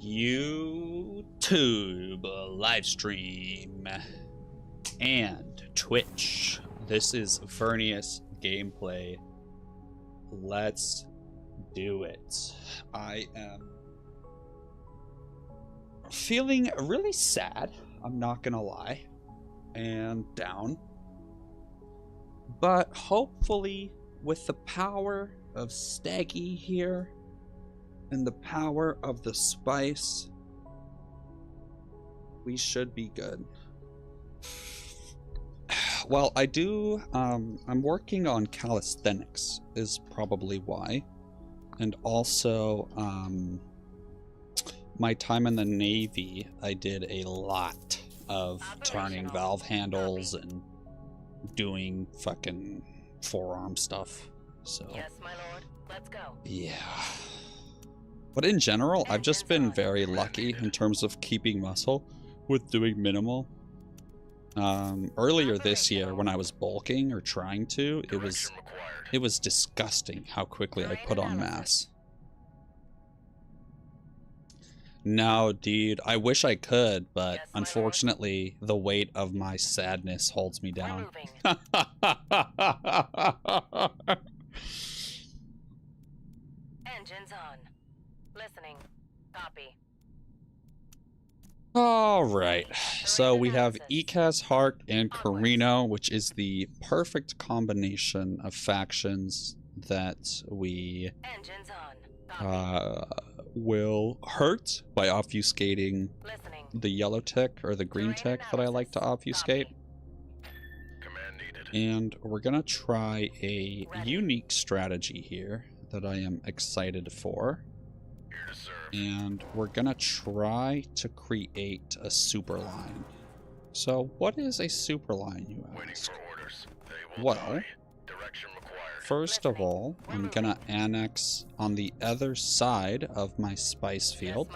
YouTube live stream and Twitch. This is Vernius gameplay. Let's do it. I am feeling really sad, I'm not gonna lie, and down. But hopefully with the power of Staggy here and the power of the spice, we should be good. Well, I do, I'm working on calisthenics is probably why. And also, my time in the Navy, I did a lot of turning valve handles and doing fucking forearm stuff. So, yes, my lord. Let's go. Yeah. But in general, I've just been very lucky in terms of keeping muscle with doing minimal. Earlier this year when I was bulking or trying to, it was disgusting how quickly I put on mass. No, dude, I wish I could, but unfortunately the weight of my sadness holds me down. Engines on. Listening. Copy. Alright, so we have Ekaz, Hark, and Carino, which is the perfect combination of factions that we will hurt by obfuscating the yellow tick or the green tick that I like to obfuscate. And we're gonna try a unique strategy here that I am excited for. And we're gonna try to create a super line. So what is a super line, you ask? Well, first of all, I'm gonna annex on the other side of my spice field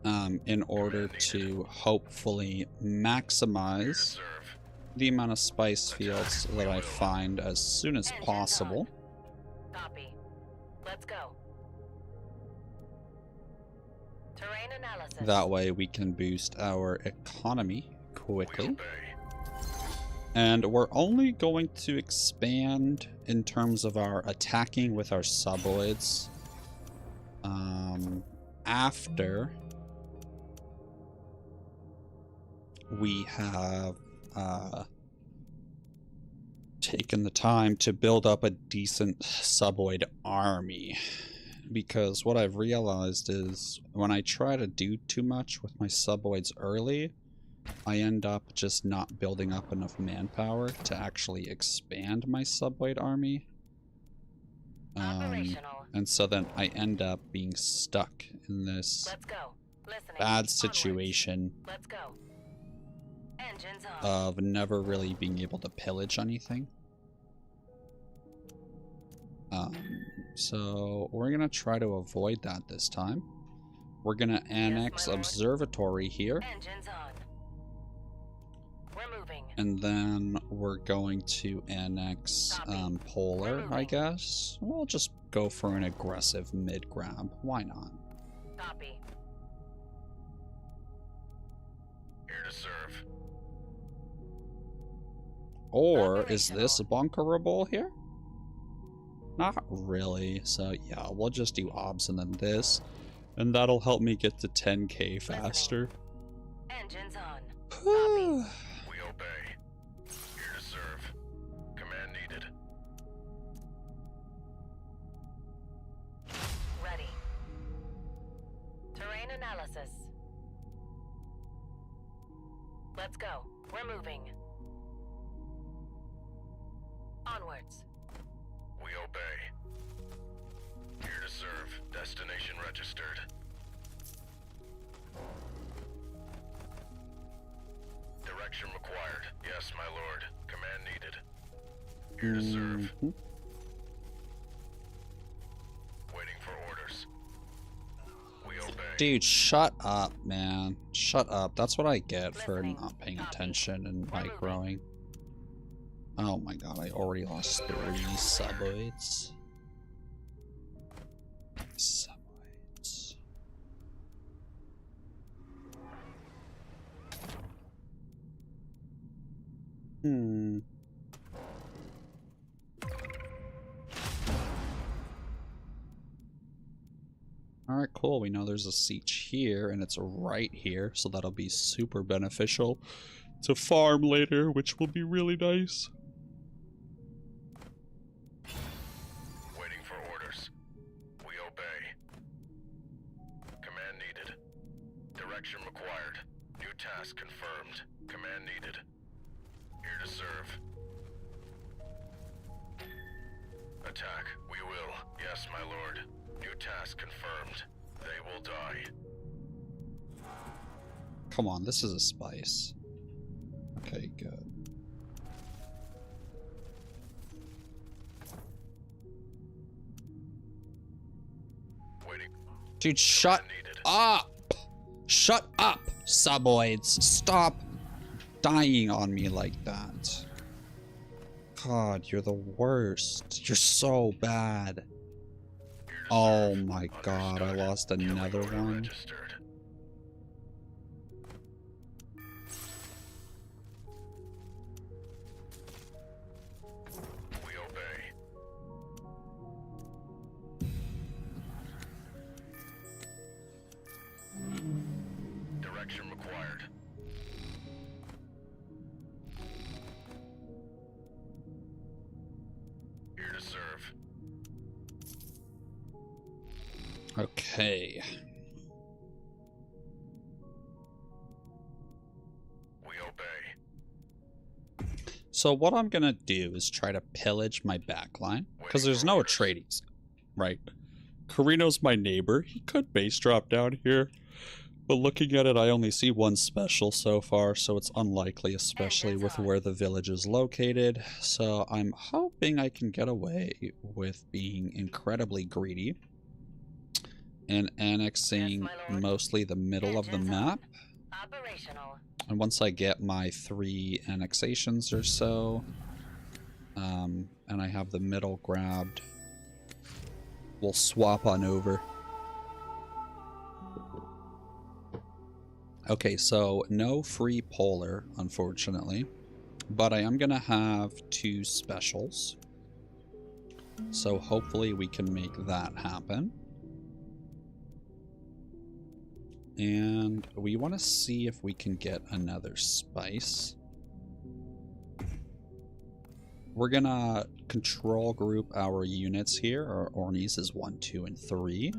in order to hopefully maximize the amount of spice fields that I find as soon as possible. Copy. Let's go. Terrain analysis. That way we can boost our economy quickly. And we're only going to expand in terms of our attacking with our suboids after we have taken the time to build up a decent suboid army. Because what I've realized is when I try to do too much with my suboids early, I end up just not building up enough manpower to actually expand my suboid army. And so then I end up being stuck in this bad situation of never really being able to pillage anything. So we're gonna try to avoid that this time. We're gonna annex observatory here. And then we're going to annex polar, I guess. We'll just go for an aggressive mid-grab. Why not? Copy. Here to serve. Or is this bunkerable here? Not really. So yeah, we'll just do obs and then this. And that'll help me get to 10k faster. Engines on. Whew. We obey. Here to serve. Command needed. Ready. Terrain analysis. Let's go. We're moving. Onwards. We obey. Here to serve. Destination registered. Direction required. Yes, my lord. Command needed. Here to serve. Waiting for orders. We obey. Dude, shut up, man. Shut up. That's what I get for not paying attention and microing. Oh my god, I already lost 3 suboids. Suboids. Alright, cool. We know there's a siege here, and it's right here, so that'll be super beneficial to farm later, which will be really nice. Waiting for orders. We obey. Command needed. Direction required. New task confirmed. Command needed. Here to serve. Attack. We will. Yes, my lord. New task confirmed. They will die. Come on, this is a spice. Okay, good. Waiting. Dude, shut up! Shut up, suboids. Stop dying on me like that. God, you're the worst. You're so bad. Oh my god, I lost another one. Registered. We obey. Direction required. Here to serve. Okay. We obey. So what I'm gonna do is try to pillage my backline, because there's no Atreides, right? Carino's my neighbor. He could base drop down here, but looking at it, I only see one special so far, so it's unlikely, especially with where the village is located. So I'm hoping I can get away with being incredibly greedy and annexing mostly the middle of the map. Operational. And once I get my 3 annexations or so, and I have the middle grabbed, we'll swap on over. Okay, so no free polar, unfortunately, but I am gonna have 2 specials. So hopefully we can make that happen. And we want to see if we can get another spice. We're gonna control group our units here. Our Ornies is 1, 2, and 3.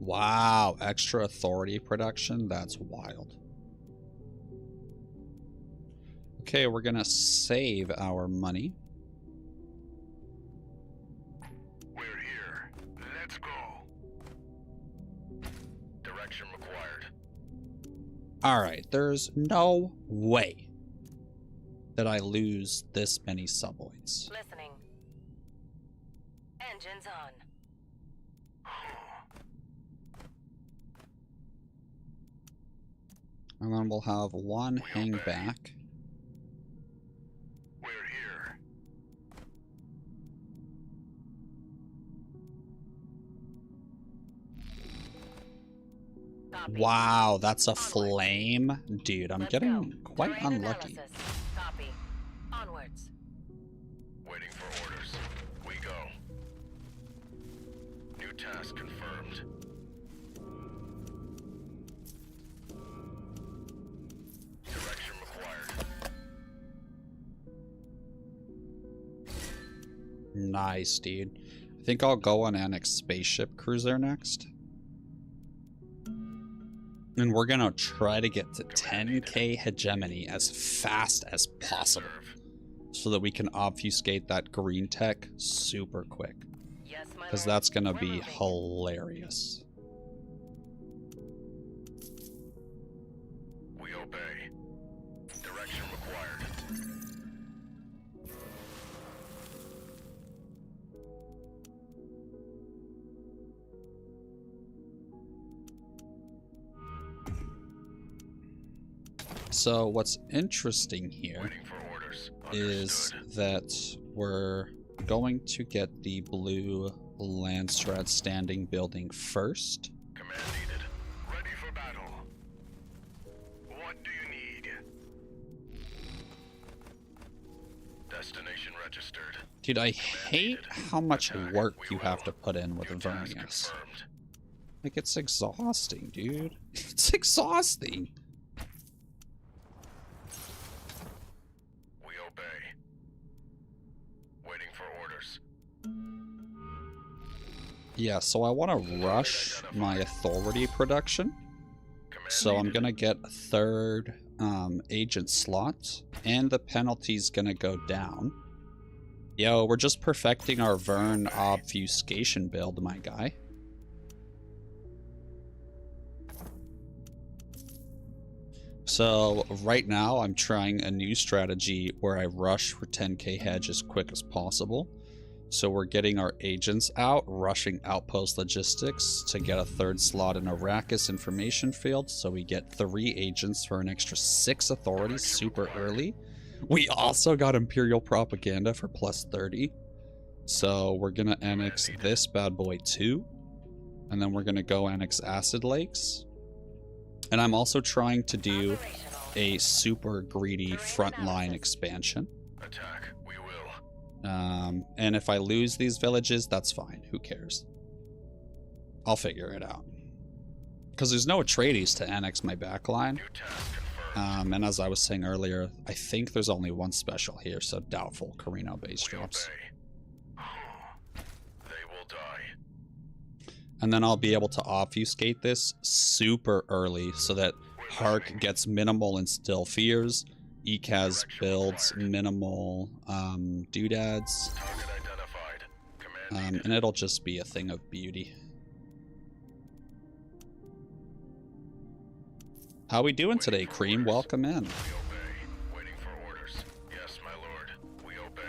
Wow, extra authority production? That's wild. Okay, we're gonna save our money. We're here. Let's go. Direction required. Alright, there's no way that I lose this many suboids. Listening. Engines on. And then we'll have 1 hang back. We're here. Copy. Wow, that's a flame? Dude, I'm Let's getting go. quite Terrain unlucky. analysis. Copy. Onwards. Waiting for orders. We go. New task confirmed. Direction required. Nice, dude. I think I'll go on Annex Spaceship Cruiser next. And we're gonna try to get to 10k hegemony as fast as possible, so that we can obfuscate that green tech super quick. Yes, my Because lord. that's gonna We're be moving. hilarious. We obey. Direction required. So what's interesting here Waiting for orders. is Understood. that we're going to get the blue Landstrat standing building first. Command needed. Ready for battle. What do you need? Destination registered. Dude, I hate how much work you have to put in with Vernius. Like, it's exhausting, dude. It's exhausting. We obey. Waiting for orders. Yeah, so I want to rush my authority production. So I'm going to get a third agent slot, and the penalty's going to go down. Yo, we're just perfecting our Vern obfuscation build, my guy. So right now I'm trying a new strategy where I rush for 10k hedge as quick as possible. So we're getting our agents out, rushing outpost logistics to get a third slot in Arrakis information field. So we get 3 agents for an extra 6 authorities super early. We also got Imperial propaganda for plus 30. So we're gonna annex this bad boy too. And then we're gonna go annex Acid Lakes. And I'm also trying to do a super greedy frontline expansion. Attack. We will. And if I lose these villages, that's fine. Who cares? I'll figure it out. Because there's no Atreides to annex my backline. New task confirmed. And as I was saying earlier, I think there's only one special here, so doubtful Carino base drops. Obey. They will die. And then I'll be able to obfuscate this super early so that Hark gets minimal Instill Fears, Ekaz builds minimal doodads, Target identified. Command needed. and it'll just be a thing of beauty. How we doing today, Cream? Welcome in. We obey. Waiting for orders. Yes, my lord. We obey.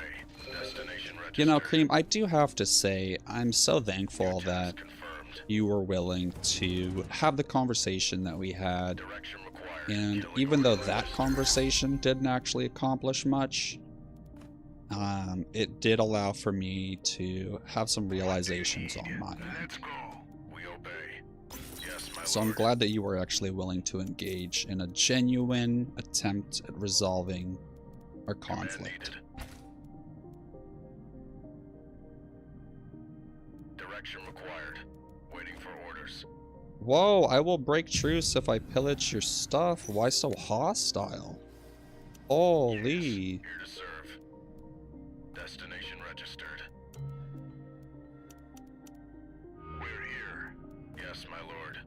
Destination registered. You know, Cream, I do have to say, I'm so thankful that Confirmed. you were willing to have the conversation that we had. Direction required. And even though that conversation didn't actually accomplish much, it did allow for me to have some realizations on my end. Let's go. We obey. Yes, my So I'm lord. glad that you were actually willing to engage in a genuine attempt at resolving our Command conflict. needed. Direction required. Waiting for orders. Whoa, I will break truce if I pillage your stuff. Why so hostile? Holy. Here to serve. Destination registered. We're here. Yes, my lord.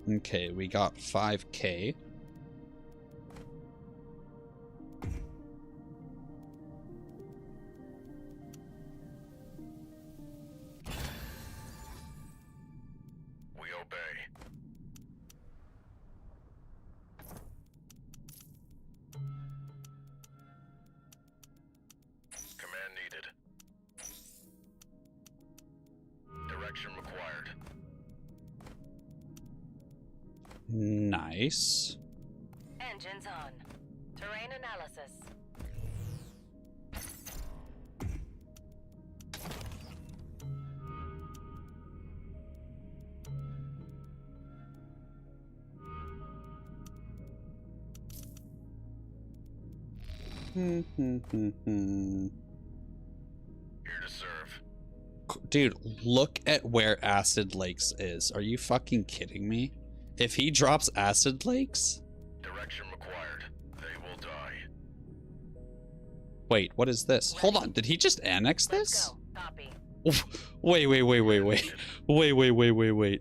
Okay, we got 5k. We obey. Command needed. Direction required. Nice. Engines on. Terrain analysis. Hmm. Here to serve. Dude, look at where Acid Lakes is. Are you fucking kidding me? If he drops Acid Lakes? Direction required. They will die. Wait, what is this? Hold on, did he just annex Let's this? go. Copy. Wait. Wait. We obey.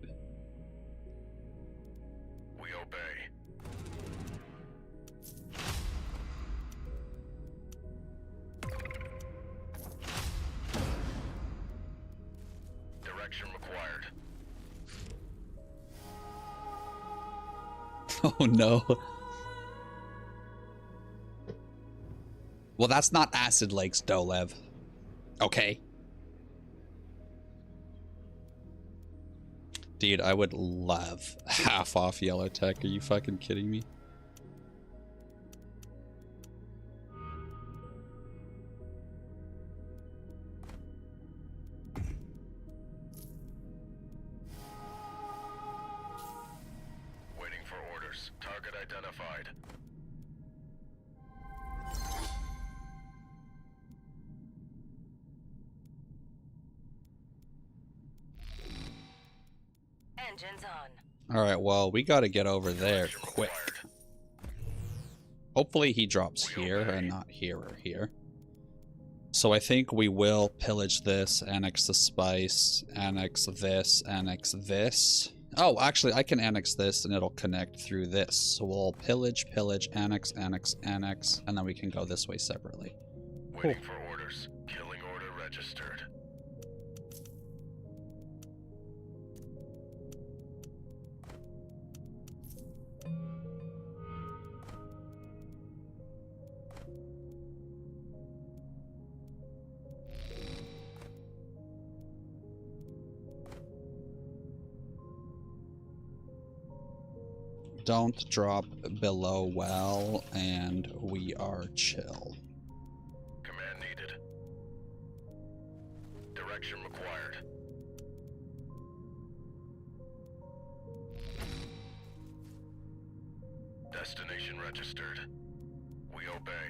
Direction required. Oh no. Well, that's not Acid Lakes, Dolev. Okay. Dude, I would love half off yellow tech. Are you fucking kidding me? Waiting for orders. Target identified. Engines on. Alright, well, we gotta get over there quick. Hopefully he drops here and not here or here. So I think we will pillage this, annex the spice, annex this, annex this. Oh, actually, I can annex this and it'll connect through this. So we'll pillage, pillage, annex, annex, annex, and then we can go this way separately. Waiting for orders. Killing order registered. Don't drop below well, and we are chill. Command needed. Direction required. Destination registered. We obey.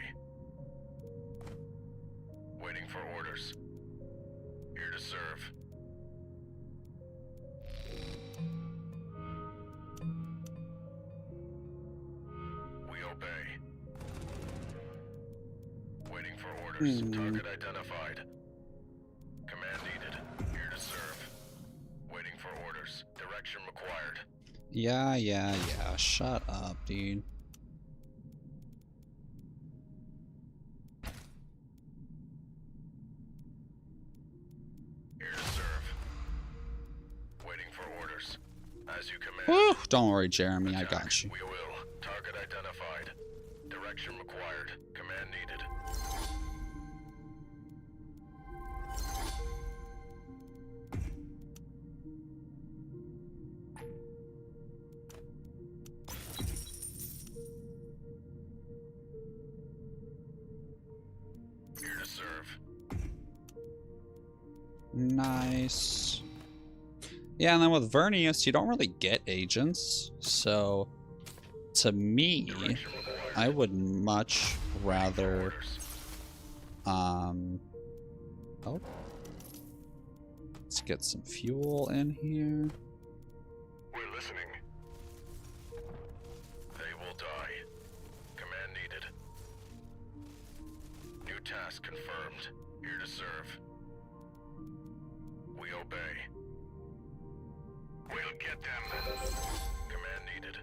Waiting for orders. Here to serve. We obey. Waiting for orders. Target identified. Command needed. Here to serve. Waiting for orders. Direction required. Yeah. Shut up, dude. Here to serve. Waiting for orders. As you command. Woo! Don't worry, Jeremy, I Attack. got you. We will. Target identified. Direction required. Command needed. Here to serve. Nice. Yeah, and then with Vernius, you don't really get agents. So, to me, Direction required. I would much rather... Orders. Oh. Let's get some fuel in here. We're listening. They will die. Command needed. New task confirmed. Here to serve. We obey. We'll get them. Command needed.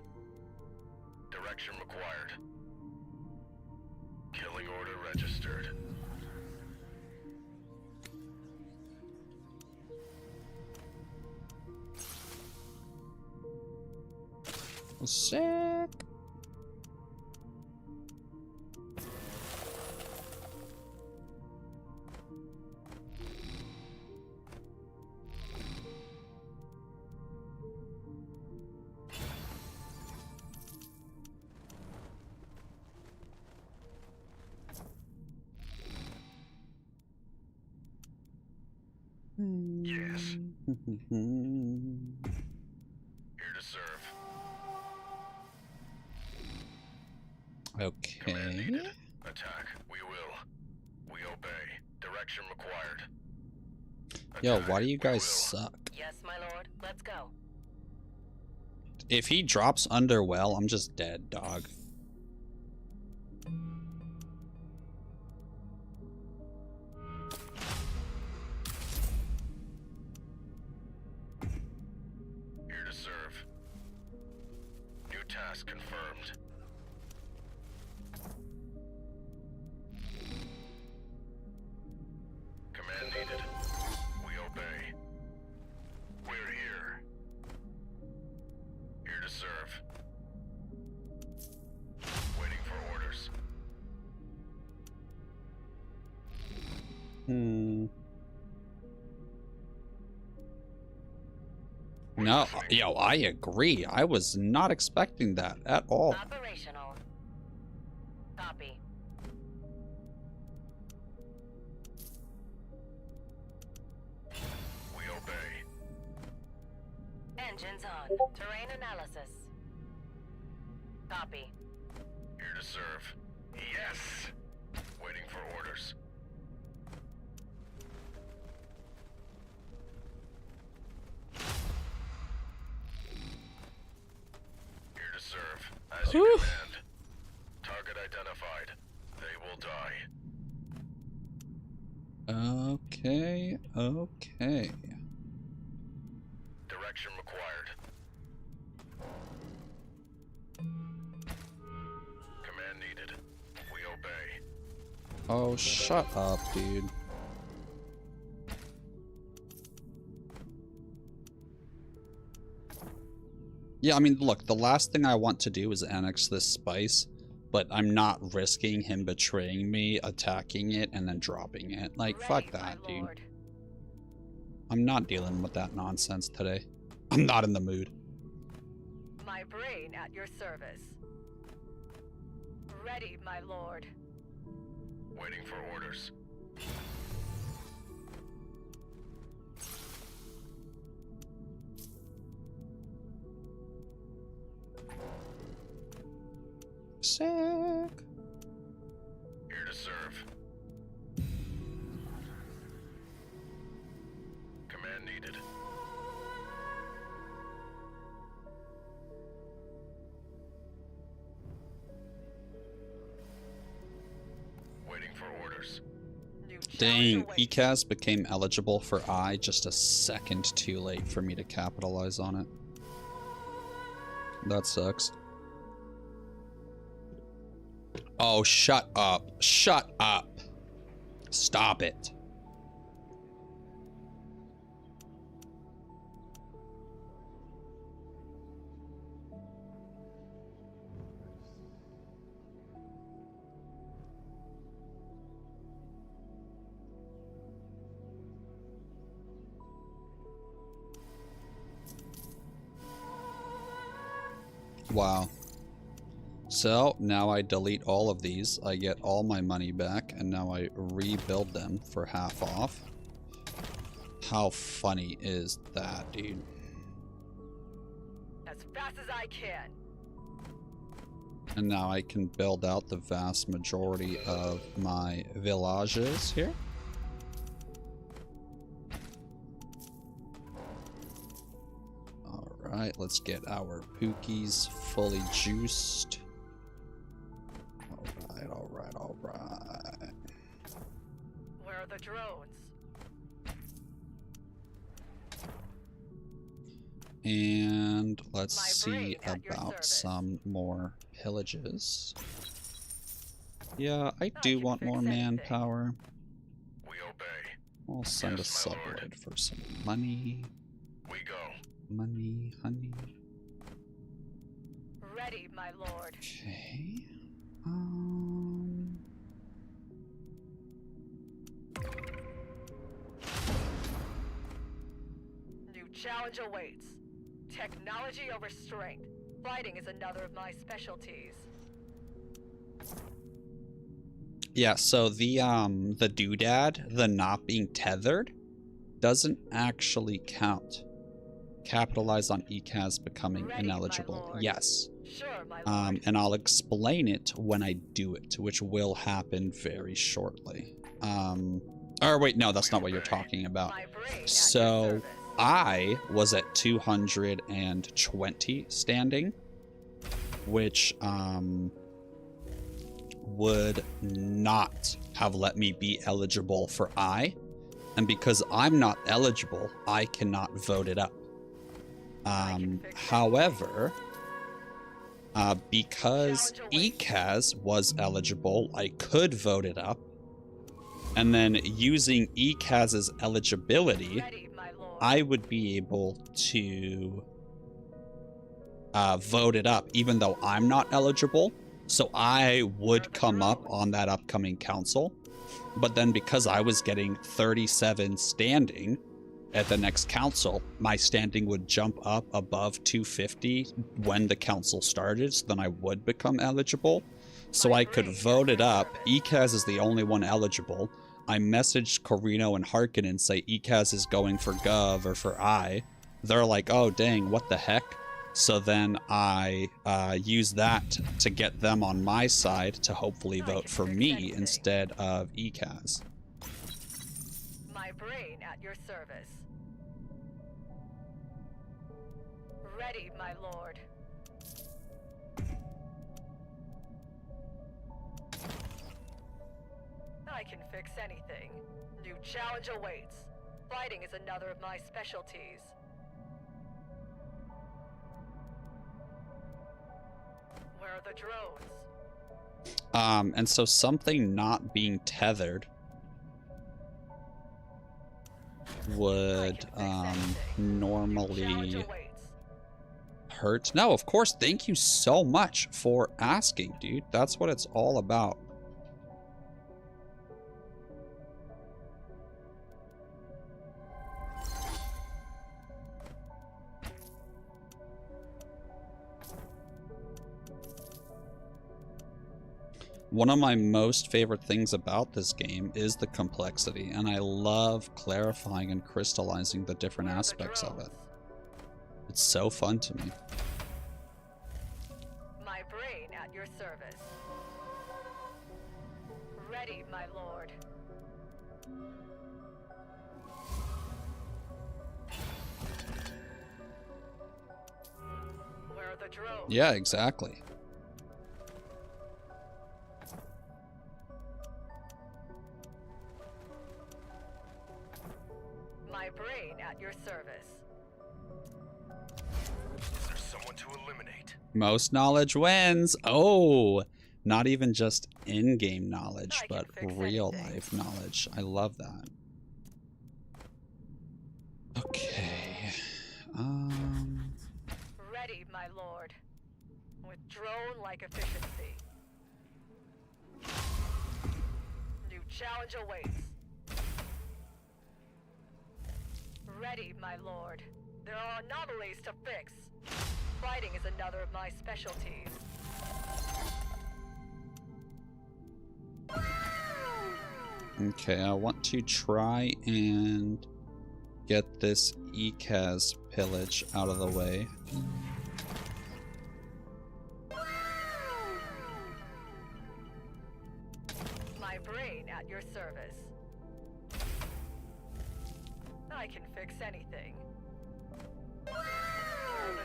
Direction required. Killing order registered. Sick. Yes. Here to serve. Okay. Command needed. Attack. We will. We obey. Direction required. Yo, Attack. why do you We guys will. suck? Yes, my lord. Let's go. If he drops under well, I'm just dead, dog. Here to serve. New task confirmed. Command needed. We obey. We're here. Here to serve. Waiting for orders. No, yo, I agree. I was not expecting that at all. Operational. Copy. We obey. Engines on. Terrain analysis. Copy. Here to serve. Yes! Waiting for orders. Here to serve. As you command. Target identified. They will die. Okay, okay. Direction required. Command needed. We obey. Oh, shut up, dude. Yeah, I mean, look, the last thing I want to do is annex this spice, but I'm not risking him betraying me, attacking it, and then dropping it. Like, fuck that, dude. I'm not dealing with that nonsense today. I'm not in the mood. My brain at your service. Ready, my lord. Waiting for orders. Sick. Here to serve. Command needed. Waiting for orders. Dang, ECAS became eligible for I just a second too late for me to capitalize on it. That sucks. Oh, shut up. Shut up. Stop it. Wow. So now I delete all of these, I get all my money back, and now I rebuild them for half off. How funny is that, dude? As fast as I can. And now I can build out the vast majority of my villages here. Alright, let's get our Pookies fully juiced. Alright. Where are the drones? And let's see about some more pillages. Yeah, I do want more manpower. We obey. I'll send a Yes, my lord. subword for some money. We go. Money, honey. Ready, my lord. Okay. New challenge awaits. Technology over strength. Fighting is another of my specialties. Yeah, so the doodad, the not being tethered, doesn't actually count. Capitalize on ECAS becoming Ready, my ineligible. lord. Yes. Sure, my lord. And I'll explain it when I do it, which will happen very shortly. Or wait, no, that's not what you're talking about. My brain at So your service. I was at 220 standing, which would not have let me be eligible for I. And because I'm not eligible, I cannot vote it up. However, because ECAS was eligible, I could vote it up. And then using ECAS's eligibility, Ready, my lord. I would be able to vote it up, even though I'm not eligible. So I would come up on that upcoming council. But then because I was getting 37 standing, at the next council, my standing would jump up above 250 when the council started, so then I would become eligible. So I could vote it up. Ekaz is the only one eligible. I messaged Corino and Harkin and say Ekaz is going for Gov or for I. They're like, oh dang, what the heck? So then I use that to get them on my side to hopefully vote for me instead of Ekaz. My brain at your service. Ready, my lord. I can fix anything. New challenge awaits. Fighting is another of my specialties. Where are the drones? And so something not being tethered would normally hurt. No, of course, thank you so much for asking, dude. That's what it's all about. One of my most favorite things about this game is the complexity, and I love clarifying and crystallizing the different aspects of it. It's so fun to me. My brain at your service. Ready, my lord. Where are the drones? Yeah, exactly. My brain at your service. Is there someone to eliminate? Most knowledge wins. Oh, not even just in-game knowledge, but real-life knowledge. I love that. Okay. Ready, my lord. With drone-like efficiency. New challenge awaits. Ready, my lord. There are anomalies to fix. Fighting is another of my specialties. Okay, I want to try and get this Ekaz pillage out of the way. My brain at your service. I can fix anything. The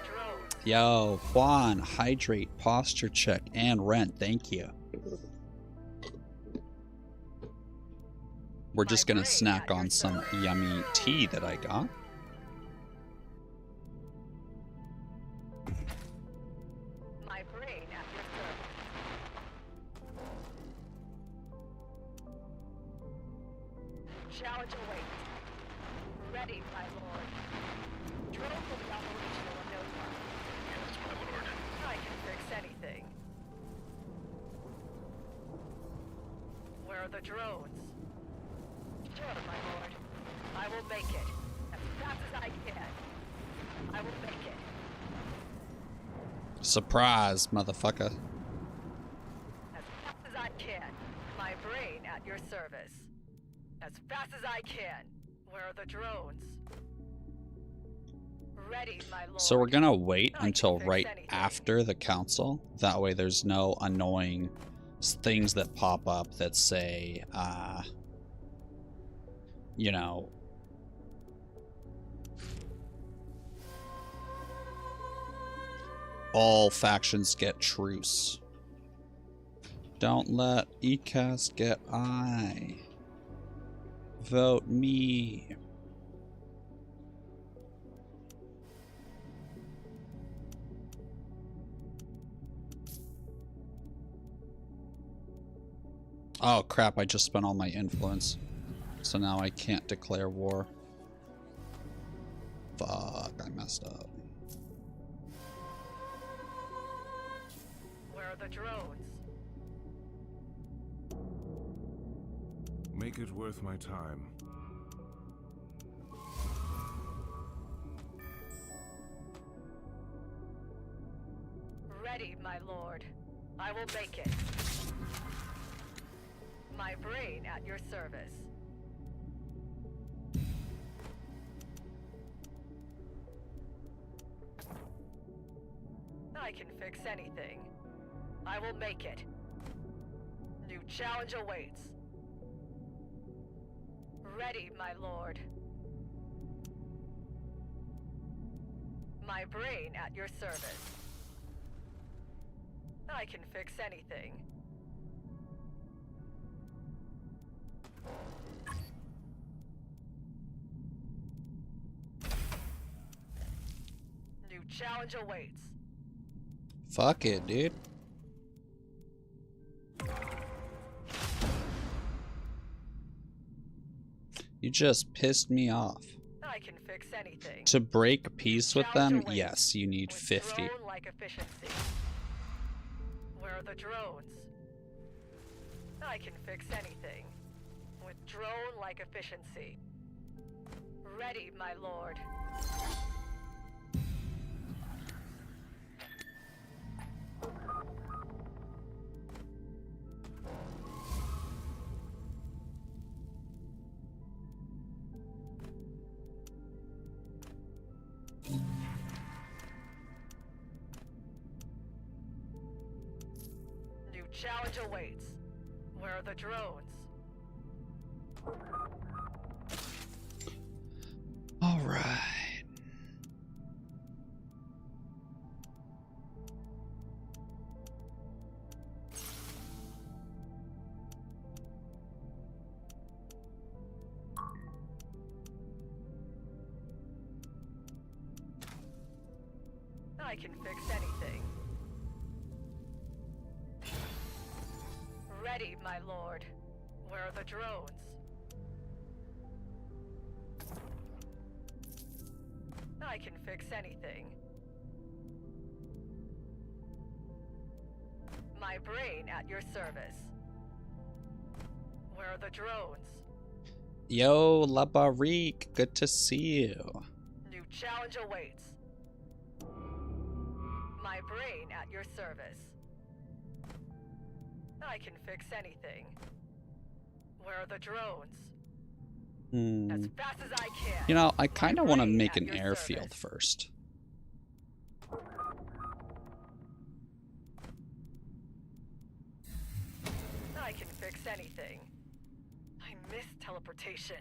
drones. Yo, Juan, hydrate, posture check, and rent. Thank you. We're just gonna snack on some yummy tea that I got. My brain at your service. Challenge awaits. Ready, my lord. Drone will be operational in no time. Yes, my lord. I can fix anything. Where are the drones? Sure, my lord. I will make it. As fast as I can. I will make it. Surprise, motherfucker. As fast as I can. My brain at your service. As fast as I can. Where are the drones? Ready, my lord. So we're gonna wait until right after the council. That way there's no annoying things that pop up that say, you know, all factions get truce. Don't let Ekaz get I. Vote me. Oh crap, I just spent all my influence. So now I can't declare war. Fuck, I messed up. Where are the drones? Make it worth my time. Ready, my lord. I will make it. My brain at your service. I can fix anything. I will make it. New challenge awaits. Ready, my lord. My brain at your service. I can fix anything. New challenge awaits. Fuck it, dude. You just pissed me off. I can fix anything. To break peace with them, Challenge awaits. yes, you need 50. Drone-like efficiency. Where are the drones? I can fix anything. With drone-like efficiency. Ready, my lord. New challenge awaits. Where are the drones? All right. I can fix anything. Ready, my lord. Where are the drones? I can fix anything. My brain at your service. Where are the drones? Yo, Labarik, good to see you. New challenge awaits. My brain at your service. I can fix anything. Where are the drones? As fast as I can. You know, I kind of want to brain make at an your airfield service. first. I can fix anything. I miss teleportation.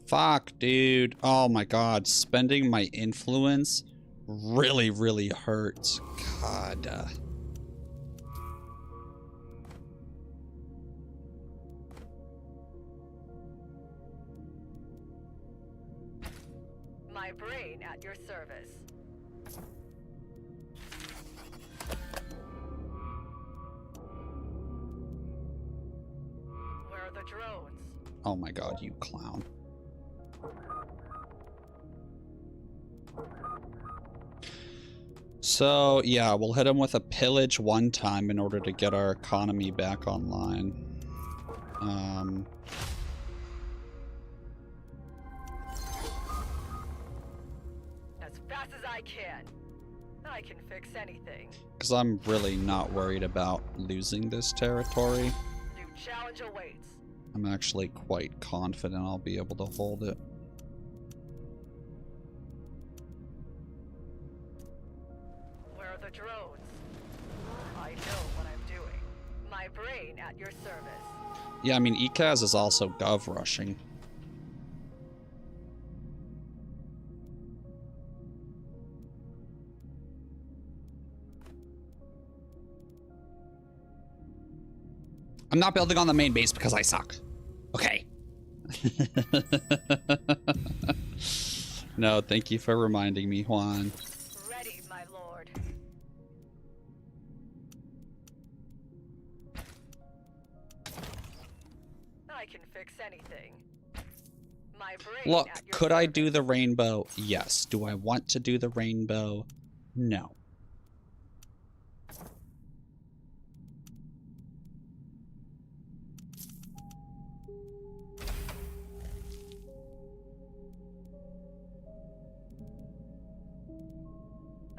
Fuck, dude. Oh my god, spending my influence really, really hurts. God. My brain at your service. Where are the drones? Oh my god, you clown. So, yeah, we'll hit him with a pillage one time in order to get our economy back online. As fast as I can. I can fix anything. Because I'm really not worried about losing this territory. New challenge awaits. I'm actually quite confident I'll be able to hold it. Where are the drones? I know what I'm doing. My brain at your service. Yeah, I mean, ECAS is also gov rushing. I'm not building on the main base because I suck. Okay. No, thank you for reminding me, Juan. Ready, my lord. I can fix anything. My brain Look, at your could I service. do the rainbow? Yes. Do I want to do the rainbow? No.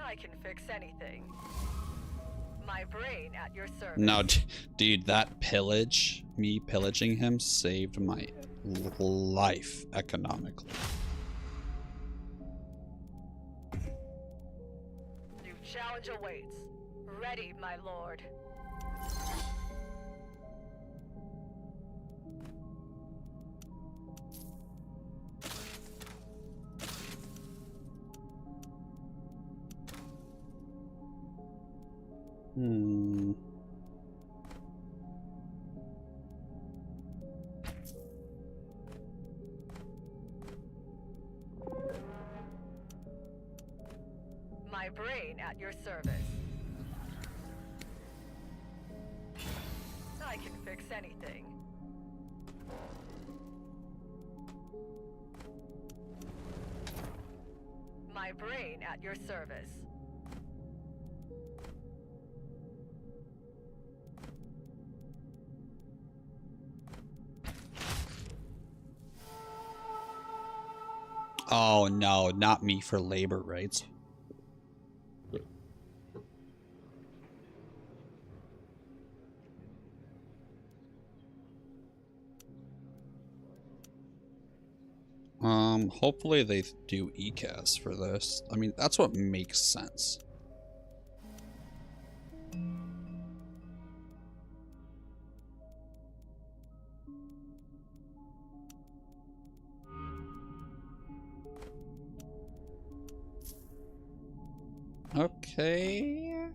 I can fix anything. My brain at your service. No, dude, that pillage, me pillaging him, saved my life economically. New challenge awaits. Ready, my lord. My brain at your service. I can fix anything. My brain at your service. Oh no, not me for labor rights. Hopefully they do ECAS for this. I mean, that's what makes sense. Okay.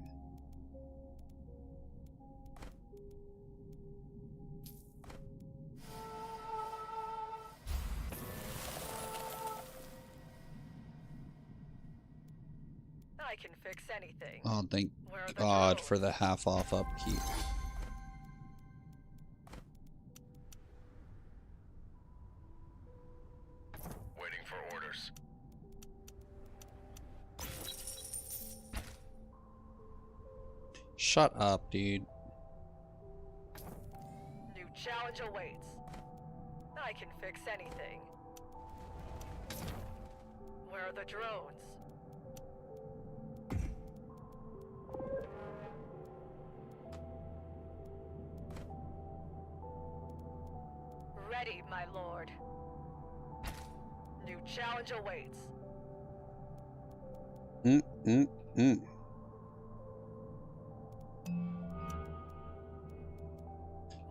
I can fix anything. Oh, thank Where are the God drones? for the half-off upkeep. Waiting for orders. Shut up, dude. New challenge awaits. I can fix anything. Where are the drones? Ready, my lord. New challenge awaits.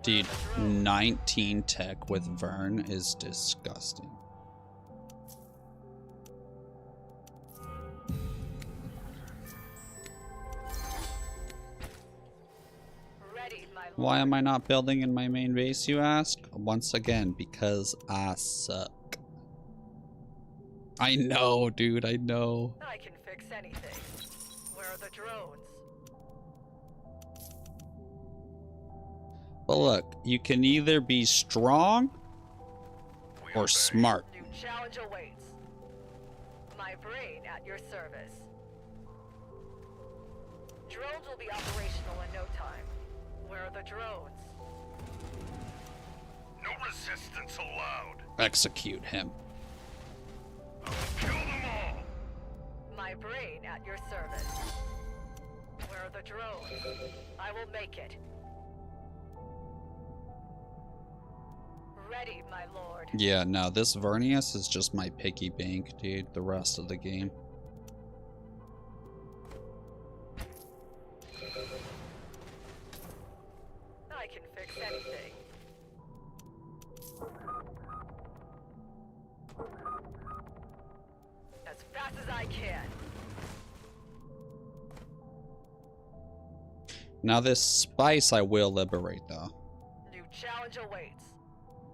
Dude, 19 tech with Vern is disgusting. Ready, my lord. Why am I not building in my main base, you ask? Once again, because I suck. I know, dude, I know. I can fix anything. Where are the drones? But look, you can either be strong We or obey. smart. New challenge awaits. My brain at your service. Drones will be operational in no time. Where are the drones? No resistance allowed. Execute him. I will kill them all. My brain at your service. Where are the drones? I will make it. Ready, my lord. Yeah, no, this Vernius is just my piggy bank, dude, the rest of the game. I can fix anything. As fast as I can. Now this spice I will liberate, though. New challenge awaits.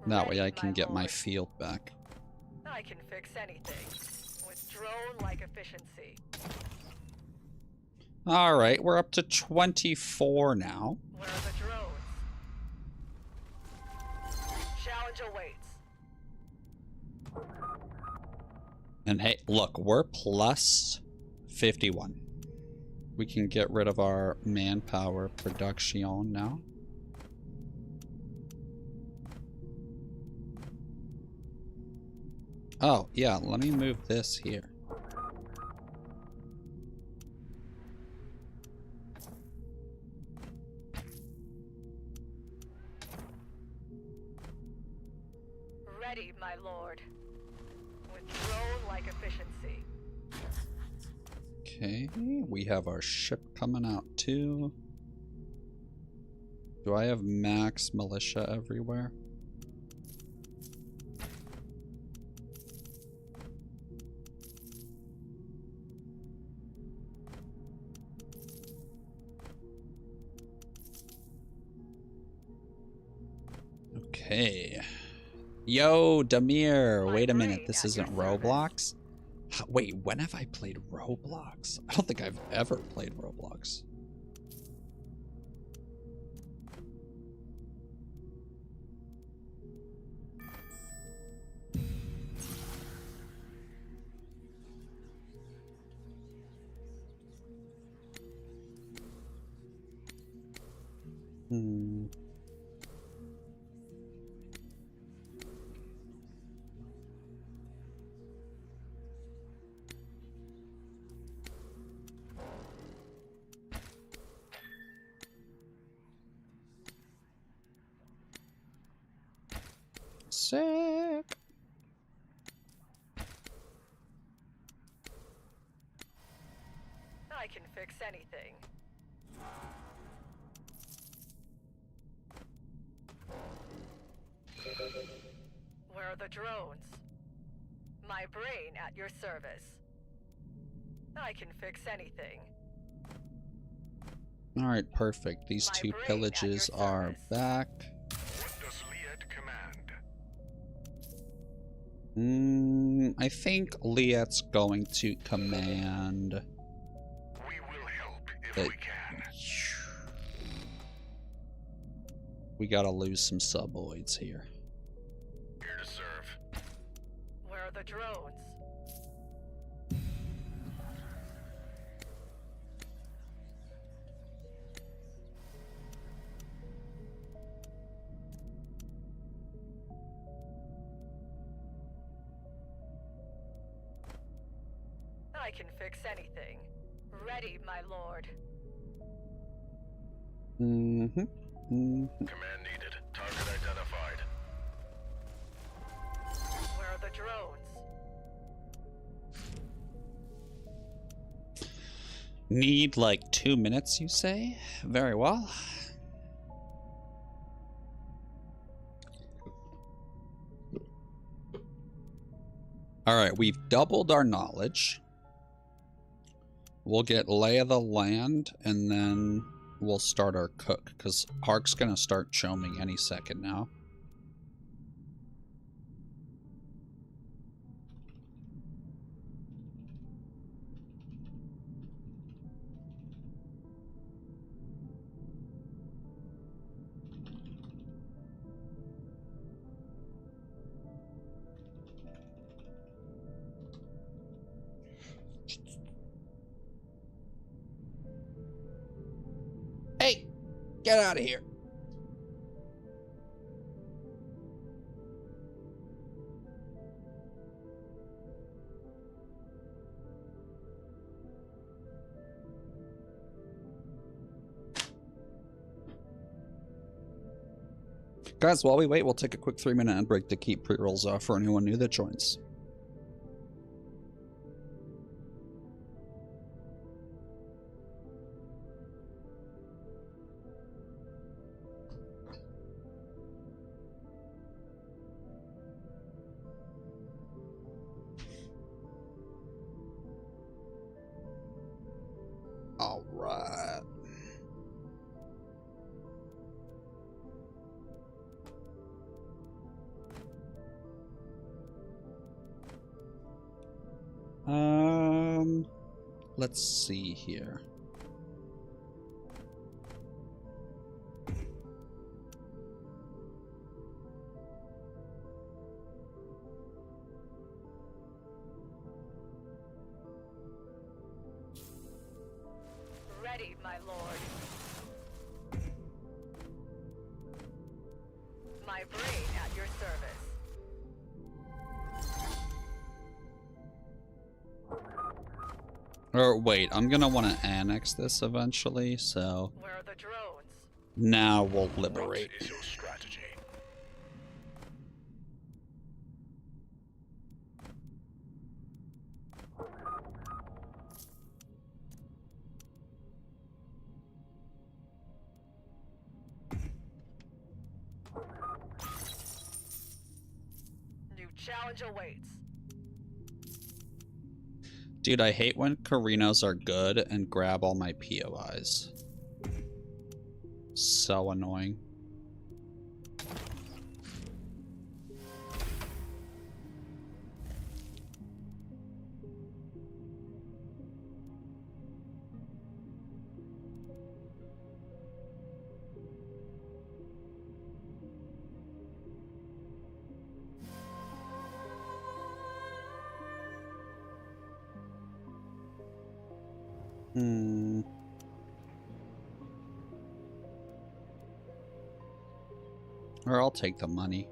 That way Ready, I can get my lord. field back. I can fix anything. With drone-like efficiency. Alright, we're up to 24 now. Where are the drones? Challenge awaits. And hey, look, we're plus 51. We can get rid of our manpower production now. Oh, yeah, let me move this here. Ready, my lord. With drone-like efficiency. Okay, we have our ship coming out too. Do I have max militia everywhere? Okay. Yo, Damir, wait a minute, this isn't Roblox? Wait, when have I played Roblox? I don't think I've ever played Roblox. Sick. I can fix anything. Where are the drones? My brain at your service. I can fix anything. Alright, perfect. These two pillages are back. What does Liet command? I think Liet's going to command... We will help if the- we can. We gotta lose some suboids here. Here to serve. Where are the drones? I can fix anything. Ready, my lord. Command needed. Target identified. Where are the drones? Need like 2 minutes, you say? Very well. Alright, we've doubled our knowledge. We'll get lay of the land, and then we'll start our cook, because Hark's gonna start choming any second now. Hey! Get out of here! Guys, while we wait, we'll take a quick 3-minute ad break to keep pre-rolls off for anyone new that joins. All right. Let's see here. Ready, my lord. My brain at your service. Or wait, I'm gonna want to annex this eventually, so Where are the drones? now we'll liberate. What is your strategy? New challenge awaits. Dude, I hate when Carinos are good and grab all my POIs. So annoying. Or I'll take the money.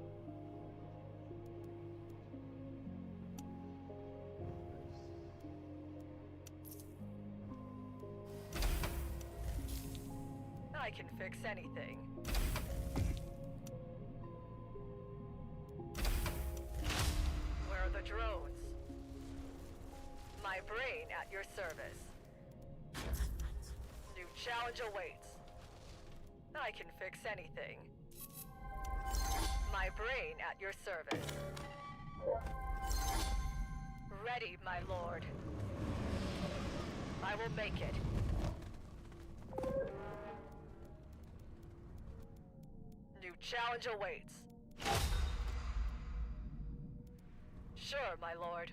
I can fix anything. Where are the drones? My brain at your service. New challenge awaits. I can fix anything. My brain at your service. Ready, my lord. I will make it. New challenge awaits. Sure, my lord.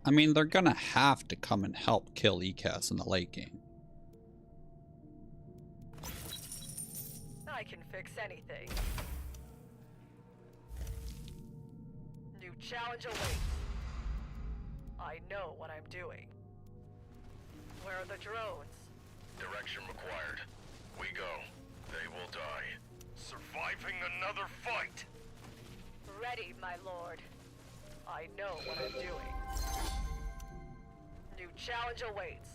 I mean, they're gonna have to come and help kill ECAS in the late game. I can fix anything. New challenge awaits. I know what I'm doing. Where are the drones? Direction required. We go. They will die. Surviving another fight! Ready, my lord. I know what I'm doing. New challenge awaits.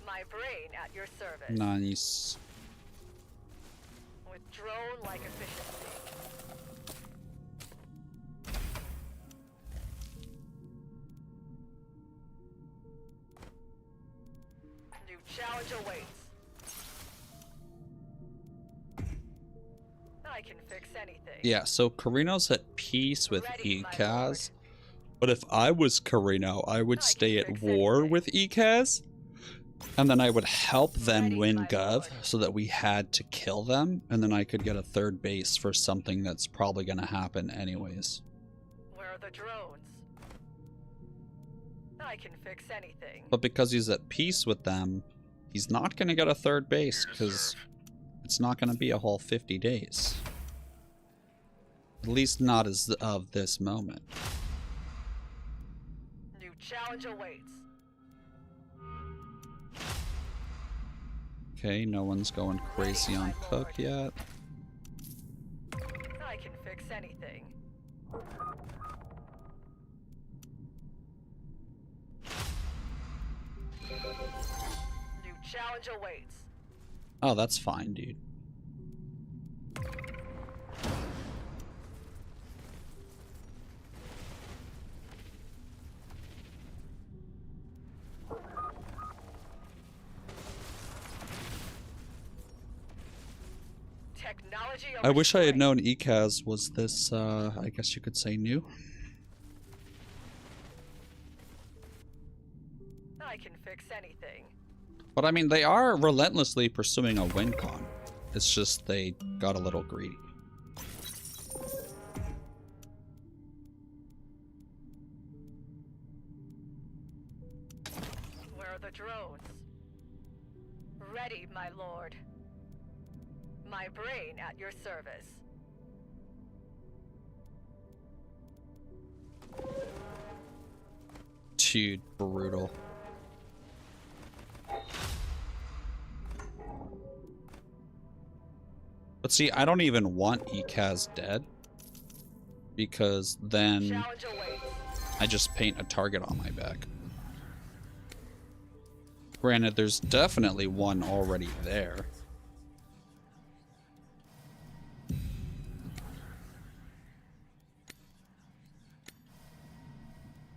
My brain at your service. Nice. With drone-like efficiency. New challenge awaits. I can fix anything. Yeah, so Carino's at peace with Ready, my ECAS. But if I was Carino, I would I stay can at fix war anything. with ECAS. And then I would help them Ready, win my Gov lord. so that we had to kill them. And then I could get a third base for something that's probably going to happen anyways. Where are the drones? I can fix anything. But because he's at peace with them, he's not going to get a third base because it's not going to be a whole 50 days. At least not as of this moment. New challenge awaits. Okay, no one's going crazy on Cook yet. I can fix anything. New challenge awaits. Oh, that's fine, dude. Technology I wish I had overstrength. known ECAS was this, I guess you could say new. I can fix anything. But I mean, they are relentlessly pursuing a win con. It's just they got a little greedy. the drones? Ready, my lord. My brain at your service. Dude, brutal. But see, I don't even want Ekaz dead, because then Challenge awaits. I just paint a target on my back. Granted, there's definitely one already there.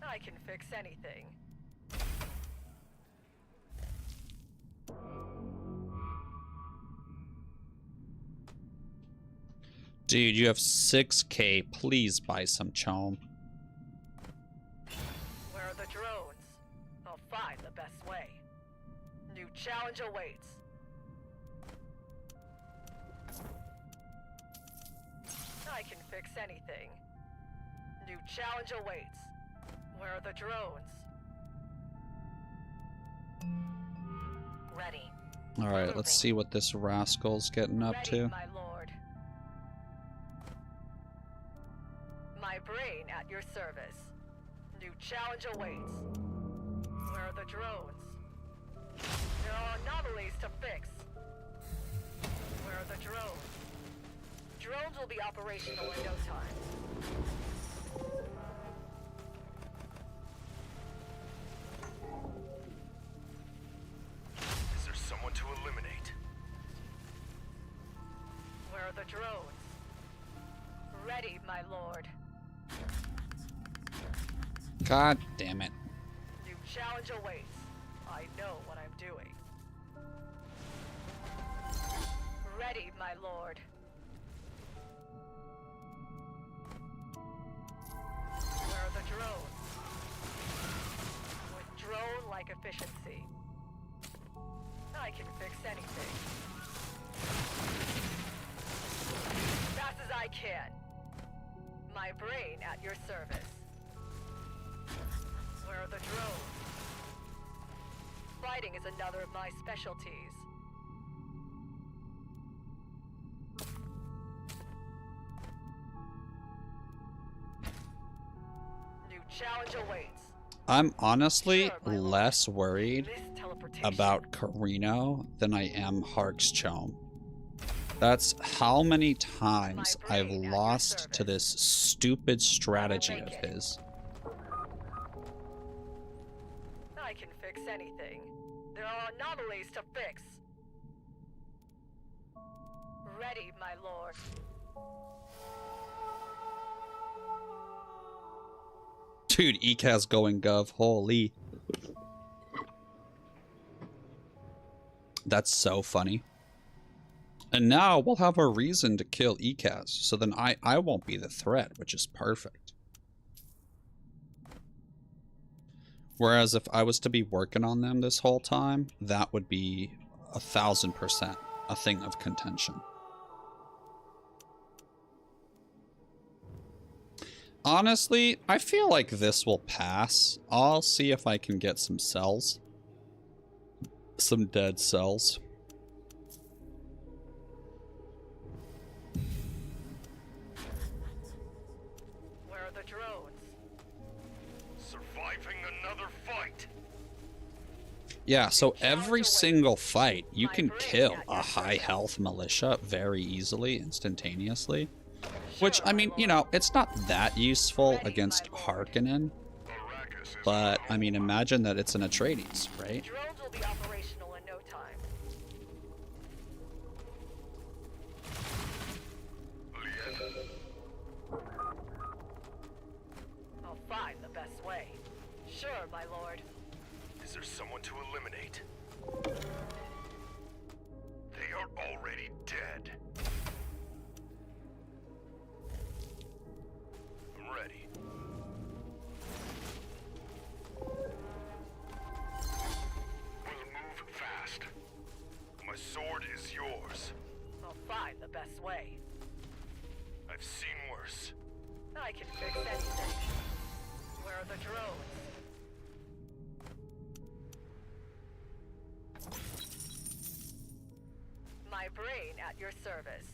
I can fix anything. Dude, you have 6K. Please buy some chom. Where are the drones? I'll find the best way. New challenge awaits. I can fix anything. New challenge awaits. Where are the drones? Ready. Alright, let's see what this rascal's getting up Ready, to. my lord. My brain at your service. New challenge awaits. Where are the drones? There are anomalies to fix. Where are the drones? Drones will be operational in no time. Is there someone to eliminate? Where are the drones? Ready, my lord. God damn it. New challenge awaits. I know what I'm doing. Ready, my lord. Where are the drones? With drone-like efficiency, I can fix anything. Fast as I can. My brain at your service. Where are the drones? Fighting is another of my specialties. New challenge awaits. I'm honestly Sure, my lord. less worried This teleportation. about Carino than I am Hark's chom. That's how many times My I've brain at your lost to service. this stupid strategy make of it. his. I can fix anything. There are anomalies to fix. Ready, my lord. Dude, Ekaz going gov. Holy. That's so funny. And now we'll have a reason to kill Ekaz, so then I won't be the threat, which is perfect. Whereas if I was to be working on them this whole time, that would be 1000% a thing of contention. Honestly, I feel like this will pass. I'll see if I can get some cells. Some dead cells. Where are the drones? Surviving another fight. Yeah, so every single fight, you can kill a high health militia very easily, instantaneously. Which, Sure, I my mean, you lord. know, it's not that useful Ready, against my lord. Harkonnen, Arrakis is but, our I mean, home. imagine that it's an Atreides, right? Drones will be operational in no time. Liet. I'll find the best way. Sure, my lord. Is there someone to eliminate? They are already dead. I'm ready. We'll move fast. My sword is yours. I'll find the best way. I've seen worse. I can fix anything. Where are the drones? My brain at your service.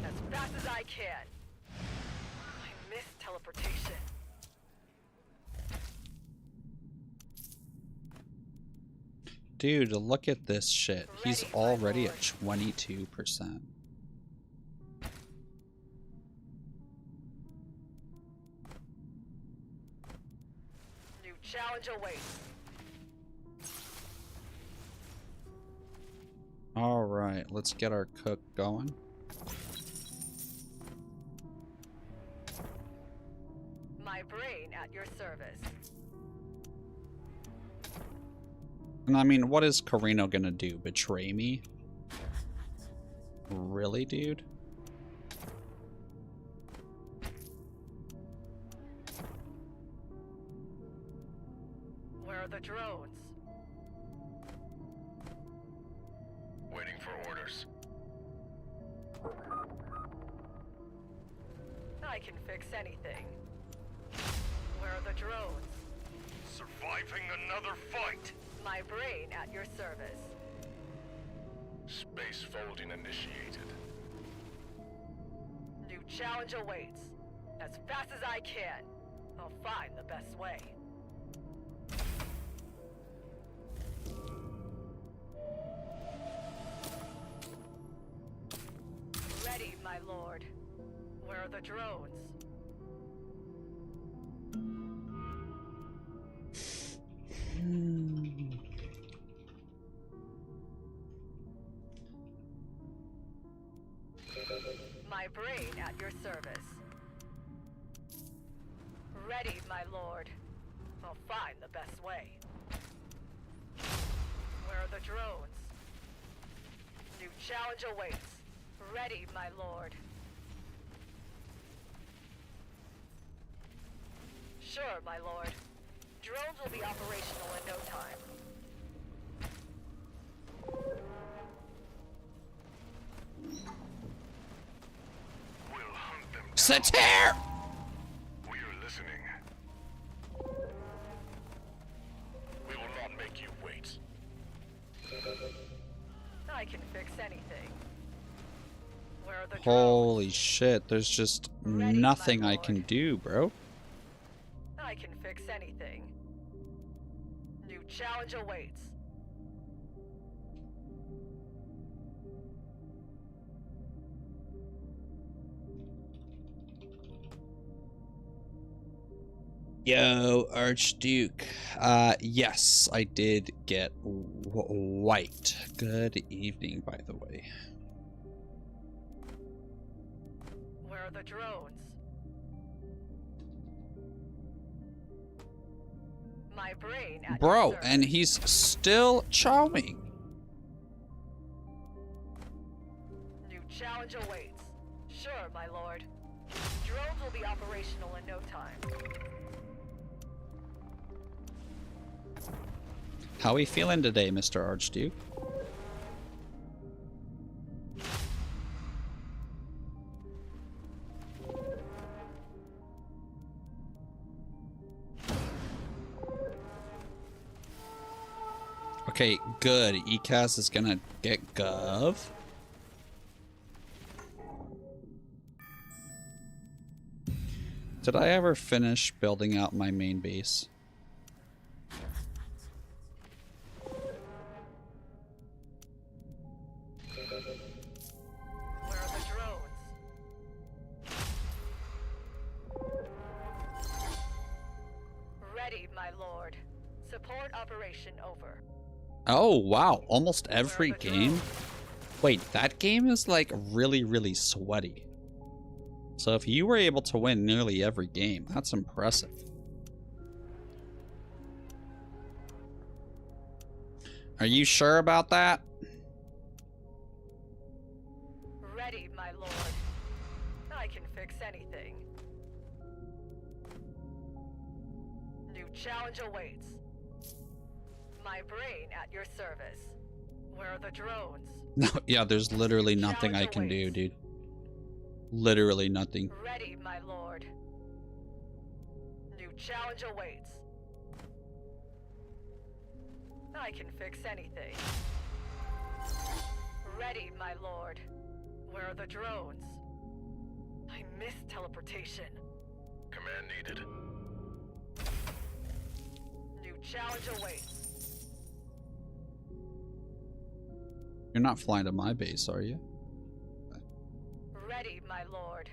As fast as I can. I miss teleportation. Dude, look at this shit. He's Ready, my already lord. at 22%. New challenge awaits. Alright, let's get our cook going. My brain at your service. And I mean, what is Carino gonna do? Betray me? Really, dude? Where are the drones? Waiting for orders. I can fix anything. Where are the drones? Surviving another fight. My brain at your service. Space folding initiated. New challenge awaits. As fast as I can. I'll find the best way. Ready, my lord. Where are the drones? My brain at your service. Ready, my lord. I'll find the best way. Where are the drones? New challenge awaits. Ready, my lord. Sure, my lord. Drones will be operational in no time. We'll hunt them down. Satir! We are listening. We will not make you wait. I can fix anything. Where are the drones? Holy shit, there's just Ready, nothing my I can lord. do, bro. I can fix anything. New challenge awaits. Yo, Archduke. Yes, I did get white. Good evening, by the way. Where are the drones? My brain at your Bro, service. and he's still charming. New challenge awaits. Sure, my lord. Drones will be operational in no time. How we feeling today, Mr. Archduke? Okay, good. ECAS is gonna get gov. Did I ever finish building out my main base? Where are the drones? Ready, my lord. Support operation over. Oh, wow. Almost every Where are the game? drones? Wait, that game is like really, really sweaty. So if you were able to win nearly every game, that's impressive. Are you sure about that? Ready, my lord. I can fix anything. New challenge awaits. My brain at your service. Where are the drones? No, yeah, there's literally nothing I Challenge can do, awaits. dude. Literally nothing. Ready, my lord. New challenge awaits. I can fix anything. Ready, my lord. Where are the drones? I miss teleportation. Command needed. New challenge awaits. You're not flying to my base, are you? Ready, my lord.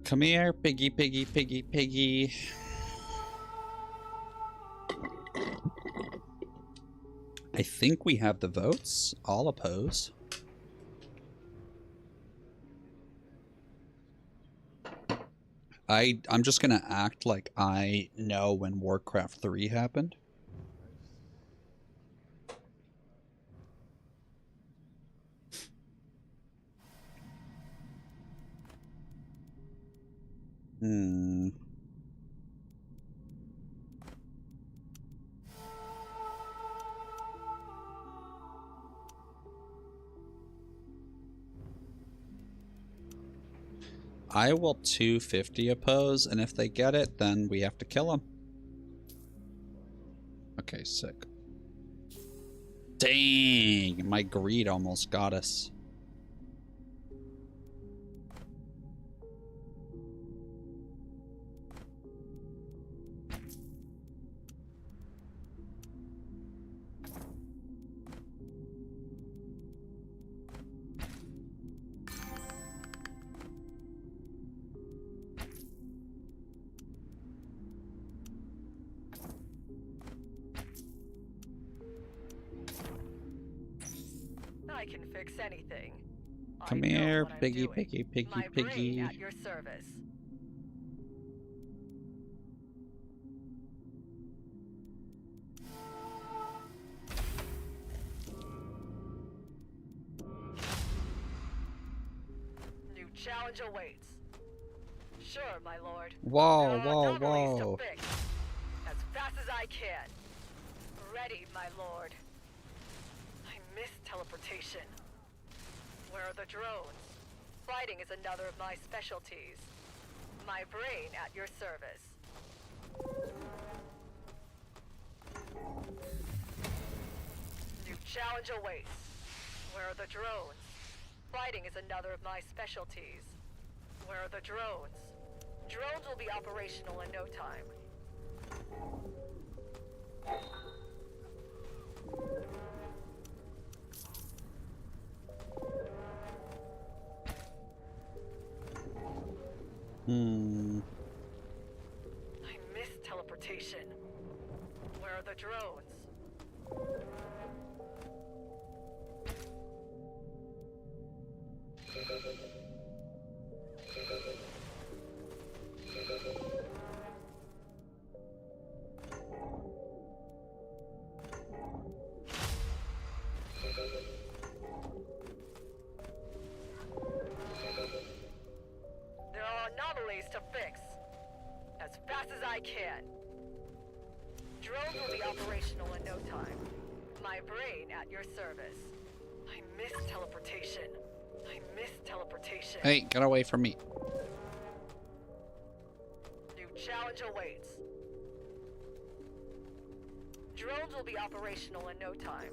Come here, piggy, piggy, piggy, piggy. I think we have the votes. I'll oppose. I'm just gonna act like I know when Warcraft 3 happened. I will 250 oppose, and if they get it, then we have to kill them. Okay, sick. Dang, my greed almost got us. I can fix anything. Come I know here, what I'm piggy, doing. piggy, piggy, My piggy. brain at your service. New challenge awaits. Sure, my lord. Whoa, There are whoa, anomalies whoa. to fix. As fast as I can. Ready, my lord. I miss teleportation. Where are the drones? Fighting is another of my specialties. My brain at your service. New challenge awaits. Where are the drones? Fighting is another of my specialties. Where are the drones? Drones will be operational in no time. I miss teleportation. Where are the drones? There are anomalies to fix. As fast as I can. Drones will be operational in no time. My brain at your service. I miss teleportation. I miss teleportation. Hey, get away from me. New challenge awaits. Drones will be operational in no time.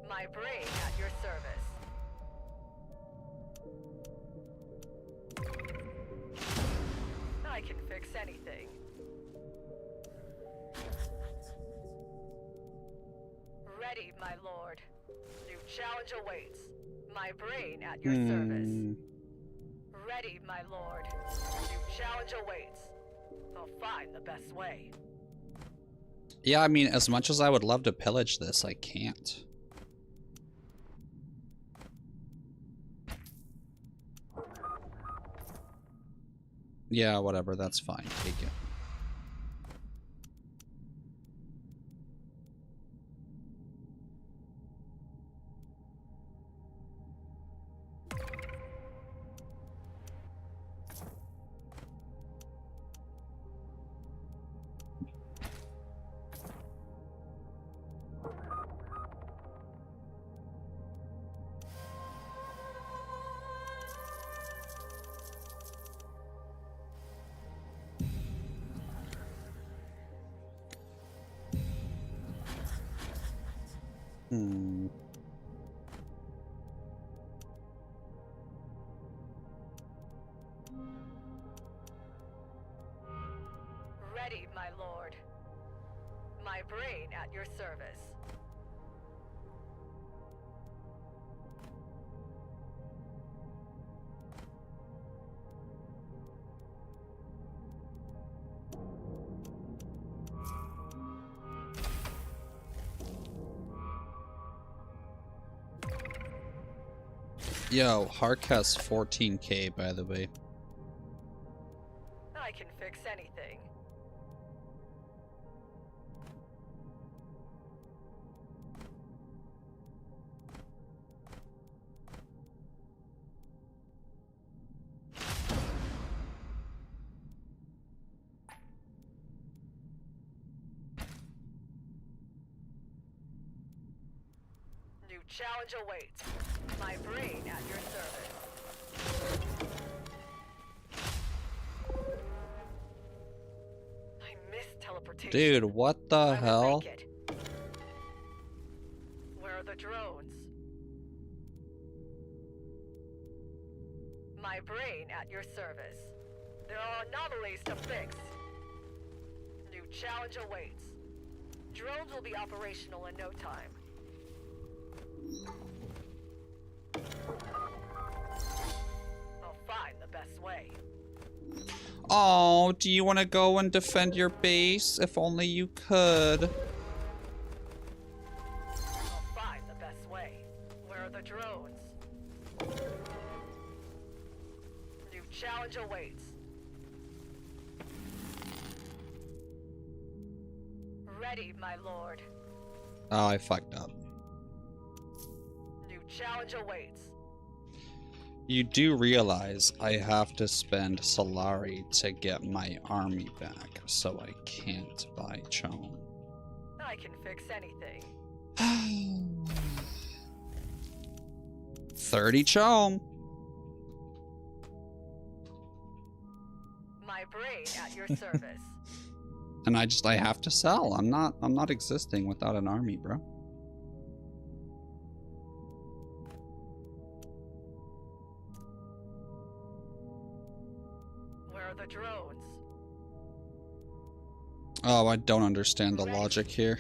My brain at your service. I can fix anything. Ready, my lord. New challenge awaits. My brain at your service. Ready, my lord. New challenge awaits. I'll find the best way. Yeah, I mean, as much as I would love to pillage this, I can't. Yeah, whatever, that's fine. Take it. Hmm. Ready, my lord. My brain at your service. Yo, Hark has 14k, by the way. I can fix anything. New challenge awaits. My brain at your service. I miss teleportation. Dude, what the I will hell? make it. Where are the drones? My brain at your service. There are anomalies to fix. New challenge awaits. Drones will be operational in no time. I'll find the best way. Oh, do you want to go and defend your base? If only you could. I'll find the best way. Where are the drones? New challenge awaits. Ready, my lord. Oh, I fucked up. New challenge awaits. You do realize I have to spend Solari to get my army back, so I can't buy Chom. I can fix anything. 30 Chom. My brain at your service. And I have to sell. I'm not existing without an army, bro. Where are the drones? Oh, I don't understand the logic here.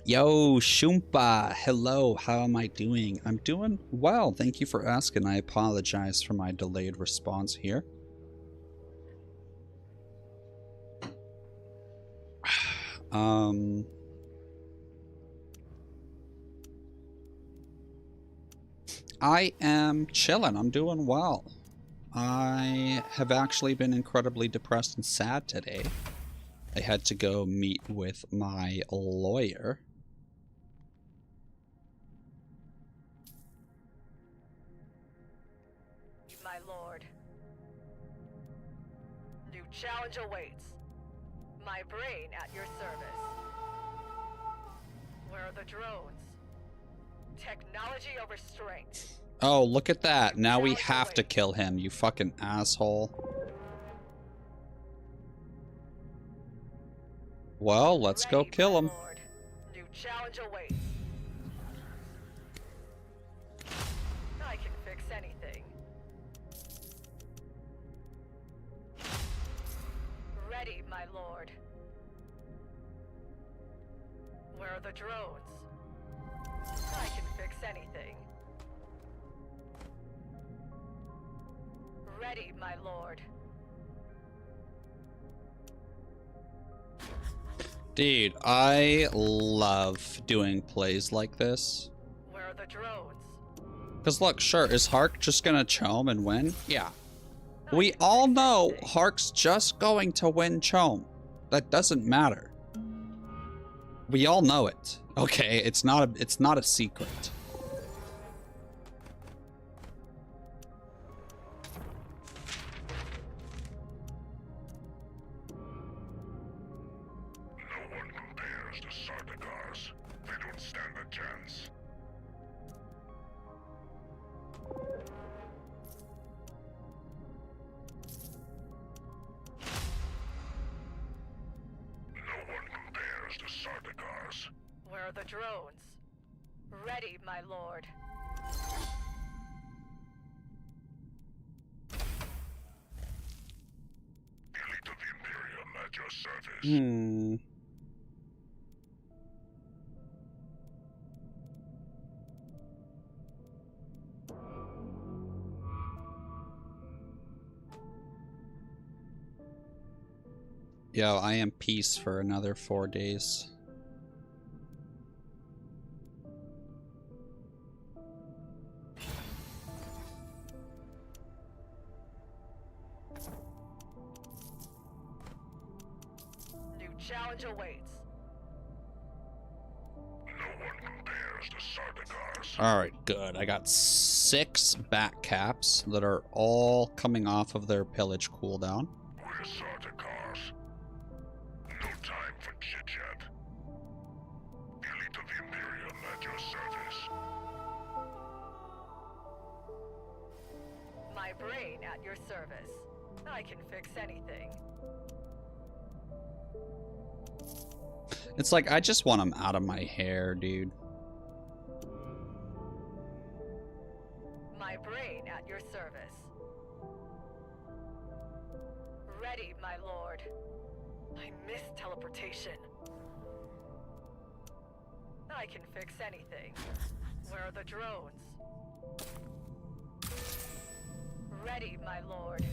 Yo, Shumpa, hello, how am I doing? I'm doing well, thank you for asking. I apologize for my delayed response here. I am chilling, I'm doing well. I have actually been incredibly depressed and sad today. I had to go meet with my lawyer. My lord. New challenge awaits. My brain at your service. Where are the drones? Technology over strength. Oh, look at that. Now we have to kill him, you fucking asshole. Well, let's go kill him. Lord. New challenge awaits. I can fix anything. Ready, my lord. Where are the drones? I can fix anything. Ready, my lord. Dude, I love doing plays like this. Where are the drones? Because look, sure, is Hark just gonna Chome and win? Yeah. We all know Hark's just going to win Chome. That doesn't matter. We all know it. Okay, it's not a secret. No one compares to Sardaukars. They don't stand a chance. Where are the drones? Ready, my lord. Elite of the Imperium at your service. Yo, I am peace for another 4 days. New challenge awaits. No one compares to Sardakar's. Alright, good. I got 6 back caps that are all coming off of their pillage cooldown. We're Sardakar's. No time for chit-chat. Elite of the Imperium at your service. My brain at your service. I can fix anything. It's like, I just want them out of my hair, dude. My brain at your service. Ready, my lord. I miss teleportation. I can fix anything. Where are the drones? Ready, my lord.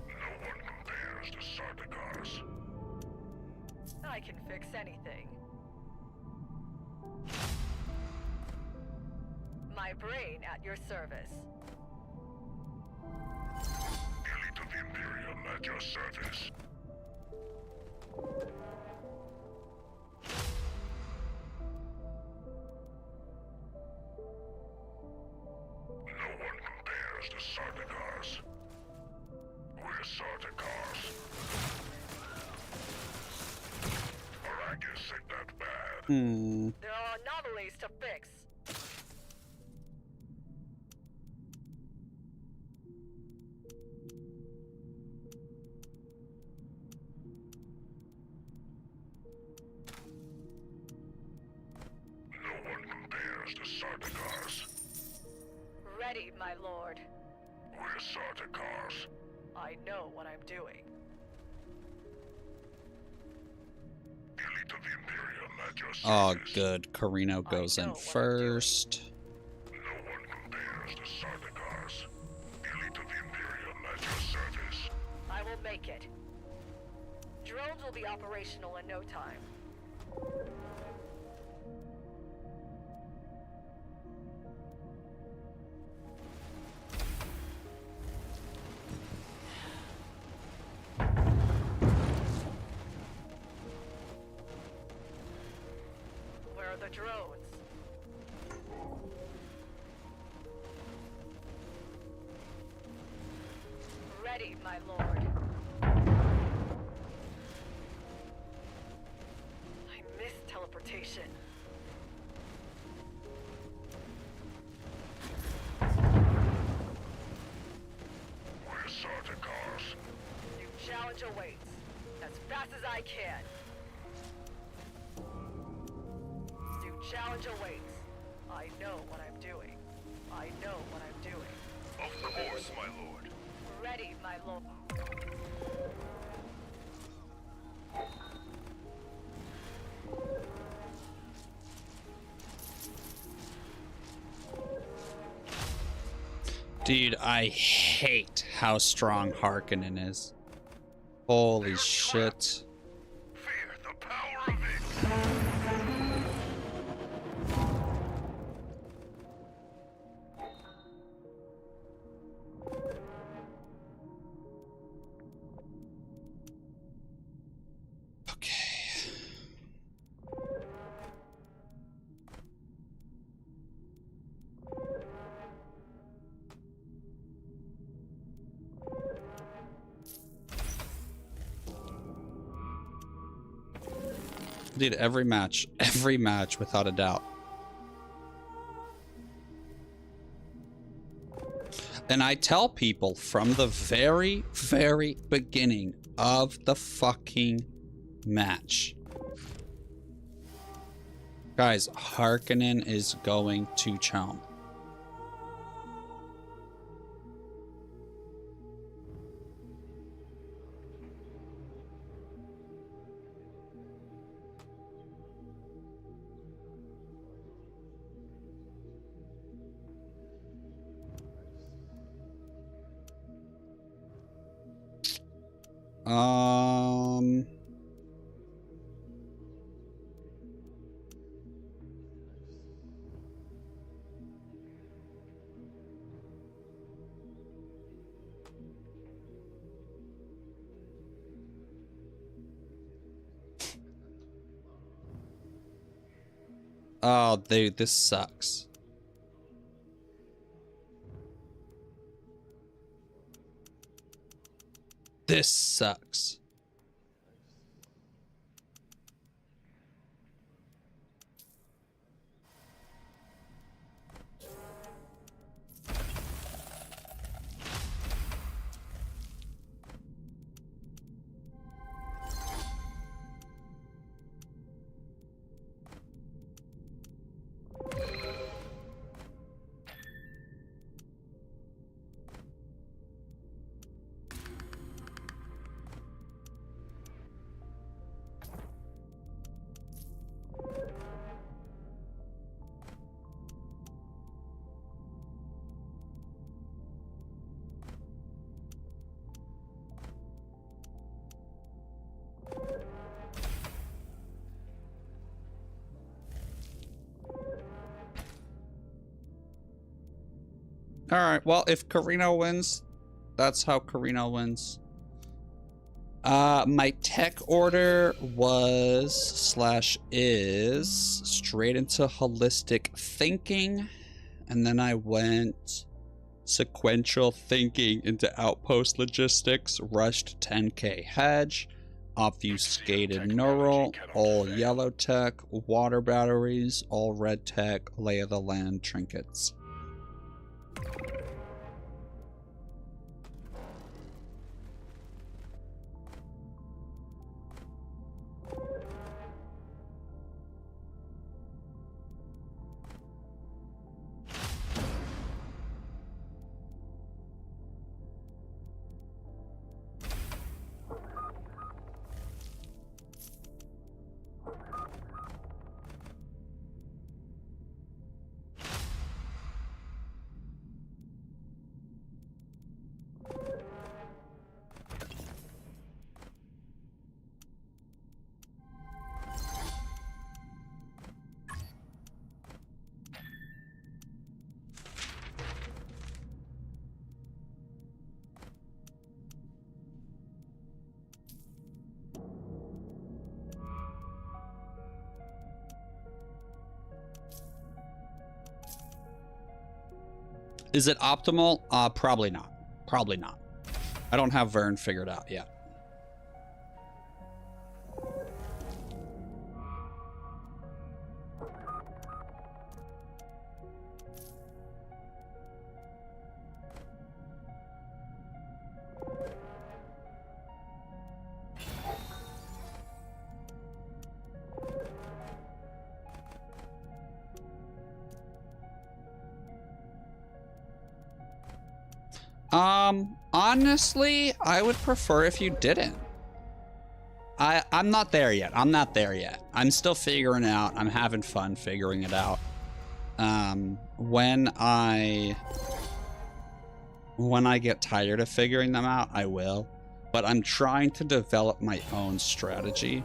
No one compares to Sardakar's. I can fix anything. My brain at your service. Elite of the Imperium at your service. No one compares to Sardakar's. We're Sardakar's. Arrakis ain't that bad. There are anomalies to fix. No one compares to Sardakar's. Ready, my lord. We're Sardakar's. I know what I'm doing. Elite of the Imperium at your Oh, service. good. Carino goes know in what I'm first. No one compares to Sardakar's. Elite of the Imperium at your service. I will make it. Drones will be operational in no time. Where are the drones? Ready, my lord. I miss teleportation. We're Sardakar's. New challenge awaits. As fast as I can. New challenge awaits. I know what I'm doing. I know what I'm doing. Of course, my lord. Ready, my lord. Dude, I hate how strong Harkonnen is. Holy shit. Fear the power of it. Okay. Dude, every match without a doubt. And I tell people from the very, very beginning of the fucking match. Guys, Harkonnen is going to chomp. Oh, dude, this sucks. This sucks. Alright, well, if Carino wins, that's how Carino wins. My tech order was / is straight into holistic thinking, and then I went sequential thinking into outpost logistics, rushed 10k hedge, obfuscated neural, all yellow tech, water batteries, all red tech, lay of the land trinkets. Is it optimal? Probably not. Probably not. I don't have Vern figured out yet. Honestly, I would prefer if you didn't. I'm not there yet. I'm not there yet. I'm still figuring it out. I'm having fun figuring it out. When I get tired of figuring them out, I will. But I'm trying to develop my own strategy.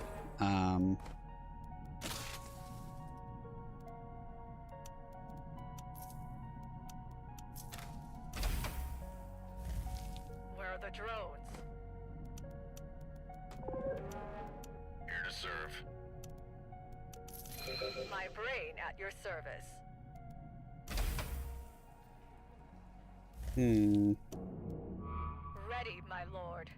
Ready, my lord.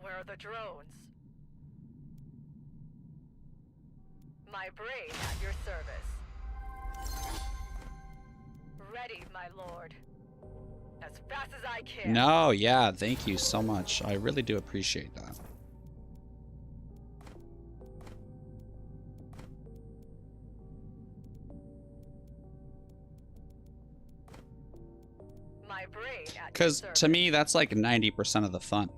Where are the drones? My brain at your service. Ready, my lord. As fast as I can. No, yeah, thank you so much. I really do appreciate that. My brain at your Because service. to me, that's like 90% of the fun.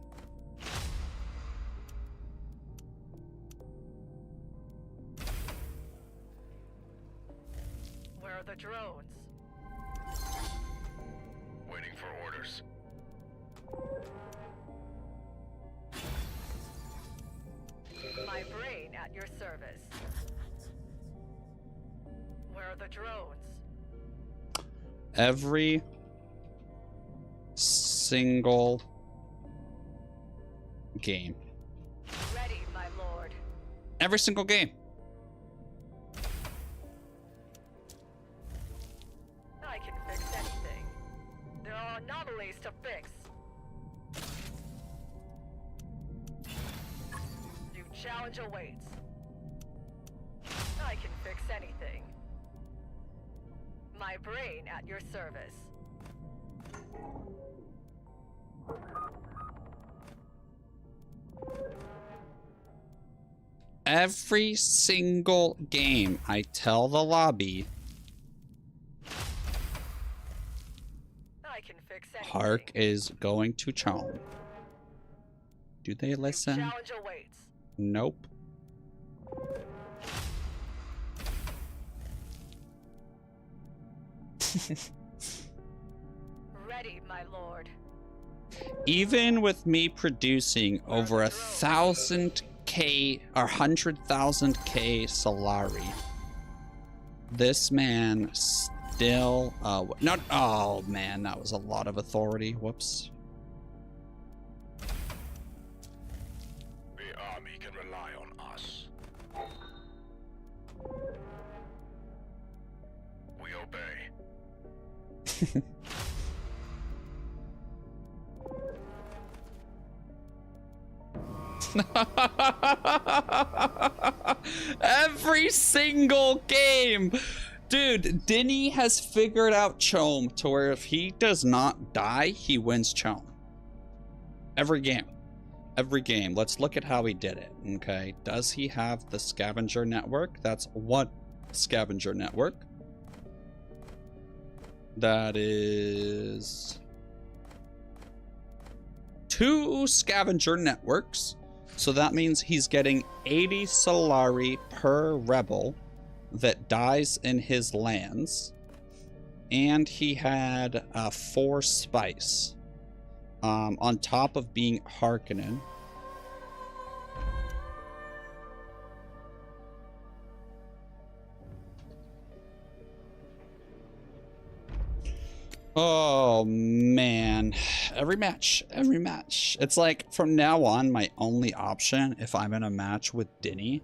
Where are the drones? Waiting for orders. My brain at your service. Where are the drones? Every single game. Ready, my lord. Every single game. I can fix anything. There are anomalies to fix. New challenge awaits. I can fix anything. My brain at your service. Every single game, I tell the lobby, I can fix anything. Hark is going to Chom. Do they New listen? challenge awaits. Nope. Ready, my lord. Even with me producing over 1,000K or 100,000K Solari, this man still not. Oh man, that was a lot of authority. Whoops. The army can rely on us. We obey. Every single game. Dude, Denny has figured out Chom to where if he does not die, he wins Chom. Every game. Every game. Let's look at how he did it. Okay. Does he have the scavenger network? That's one scavenger network. That is 2 scavenger networks. So that means he's getting 80 Solari per rebel that dies in his lands. And he had 4 spies. On top of being Harkonnen. Oh man, every match. It's like from now on, my only option if I'm in a match with Denny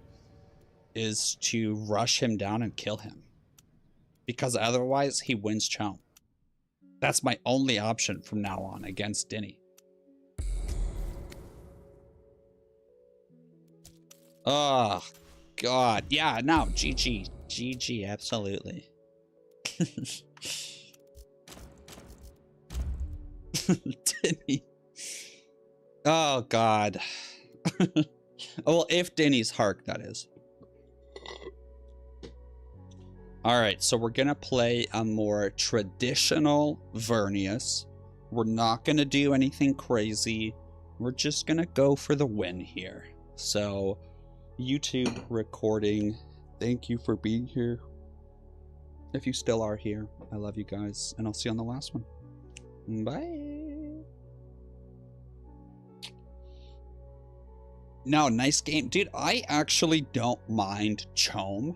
is to rush him down and kill him. Because otherwise he wins Chom. That's my only option from now on against Denny. Oh God, yeah, no, GG, absolutely. Denny. Oh God. Well, if Denny's Hark, that is. Alright, so we're gonna play a more traditional Vernius. We're not gonna do anything crazy. We're just gonna go for the win here. So, YouTube recording, thank you for being here. If you still are here, I love you guys, and I'll see you on the last one. Bye. No, nice game. Dude, I actually don't mind Chom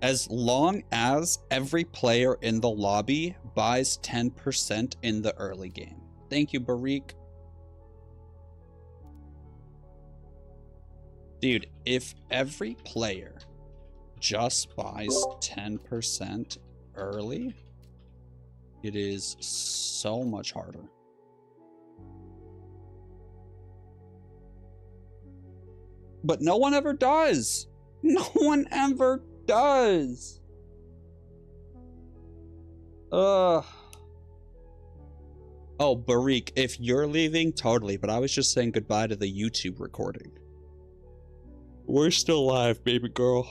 as long as every player in the lobby buys 10% in the early game. Thank you, Barik. Dude, if every player just buys 10% early, it is so much harder. But no one ever does. No one ever does. Oh, Barik, if you're leaving, totally. But I was just saying goodbye to the YouTube recording. We're still live, baby girl.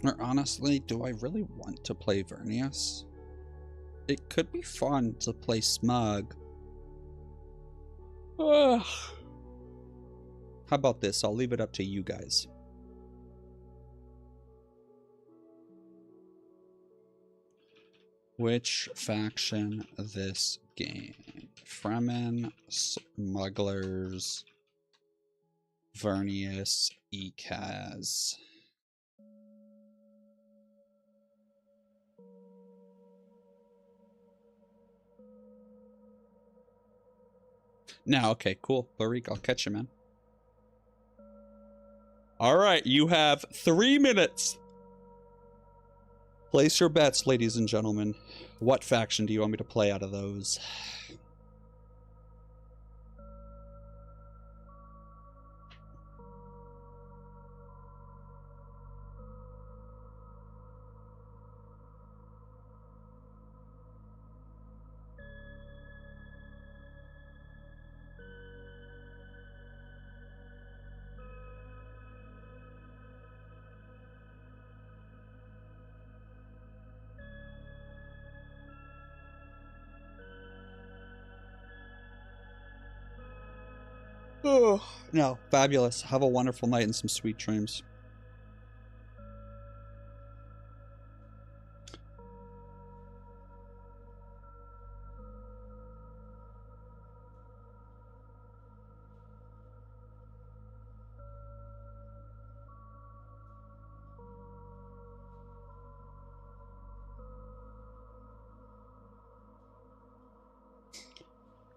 Or honestly, do I really want to play Vernius? It could be fun to play Smug. Ugh. How about this? I'll leave it up to you guys. Which faction this game? Fremen, Smugglers, Vernius, Ekaz. Now, okay, cool. Barik, I'll catch you, man. Alright, you have 3 minutes. Place your bets, ladies and gentlemen. What faction do you want me to play out of those? Oh, no, fabulous. Have a wonderful night and some sweet dreams.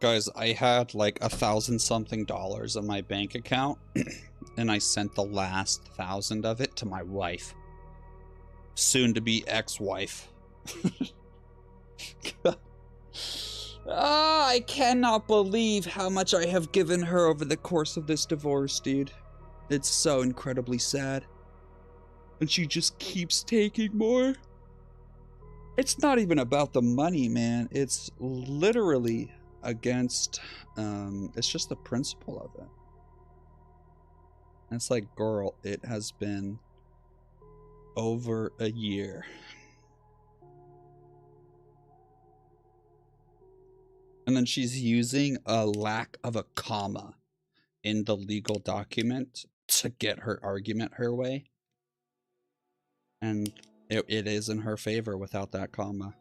Guys, I had like $1,000-something in my bank account, and I sent the last 1,000 of it to my wife. Soon to be ex-wife. I cannot believe how much I have given her over the course of this divorce, dude. It's so incredibly sad. And she just keeps taking more. It's not even about the money, man. It's literally against, it's just the principle of it. And it's like, girl, it has been over a year. And then she's using a lack of a comma in the legal document to get her argument her way. And it is in her favor without that comma.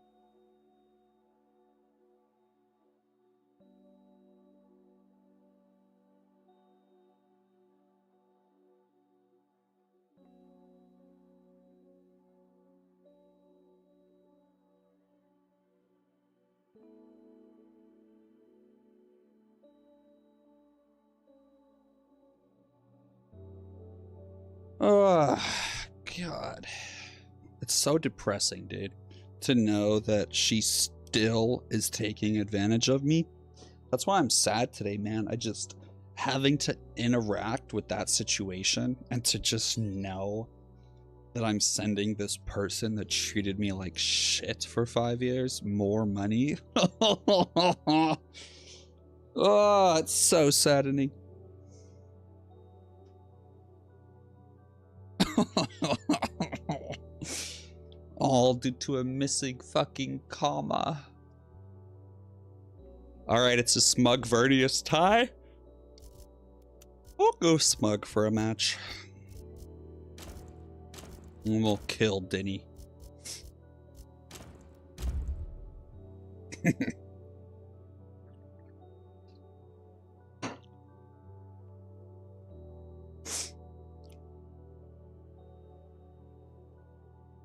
Oh, God. It's so depressing, dude, to know that she still is taking advantage of me. That's why I'm sad today, man. I just having to interact with that situation and to just know that I'm sending this person that treated me like shit for 5 years more money. Oh, it's so saddening. All due to a missing fucking comma. Alright, it's a Smug Vernius tie. We'll go Smug for a match. And we'll kill Denny.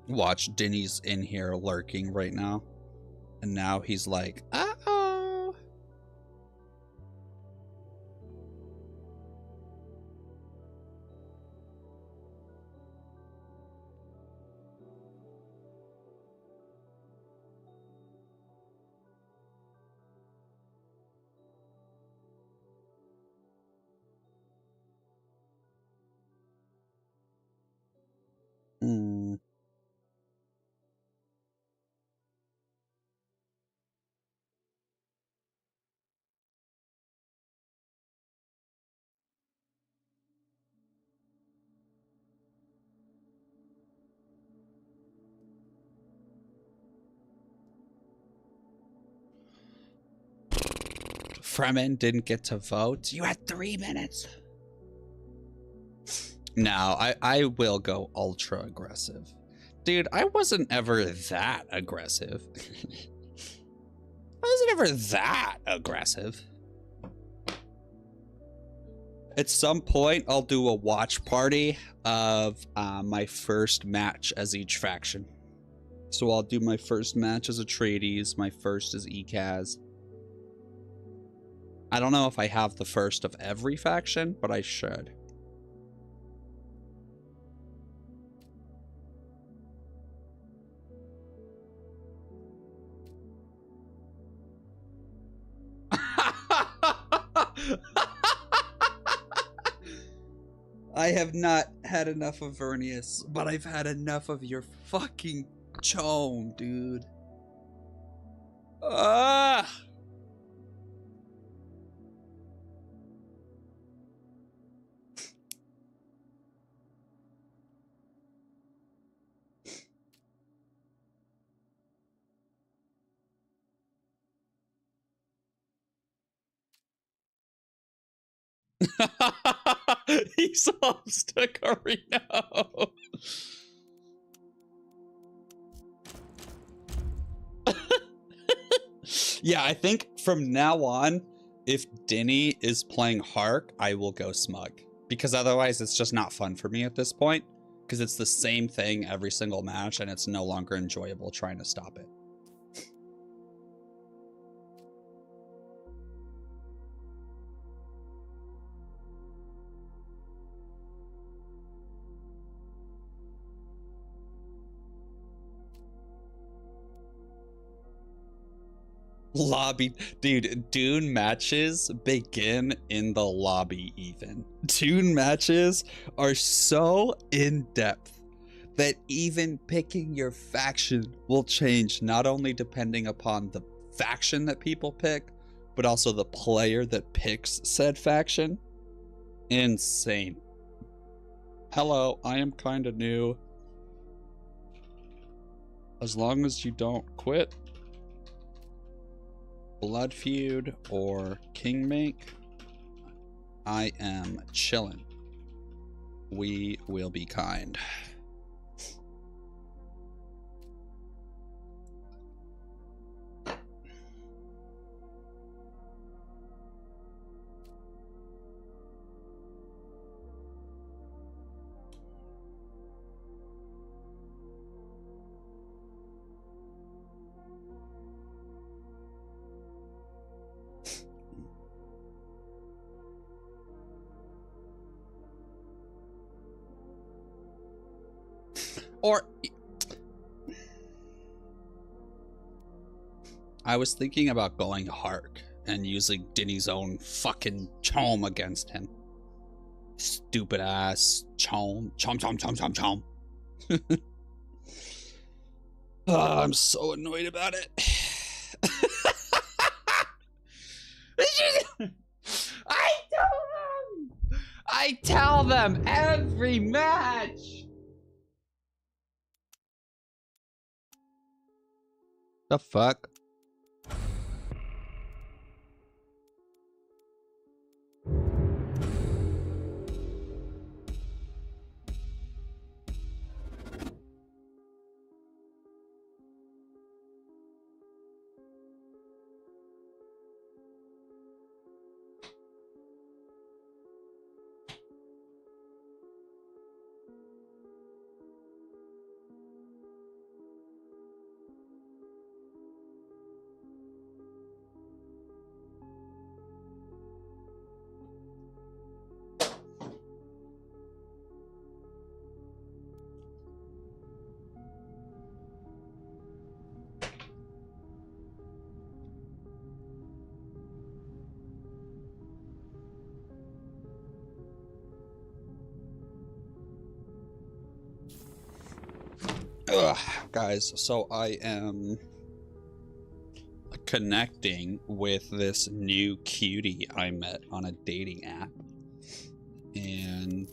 Watch, Denny's in here lurking right now. And now he's like, uh-oh. Hmm. Fremen didn't get to vote. You had 3 minutes. No, I will go ultra aggressive. Dude, I wasn't ever that aggressive. I wasn't ever that aggressive. At some point, I'll do a watch party of my first match as each faction. So I'll do my first match as Atreides, my first as Ekaz. I don't know if I have the first of every faction, but I should. I have not had enough of Vernius, but I've had enough of your fucking chome, dude. Ah! He's off Stacarino. Yeah, I think from now on, if Dinny is playing Hark, I will go Smug. Because otherwise it's just not fun for me at this point. Because it's the same thing every single match and it's no longer enjoyable trying to stop it. Lobby, dude, Dune matches begin in the lobby even. Dune matches are so in-depth that even picking your faction will change, not only depending upon the faction that people pick, but also the player that picks said faction. Insane. Hello, I am kinda new. As long as you don't quit. Blood Feud or Kingmake, I am chillin'. We will be kind. Or I was thinking about going Hark and using Dinny's own fucking chom against him. Stupid ass chom. Chom, chom, chom, chom, chom. Oh, I'm so annoyed about it. I tell them every match. The fuck? Ugh, guys, so I am connecting with this new cutie I met on a dating app. And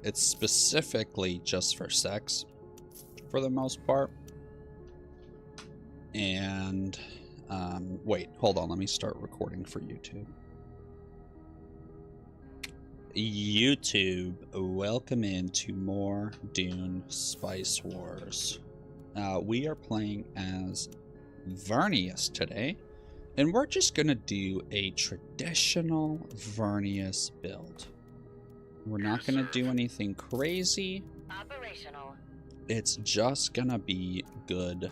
it's specifically just for sex for the most part. And wait, hold on, let me start recording for YouTube. YouTube, welcome into more DuneSpiceWars. We are playing as Vernius today, and we're just gonna do a traditional Vernius build. We're not gonna do anything crazy. Operational. It's just gonna be good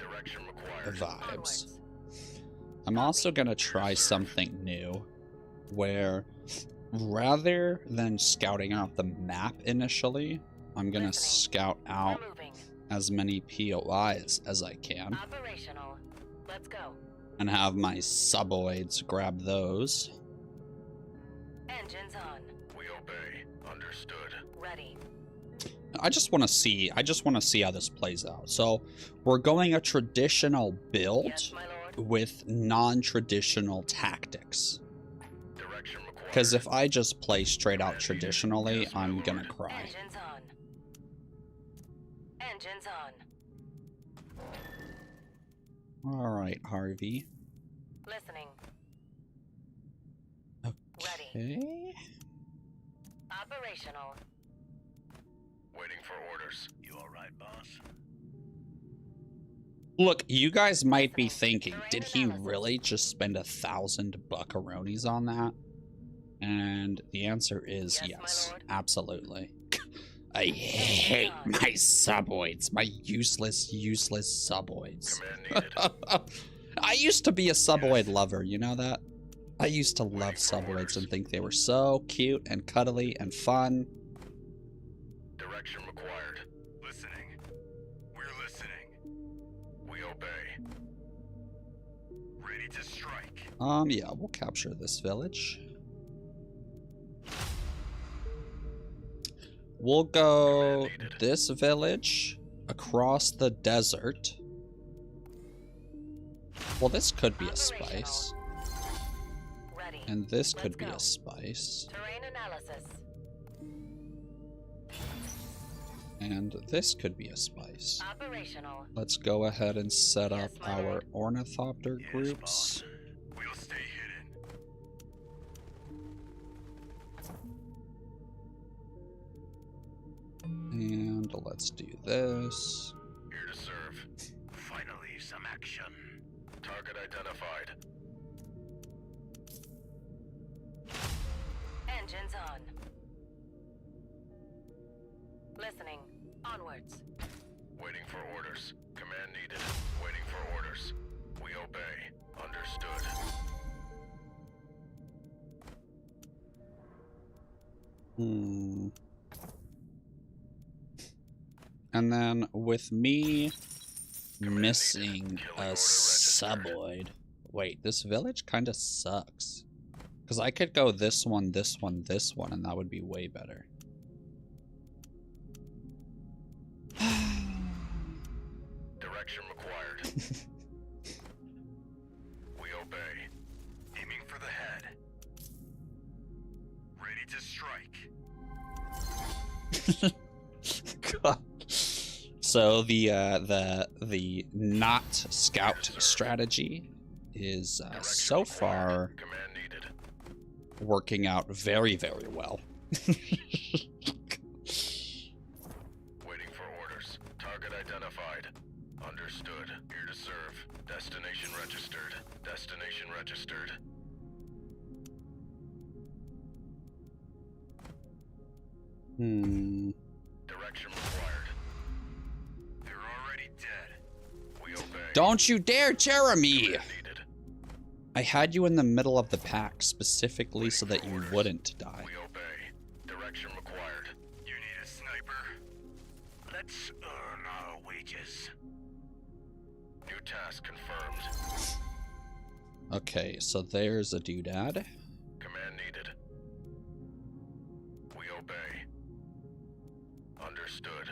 vibes. I'm also gonna try something new, where rather than scouting out the map initially, I'm gonna scout out as many POIs as I can. Operational. Let's go. And have my suboids grab those. Engines on. We obey. Understood. Ready. I just want to see how this plays out. So we're going a traditional build Yes, my lord. with non-traditional tactics. Direction required. Because if I just play straight out traditionally, I'm gonna cry. Engines on. Engines on. Alright, Harvey. Listening. Okay. Operational. Waiting for orders. You all right, boss? Look, you guys might be thinking, did he really just spend $1,000 buckaroonies on that? And the answer is Yes, my yes, lord. absolutely. I hate my suboids, my useless suboids. Command needed. I used to be a suboid lover, you know that? I used to love suboids and think they were so cute and cuddly and fun. Direction required. Listening. We're listening. We obey. Ready to strike. Yeah, we'll capture this village. We'll go this village across the desert. Well, this could be a spice. Ready. And this could be Let's a go. spice. Terrain analysis. And this could be a spice. Operational. Let's go ahead and set Yes, up my our lord. ornithopter groups. We'll stay hidden. And let's do this. Here to serve. Finally, some action. Target identified. Engines on. Listening. Onwards. Waiting for orders. Command needed. Waiting for orders. We obey. Understood. And then with me missing a suboid. Wait, this village kind of sucks. Because I could go this one, this one, this one, and that would be way better. Direction required. We obey. Aiming for the head. Ready to strike. God. So the not scout strategy is so far Command needed. working out very, very well. Waiting for orders. Target identified. Understood. Here to serve. Destination registered. Destination registered. Direction required. They're already dead. We obey. Don't you dare, Jeremy! Command needed. I had you in the middle of the pack specifically so that you wouldn't die. We obey. Direction required. You need a sniper? Let's earn our wages. New task confirmed. Okay, so there's a doodad. Command needed. We obey. Understood.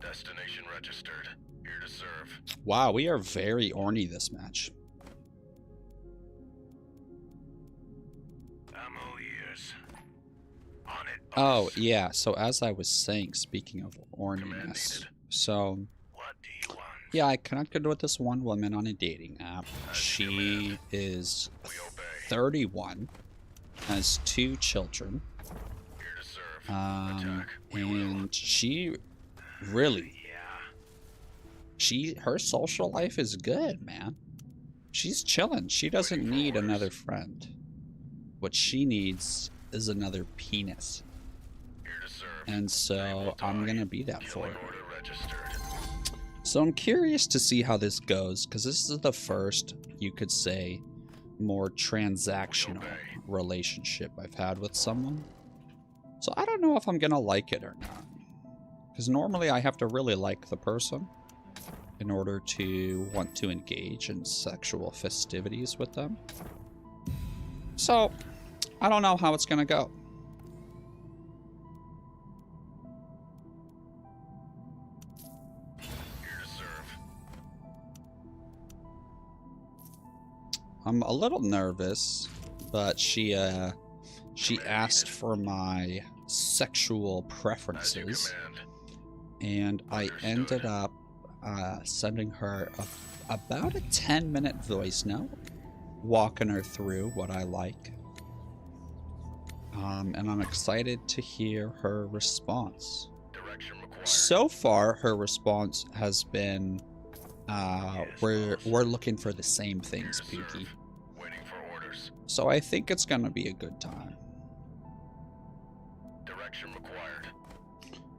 Destination registered. Here to serve. Wow, we are very orny this match. I'm all ears. On it. Oh, boss. yeah. So as I was saying, speaking of orniness, so What do you want? yeah, I connected with this one woman on a dating app. As She you is We obey. 31, has 2 children, Here to serve. Attack. We will. and she really, Yeah. her social life is good, man. She's chilling. She doesn't Waiting for need orders. another friend. What she needs is another penis. Here to serve. And so I'm gonna be that for Killing her. order registered. So I'm curious to see how this goes, because this is the first, you could say, more transactional relationship I've had with someone. So I don't know if I'm gonna like it or not. Because normally I have to really like the person in order to want to engage in sexual festivities with them. So I don't know how it's gonna go. Here to serve. I'm a little nervous, but she asked for my sexual As you preferences, command. and I Understood. ended up sending her about a 10-minute voice note, walking her through what I like. And I'm excited to hear her response. Direction required. So far, her response has been, we're looking for the same Here things, to serve. Pookie. Waiting for orders. So I think it's gonna be a good time. Direction required.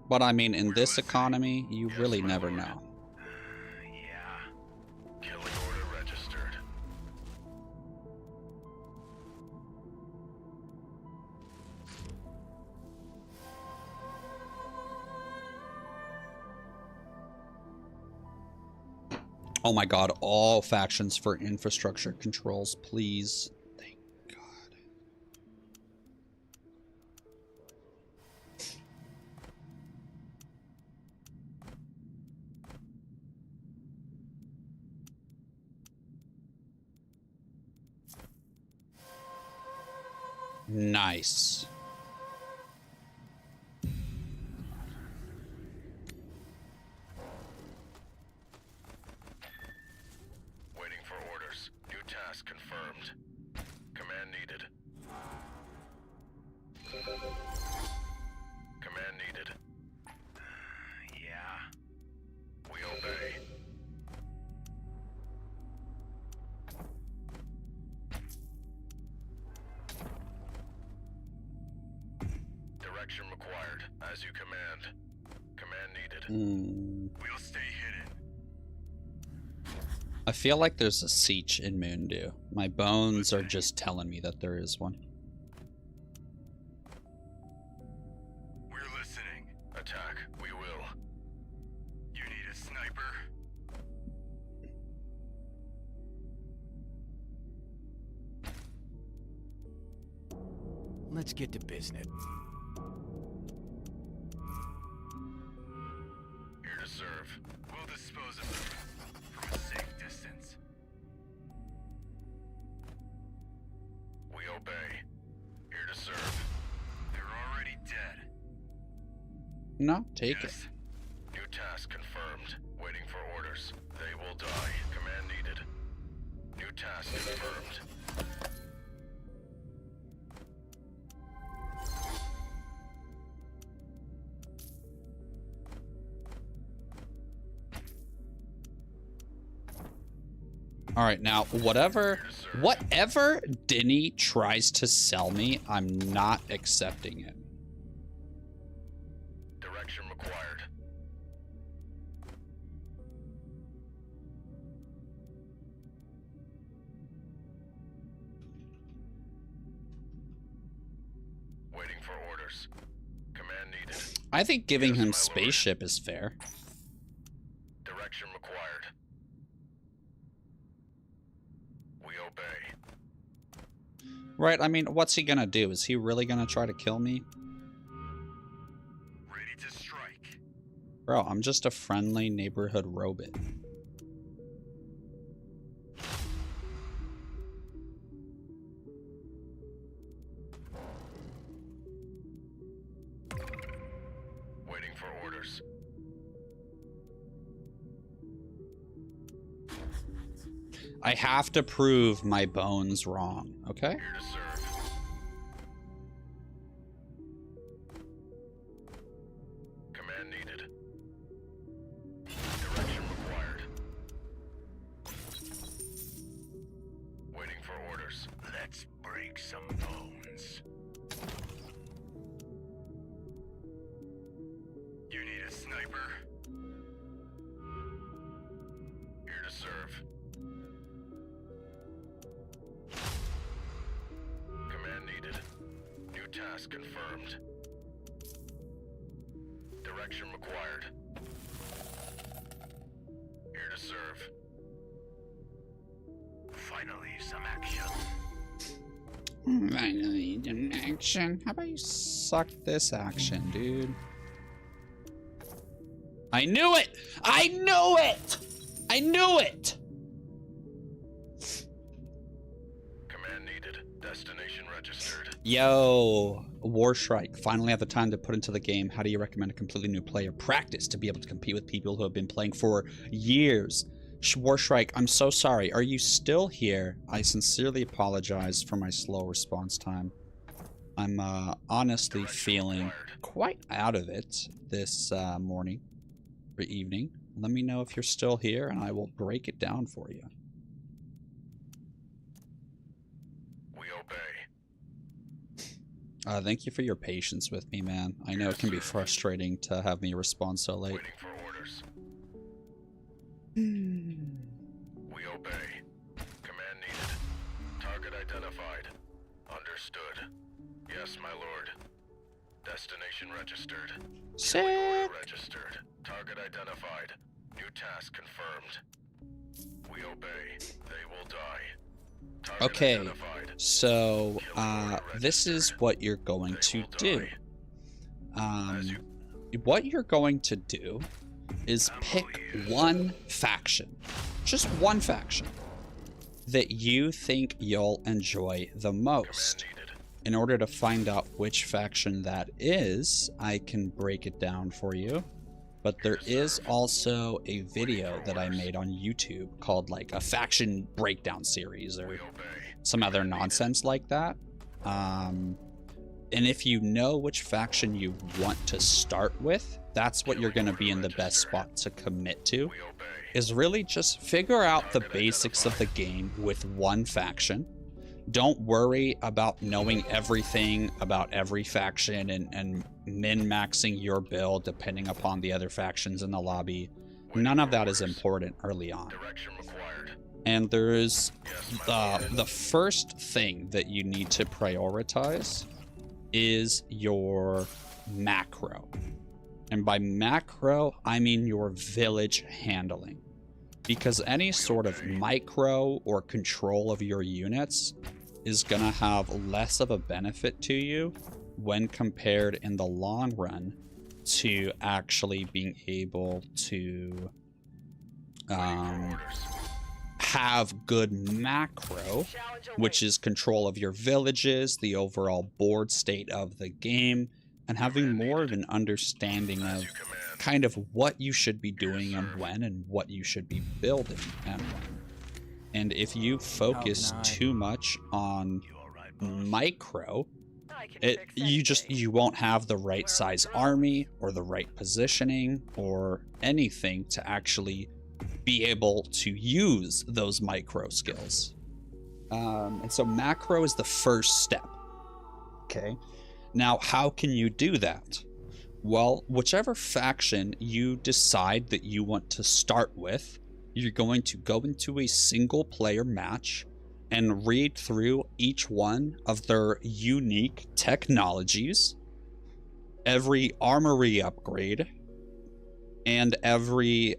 But I mean, in this economy, you Yes, really my never lord. know. Yeah. Killing order registered. Oh my god, all factions for infrastructure controls, please. Thank god. Nice. Waiting for orders. New task confirmed. Command needed. Command needed. Yeah. We obey. Direction required. As you command. Command needed. We'll stay hidden. I feel like there's a siege in Moondew. My bones are just telling me that there is one. We're listening. Attack. We will. You need a sniper? Let's get to business. Here to serve. We'll dispose of them from a safe distance. We obey. Here to serve. They're already dead. No, take it. Yes. New task confirmed. Waiting for orders. They will die. Command needed. New task confirmed. All right, now whatever Denny tries to sell me, I'm not accepting it. Direction required. Waiting for orders. Command needed. I think giving Yes, him my lord. spaceship is fair. Direction required. We obey. Right, I mean, what's he gonna do? Is he really gonna try to kill me? Ready to strike. Bro, I'm just a friendly neighborhood robot. Waiting for orders. I have to prove my bones wrong, okay? Here to serve. Command needed. Direction required. Waiting for orders. Let's break some bones. You need a sniper? Here to serve. Command needed. New task confirmed. Direction required. Here to serve. Finally, some action. Finally, an action. How about you suck this action, dude? I knew it! I knew it! I knew it! Command needed. Destination registered. Yo, Warstrike. Finally have the time to put into the game. How do you recommend a completely new player practice to be able to compete with people who have been playing for years? Warstrike, I'm so sorry. Are you still here? I sincerely apologize for my slow response time. I'm honestly feeling quite out of it this morning or evening. Let me know if you're still here and I will break it down for you. We obey. Thank you for your patience with me, man. I know it can be frustrating to have me respond so late. Waiting for orders. We obey. Command needed. Target identified. Understood. Yes, my lord. Destination registered. Sick. Order registered. Target identified. New task confirmed. We obey. They will die. Target Okay, identified. so this is what you're going They to will do. die. What you're going to do is pick one faction, just one faction, that you think you'll enjoy the most. Command needed. In order to find out which faction that is, I can break it down for you. But there is also a video that I made on YouTube called like a faction breakdown series or We obey. some other nonsense like that. And if you know which faction you want to start with, that's what you're going to be in the best spot to commit to, We obey. is really just figure out the basics of the game with one faction. Don't worry about knowing everything about every faction and min-maxing your build depending upon the other factions in the lobby. None of that is important early on. Direction required. And there's Yes, my lord. the first thing that you need to prioritize is your macro. And by macro, I mean your village handling. Because any sort of micro or control of your units is going to have less of a benefit to you when compared in the long run to actually being able to Orders. have good macro, which is control of your villages, the overall board state of the game, and having more of an understanding As of you command. kind of what you should be doing and when, and what you should be building and when. And if you focus too much on You all right, boss? micro, I can it fix you anything. won't have the right size army or the right positioning or anything to actually be able to use those micro skills. And so macro is the first step. Okay. Now, how can you do that? Well, whichever faction you decide that you want to start with, you're going to go into a single player match and read through each one of their unique technologies, every armory upgrade, and every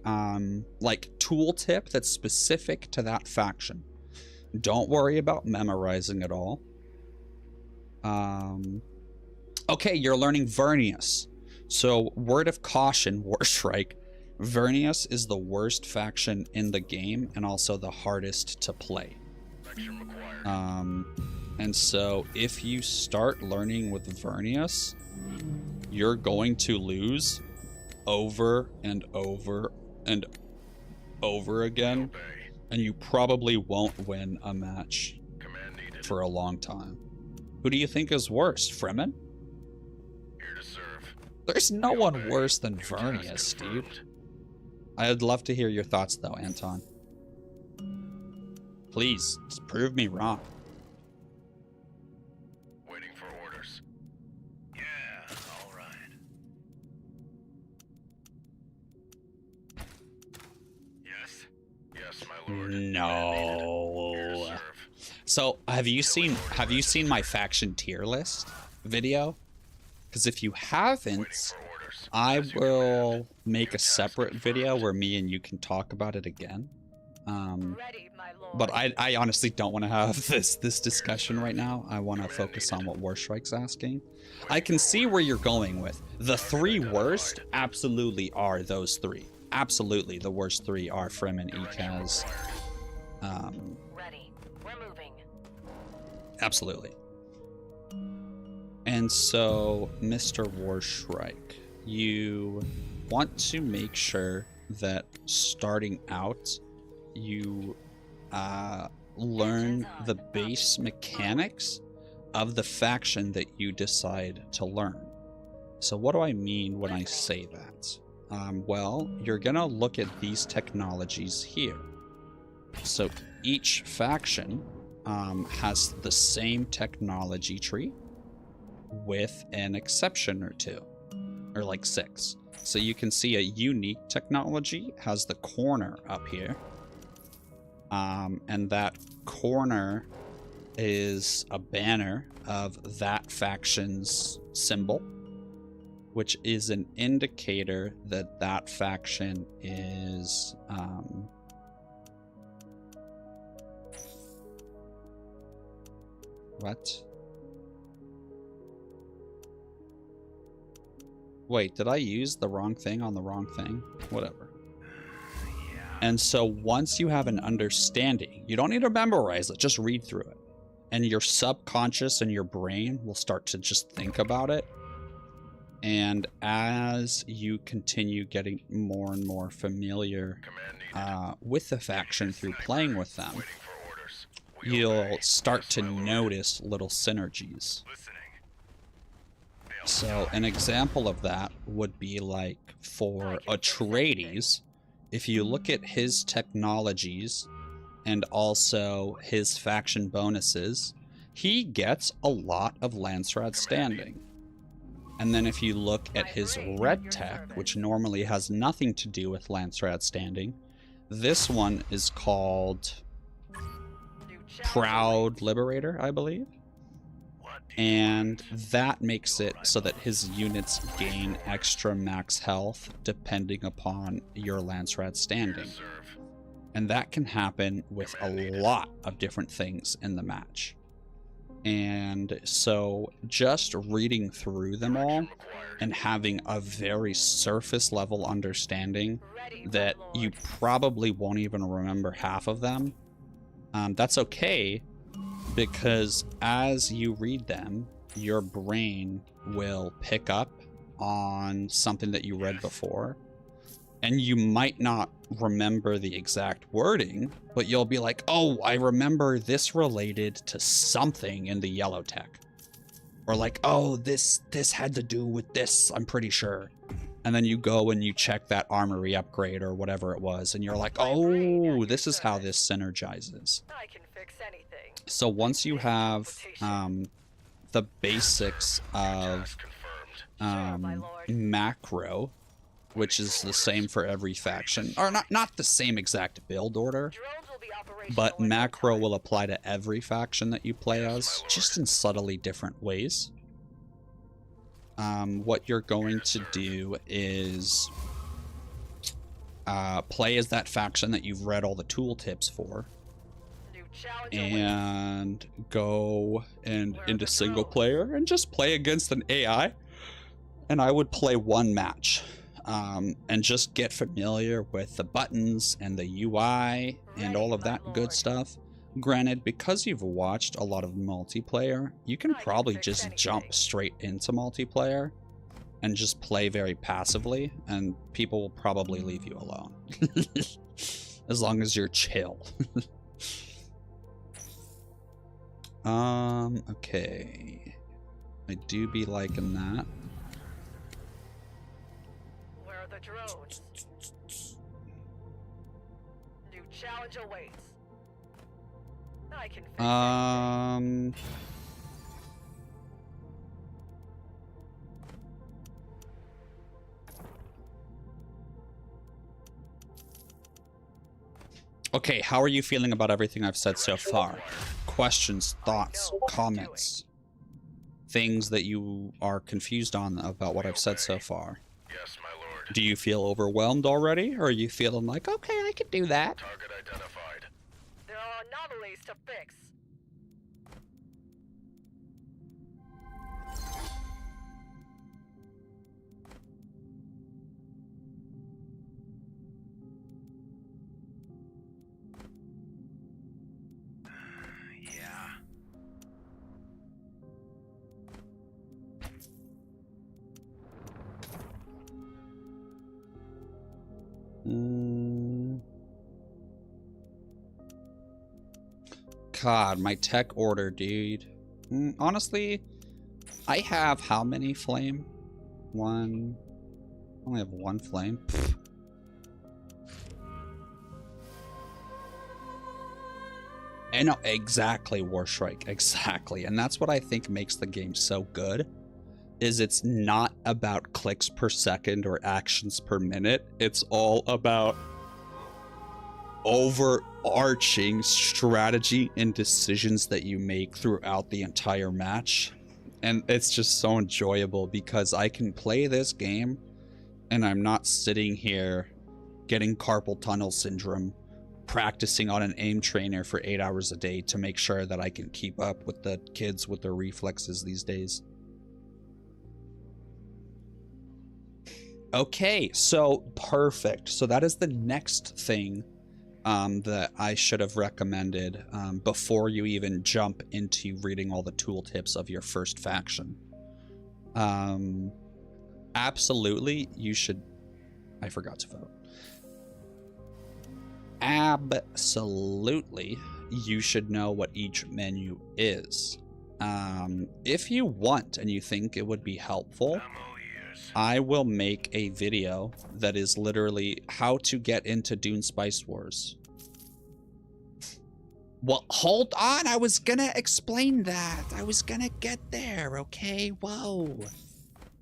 like tooltip that's specific to that faction. Don't worry about memorizing it all. Okay, you're learning Vernius. So, word of caution, Warstrike. Vernius is the worst faction in the game and also the hardest to play. And so if you start learning with Vernius, you're going to lose over and over and over again, and you probably won't win a match for a long time. Who do you think is worse, Fremen? There's no one worse than Vernius, dude. I'd love to hear your thoughts, though, Anton. Please, just prove me wrong. Waiting for orders. Yeah, all right. Yes. Yes, my lord. No. So, have you seen my faction tier list video? Because if you haven't, I will make a separate video where me and you can talk about it again. But I honestly don't want to have this discussion right now. I want to focus on what Warstrike's asking. I can see where you're going with. The three worst absolutely are those three. Absolutely, the worst three are Fremen, Ekaz. Ready. We're moving. Absolutely. And so, Mr. Warstrike, you want to make sure that starting out, you learn the base mechanics of the faction that you decide to learn. So what do I mean when I say that? Well, you're gonna look at these technologies here. So each faction has the same technology tree with an exception or two, or like 6. So you can see a unique technology has the corner up here. And that corner is a banner of that faction's symbol, which is an indicator that that faction is what? Wait, did I use the wrong thing on the wrong thing? Whatever. And so once you have an understanding, you don't need to memorize it, just read through it. And your subconscious and your brain will start to just think about it. And as you continue getting more and more familiar with the faction through playing with them, you'll start to notice little synergies. So an example of that would be like for Atreides, if you look at his technologies and also his faction bonuses, he gets a lot of Landsrad standing. And then if you look at his red tech, which normally has nothing to do with Landsrad standing, this one is called Proud Liberator, I believe. And that makes it so that his units gain extra max health depending upon your Landsrad standing. And that can happen with a lot of different things in the match. And so just reading through them all and having a very surface level understanding that you probably won't even remember half of them, that's okay. Because as you read them, your brain will pick up on something that you read before. And you might not remember the exact wording, but you'll be like, oh, I remember this related to something in the yellow tech. Or like, oh, this had to do with this, I'm pretty sure. And then you go and you check that armory upgrade or whatever it was, and you're like, oh, this is how this synergizes. I can fix anything. So once you have the basics of macro, which is the same for every faction, or not the same exact build order, but macro will apply to every faction that you play as, just in subtly different ways. What you're going to do is play as that faction that you've read all the tooltips for, and go into single player and just play against an AI And I would play one match and just get familiar with the buttons and the UI and all of that good stuff. Granted, because you've watched a lot of multiplayer, you can probably just jump straight into multiplayer and just play very passively, and people will probably leave you alone. As long as you're chill. Okay. I do be liking that. Where are the drones? New challenge awaits. I can fix anything. Okay, how are you feeling about everything I've said so far? Questions, thoughts, comments, things that you are confused on about what I've said so far. Yes, my lord. Do you feel overwhelmed already, or are you feeling like, okay, I can do that? Target identified. There are anomalies to fix. Yeah. God, my tech order, dude. Honestly, I have how many flame? One. I only have one flame. Pfft. I know, exactly, Warstrike, exactly. And that's what I think makes the game so good, is it's not about clicks per second or actions per minute. It's all about overarching strategy and decisions that you make throughout the entire match. And it's just so enjoyable because I can play this game and I'm not sitting here getting carpal tunnel syndrome, practicing on an aim trainer for 8 hours a day to make sure that I can keep up with the kids with their reflexes these days. Okay, so perfect. So that is the next thing that I should have recommended before you even jump into reading all the tooltips of your first faction. Absolutely, you should... I forgot to vote. Absolutely, you should know what each menu is. If you want and you think it would be helpful, I will make a video that is literally how to get into DuneSpiceWars. Well, hold on, I was gonna explain that. I was gonna get there, okay? Whoa.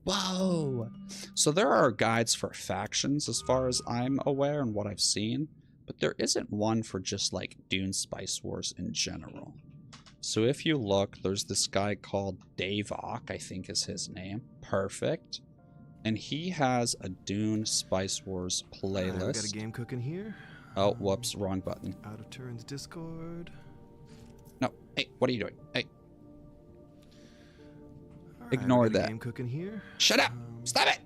Whoa. So there are guides for factions as far as I'm aware and what I've seen, but there isn't one for just like DuneSpiceWars in general. So if you look, there's this guy called devour, I think is his name. Perfect. And he has a DuneSpiceWars playlist. Got a game cooking here. Oh, whoops, wrong button. Out of turns Discord. No, hey, what are you doing? Hey, All right, ignore got a that. game cooking here. Shut up! Stop it!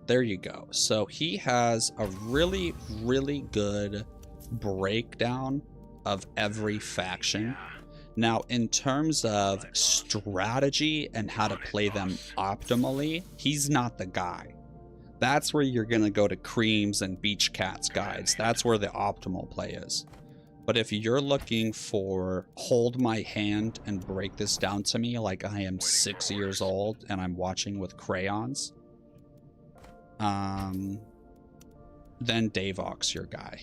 There you go. So he has a really, really good breakdown of every faction. Now, in terms of strategy and how to play them optimally, he's not the guy. That's where you're going to go to Creams and Beach Cats guides. That's where the optimal play is. But if you're looking for hold my hand and break this down to me like I am 6 years old and I'm watching with crayons, then Davok's your guy.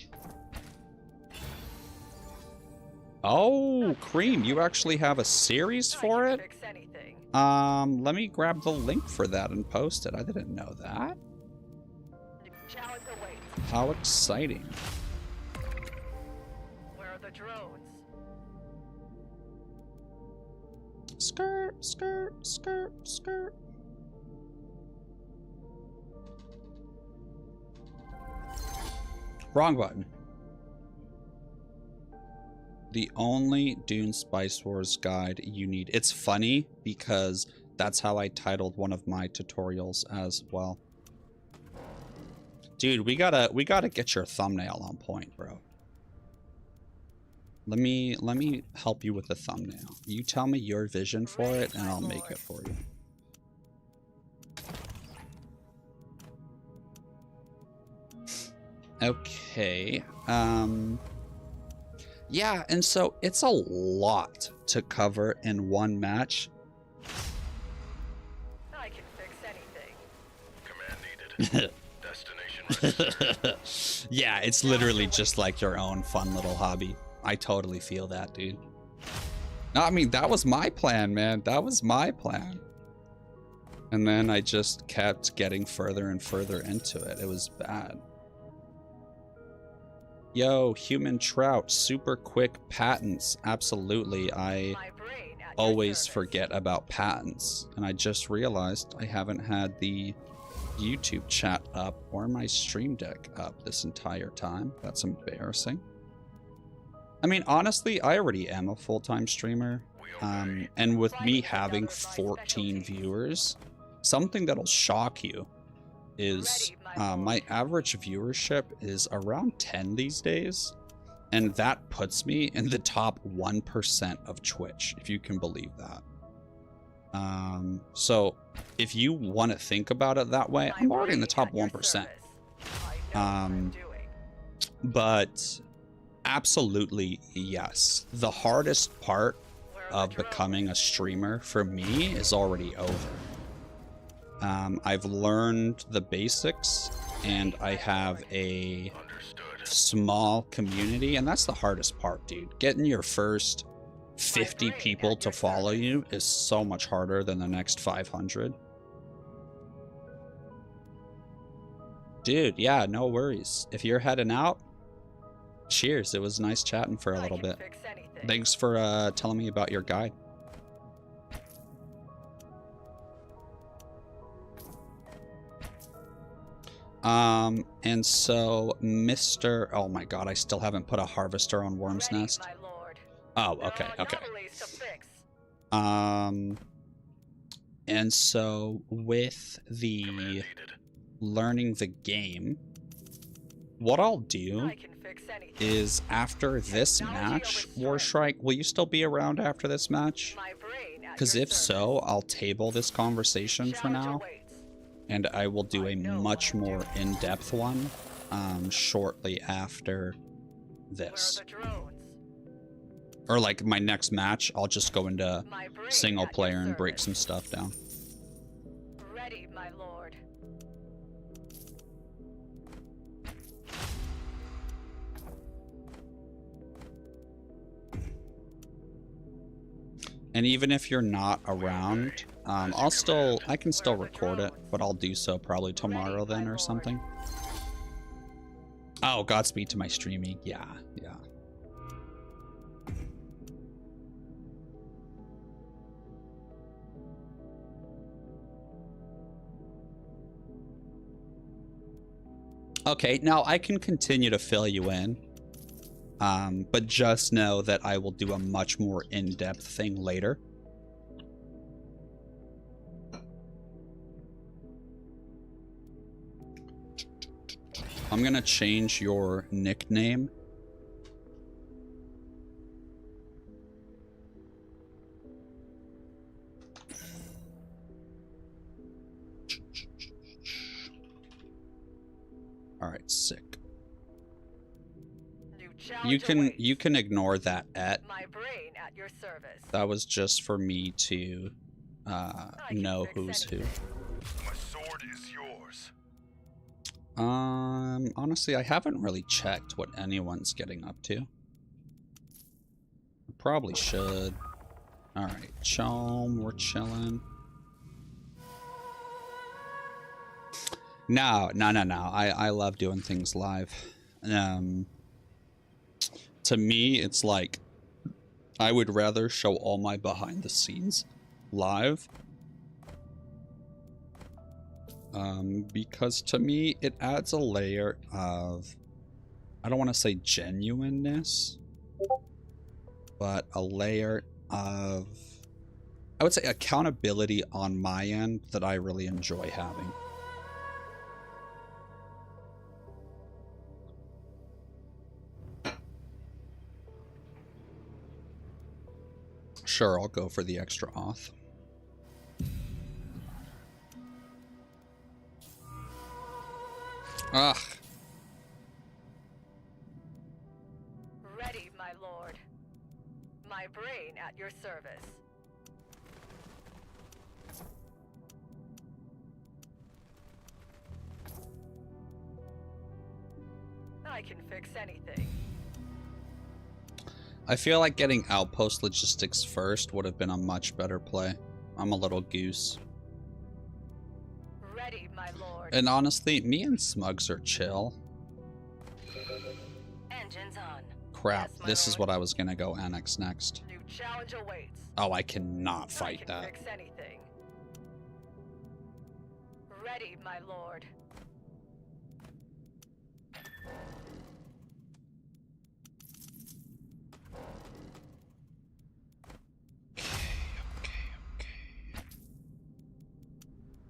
Oh, Cream, you actually have a series for it? Fix anything. Let me grab the link for that and post it. I didn't know that. New challenge awaits. How exciting. Where are the drones? Skirt, skirt, skirt, skirt. Wrong button. The only DuneSpiceWars guide you need. It's funny because That's how I titled one of my tutorials as well. Dude, we gotta get your thumbnail on point, bro. Let me help you with the thumbnail. You tell me your vision for it, and I'll make it for you. Okay. Yeah, and so it's a lot to cover in one match. I can fix anything. Command needed. Destination registered. Yeah, it's literally just like your own fun little hobby. I totally feel that, dude. No, I mean, that was my plan, man. That was my plan. And then I just kept getting further and further into it. It was bad. Yo, human trout, super quick patents. Absolutely. I always forget about patents. And I just realized I haven't had the YouTube chat up or my stream deck up this entire time. That's embarrassing. I mean, honestly, I already am a full-time streamer. And with me having 14 viewers, something that'll shock you is my average viewership is around 10 these days, and that puts me in the top 1% of Twitch, if you can believe that. So if you want to think about it that way, I'm already in the top 1%. But absolutely, yes. The hardest part of becoming a streamer for me is already over. I've learned the basics, and I have a small community, and that's the hardest part, dude. Getting your first 50 people to follow you is so much harder than the next 500. Dude, yeah, no worries. If you're heading out, cheers. It was nice chatting for a little bit. Thanks for telling me about your guide. And so Mr. Oh my god, I still haven't put a harvester on Worm's Nest. Oh, okay, okay. And so with the learning the game, what I'll do is after this match, Warstrike, will you still be around after this match? Because if so, I'll table this conversation for now, and I will do a much more in-depth one shortly after this. Or like my next match, I'll just go into single player and break some stuff down. Ready, my lord. And even if you're not around, I can still record it, but I'll do so probably tomorrow then or something. Oh, Godspeed to my streaming. Yeah, yeah. Okay, now I can continue to fill you in. But just know that I will do a much more in-depth thing later. I'm gonna change your nickname. All right, sick. You can ignore that at. My brain at your service. That was just for me to know who's who. My sword is yours. Honestly, I haven't really checked what anyone's getting up to. Probably should. All right, Chom, we're chilling. No. I love doing things live. To me, it's like I would rather show all my behind the scenes live. Because to me, it adds a layer of, I don't want to say genuineness, but a layer of I would say, accountability on my end that I really enjoy having. Sure, I'll go for the extra auth. Ugh. Ready, my lord. My brain at your service. I can fix anything. I feel like getting outpost logistics first would have been a much better play. I'm a little goose. Ready, my lord. And honestly, me and Smugs are chill. Engines on. Crap, Yes, my this is lord. what I was gonna go annex next. New challenge awaits. Oh, I cannot I fight can that. fix anything. Ready, my lord.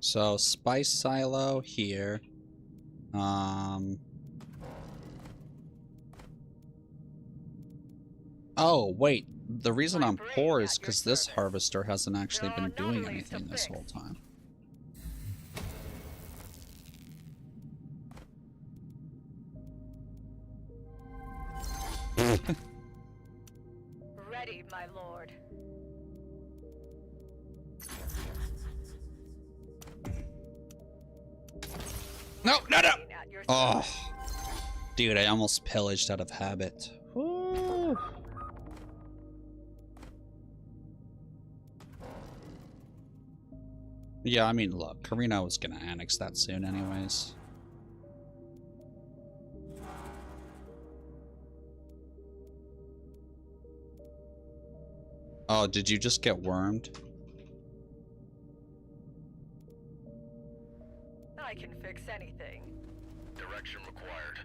So, spice silo here. Oh, wait. The reason I'm poor is because this harvester hasn't actually been doing anything this whole time. Ready, my lord. No, no, no! Brain at your Oh. service. Dude, I almost pillaged out of habit. Woo. Yeah, I mean, look, Karina was gonna annex that soon anyways. Oh, did you just get wormed? I can fix anything. Direction required.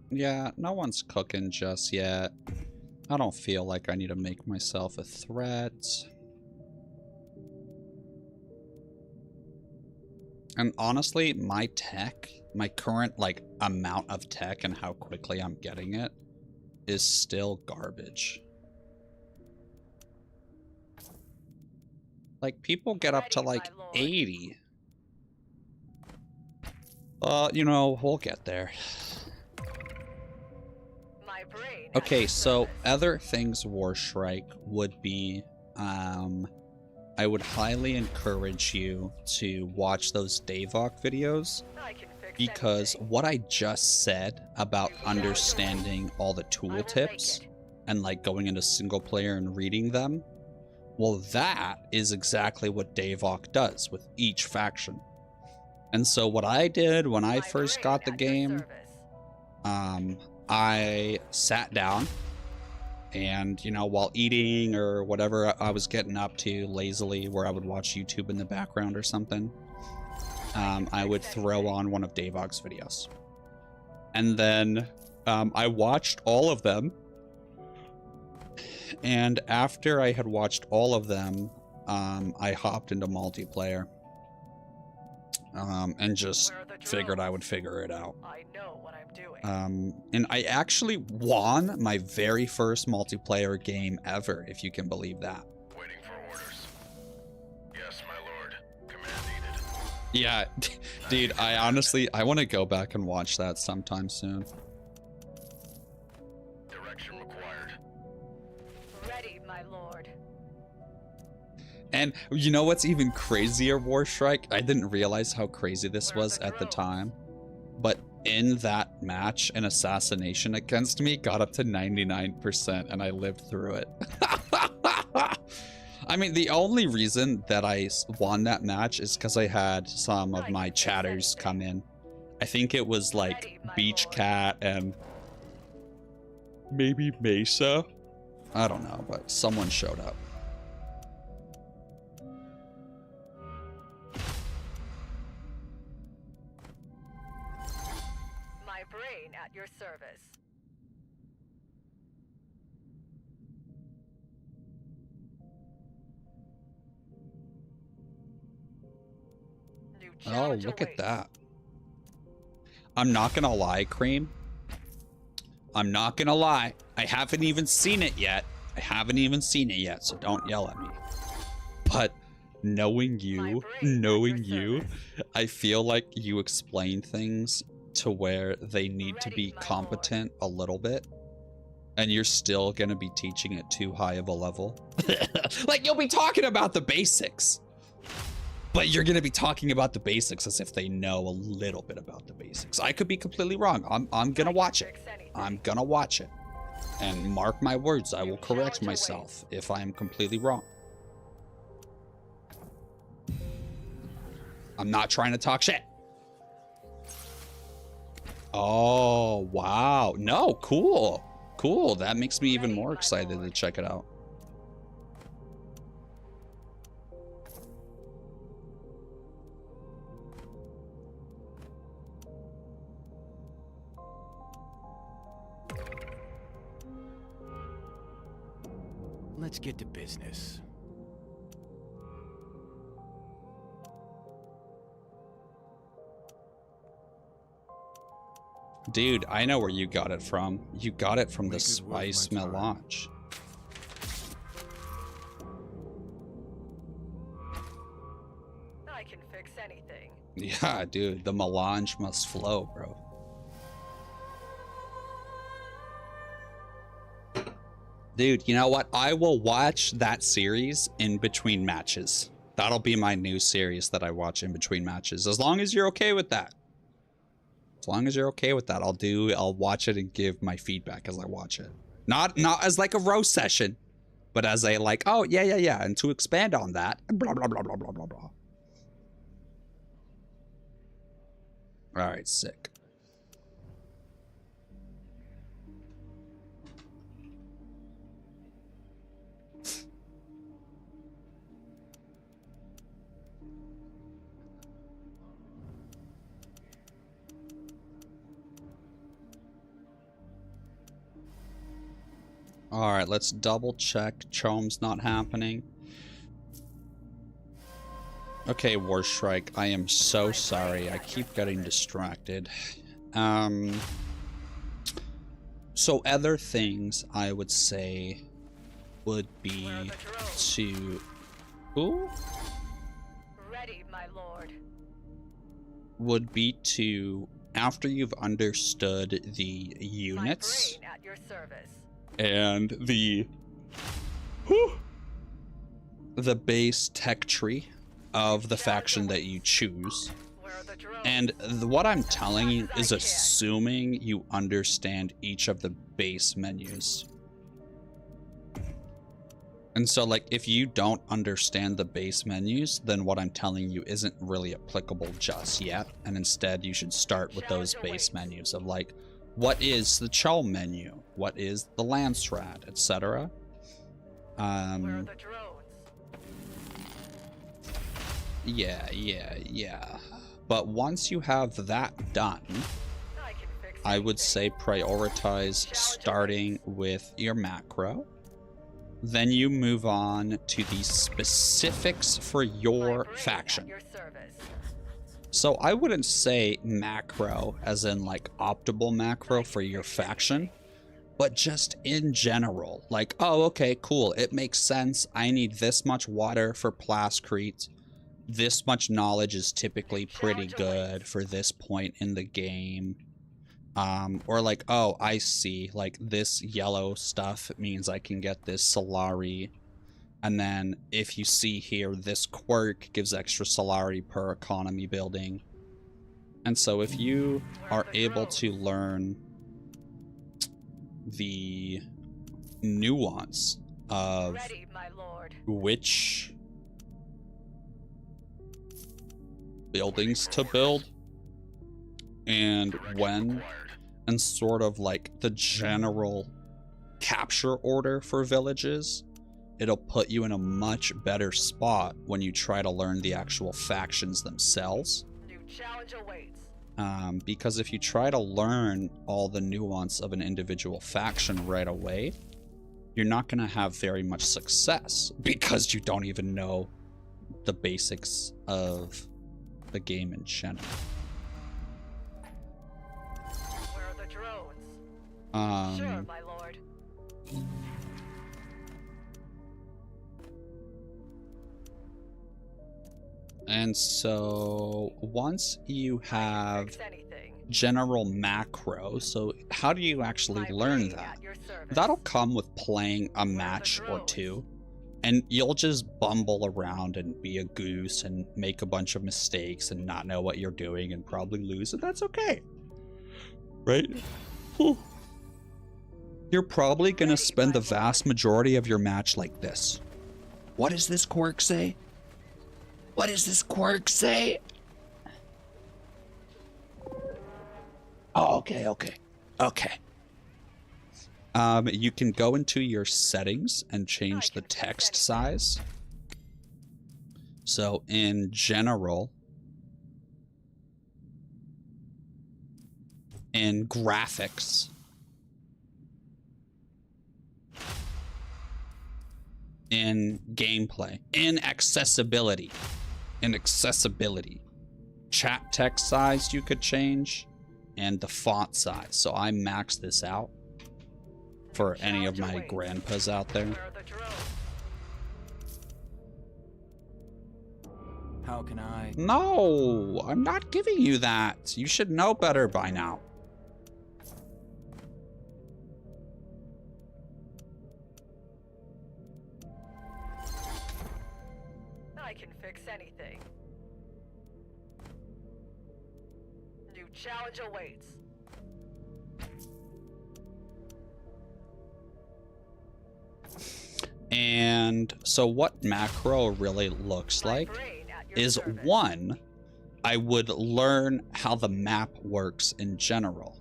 Yeah, no one's cooking just yet. I don't feel like I need to make myself a threat. And honestly, my tech, my current, like, amount of tech and how quickly I'm getting it is still garbage. Like, people get up to, like, 80. You know, we'll get there. My brain at Okay, your so service. other things Warshrike would be, I would highly encourage you to watch those Davok videos, I can fix because anything. what I just said about understanding all the I will make tooltips it. and like going into single player and reading them, well, that is exactly what Davok does with each faction. And so what I did when I My first brain got the at your game, service. I sat down and, you know, while eating or whatever I was getting up to lazily, where I would watch YouTube in the background or something, I would throw on one of Davok's videos. And then I watched all of them. And after I had watched all of them, I hopped into multiplayer and just Where are the figured I drones? would figure it out. I know what I'm doing. And I actually won my very first multiplayer game ever, if you can believe that. Waiting for orders. Yes, my lord. Command needed. Yeah, dude, I want to go back and watch that sometime soon. Direction required. Ready, my lord. And you know what's even crazier, Warstrike? I didn't realize how crazy this Where are was the at the drones? time. But in that match, an assassination against me got up to 99%, and I lived through it. I mean, the only reason that I won that match is because I had some of my chatters come in I think it was like Ready, my Beach lord. Cat and maybe Mesa. I don't know, but someone showed up. My brain at your service. New Oh, challenge look at awaits. that. I'm not gonna lie, Cream. I'm not gonna lie. I haven't even seen it yet. I haven't even seen it yet, so don't yell at me. But knowing you, I feel like you explain things to where they need to be competent a little bit. And you're still gonna be teaching it too high of a level. Like, you'll be talking about the basics. But you're going to be talking about the basics as if they know a little bit about the basics. I could be completely wrong. I'm going to watch it. I'm going to watch it. And mark my words, I will correct myself if I am completely wrong. I'm not trying to talk shit. Oh, wow. No, cool. Cool. That makes me even more excited to check it out. Let's get to business. Dude, I know where you got it from. You got it from the Make it worth my spice time. melange. I can fix anything. Yeah, dude, the melange must flow, bro. Dude, you know what? I will watch that series in between matches. That'll be my new series that I watch in between matches. As long as you're okay with that. As long as you're okay with that, I'll watch it and give my feedback as I watch it. Not as like a roast session, but as a like, oh, yeah. And to expand on that, blah, blah, blah, blah, blah, blah, blah. All right, sick. All right, let's double check. Chome's not happening. Okay, Warstrike, I am so sorry. I keep getting distracted. So other things I would say would be Where are the drones? to... Ooh? Ready, my lord. Would be to, after you've understood the units... My brain at your service. and the base tech tree of the faction that you choose. Where are the drones? And what I'm telling you is assuming you understand each of the base menus. And so, like, if you don't understand the base menus, then what I'm telling you isn't really applicable just yet. And instead, you should start with those base menus of, like, what is the Chol menu? What is the Landsrat, etc. Where are the drones? Yeah. But once you have that done, I can fix I would anything. say prioritize starting with your macro. Then you move on to the specifics for My your brain faction. At your service. So I wouldn't say macro as in like optimal macro for your faction, but just in general. Like, oh, okay, cool. It makes sense. I need this much water for Plascrete. This much knowledge is typically pretty good for this point in the game. Or like, oh, I see, like this yellow stuff means I can get this Solari. And then if you see here, this quirk gives extra Solari per economy building. And so if you are able to learn the nuance of Ready, my lord. which buildings to build, and when, Required. and sort of like the general capture order for villages, it'll put you in a much better spot when you try to learn the actual factions themselves. New challenge awaits. Because if you try to learn all the nuance of an individual faction right away, you're not going to have very much success because you don't even know the basics of the game in general. Where are the drones? Sure, my lord. And so once you have Fix anything. general macro, so how do you actually learn that? That'll come with playing a match or two, and you'll just bumble around and be a goose and make a bunch of mistakes and not know what you're doing and probably lose, and that's okay. Right? Whew. You're probably gonna spend the vast majority of your match like this. What does this quirk say? What does this quirk say? Oh, okay. You can go into your settings and change the text size. So in general, in graphics, in gameplay, in accessibility, chat text size you could change, and the font size. So I maxed this out for any of my grandpas out there. Where are the drones? How can I? No, I'm not giving you that. You should know better by now. I can fix anything. New challenge awaits. And so what macro really looks like is, one, I would learn how the map works in general.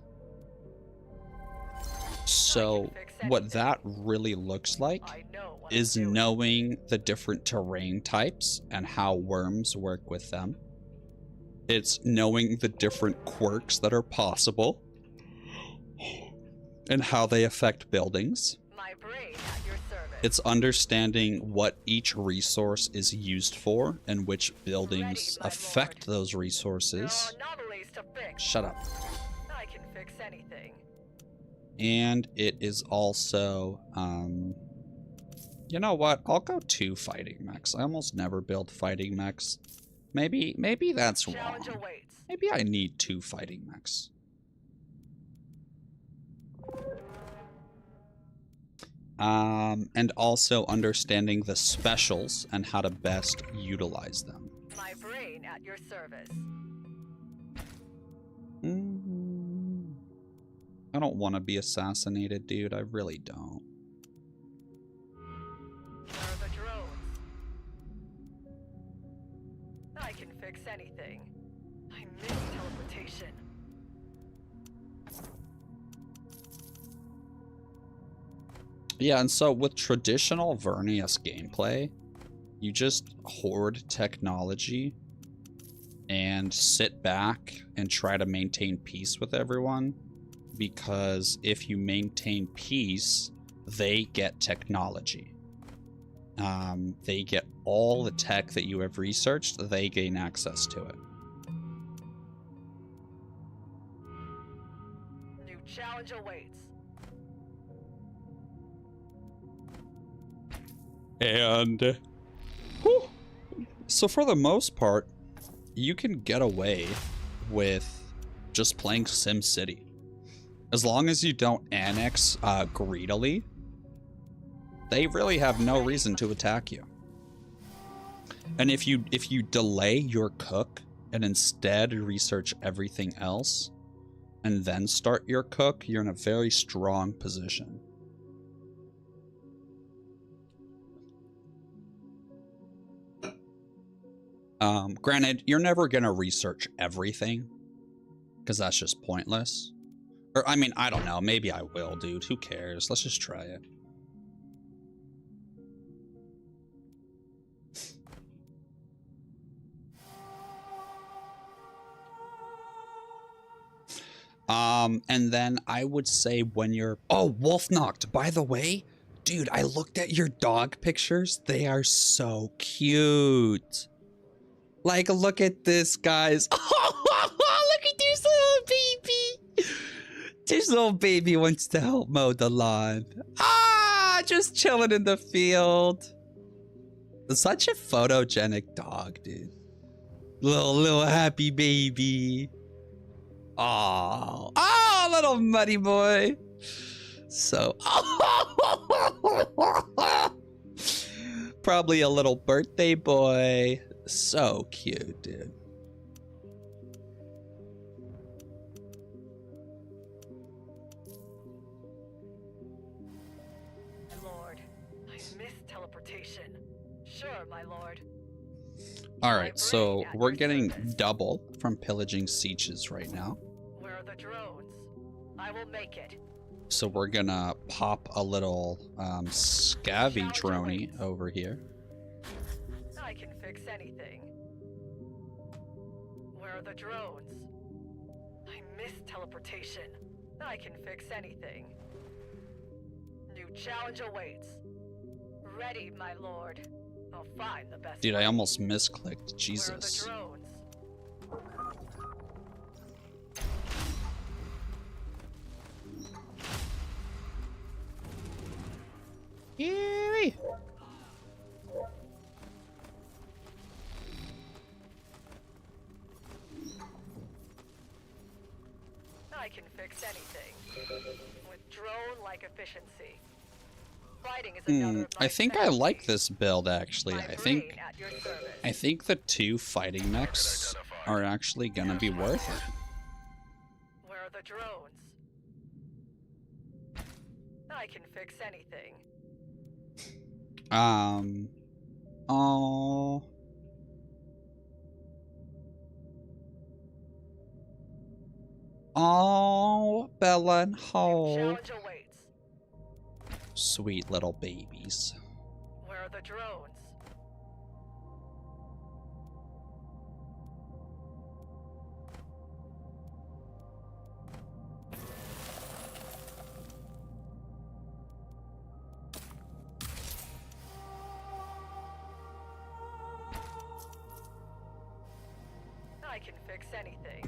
So what that really looks like is knowing the different terrain types and how worms work with them. It's knowing the different quirks that are possible and how they affect buildings. My brain at your service. It's understanding what each resource is used for and which buildings affect those resources. There are anomalies to fix. Shut up. I can fix anything. And it is also, you know what? I'll go 2 fighting mechs. I almost never build fighting mechs. Maybe that's wrong. Challenge awaits. Maybe I need 2 fighting mechs. And also understanding the specials and how to best utilize them. My brain at your service. I don't want to be assassinated, dude. I really don't. Where are the drones? I can fix anything. I miss teleportation. Yeah, and so with traditional Vernius gameplay, you just hoard technology and sit back and try to maintain peace with everyone, because if you maintain peace, they get technology. They get all the tech that you have researched, they gain access to it. New challenge awaits. And whew, so for the most part, you can get away with just playing SimCity. As long as you don't annex greedily, they really have no reason to attack you. And if you delay your cook and instead research everything else and then start your cook, you're in a very strong position. Granted, you're never going to research everything, Because that's just pointless. Or, I mean, I don't know. Maybe I will, dude. Who cares? Let's just try it. And then I would say when you're... Oh, Wolf Knocked. By the way, dude, I looked at your dog pictures. They are so cute. Like, look at this, guys. Oh, look at this little baby. This little baby wants to help mow the lawn. Ah, just chilling in the field. Such a photogenic dog, dude. Little happy baby. Oh, little muddy boy. So, probably a little birthday boy. So cute, dude. Lord, I miss teleportation. Sure, my lord. All right, so we're getting double from pillaging sieges right now. Where are the drones? I will make it. So we're gonna pop a little scavvy droney over here. I can fix anything. Where are the drones? I miss teleportation. I can fix anything. New challenge awaits. Ready, my lord. I'll find the best. Dude, I almost misclicked. Jesus. Where are the drones? Yay! I can fix anything. With drone-like efficiency. Fighting is another of my I think I specialties. like this build actually. My I brain think at your service. the 2 fighting mechs are actually gonna be worth it. Where are the drones? I can fix anything. Oh. Oh, Bella and Hope. Challenge awaits. Sweet little babies. Where are the drones? I can fix anything.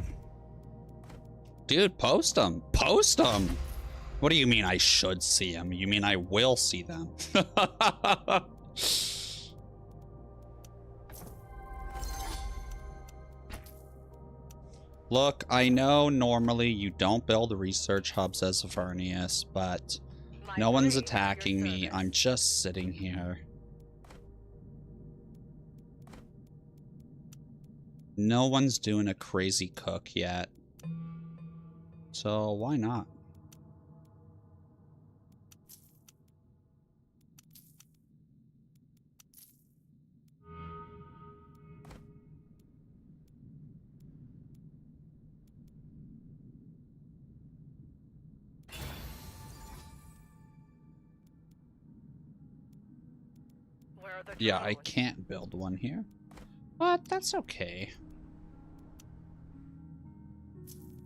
Dude, post them. Post them. What do you mean I should see them? You mean I will see them? Look, I know normally you don't build research hubs as Vernius, but no one's attacking me. I'm just sitting here. No one's doing a crazy cook yet. So why not? Where are the Yeah, I drones? can't build one here, but that's okay.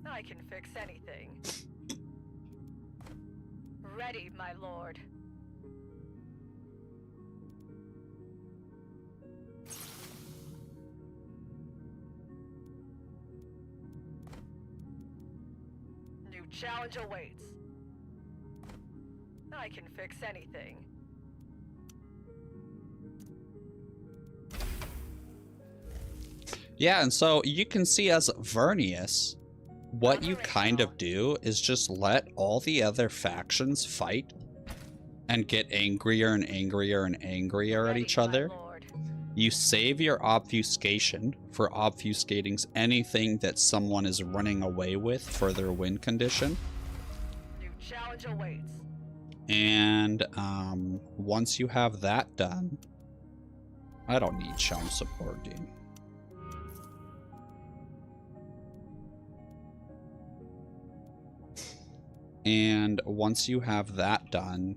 I can fix anything. Ready, my lord. New challenge awaits. I can fix anything. Yeah, and so you can see as Vernius, what you kind of do is just let all the other factions fight and get angrier and angrier and angrier at Ready, each my other. lord. You save your obfuscation for obfuscating anything that someone is running away with for their win condition. New challenge awaits. And once you have that done, I don't need Chum support, dude. And once you have that done,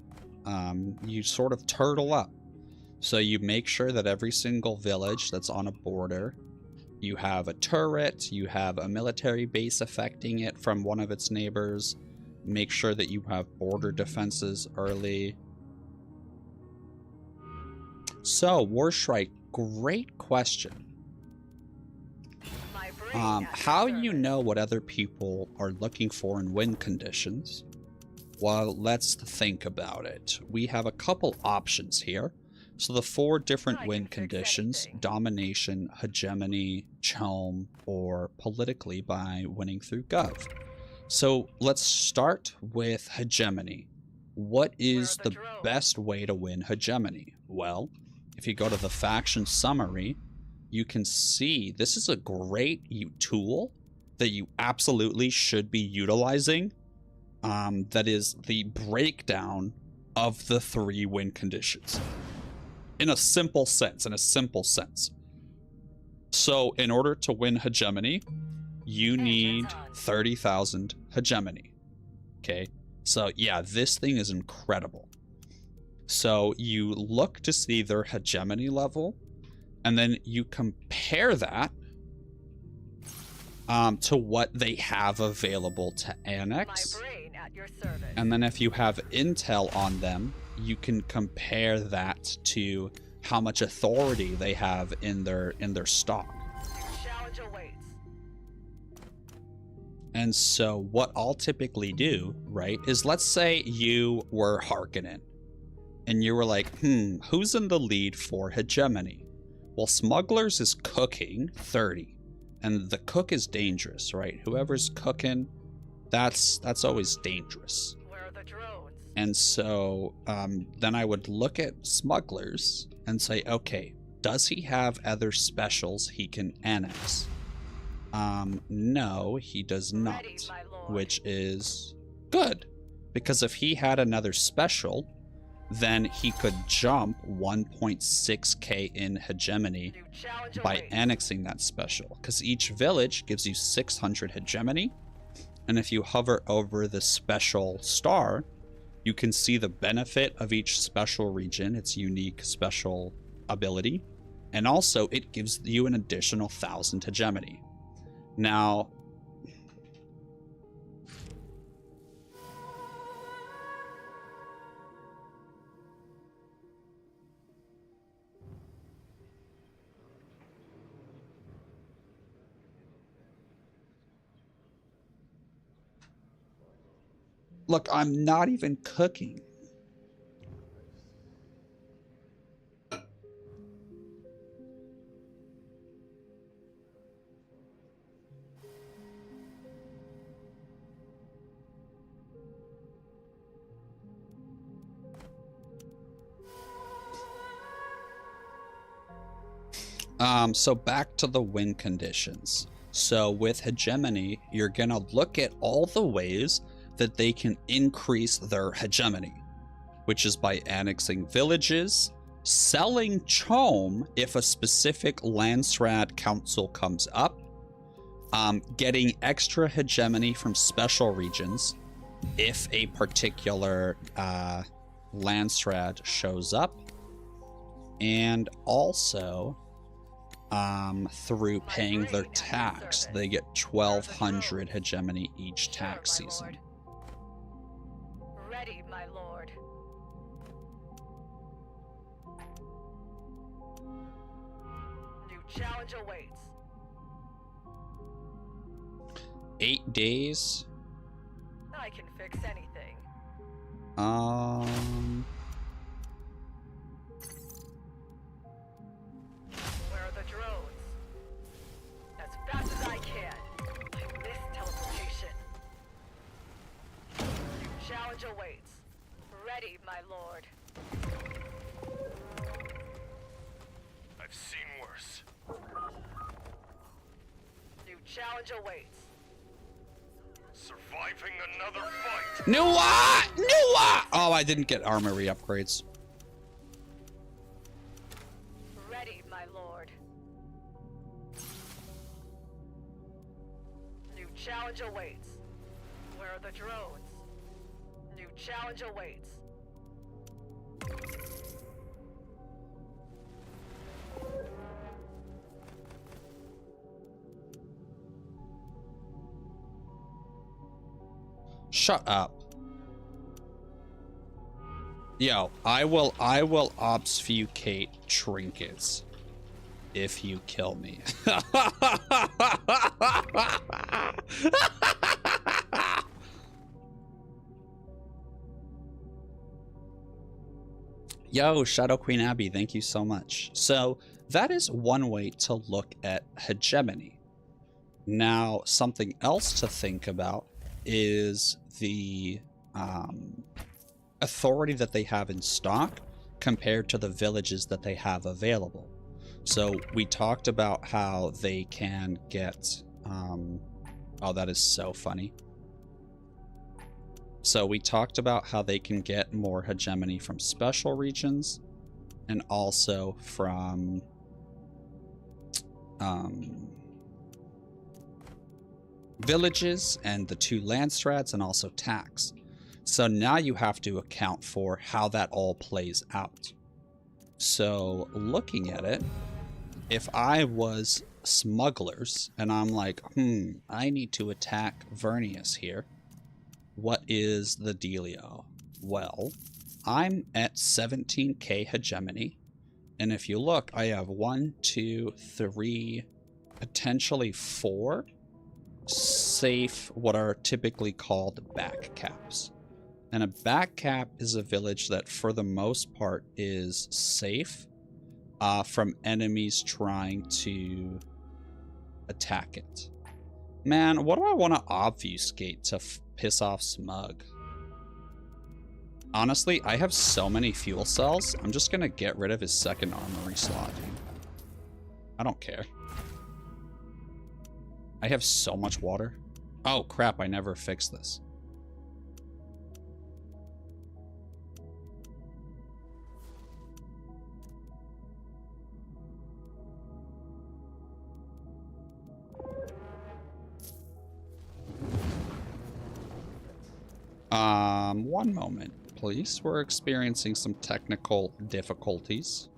you sort of turtle up. So you make sure that every single village that's on a border, you have a turret, you have a military base affecting it from one of its neighbors. Make sure that you have border defenses early. So, Warshrike, great question. How do you know what other people are looking for in win conditions? Well, let's think about it. We have a couple options here. So the 4 different win conditions: domination, hegemony, chome, or politically by winning through gov. So let's start with hegemony. What is the best way to win hegemony? Well, if you go to the faction summary, you can see this is a great tool that you absolutely should be utilizing. That is the breakdown of the 3 win conditions. In a simple sense, So in order to win hegemony, you need 30,000 hegemony. Okay, so yeah, this thing is incredible. So you look to see their hegemony level, and then you compare that to what they have available to annex. And then if you have intel on them, you can compare that to how much authority they have in their stock. And so what I'll typically do, right, is let's say you were Harkonnen and you were like, who's in the lead for hegemony? Well, Smugglers is cooking 30, and the cook is dangerous, right? Whoever's cooking, that's always dangerous. Where are the drones? And so then I would look at Smugglers and say, okay, does he have other specials he can annex? No, he does not, which is good, because if he had another special, then he could jump 1.6k in hegemony by annexing that special, because each village gives you 600 hegemony. And if you hover over the special star, you can see the benefit of each special region, its unique special ability, and also it gives you an additional 1,000 hegemony. Now, look, I'm not even cooking. So back to the win conditions. So with hegemony, you're gonna look at all the ways that they can increase their hegemony, which is by annexing villages, selling chome if a specific Landsraad council comes up, getting extra hegemony from special regions if a particular Landsraad shows up, and also through paying their tax. They get 1,200 hegemony each tax season. Ready, my lord. New challenge awaits. 8 days. I can fix anything. Where are the drones? As fast as I can. I miss teleportation. New challenge awaits. Ready, my lord. I've seen worse. New challenge awaits. Surviving another fight. Nuwa! Oh, I didn't get armory upgrades. Ready, my lord. New challenge awaits. Where are the drones? New challenge awaits. Shut up. Yo, I will obfuscate trinkets if you kill me. Yo, Shadow Queen Abby, thank you so much. So that is one way to look at hegemony. Now, something else to think about is the authority that they have in stock compared to the villages that they have available. So we talked about how they can get oh, that is so funny. So we talked about how they can get more hegemony from special regions and also from villages and the 2 land strats and also tax. So now you have to account for how that all plays out. So looking at it, if I was smugglers and I'm like, I need to attack Vernius here, what is the dealio? Well, I'm at 17k hegemony, and if you look, I have 1, 2, 3, potentially 4 safe, what are typically called back caps. And a back cap is a village that for the most part is safe from enemies trying to attack it. Man, what do I want to obfuscate to piss off Smug? Honestly, I have so many fuel cells, I'm just gonna get rid of his second armory slot, dude. I don't care. I have so much water. Oh crap, I never fixed this. One moment, please. We're experiencing some technical difficulties.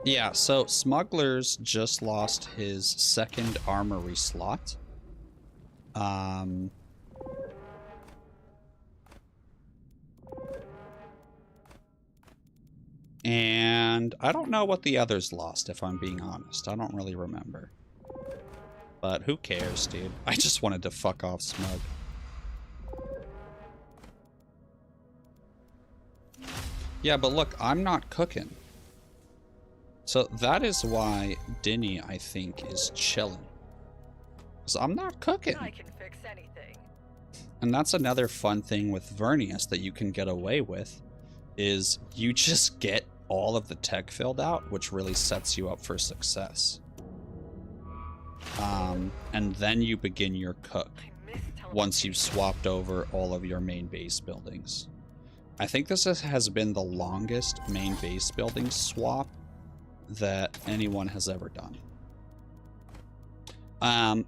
Yeah, so Smugglers just lost his second armory slot. And I don't know what the others lost, if I'm being honest. I don't really remember. But who cares, dude? I just wanted to fuck off Smug. Yeah, but look, I'm not cooking. So that is why Dinny, I think, is chilling. Because I'm not cooking. I can fix anything. And that's another fun thing with Vernius that you can get away with, is you just get all of the tech filled out, which really sets you up for success. And then you begin your cook once you've swapped over all of your main base buildings. I think this has been the longest main base building swap that anyone has ever done.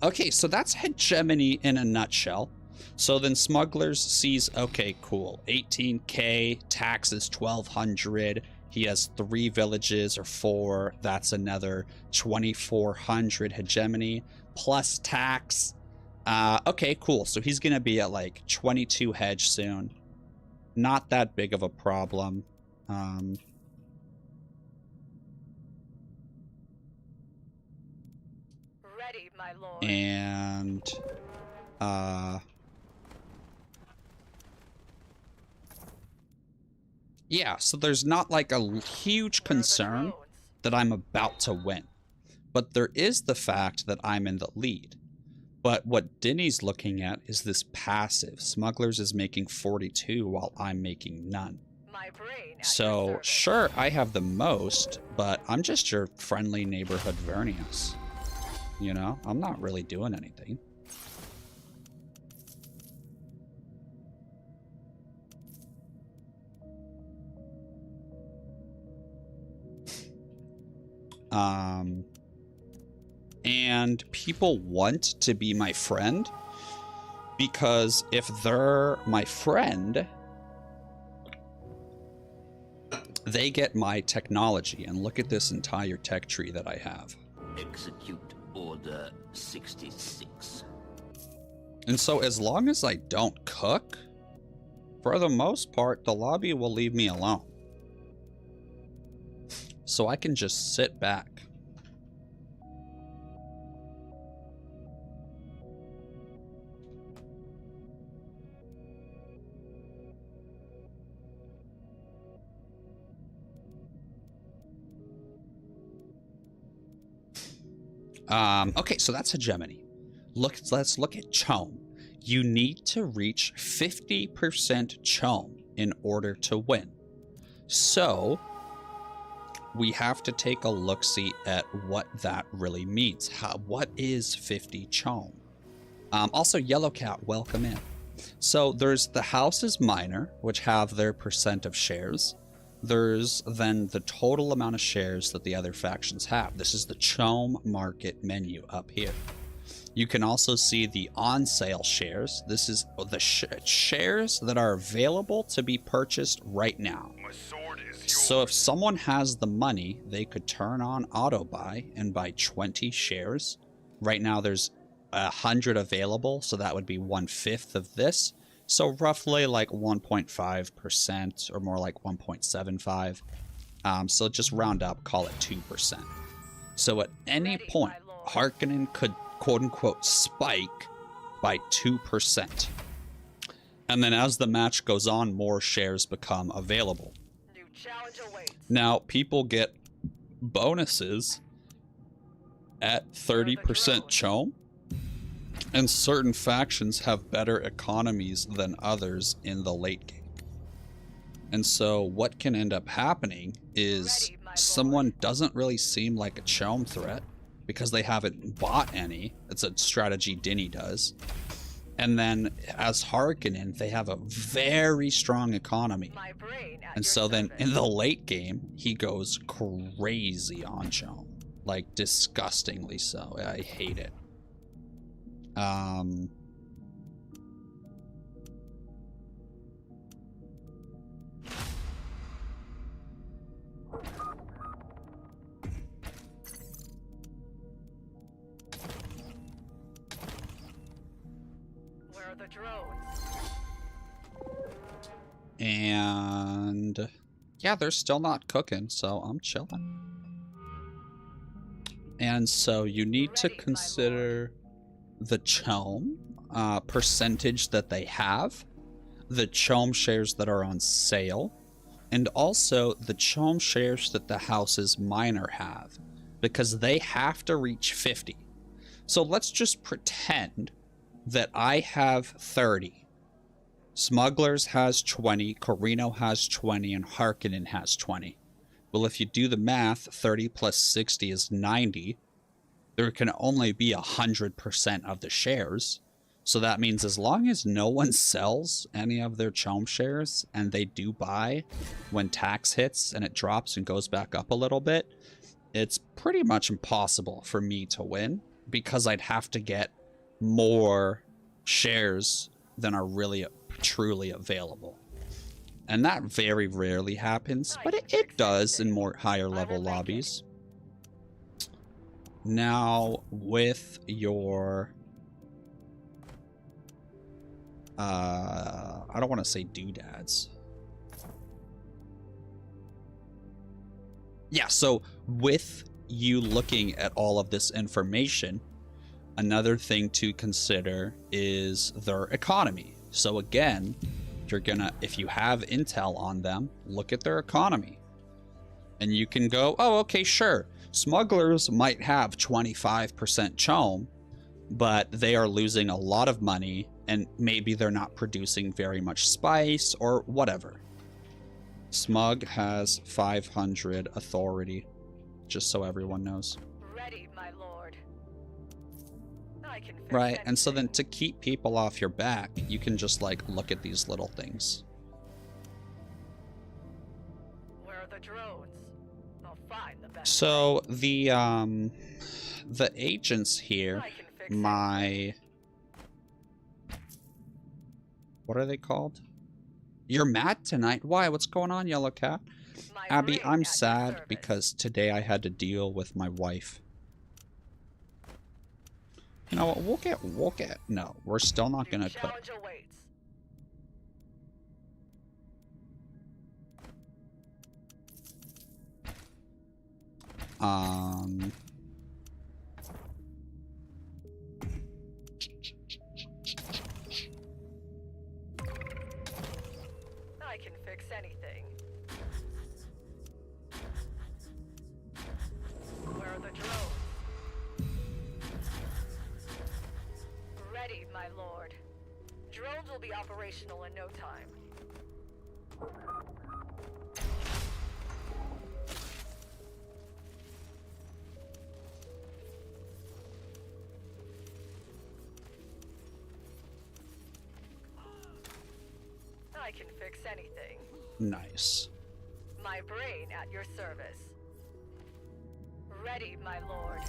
Okay, so that's hegemony in a nutshell. So then Smugglers sees, okay, cool, 18k, tax is 1200, he has 3 villages or 4, that's another 2400 hegemony, plus tax. Okay, cool, so he's gonna be at like 22 hedge soon. Not that big of a problem. Ready, my lord. And yeah, so there's not like a huge concern that I'm about to win, but there is the fact that I'm in the lead. But what Dinny's looking at is this passive. Smugglers is making 42 while I'm making none. My brain at So, your service. sure, I have the most, but I'm just your friendly neighborhood Vernius. You know, I'm not really doing anything. And people want to be my friend because if they're my friend, they get my technology. And look at this entire tech tree that I have. Execute Order 66. And so as long as I don't cook, for the most part, the lobby will leave me alone. So I can just sit back. Okay, so that's hegemony. Let's look at Chom. You need to reach 50% Chom in order to win. So we have to take a look-see at what that really means. What is 50 Chom? Also, Yellow Cat, welcome in. So there's the houses minor, which have their percent of shares. There's then the total amount of shares that the other factions have. This is the Chom market menu up here. You can also see the on-sale shares. This is the shares that are available to be purchased right now. My sword is yours. So if someone has the money, they could turn on auto buy and buy 20 shares. Right now there's 100 available, so that would be 1/5 of this. So roughly like 1.5% or more like 1.75. So just round up, call it 2%. So at any Ready, point, my lord. Harkonnen could quote-unquote spike by 2%. And then as the match goes on, more shares become available. New challenge awaits. Now, people get bonuses at 30% Chom, and certain factions have better economies than others in the late game. And so what can end up happening is Ready, my someone doesn't really seem like a Chom threat because they haven't bought any. It's a strategy Dinny does. And then as Harkonnen, they have a very strong economy. My brain at And your so then service. in the late game, he goes crazy on Chom. Like disgustingly so. I hate it. Where are the drones? And yeah, they're still not cooking, so I'm chilling. And so you need to Ready, my consider the Chom percentage that they have, the Chom shares that are on sale, and also the Chom shares that the houses minor have, because they have to reach 50. So let's just pretend that I have 30. Smugglers has 20, Corino has 20, and Harkonnen has 20. Well, if you do the math, 30 plus 60 is 90. There can only be 100% of the shares. So that means as long as no one sells any of their Chom shares and they do buy when tax hits and it drops and goes back up a little bit, it's pretty much impossible for me to win because I'd have to get more shares than are really truly available. And that very rarely happens, but it does in more higher level lobbies. Now, with your... I don't want to say doodads. Yeah, so with you looking at all of this information, another thing to consider is their economy. So again, you're gonna, if you have intel on them, look at their economy. And you can go, oh, okay, sure. Smugglers might have 25% Chom, but they are losing a lot of money, and maybe they're not producing very much spice or whatever. Smug has 500 authority, just so everyone knows. Ready, my lord. I can fix Right, and so anything. then to keep people off your back, you can just like look at these little things. Where are the drones? I'll find the best. So the agents here, I can fix anything. what are they called? You're mad tonight? Why? What's going on, Yellow Cat? My Abby, brain I'm at your sad service. because today I had to deal with my wife. You know what? We'll get. No, we're still not New gonna cook. challenge awaits. I can fix anything. Where are the drones? Ready, my lord. Drones will be operational in no time. I can fix anything. Nice. My brain at your service. Ready, my lord.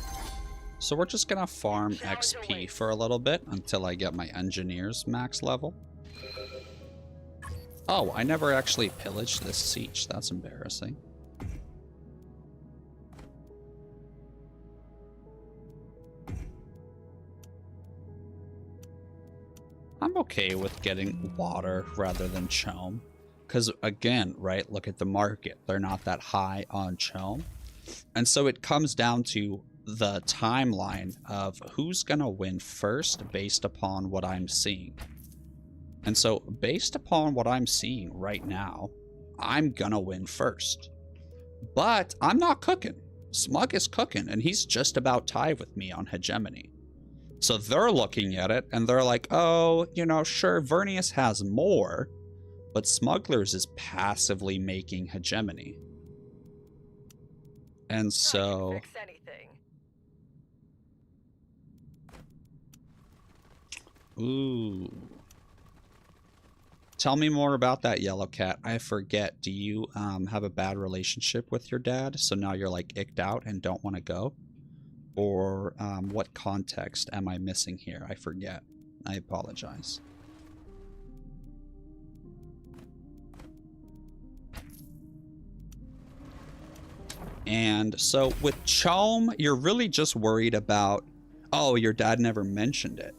So we're just gonna farm Challenge XP awaits. for a little bit until I get my engineers max level. Oh, I never actually pillaged this siege. That's embarrassing. I'm okay with getting water rather than chome. Because again, right, look at the market. They're not that high on chome. And so it comes down to the timeline of who's going to win first based upon what I'm seeing. And so based upon what I'm seeing right now, I'm going to win first. But I'm not cooking. Smug is cooking, and he's just about tied with me on hegemony. So they're looking at it, and they're like, oh, you know, sure, Vernius has more, but Smugglers is passively making hegemony. And so... I can fix anything. Ooh. Tell me more about that, Yellow Cat. I forget. Do you have a bad relationship with your dad? So now you're like icked out and don't want to go? Or what context am I missing here? I forget. I apologize. And so with Chome, you're really just worried about, oh, your dad never mentioned it.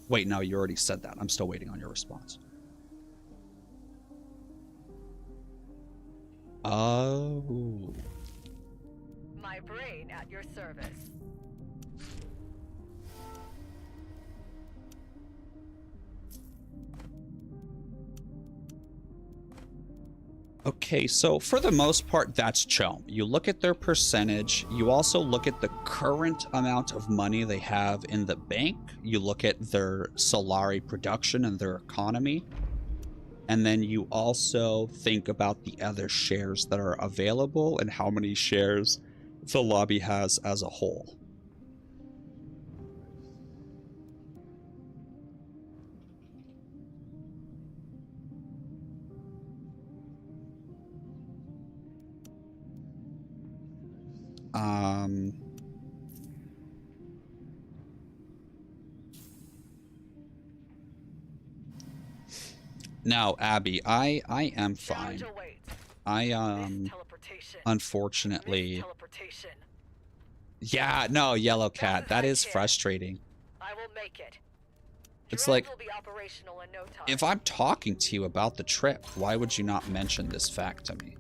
Wait, no, you already said that. I'm still waiting on your response. Oh. My brain at your service. Okay, so for the most part, that's Chome. You look at their percentage. You also look at the current amount of money they have in the bank. You look at their Solari production and their economy. And then you also think about the other shares that are available and how many shares the lobby has as a whole. Now, Abby, I am fine. Challenge awaits. I Teleportation. unfortunately, Teleportation. yeah, no, Yellow Cat, as that I is can. frustrating. I will make it. It's Drones like, will be operational in no time. if I'm talking to you about the trip, why would you not mention this fact to me?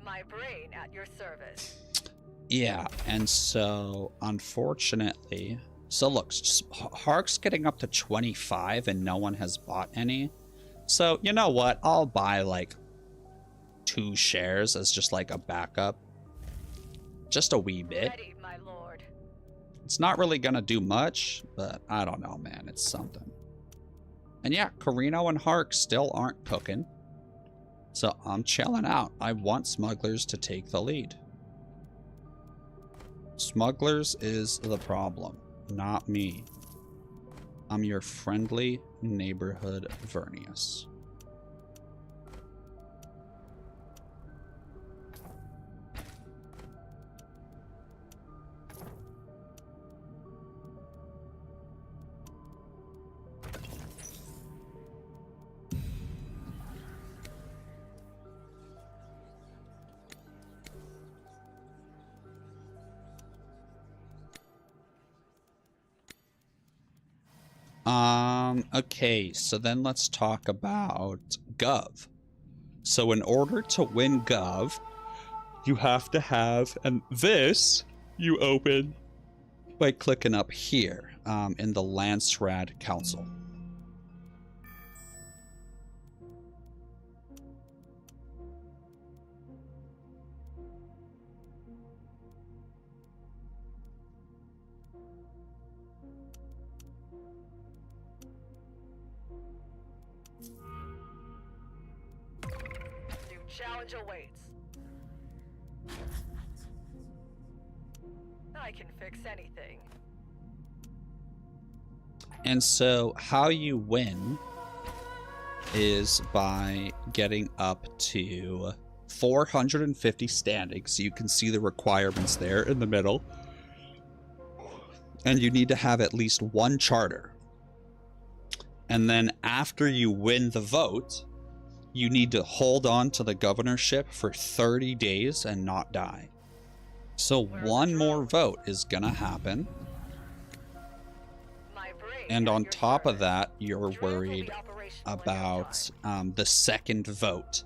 My brain at your service. Yeah, and so unfortunately, So look, Hark's getting up to 25 and no one has bought any. So you know what? I'll buy like 2 shares as just like a backup. Just a wee bit. Ready, my lord. It's not really gonna do much, but I don't know, man. It's something. And yeah, Carino and Hark still aren't cooking. So I'm chilling out. I want smugglers to take the lead. Smugglers is the problem, not me. I'm your friendly neighborhood Vernius. Okay, so then let's talk about Gov. So in order to win Gov, you have to have, and this you open by clicking up here in the Landsrad Council. Challenge awaits. I can fix anything. And so how you win is by getting up to 450 standing. So you can see the requirements there in the middle. And you need to have at least 1 charter. And then after you win the vote, you need to hold on to the governorship for 30 days and not die. So 1 more vote is gonna happen. And on top of that, you're worried about the 2nd vote.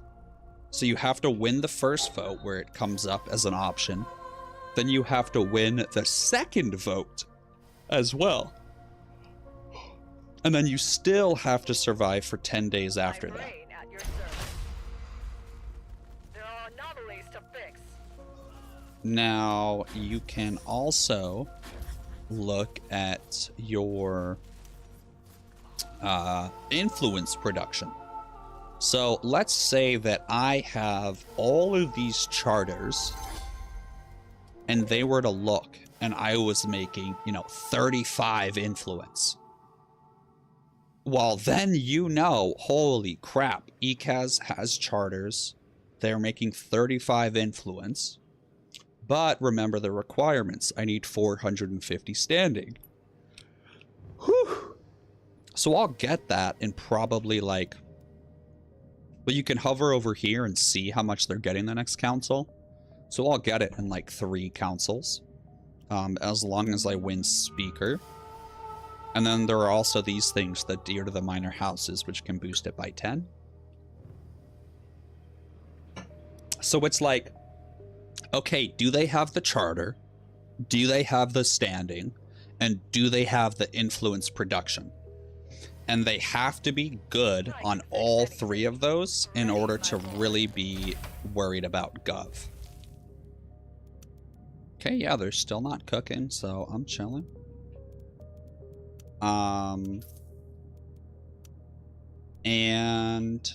So you have to win the 1st vote where it comes up as an option. Then you have to win the 2nd vote as well. And then you still have to survive for 10 days after that. Now, you can also look at your influence production. So let's say that I have all of these charters and they were to look and I was making, 35 influence. Well, then holy crap, ECAS has charters. They're making 35 influence. But remember the requirements. I need 450 standing. Whew. So I'll get that in probably like... But you can hover over here and see how much they're getting the next council. So I'll get it in like 3 councils. As long as I win Speaker. And then there are also these things, the Dear to the Minor Houses, which can boost it by 10. So it's like... Okay, do they have the charter? Do they have the standing? And do they have the influence production? And they have to be good on all 3 of those in order to really be worried about Gov. Okay, yeah, they're still not cooking, so I'm chilling. And...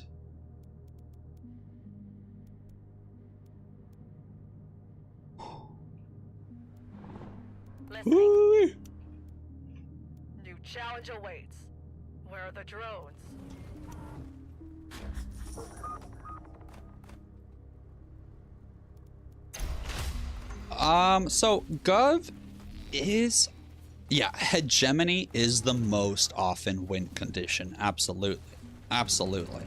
New challenge awaits. Where are the drones? So Gov is... Yeah, hegemony is the most often win condition. Absolutely. Absolutely.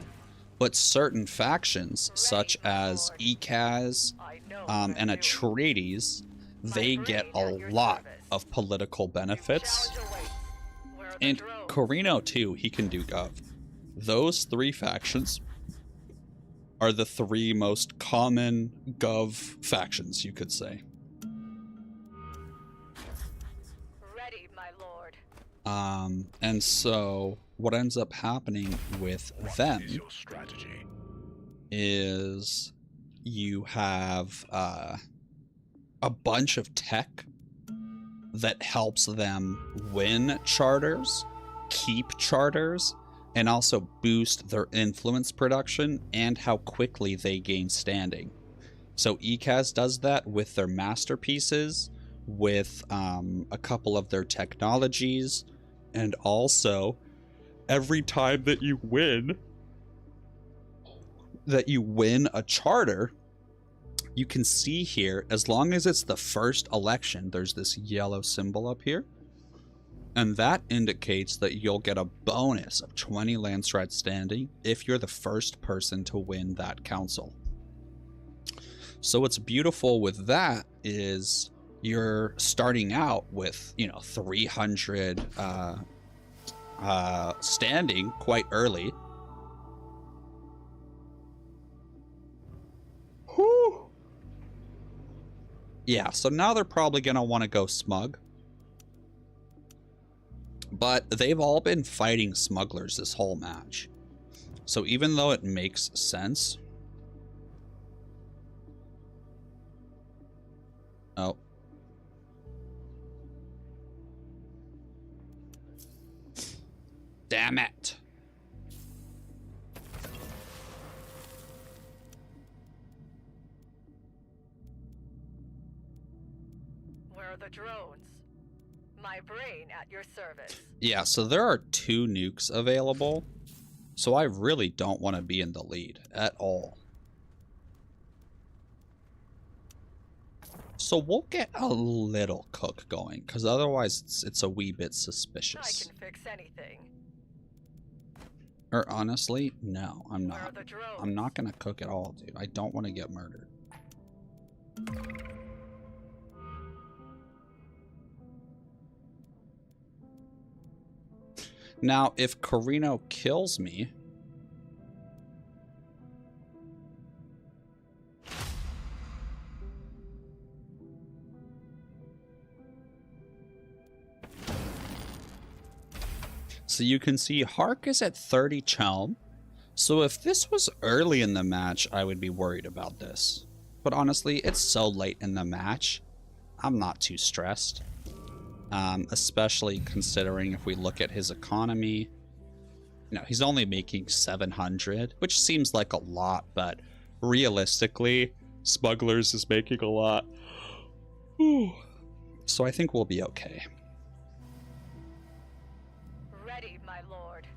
But certain factions, such as ECAS and Atreides, they get a lot of political benefits. And Carino too, he can do Gov. Those 3 factions are the 3 most common Gov factions, you could say. Ready, my lord. And so what ends up happening with them is you have a bunch of tech that helps them win charters, keep charters, and also boost their influence production and how quickly they gain standing. So ECAS does that with their masterpieces, with a couple of their technologies, and also every time that you win a charter, you can see here, as long as it's the first election, there's this yellow symbol up here, and that indicates that you'll get a bonus of 20 Landstrat standing if you're the first person to win that council. So what's beautiful with that is you're starting out with, 300 standing quite early. Whew. Yeah, so now they're probably going to want to go smug. But they've all been fighting smugglers this whole match. So even though it makes sense... Oh. Damn it. Where are the drones? My brain at your service. Yeah, so there are 2 nukes available. So I really don't want to be in the lead at all. So we'll get a little cook going, because otherwise it's a wee bit suspicious. I can fix anything. Or honestly, no, I'm Where are not. the drones? I'm not going to cook at all, dude. I don't want to get murdered. Now, if Carino kills me... So you can see Hark is at 30 Chelm. So if this was early in the match, I would be worried about this. But honestly, it's so late in the match, I'm not too stressed. Especially considering if we look at his economy, he's only making 700, which seems like a lot, but realistically, Smugglers is making a lot. Whew. So I think we'll be okay. Ready, my lord.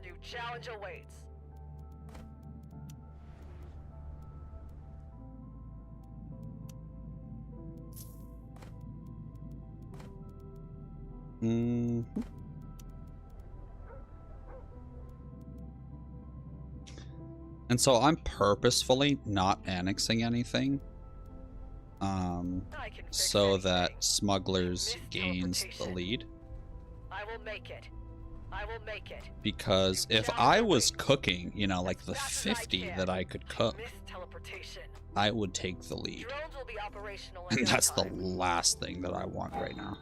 New challenge awaits. Mm-hmm. And so I'm purposefully not annexing anything. So that Smugglers gains the lead. I will make it. I will make it. Because if I was cooking, like the 50 that I could cook, I would take the lead. Drones will be operational And that's the last thing that I want right now.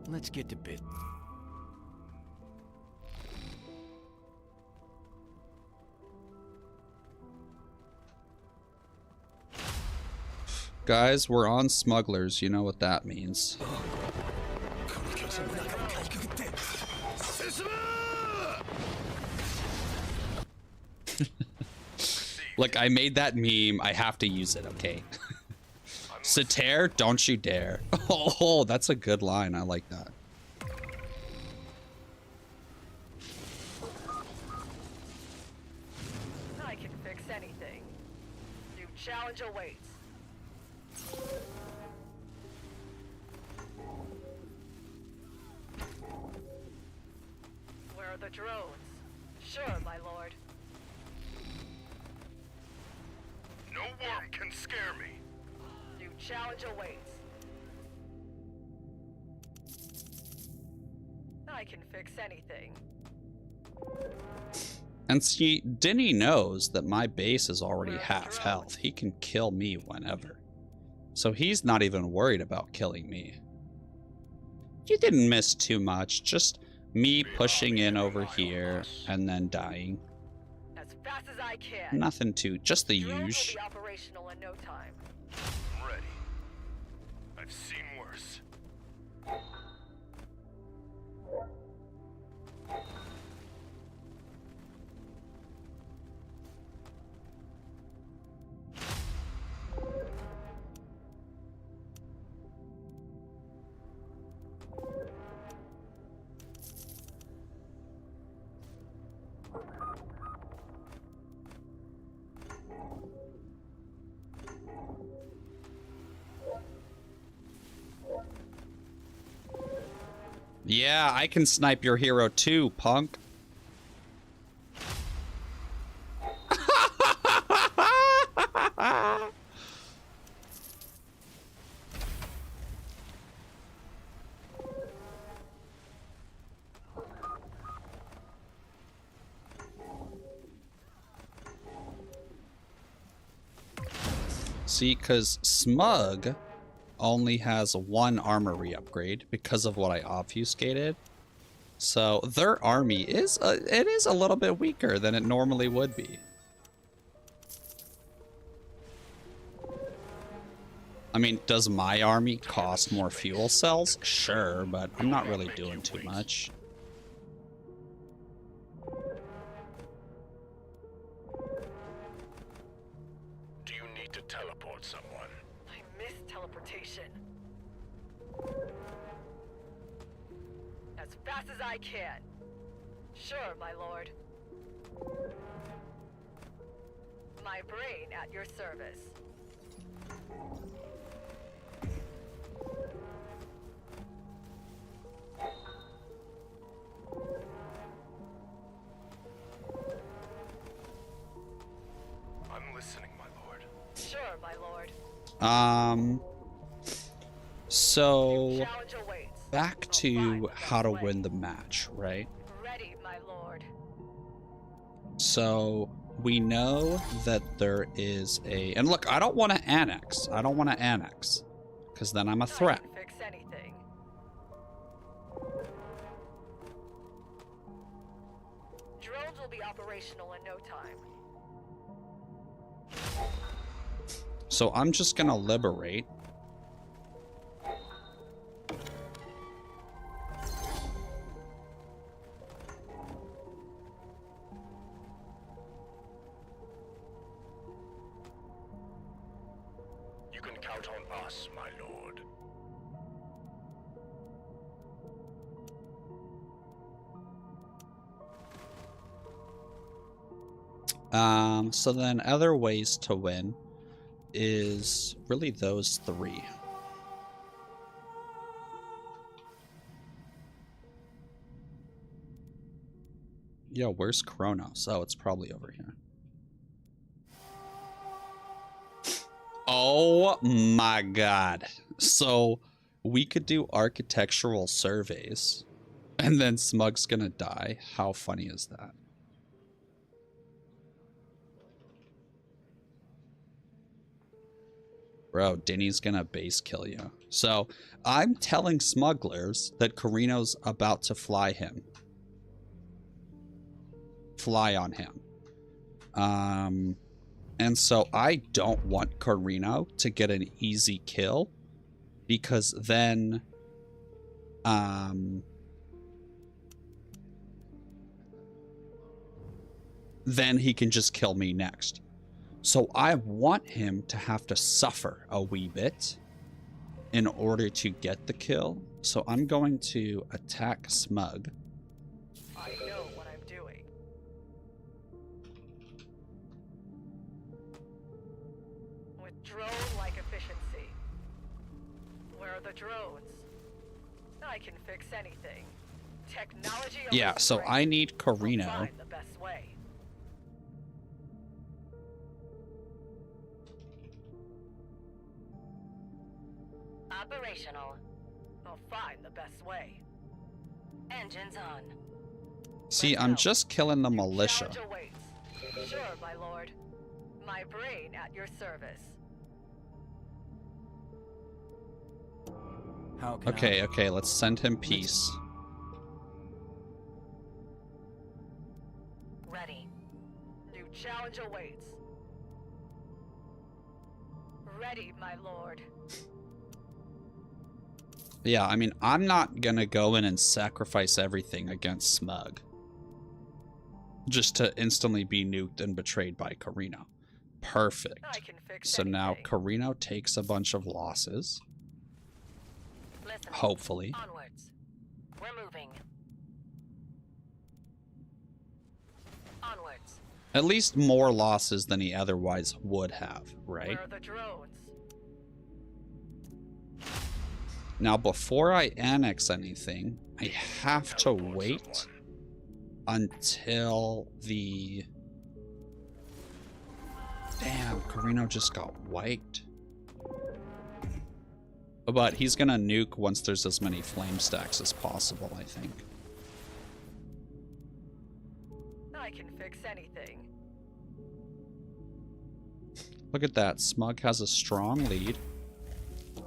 Let's get to business. Guys, we're on Smugglers. You know what that means. Look, I made that meme. I have to use it, okay? Sater, don't you dare. Oh, that's a good line. I like that. I can fix anything. New challenge awaits. Where are the drones? Sure, my lord. No worm can scare me. New challenge awaits. I can fix anything. And see, Denny knows that my base is already half health. He can kill me whenever. So he's not even worried about killing me. You didn't miss too much, just me pushing in over here and then dying. As fast as I can. Nothing too, just the Drones will usual. be operational in no time. I'm ready. I've seen worse. Yeah, I can snipe your hero too, punk. See, because Smug only has one armory upgrade because of what I obfuscated. So their army is a little bit weaker than it normally would be. I mean, does my army cost more fuel cells? Sure, but I'm not really doing too much. Do you need to teleport someone? I miss teleportation. As fast as I can. Sure, my lord. My brain at your service. I'm listening, my lord. Sure, my lord. So Challenge awaits. back to how to win the match, right? Ready, my lord. So we know that there is a, and look, I don't want to annex. I don't want to annex because then I'm a threat. I can fix anything. Drones will be operational in no time. So I'm just gonna liberate. You can count on us, my lord. So then other ways to win is really those three. Yo, where's Kronos? Oh, it's probably over here. Oh my god. So we could do architectural surveys and then Smug's gonna die. How funny is that? Bro, Dinny's gonna base kill you. So I'm telling smugglers that Carino's about to fly on him. And so I don't want Carino to get an easy kill because then he can just kill me next. So I want him to have to suffer a wee bit in order to get the kill. So I'm going to attack Smug. I know what I'm doing. With drone-like efficiency. Where are the drones? I can fix anything. Technology. Yeah, so I need I'll Carino. find the best way. Operational. I'll find the best way. Engines on. See, I'm just killing the militia. Challenge awaits. Sure, my lord. My brain at your service. How can Okay, okay, let's send him peace. Ready. New challenge awaits. Ready, my lord. Yeah, I mean, I'm not gonna go in and sacrifice everything against Smug. Just to instantly be nuked and betrayed by Carino. Perfect. I can fix So now anything. Carino takes a bunch of losses. Listen. Hopefully. Onwards. We're moving. Onwards. At least more losses than he otherwise would have, right? Where are the drones? Now, before I annex anything, I have to wait until the... Damn, Carino just got wiped. But he's gonna nuke once there's as many flame stacks as possible, I think. I can fix anything. Look at that, Smug has a strong lead.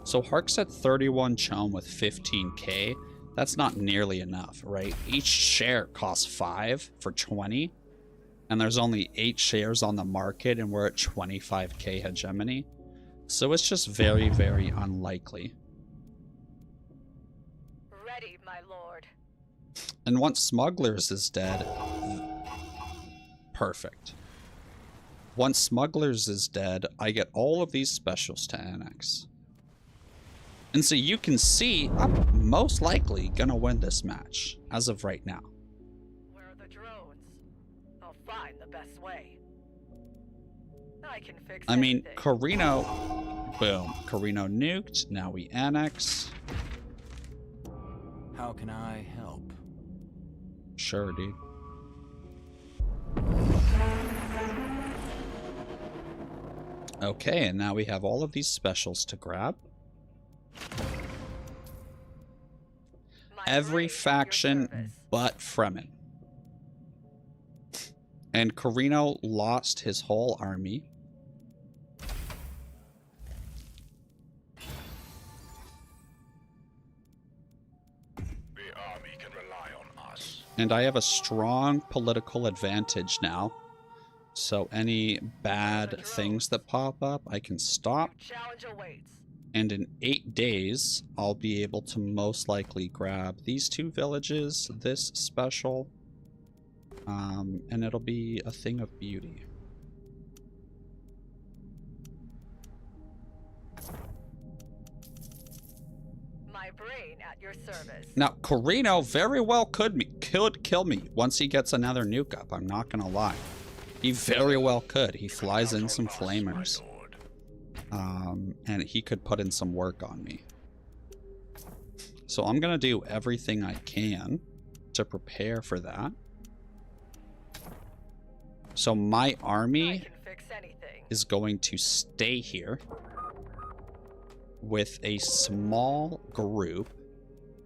So Hark's at 31 chum with 15k. That's not nearly enough, right? Each share costs 5 for 20. And there's only 8 shares on the market and we're at 25k hegemony. So it's just very, very unlikely. Ready, my lord. And once Smugglers is dead... Perfect. Once Smugglers is dead, I get all of these specials to annex. And so you can see, I'm most likely gonna win this match, as of right now. Where are the drones? I'll find the best way. I can fix I mean, anything. Carino, boom. Carino nuked, now we annex. How can I help? Sure, dude. Okay, and now we have all of these specials to grab. My Every brain at your faction service. but Fremen. And Carino lost his whole army. The army can rely on us. And I have a strong political advantage now. So any bad things that pop up, I can stop. New challenge awaits. And in 8 days, I'll be able to most likely grab these 2 villages, this special, and it'll be a thing of beauty. My brain at your service. Now, Carino very well could kill me once he gets another nuke up, I'm not gonna lie. He very well could. He flies in some flamers. And he could put in some work on me. So I'm gonna do everything I can to prepare for that. So my I army can fix anything. is going to stay here with a small group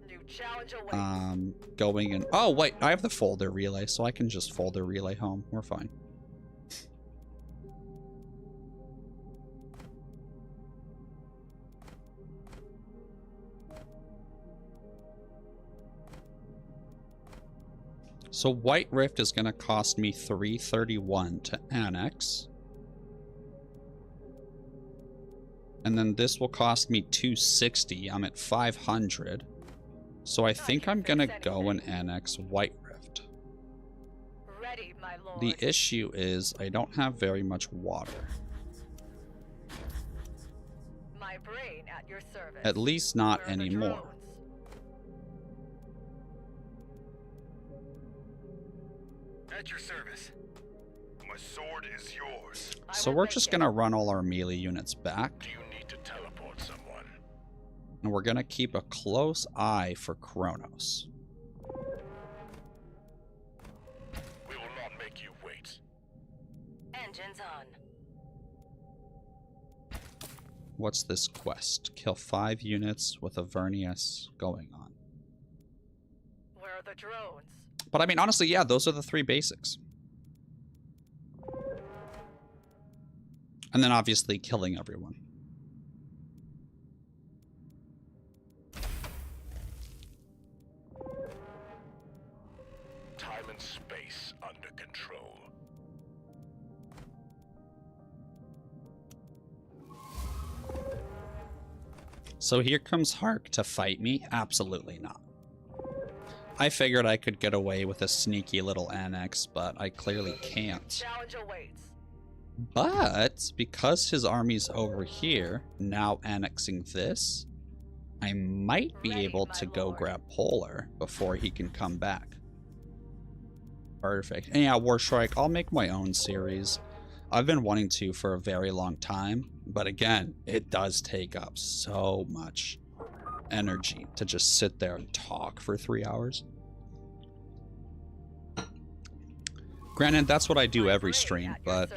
New challenge awaits. going in. Oh wait, I have the folder relay, so I can just folder relay home. We're fine. So White Rift is going to cost me 331 to annex. And then this will cost me 260. I'm at 500. So I think I'm going to go and annex White Rift. Ready, my lord. The issue is I don't have very much water. My brain at your service. At least not Where are the anymore. drones? At your service. My sword is yours. I So will we're make just it. going to run all our melee units back. Do you need to teleport someone? And we're going to keep a close eye for Kronos. We will not make you wait. Engines on. What's this quest? Kill 5 units with a Vernius going on. Where are the drones? But I mean, honestly, yeah, those are the 3 basics. And then obviously killing everyone. this under control. So here comes Hark to fight me? Absolutely not. I figured I could get away with a sneaky little annex, but I clearly can't. Challenge awaits. But because his army's over here, now annexing this, I might be able to go grab Polar before he can come back. Perfect. And yeah, Warstrike, I'll make my own series. I've been wanting to for a very long time, but again, it does take up so much energy to just sit there and talk for 3 hours. Granted, that's what I do every stream, but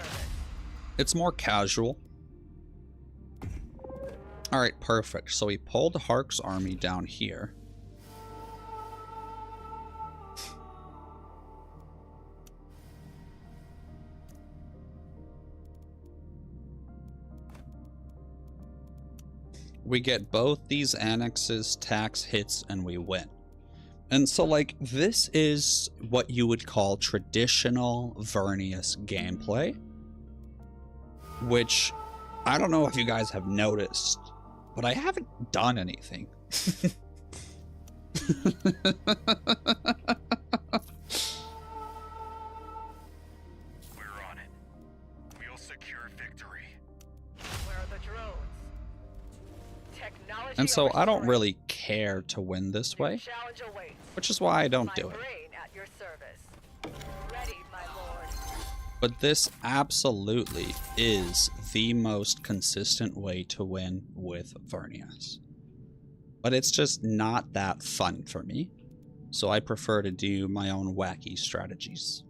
it's more casual. Alright, perfect. So we pulled Hark's army down here. We get both these annexes, tax hits, and we win. And so, like, this is what you would call traditional Vernius gameplay. Which, I don't know if you guys have noticed, but I haven't done anything. We're on it. We'll secure victory. Where are the drones? Technology And so I don't overstrike. really care to win this way, Challenge awaits. which is why I don't My do it. brain at your service. Ready, my lord. But this absolutely is the most consistent way to win with Vernius. But it's just not that fun for me, so I prefer to do my own wacky strategies.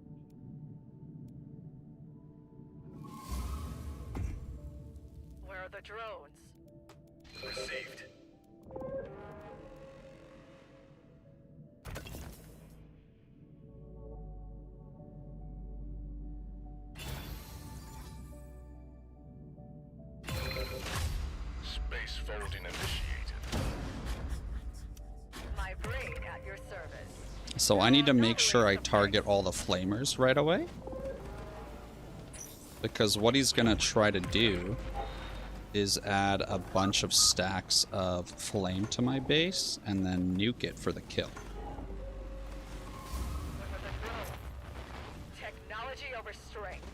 Where are the drones? Received. Space folding initiated. My brain at your service. So I need to make sure I target all the flamers right away. Because what he's going to try to do is add a bunch of stacks of flame to my base and then nuke it for the kill. Where are the drones? Technology over strength.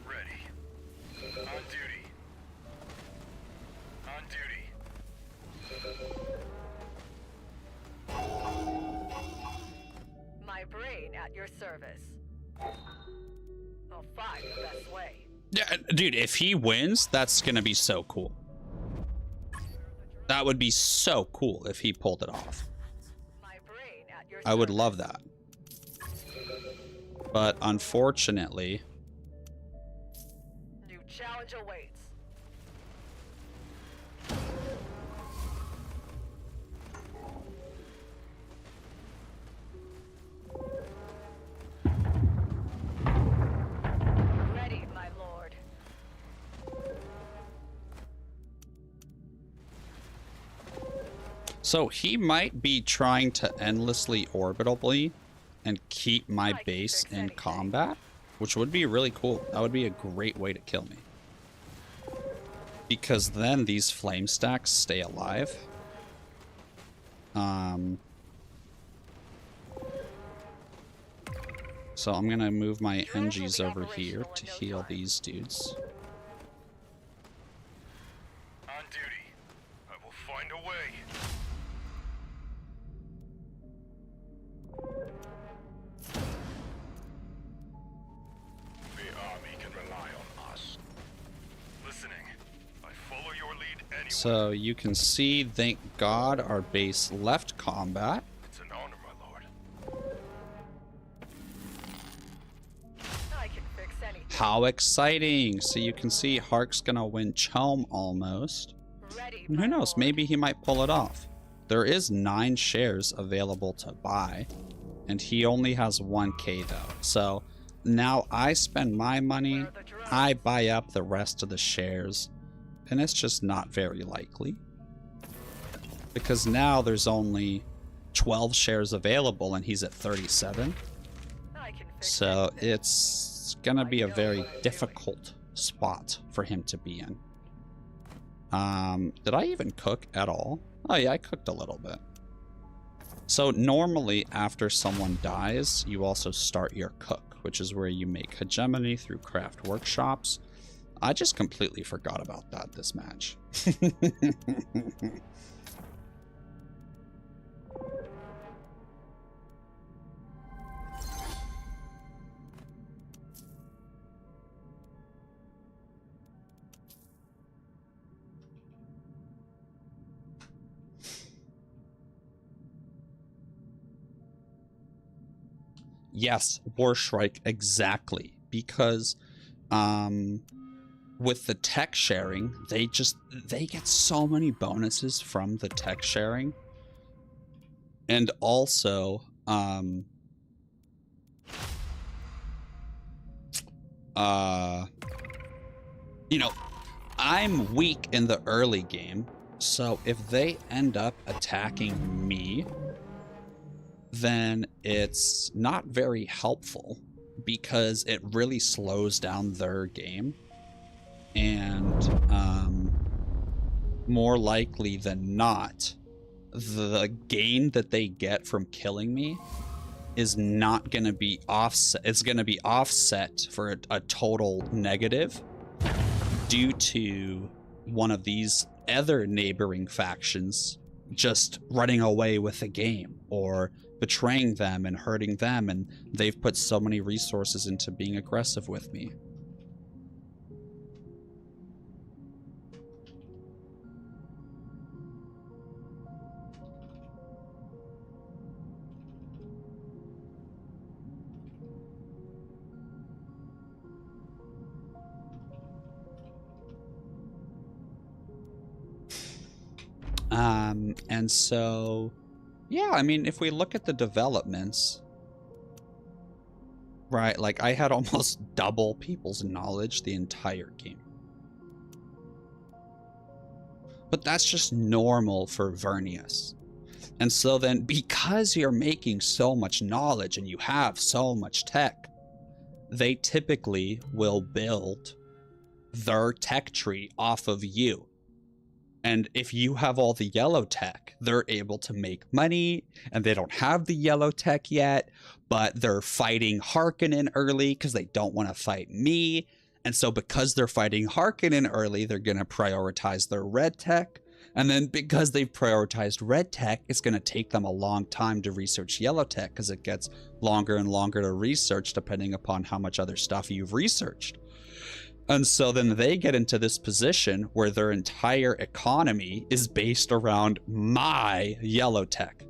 Ready. On duty. On duty. My brain at your service. I'll find the best way. Yeah, dude, if he wins, that's going to be so cool. That would be so cool if he pulled it off. My brain at your I would service. love that. But unfortunately, New challenge awaits. Ready, my lord. so he might be trying to endlessly orbitally and keep my base in combat, which would be really cool. That would be a great way to kill me. Because then these flame stacks stay alive. So I'm gonna move my NGs over here to heal these dudes. On duty. I will find a way. The army can rely on us. Listening. I follow your lead anyway. So you can see, thank God, our base left combat. It's an honor, my lord. I can fix anything. How exciting! So you can see Hark's gonna win Chelm almost. Ready, And my who knows, lord. maybe he might pull it off. There is 9 shares available to buy, and he only has 1k though. So now I spend my money, Where are the drones? I buy up the rest of the shares, and it's just not very likely. Because now there's only 12 shares available and he's at 37. I can So it's gonna be a very difficult spot for him to be in. Did I even cook at all? Oh yeah, I cooked a little bit. So normally after someone dies, you also start your cook, which is where you make hegemony through craft workshops. I just completely forgot about that this match. Yes, Warstrike, exactly. Because with the tech sharing, they get so many bonuses from the tech sharing. And also, you know, I'm weak in the early game, so if they end up attacking me, then it's not very helpful because it really slows down their game. And more likely than not, the gain that they get from killing me is not going to be offset. It's going to be offset for a total negative due to one of these other neighboring factions just running away with the game or betraying them and hurting them, and they've put so many resources into being aggressive with me. And so, yeah, I mean, if we look at the developments, right, like I had almost double people's knowledge the entire game. But that's just normal for Vernius. And so then, because you're making so much knowledge and you have so much tech, they typically will build their tech tree off of you. And if you have all the yellow tech, they're able to make money, and they don't have the yellow tech yet, but they're fighting Harkonnen early because they don't want to fight me. And so because they're fighting Harkonnen early, they're going to prioritize their red tech. And then because they've prioritized red tech, it's going to take them a long time to research yellow tech because it gets longer and longer to research depending upon how much other stuff you've researched. And so then they get into this position where their entire economy is based around my yellow tech.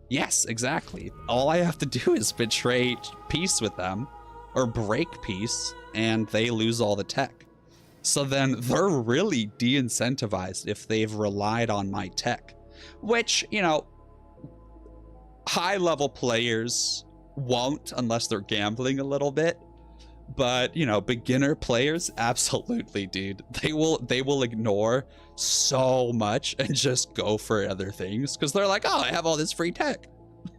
Yes, exactly. All I have to do is betray peace with them or break peace, and they lose all the tech. So then they're really de-incentivized if they've relied on my tech, which, you know, high-level players won't unless they're gambling a little bit. But, you know, beginner players, absolutely, dude. They will ignore so much and just go for other things because they're like, oh, I have all this free tech.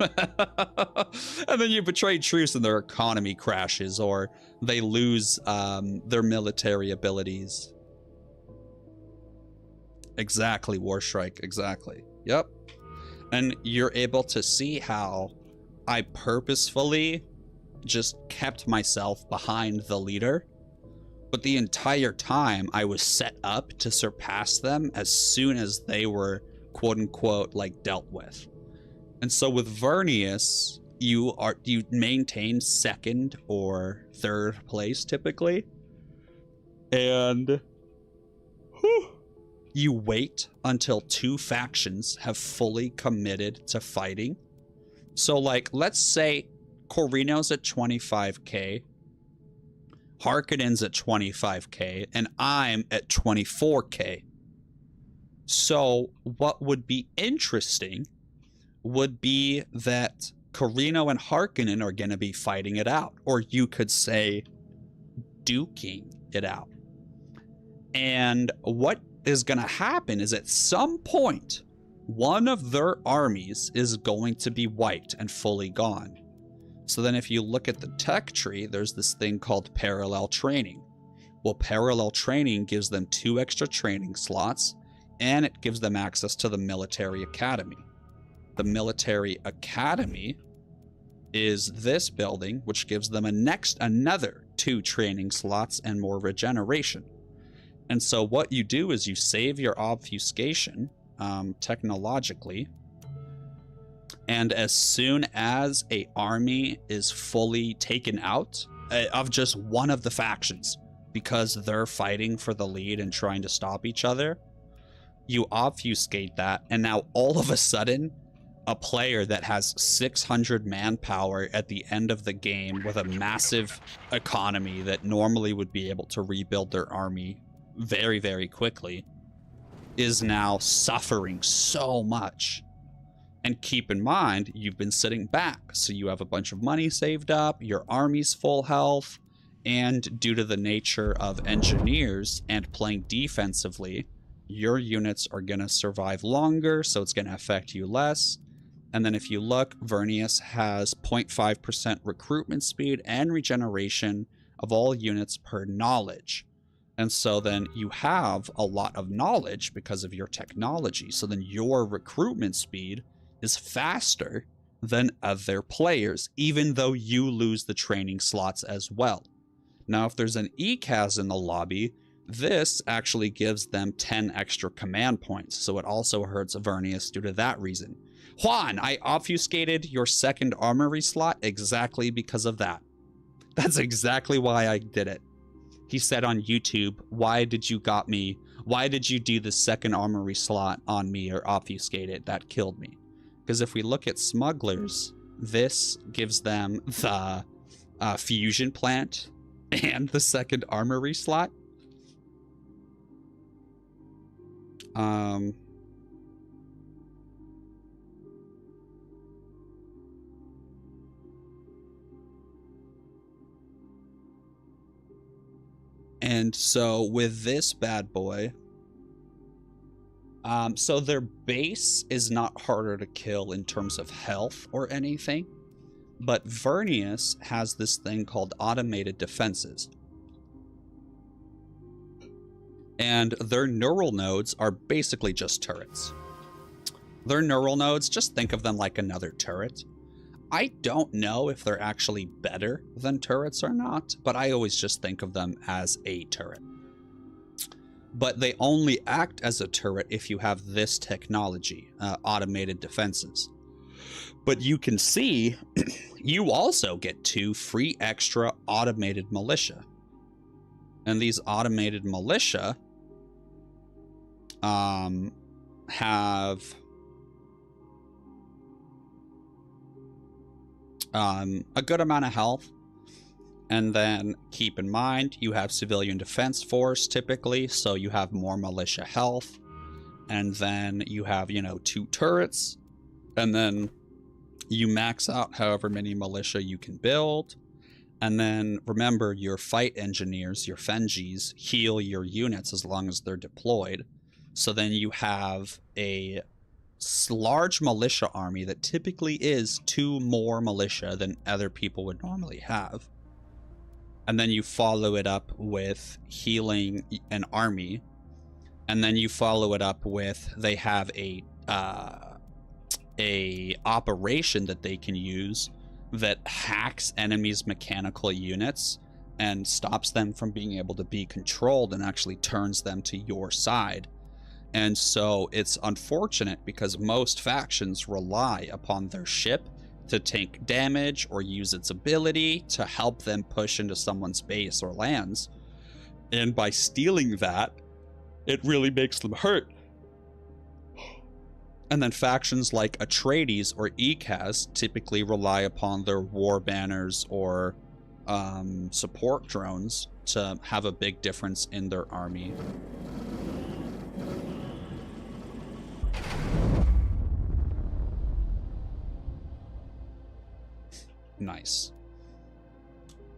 And then you betray truce and their economy crashes, or they lose their military abilities. Exactly, Warstrike, exactly. Yep. And you're able to see how I purposefully just kept myself behind the leader, but the entire time I was set up to surpass them as soon as they were quote unquote like dealt with. And so with Vernius, you maintain second or third place typically, and you wait until two factions have fully committed to fighting. So like, let's say Corino's at 25k, Harkonnen's at 25k, and I'm at 24k. So what would be interesting would be that Corino and Harkonnen are going to be fighting it out, or you could say duking it out. And what is going to happen is at some point, one of their armies is going to be wiped and fully gone. So then if you look at the tech tree, there's this thing called parallel training. Well, parallel training gives them 2 extra training slots, and it gives them access to the military academy. The military academy is this building, which gives them another 2 training slots and more regeneration. And so what you do is you save your obfuscation technologically, and as soon as a army is fully taken out of just one of the factions, because they're fighting for the lead and trying to stop each other, you obfuscate that, and now all of a sudden, a player that has 600 manpower at the end of the game with a massive economy that normally would be able to rebuild their army very, very quickly is now suffering so much. And keep in mind, you've been sitting back, so you have a bunch of money saved up, your army's full health, and due to the nature of engineers and playing defensively, your units are going to survive longer, so it's going to affect you less. And then if you look, Vernius has 0.5% recruitment speed and regeneration of all units per knowledge. And so then you have a lot of knowledge because of your technology. So then your recruitment speed is faster than other players, even though you lose the training slots as well. Now, if there's an ECAS in the lobby, this actually gives them 10 extra command points. So it also hurts Vernius due to that reason. Juan, I obfuscated your second armory slot exactly because of that. That's exactly why I did it. He said on YouTube, why did you got me? Why did you do the second armory slot on me or obfuscate it? That killed me. Because if we look at smugglers, this gives them the fusion plant and the second armory slot. And so with this bad boy, so their base is not harder to kill in terms of health or anything, but Vernius has this thing called automated defenses. And their neural nodes are basically just turrets. Their neural nodes, just think of them like another turret. I don't know if they're actually better than turrets or not, but I always just think of them as a turret. But they only act as a turret if you have this technology, automated defenses. But you can see, you also get 2 free extra automated militia. And these automated militia have a good amount of health. And then keep in mind, you have civilian defense force typically, so you have more militia health. And then you have, 2 turrets. And then you max out however many militia you can build. And then remember, your fight engineers, your Fengis, heal your units as long as they're deployed. So then you have a large militia army that typically is 2 more militia than other people would normally have. And then you follow it up with healing an army. And then you follow it up with, they have a operation that they can use that hacks enemies' mechanical units and stops them from being able to be controlled and actually turns them to your side. And so it's unfortunate because most factions rely upon their ship to take damage or use its ability to help them push into someone's base or lands. And by stealing that, it really makes them hurt. And then factions like Atreides or ECAS typically rely upon their war banners or support drones to have a big difference in their army. Nice.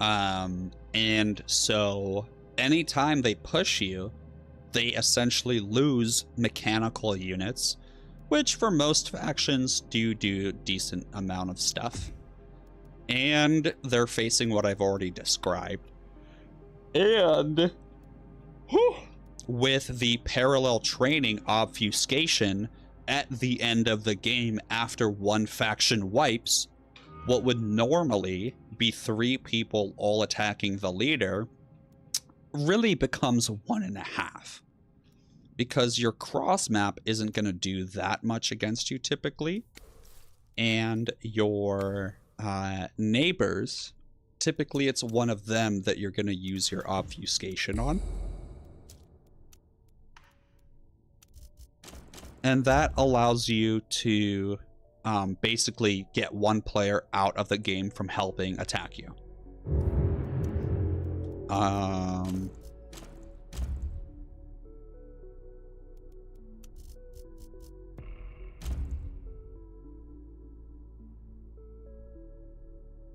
And so anytime they push you, they essentially lose mechanical units, which for most factions do a decent amount of stuff. And they're facing what I've already described. And with the parallel training obfuscation at the end of the game after one faction wipes, what would normally be 3 people all attacking the leader really becomes 1.5. Because your cross map isn't going to do that much against you typically. And your neighbors, typically it's one of them that you're going to use your obfuscation on. And that allows you to basically get one player out of the game from helping attack you.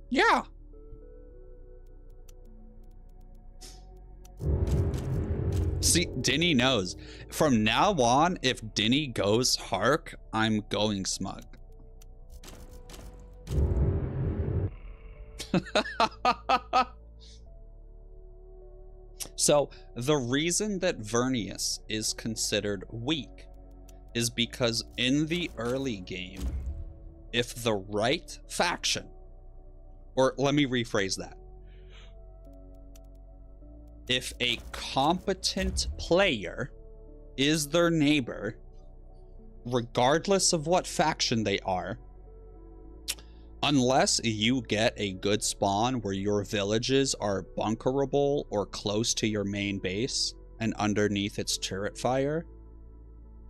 Yeah. See, Dinny knows. From now on, if Dinny goes Hark, I'm going smug. So, the reason that Vernius is considered weak is because in the early game, if the right faction, or let me rephrase that, if a competent player is their neighbor, regardless of what faction they are, unless you get a good spawn where your villages are bunkerable or close to your main base and underneath its turret fire,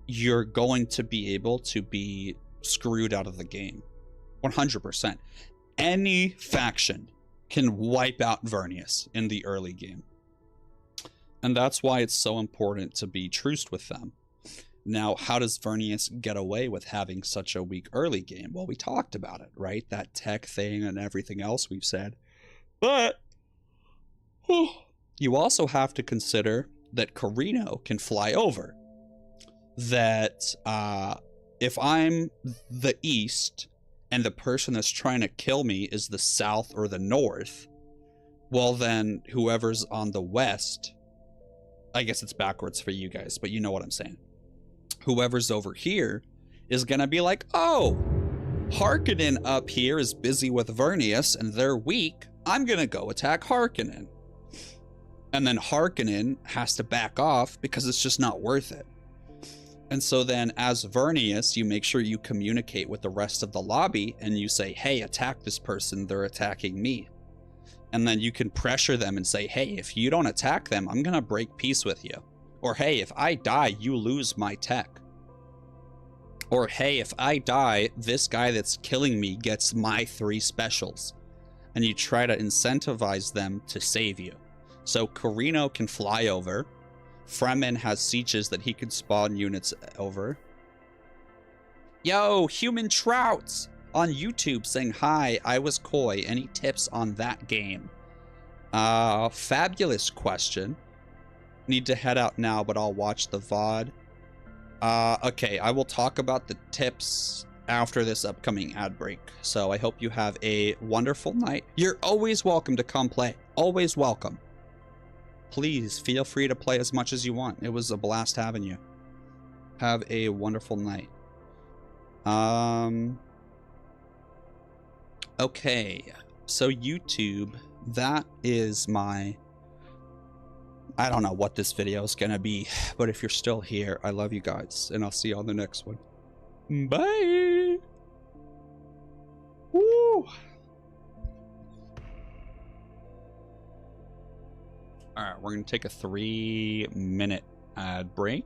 you're going to be able to be screwed out of the game. 100%. Any faction can wipe out Vernius in the early game. And that's why it's so important to be truced with them. Now, how does Vernius get away with having such a weak early game? Well, we talked about it, right? That tech thing and everything else we've said. But you also have to consider that Carino can fly over. That if I'm the east and the person that's trying to kill me is the south or the north, well then whoever's on the west, I guess it's backwards for you guys, but you know what I'm saying. Whoever's over here is going to be like, oh, Harkonnen up here is busy with Vernius and they're weak. I'm going to go attack Harkonnen. And then Harkonnen has to back off because it's just not worth it. And so then as Vernius, you make sure you communicate with the rest of the lobby and you say, hey, attack this person. They're attacking me. And then you can pressure them and say, hey, if you don't attack them, I'm going to break peace with you. Or, hey, if I die, you lose my tech. Or, hey, if I die, this guy that's killing me gets my 3 specials. And you try to incentivize them to save you. So Carino can fly over. Fremen has sieges that he can spawn units over. Yo, Human Trouts on YouTube saying, hi, I was coy. Any tips on that game? Fabulous question. Need to head out now, but I'll watch the VOD. Okay, I will talk about the tips after this upcoming ad break. So I hope you have a wonderful night. You're always welcome to come play. Always welcome. Please feel free to play as much as you want. It was a blast having you. Have a wonderful night. Okay, so YouTube, that is my... I don't know what this video is going to be, but if you're still here, I love you guys, and I'll see you on the next one. Bye! Woo! Alright, we're going to take a 3-minute ad break.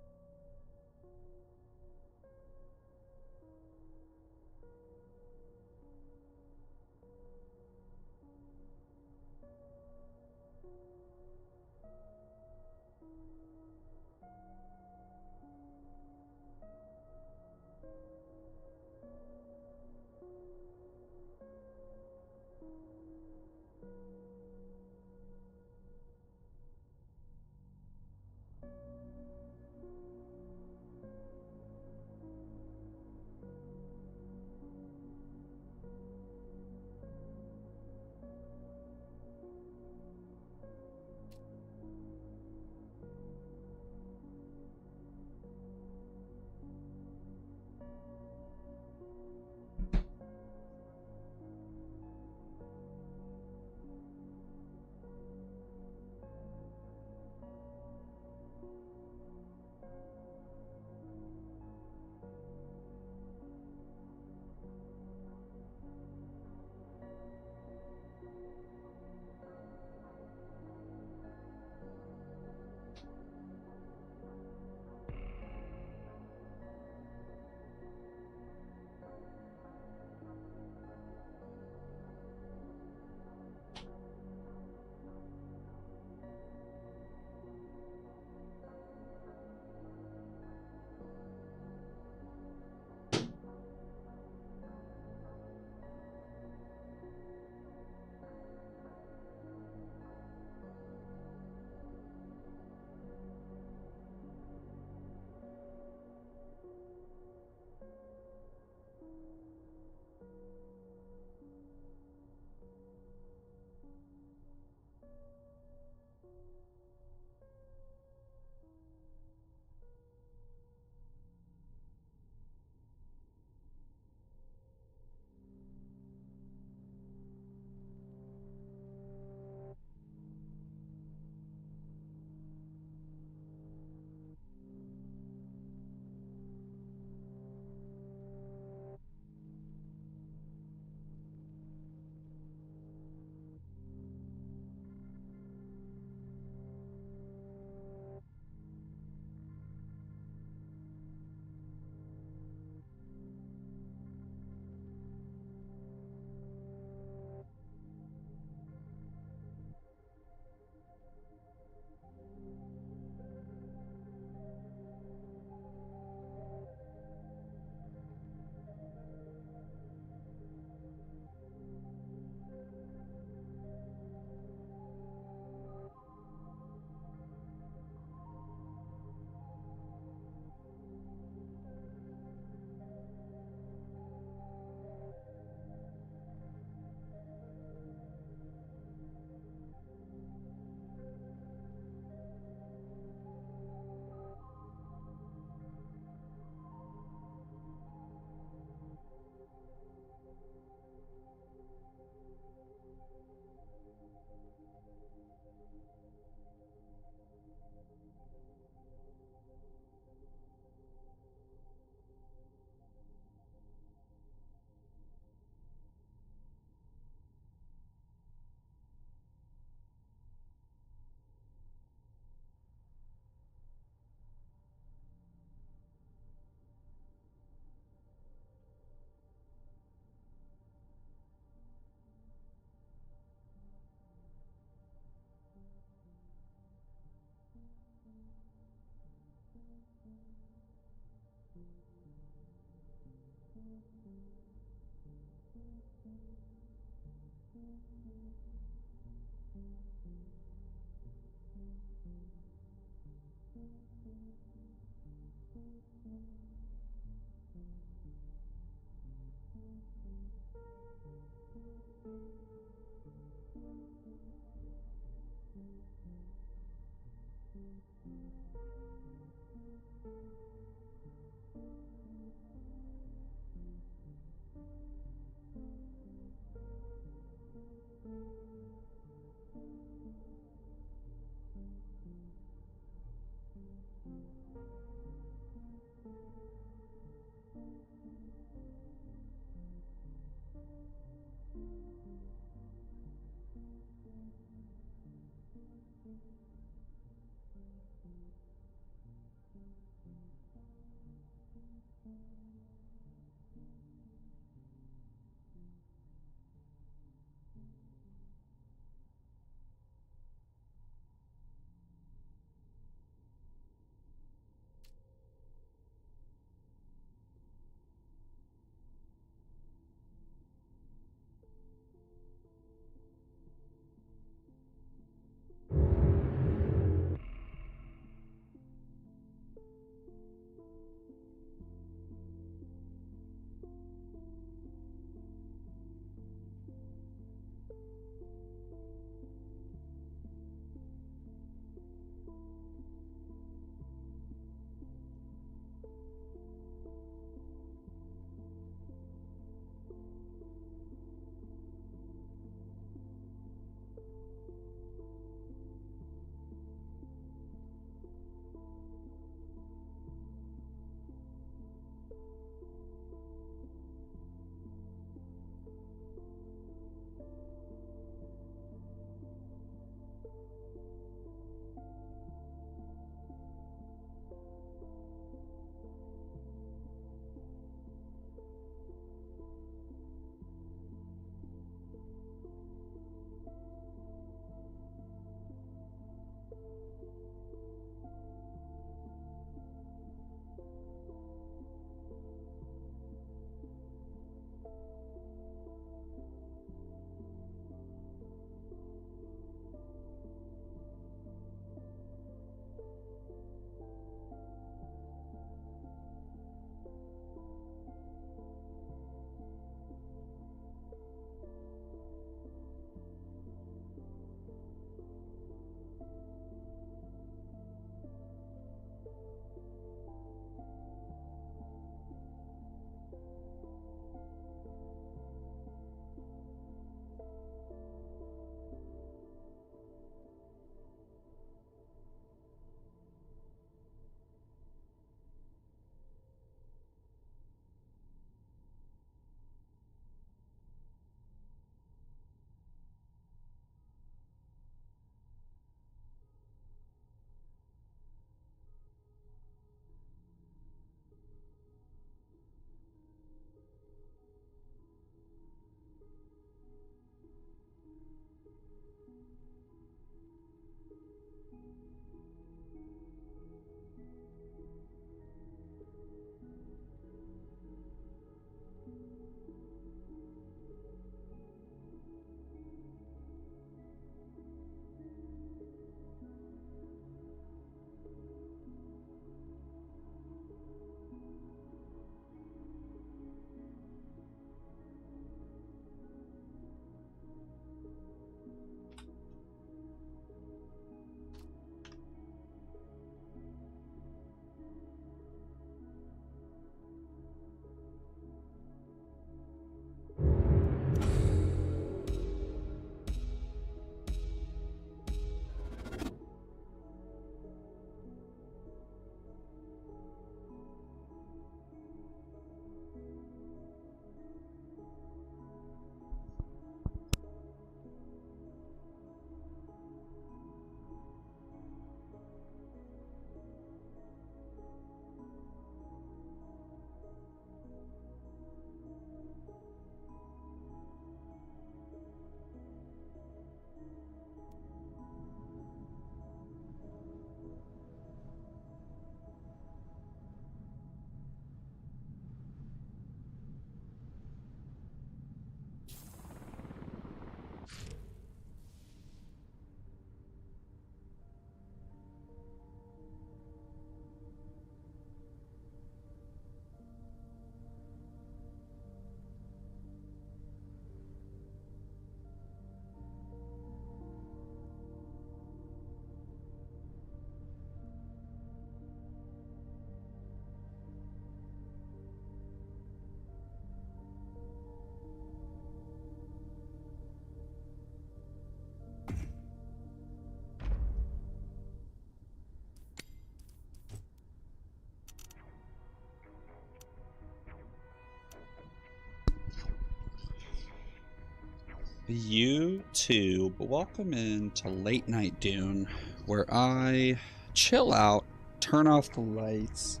YouTube, welcome into Late Night Dune, where I chill out, turn off the lights,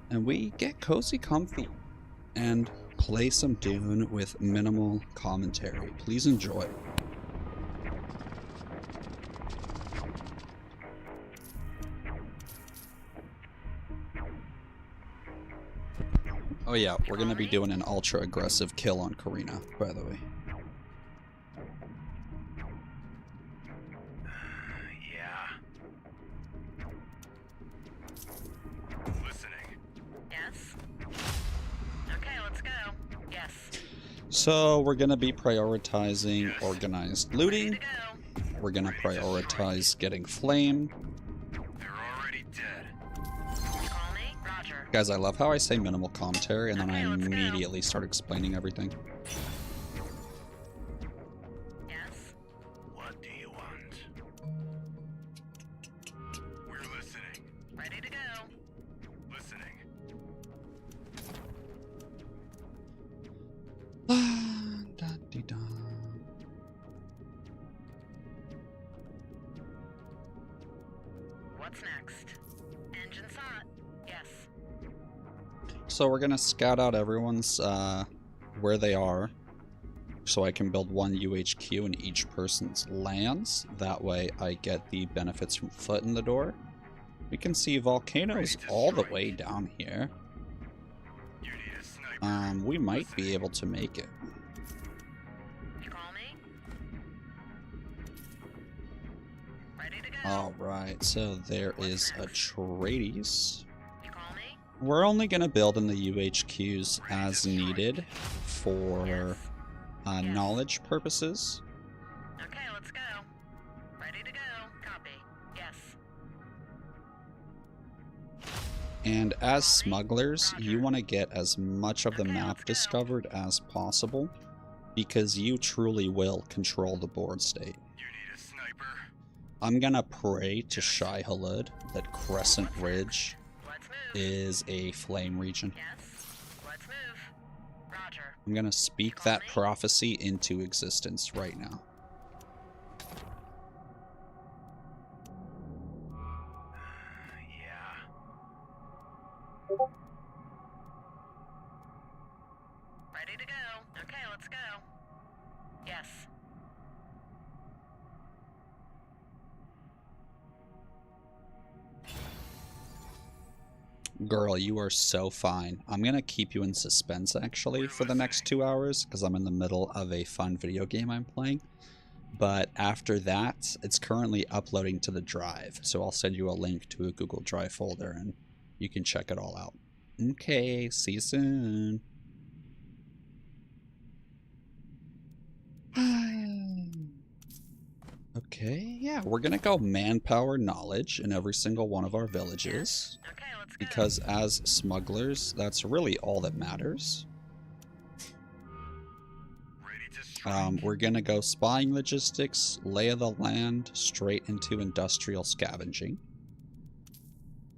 and we get cozy comfy and play some Dune with minimal commentary. Please enjoy. Oh yeah, we're gonna be doing an ultra aggressive kill on Karina, by the way. So we're going to be prioritizing organized looting. We're going to prioritize getting flame. They're already dead. Call me? Roger. Guys, I love how I say minimal commentary and then I immediately start explaining everything. Yes? What do you want? We're listening. Ready to go. Listening. Da-dee-da. What's next? Engine's hot. Yes. So we're gonna scout out everyone's where they are, so I can build one UHQ in each person's lands. That way I get the benefits from foot in the door. We can see volcanoes all the way down here. You need a sniper. We might be able to make it. Call me? Ready to go. Alright, so there is Atreides. You call me? We're only going to build in the UHQs as needed for knowledge purposes. Okay, let's go. Ready to go. Copy. Yes. And as smugglers, you want to get as much of the map discovered as possible, because you truly will control the board state. You need a sniper. I'm going to pray to Shai Hulud that Crescent Ridge Let's move. is a flame region. Yes. Let's move. Roger. I'm going to speak that prophecy into existence right now. Yeah. Ready to go. Okay, let's go. Yes. Girl, you are so fine. I'm gonna keep you in suspense actually for the next 2 hours because I'm in the middle of a fun video game I'm playing. But after that, it's currently uploading to the drive, so I'll send you a link to a Google Drive folder and you can check it all out. Okay, see you soon. Okay, yeah, we're gonna go manpower knowledge in every single one of our villages. Okay, let's go. Because as smugglers, that's really all that matters. Ready to strike. We're gonna go spying logistics, lay of the land, straight into industrial scavenging.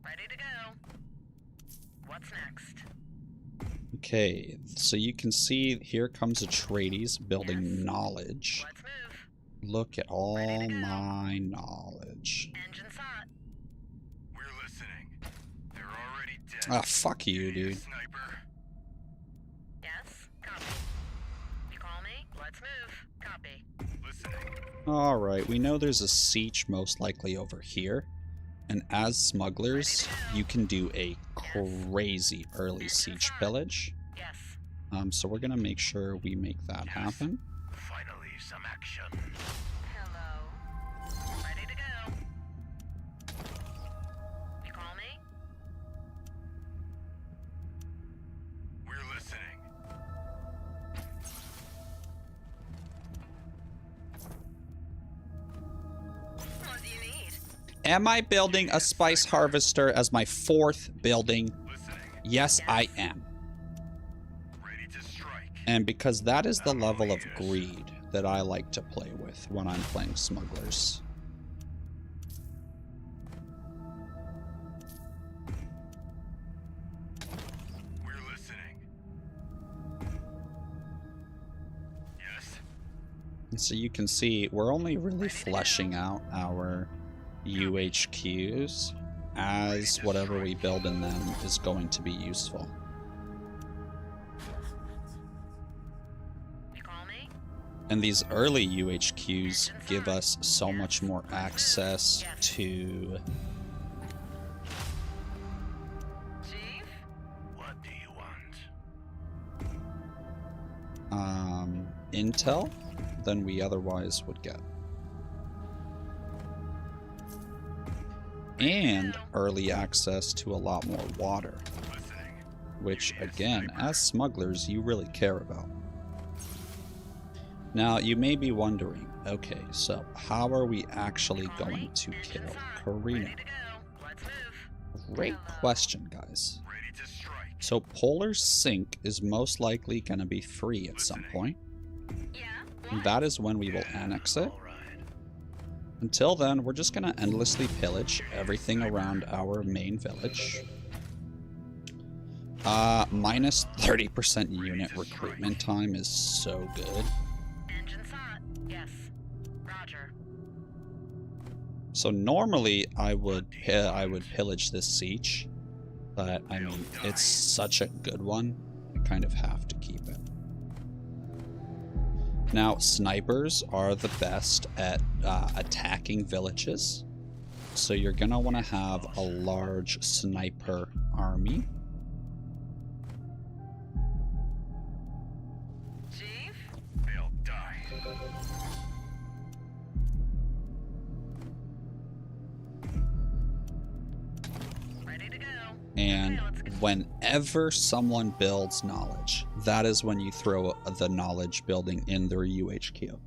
Ready to go. What's next? Okay, so you can see here comes Atreides building knowledge. Let's move. Look at all my knowledge. Engine's hot. We're listening. They're already dead. Ah, fuck you, Need a dude. sniper. Yes. Copy. You call me? Let's move. Copy. Listening. Alright, we know there's a siege most likely over here. And as smugglers, you can do a crazy early siege pillage. Yes. So we're gonna make sure we make that happen. Finally, some action. Hello. Ready to go. You call me? We're listening. What do you need? Am I building a spice harvester as my 4th building? Listening. Yes, I am. Ready to strike. And because that is the level of greed that I like to play with when I'm playing smugglers. We're listening. Yes. So you can see we're only really fleshing out our UHQs as whatever we build in them is going to be useful. You call me? And these early UHQs give us so much more access to Chief? What do you want? intel than we otherwise would get. And early access to a lot more water, which again, as smugglers, you really care about. Now, you may be wondering, okay, so how are we actually going to kill Karina? Ready to go. Let's move. Great question, guys. Ready to strike. So Polar Sink is most likely going to be free at some point. Yeah? And that is when we will annex it. All right. Until then, we're just going to endlessly pillage everything around our main village. Minus 30% unit recruitment time is so good. Engine hot. Yes. Roger. So normally I would pillage this siege, but I mean it's such a good one, I kind of have to keep it. Now snipers are the best at attacking villages, so you're gonna want to have a large sniper army. Chief? They'll die. Ready to go. And whenever someone builds knowledge, that is when you throw the knowledge building in their UHQ.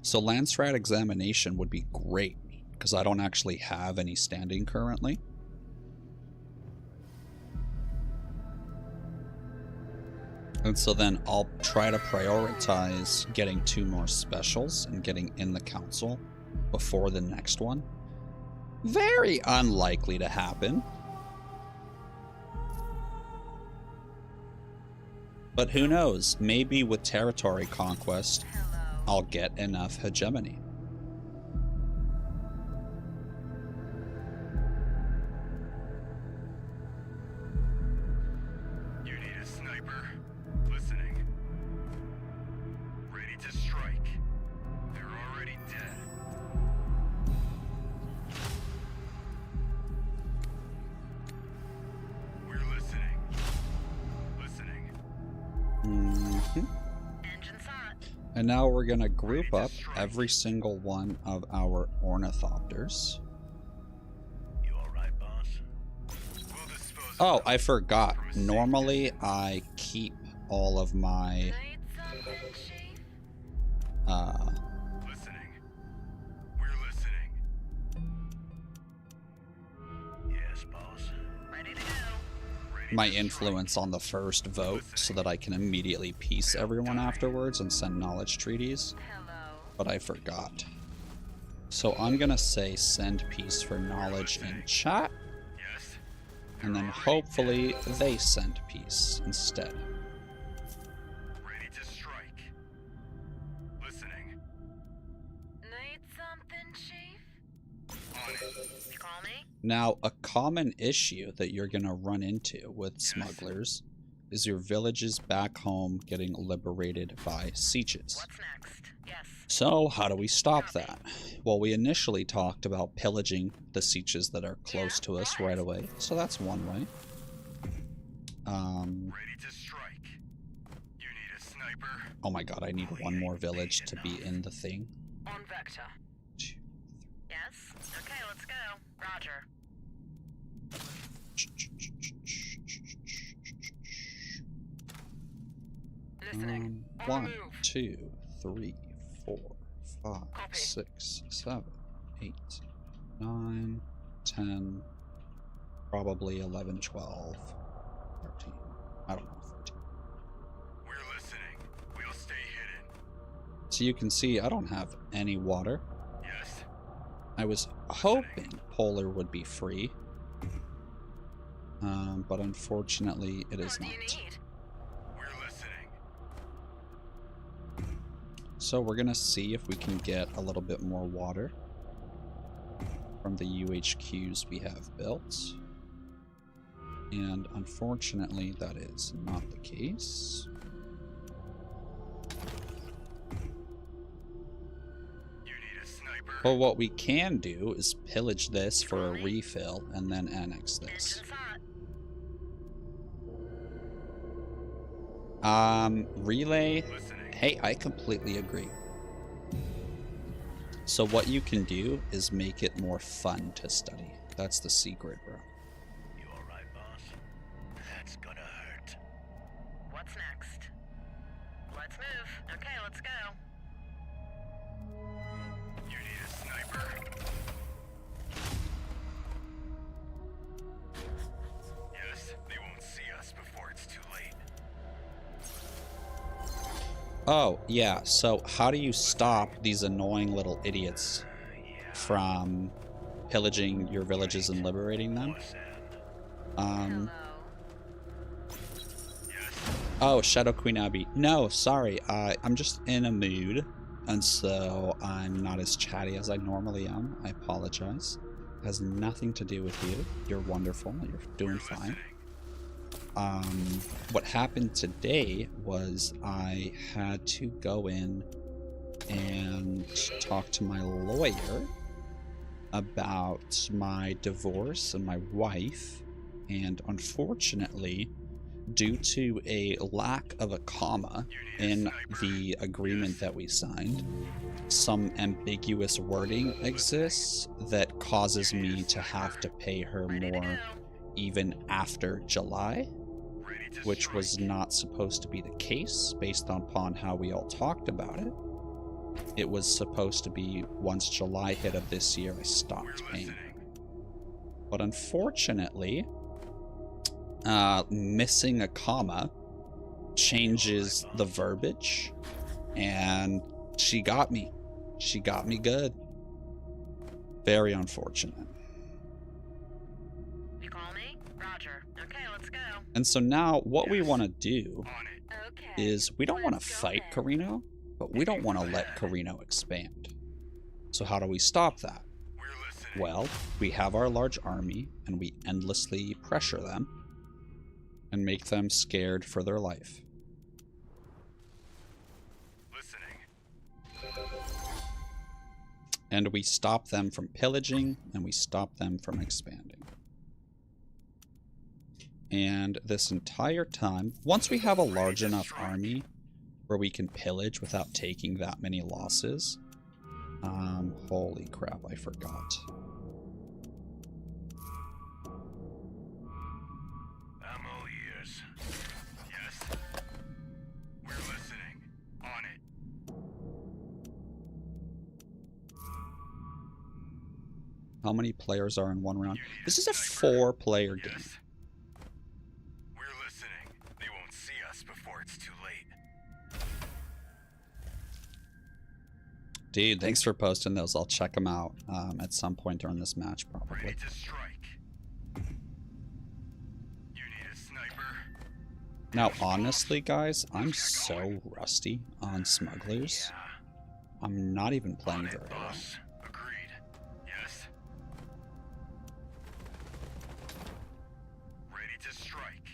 So land strat examination would be great, because I don't actually have any standing currently. And so then I'll try to prioritize getting 2 more specials and getting in the council before the next one. Very unlikely to happen. But who knows? Maybe with territory conquest, Hello. I'll get enough hegemony. You need a sniper. Listening. Ready to strike. They're already dead. We're listening. Listening. Engine's hot. And now we're going to group up every single one of our ornithopters. You alright, boss? We'll dispose of Oh, them I forgot. from a safe Normally, I keep all of my Need something, Chief? Listening. We're listening. Yes, boss. Ready to go. Ready my to strike. influence on the first vote so that I can immediately peace everyone afterwards and send knowledge treaties, Hello. but I forgot. So I'm gonna say send peace for knowledge in chat, Yes. and then hopefully they send peace instead. Ready to strike. Listening. Need something, Chief? On it. You call me? Now, a common issue that you're gonna run into with smugglers is your villages back home getting liberated by sieges. What's next? Yes. So, how do we stop that? Well, we initially talked about pillaging the sieges that are close to us right away, so that's one way. Ready to strike. You need a sniper. Oh my god, I need one more village to be in the thing. On vector. Yes? Okay, let's go. Roger. Listening. On the 1, move. 2, 3, 4, 5, Copy. 6, 7, 8, 9, 10, probably 11, 12, 13. I don't know, 13. We're listening. We'll stay hidden. So you can see I don't have any water. Yes. I was hoping Polar would be free. but unfortunately it is What do you not. need? We're listening. So we're gonna see if we can get a little bit more water from the UHQs we have built. And unfortunately that is not the case. You need a sniper. But what we can do is pillage this for a refill and then annex this. Engine's hot. Relay. Listening. Hey, I completely agree. So what you can do is make it more fun to study. That's the secret, bro. You alright, boss? That's gonna hurt. What's next? Let's move. Okay, let's go. You need a sniper. Yes, they won't see us before it's too late. Oh, yeah. So how do you stop these annoying little idiots from pillaging your villages and liberating them? Hello. Oh, Shadow Queen Abbey. No, sorry. I'm just in a mood, and so I'm not as chatty as I normally am. I apologize. It has nothing to do with you. You're wonderful. You're doing fine. What happened today was I had to go in and talk to my lawyer about my divorce and my wife, and unfortunately, due to a lack of a comma in the agreement that we signed, some ambiguous wording exists that causes me to have to pay her Ready to more go. even after July, which was not supposed to be the case based upon how we all talked about it. It was supposed to be once July hit of this year, I stopped paying. But unfortunately, missing a comma changes the verbiage, and she got me. She got me good. Very unfortunate. You call me? Roger. Okay, let's go. And so now what we want to do Okay. is we don't want to let's go fight then. Carino, but we don't want to let Carino expand. So how do we stop that? Well, we have our large army and we endlessly pressure them and make them scared for their life. And we stop them from pillaging and we stop them from expanding. And this entire time, once we have a large enough army where we can pillage without taking that many losses, holy crap, I forgot. I'm all ears. Yes. We're listening. On it. How many players are in one round? This is a 4-player game. Yes. We're listening. They won't see us before it's too late. Dude, thanks for posting those. I'll check them out at some point during this match, probably. Ready to strike. You need a sniper. Now, honestly, guys, I'm so rusty on smugglers. I'm not even playing very well. Boss. Agreed. Yes. Ready to strike.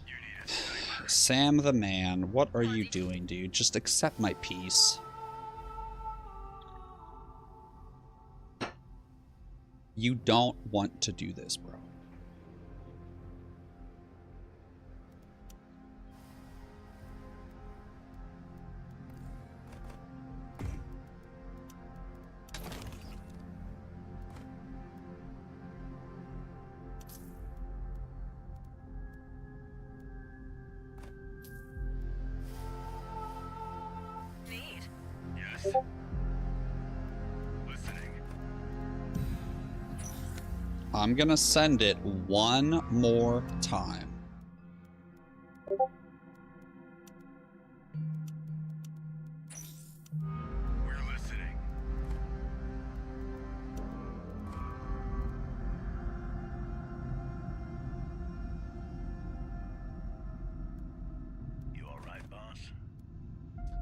You need a sniper. Sam the man, what are you doing, dude? Just accept my peace. You don't want to do this, bro. Need. Yes. Listening. I'm gonna send it one more time.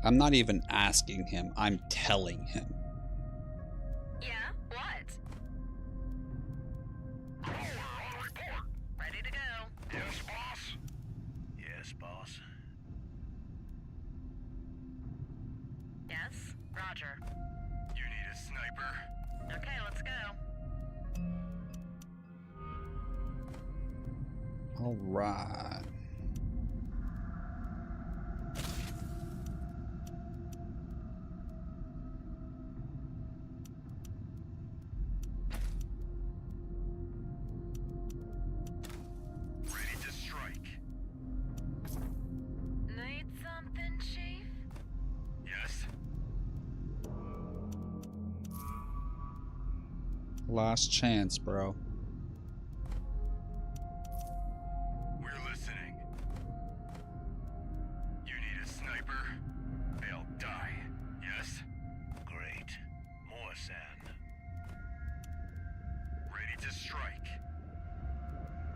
I'm not even asking him, I'm telling him. Yeah? What? Ready to go. Yes, boss. Yes, boss. Yes? Roger. You need a sniper? Okay, let's go. All right. Ready to strike. Need something, Chief? Yes. Last chance, bro. We're listening. You need a sniper? They'll die. Yes? Great. More sand. Ready to strike.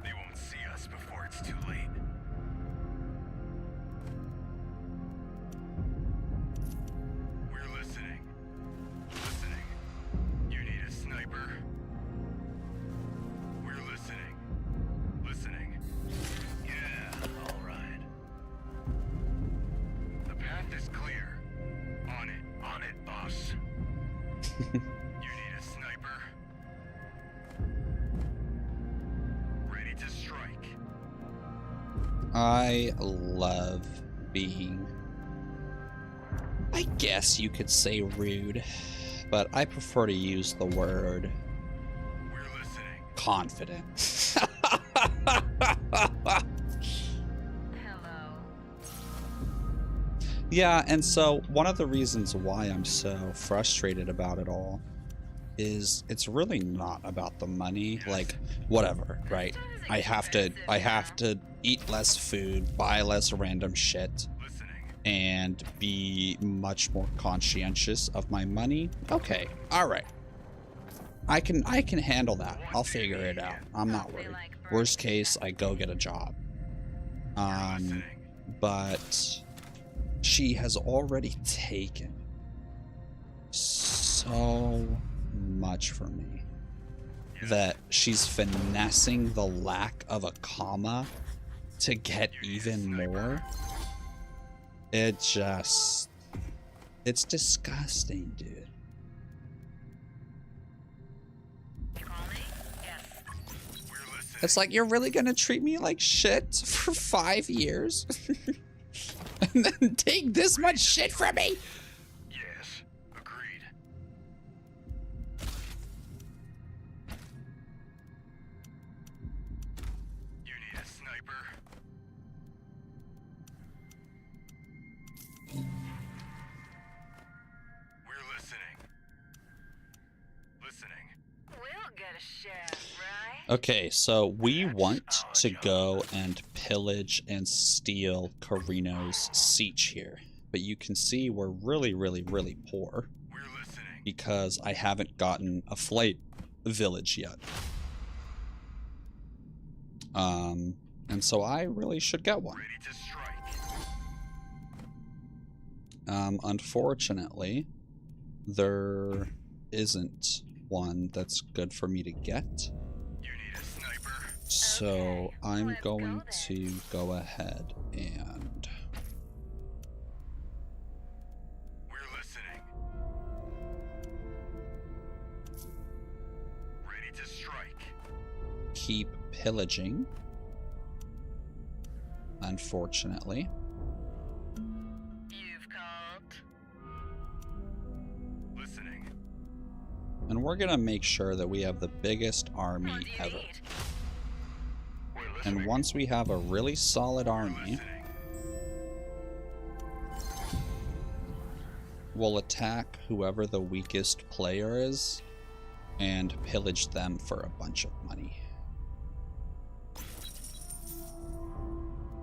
They won't see us before it's too late. We're listening. Listening. You need a sniper? We're listening. Listening. Yeah, all right. The path is clear. On it, boss. You need a sniper? Ready to strike. I love being, I guess you could say rude, but I prefer to use the word We're listening. confident. Hello. Yeah, and so one of the reasons why I'm so frustrated about it all is it's really not about the money. Like, whatever, right? I have to eat less food, buy less random shit, Listening. and be much more conscientious of my money. Okay, all right. I can handle that. I'll figure it out. I'm not worried. Worst case, I go get a job. Listening. But she has already taken so much from me that she's finessing the lack of a comma to get even more. It's disgusting, dude. You call me? Yes. We're listening. It's like, you're really gonna treat me like shit for 5 years? And then take this much shit from me? Yes. Agreed. You need a sniper? We're listening. Listening. We'll get a share, right? Okay, so we want to go and pillage and steal Carino's siege here. But you can see we're really, really, really poor We're listening. because I haven't gotten a flight village yet. And so I really should get one. Ready to strike. Unfortunately, there isn't one that's good for me to get. You need a sniper? So Okay, I'm let's go going then. to go ahead and We're listening. Ready to strike. keep pillaging. Unfortunately. You've called. Listening. And we're gonna make sure that we have the biggest army What do you ever. need? We're listening. And once we have a really solid We're army, listening. we'll attack whoever the weakest player is and pillage them for a bunch of money.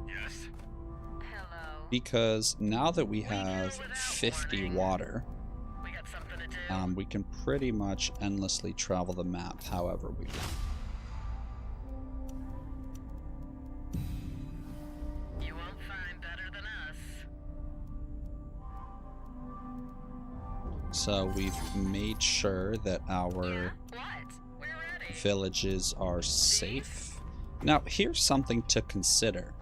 Yes. Hello. Because now that we have 50 water, We got something to do. we can pretty much endlessly travel the map however we want. You won't find better than us. So we've made sure that our What? We're ready. villages are safe. Now, here's something to consider.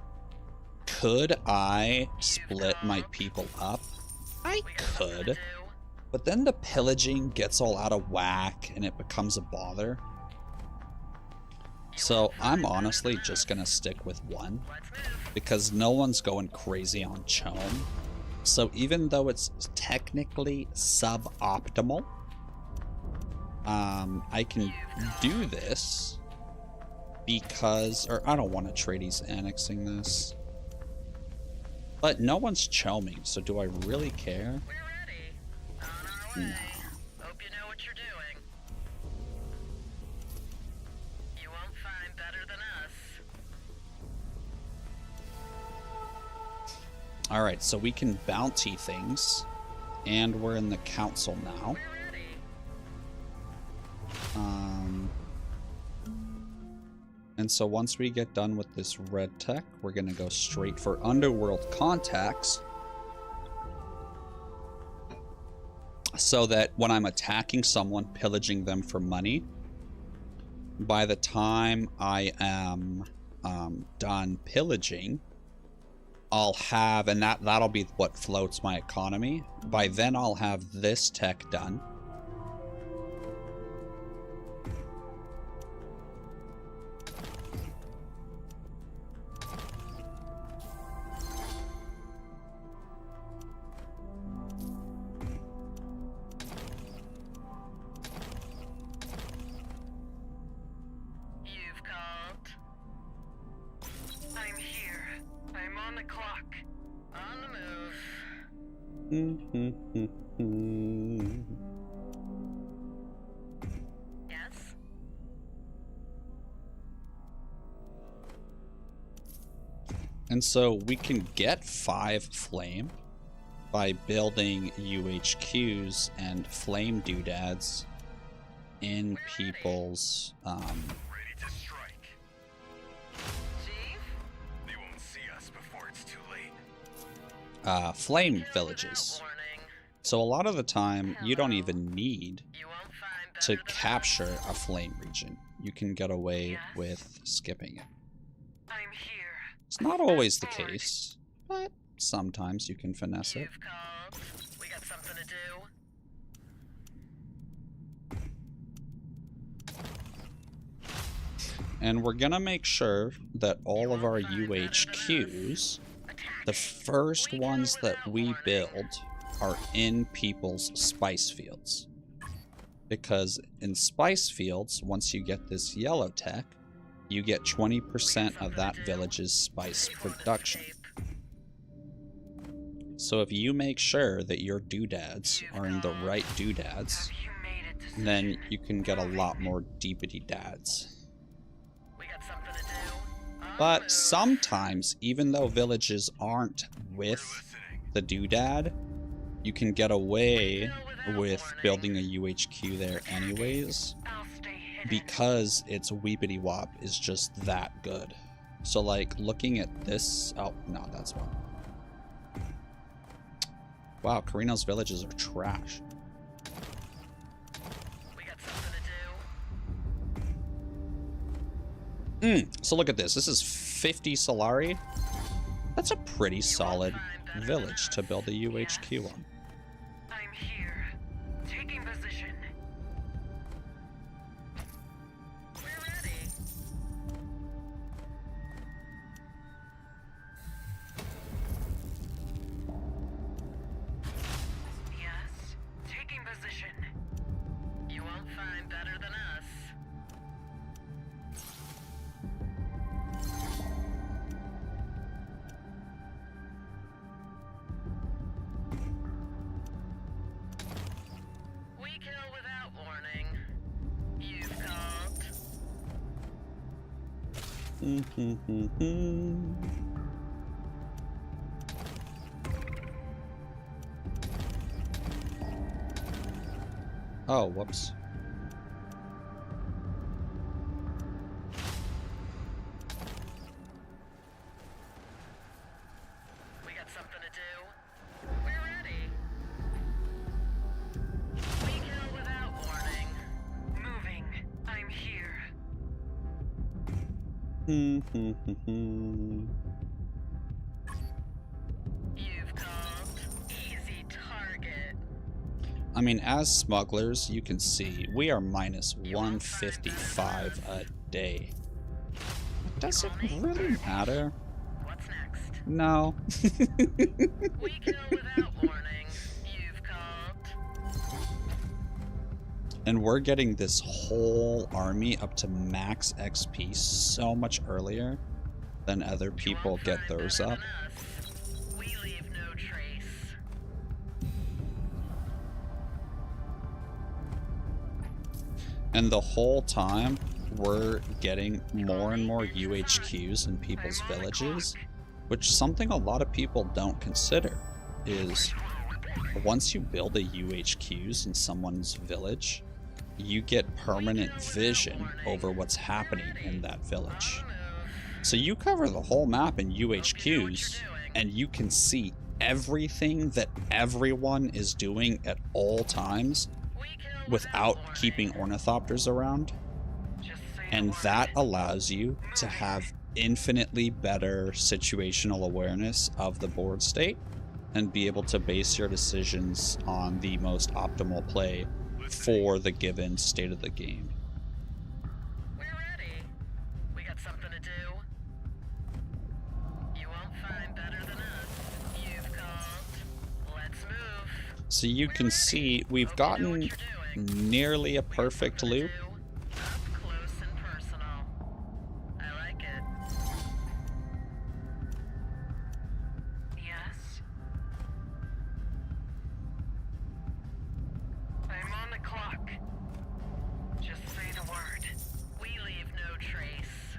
Could I split my people up? I could. But then the pillaging gets all out of whack and it becomes a bother. So I'm honestly just gonna stick with one, because no one's going crazy on Chome. So even though it's technically suboptimal, I can do this because, or I don't want Atreides annexing this. But no one's choming, so do I really care? We're ready. On our way. Hope you know what you're doing. You won't find better than us. Alright, so we can bounty things, and we're in the council now. We're ready. And so once we get done with this red tech, we're gonna go straight for underworld contacts, so that when I'm attacking someone, pillaging them for money, by the time I am done pillaging, I'll have, and that'll be what floats my economy. By then I'll have this tech done. You've called. I'm here. I'm on the clock. On the move. Yes? And so we can get 5 flame by building UHQs and flame doodads in people's Ready to strike. Chief? They won't see us before it's too late. flame villages. So a lot of the time you don't even need to capture a flame region. You can get away with skipping it. I'm here. It's not always the case, but sometimes you can finesse it. You've called. We got something to do. And we're gonna make sure that all of our UHQs, the first ones that we build, are in people's spice fields. Because in spice fields, once you get this yellow tech, you get 20% of that village's spice production. So if you make sure that your doodads are in the right doodads, then you can get a lot more deepity dads. But sometimes, even though villages aren't with the doodad, you can get away with building a UHQ there anyways, because its weepity wop is just that good. So like looking at this, oh no, that's one. Wow, Carino's villages are trash. So look at this. This is 50 Solari. That's a pretty solid village to build a UHQ on. I'm here. Taking position. We're ready. Yes. Taking position. You won't find better than us. We kill without warning. You've called. Oh, whoops. We got something to do. We're ready. You've called easy target. I mean, as smugglers, you can see we are minus 155 a day. Does it really matter? What's next? No. We kill without warning. You've called. And we're getting this whole army up to max XP so much earlier than other people get theirs up. We leave no trace. And the whole time, we're getting more and more UHQs in people's villages, which something a lot of people don't consider is once you build a UHQs in someone's village, you get permanent vision over what's happening in that village. So you cover the whole map in UHQs, and you can see everything that everyone is doing at all times without keeping ornithopters around. And that allows you to have infinitely better situational awareness of the board state and be able to base your decisions on the most optimal play for the given state of the game. We're ready. We got something to do. You won't find better than us. You've called. Let's move. So you can see we've gotten nearly a perfect loop. Up close and personal. I like it. Yes. I'm on the clock. Just say the word. We leave no trace.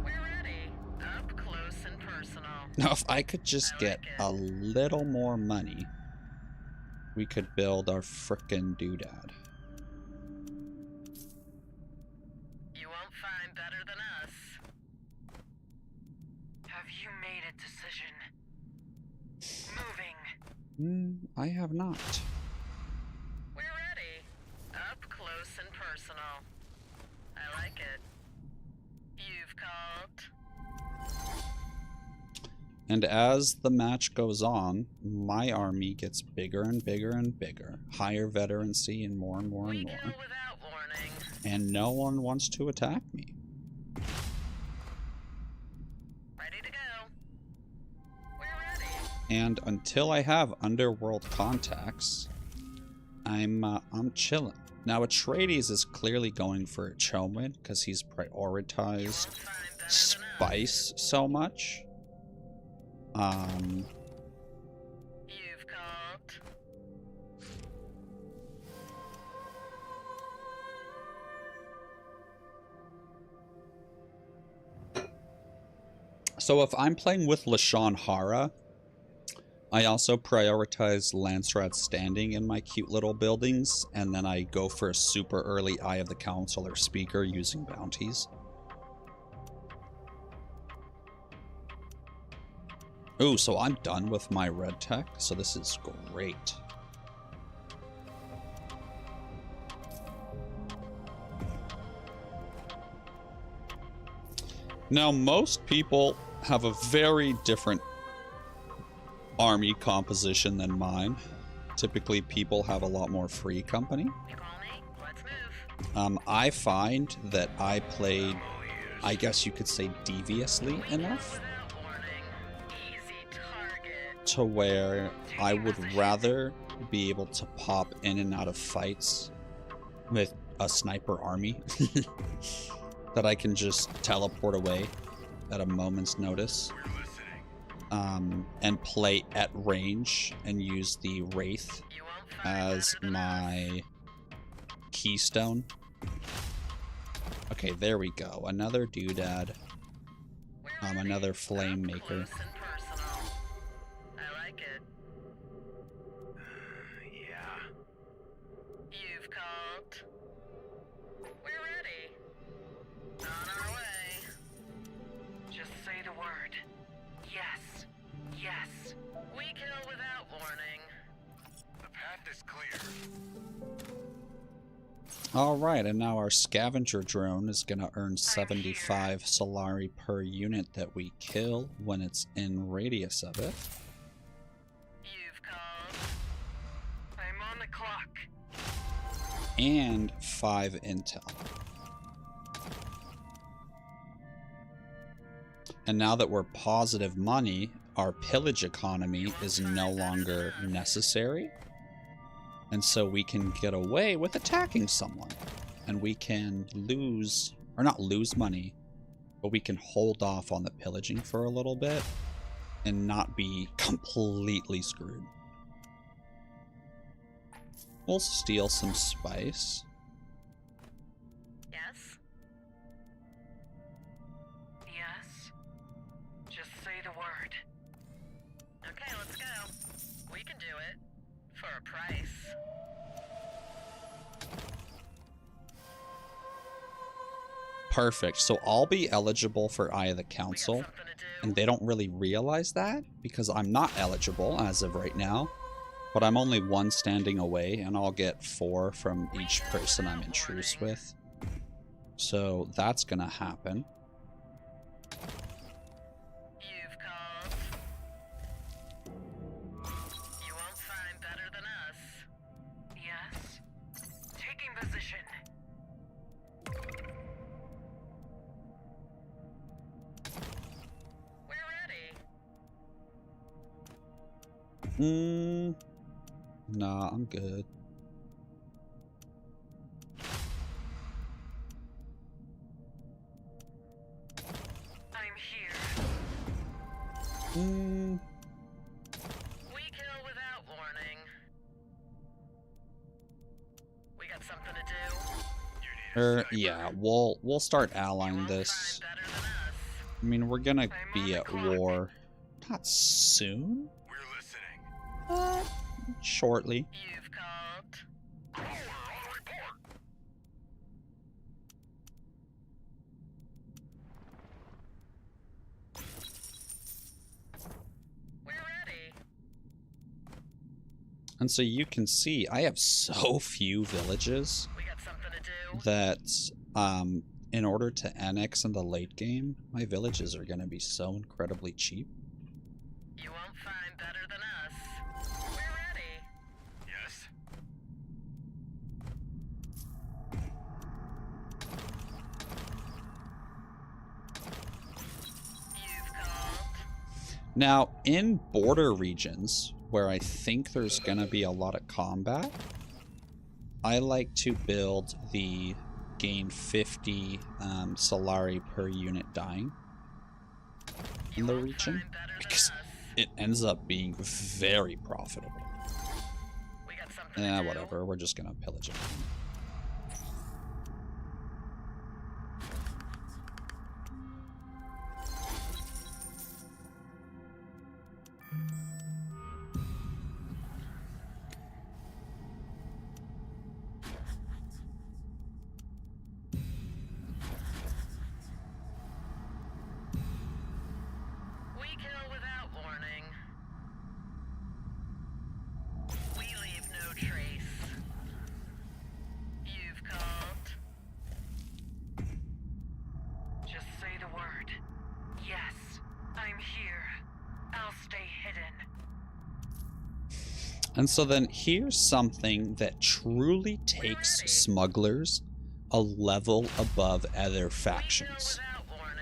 We're ready. Up close and personal. Now, if I could just get a little more money, we could build our frickin' doodad. You won't find better than us. Have you made a decision? Moving. I have not. We're ready. Up close and personal. I like it. You've called. And as the match goes on, my army gets bigger and bigger and bigger, higher veterancy and more and more and We more. kill without warning. And no one wants to attack me. Ready to go. We're ready. And until I have underworld contacts, I'm chilling. Now Atreides is clearly going for Chomin because he's prioritized Find better than us. spice so much. You've called. So if I'm playing with Lashawn Hara, I also prioritize Lancerat standing in my cute little buildings, and then I go for a super early Eye of the Council or Speaker using bounties. Ooh, so I'm done with my red tech, so this is great. Now, most people have a very different army composition than mine. Typically, people have a lot more free company. You call me? Let's move. I find that I played, I guess you could say, deviously enough Without warning. Easy target. to where I would rather be able to pop in and out of fights with a sniper army that I can just teleport away at a moment's notice, and play at range and use the Wraith You won't find as better than us. my keystone. Okay, there we go. Another doodad. We're ready. Another flame maker. Close and personal. I like it. Yeah. You've called. We're ready. On our way. Just say the word. Yes. Yes. We kill without warning. The path is clear. Alright, and now our scavenger drone is going to earn 75 Solari per unit that we kill when it's in radius of it. You've called. I'm on the clock. And 5 intel. And now that we're positive money, our pillage economy is no longer necessary. And so we can get away with attacking someone. And we can lose, or not lose money, but we can hold off on the pillaging for a little bit and not be completely screwed. We'll steal some spice. Yes? Yes? Just say the word. Okay, let's go. We can do it. For a price. Perfect. So I'll be eligible for Eye of the Council, and they don't really realize that because I'm not eligible as of right now, but I'm only 1 standing away, and I'll get 4 from each person I'm in truce with. So that's gonna happen. You've called. You won't find better than us. Yes? Taking position. We're ready. Nah, I'm good. I'm here. We kill without warning. We got something to do. Yeah, we'll start allying this. Find better than us. I mean, we're gonna be at war. Not soon? We're listening. Shortly. You've called. We're ready. And so you can see, I have so few villages We got something to do. that, in order to annex in the late game, my villages are gonna be so incredibly cheap. You won't find better than us. We're ready. Yes. You've called. Now, in border regions, where I think there's gonna be a lot of combat, I like to build the gain 50 Solari per unit dying in the region, because it ends up being very profitable. We got something to do. Whatever, we're just gonna pillage it. We kill without warning. We leave no trace. You've called. Just say the word. Yes, I'm here. I'll stay hidden. And so then here's something that truly takes smugglers a level above other factions.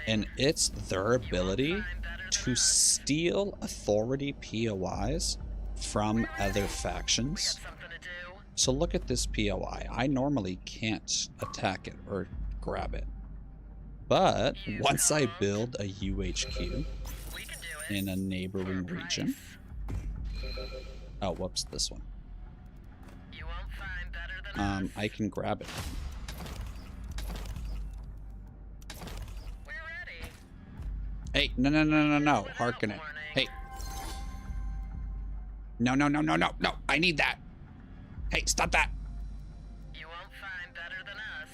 And it's their ability to steal authority POIs from other factions. Something to do. So look at this POI. I normally can't attack it or grab it. But once I build a UHQ We can do it. in a neighboring region. Oh, whoops, this one. You won't find better than us. I can grab it. We're ready. Hey, no. Harken it. Hey. No. I need that. Hey, stop that. You won't find better than us.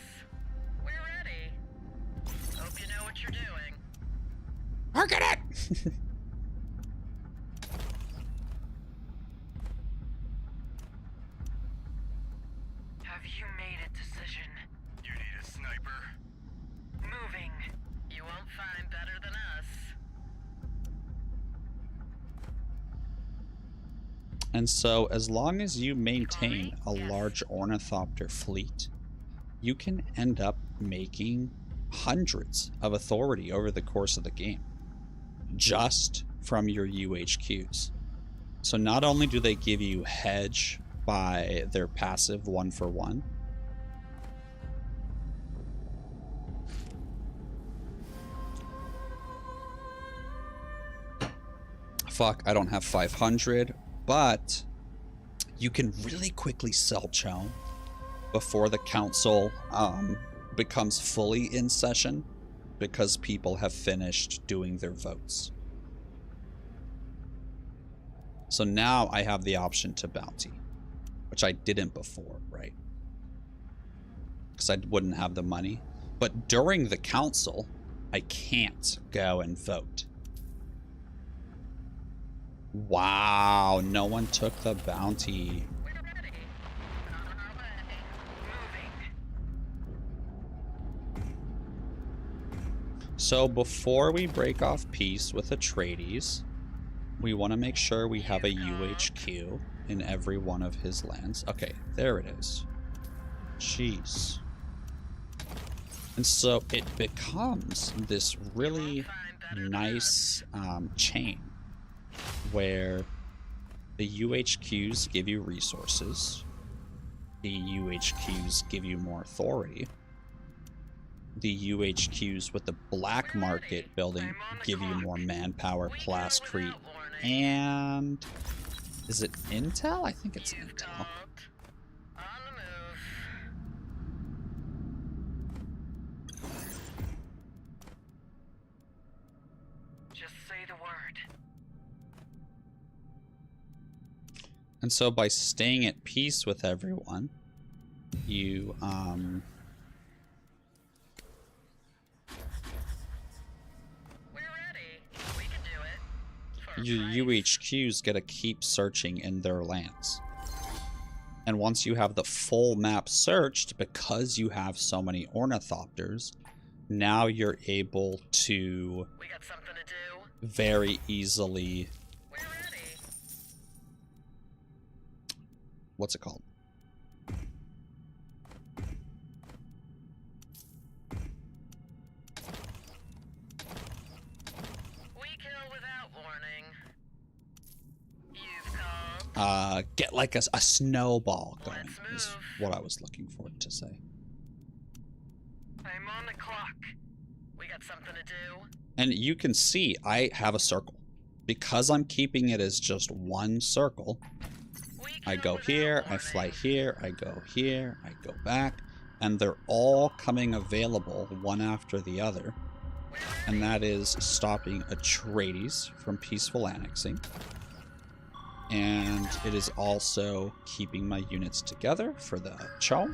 We're ready. Hope you know what you're doing. Harken it! Have you made a decision? And so as long as you maintain a large ornithopter fleet, you can end up making hundreds of authority over the course of the game, just from your UHQs. So not only do they give you hedge by their passive 1-for-1, fuck, I don't have 500, but you can really quickly sell Cho before the council becomes fully in session, because people have finished doing their votes. So now I have the option to bounty, which I didn't before, right? Because I wouldn't have the money. But during the council, I can't go and vote. Wow, no one took the bounty. We're ready. On our way. Moving. So before we break off peace with Atreides, we want to make sure we have a UHQ in every one of his lands. Okay, there it is. Jeez. And so it becomes this really nice chain where the UHQs give you resources, the UHQs give you more authority, the UHQs with the black market building give you more manpower, class creep, and is it intel? I think it's intel. On the move. Just say the word. And so by staying at peace with everyone, you We're ready. We can do it. For a your price. UHQs get to keep searching in their lands. And once you have the full map searched, because you have so many ornithopters, now you're able to We got something to do. very easily, We're ready. what's it called? We kill without warning. You've called. Get like a snowball going, Let's is move. what I was looking for to say. I'm on the clock. We got something to do. And you can see I have a circle. Because I'm keeping it as just one circle, We I kill go without here, I warning. fly here, I go here, I go back, and they're all coming available one after the other. We're And that is stopping Atreides from peaceful annexing. And it is also keeping my units together for the Cho. You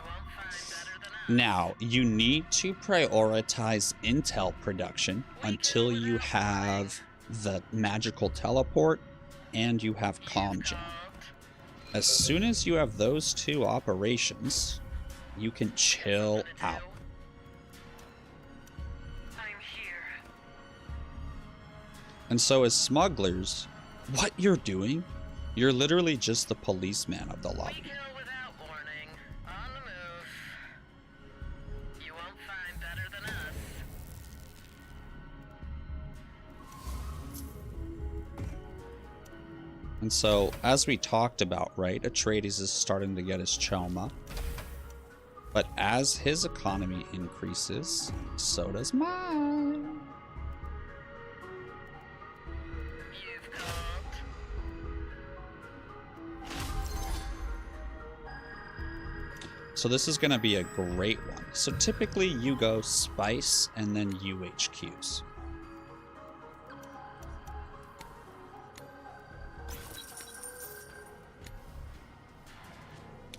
won't find better than us. Now, you need to prioritize intel production until you have the magical teleport and you have calm jam. As soon as you have those two operations, you can chill out. I'm here. And so as smugglers, what you're doing, you're literally just the policeman of the We lobby. kill without warning. On the move. You won't find better than us. And so, as we talked about, right, Atreides is starting to get his choma. But as his economy increases, so does mine. You've called. So this is going to be a great one. So typically you go spice and then UHQs.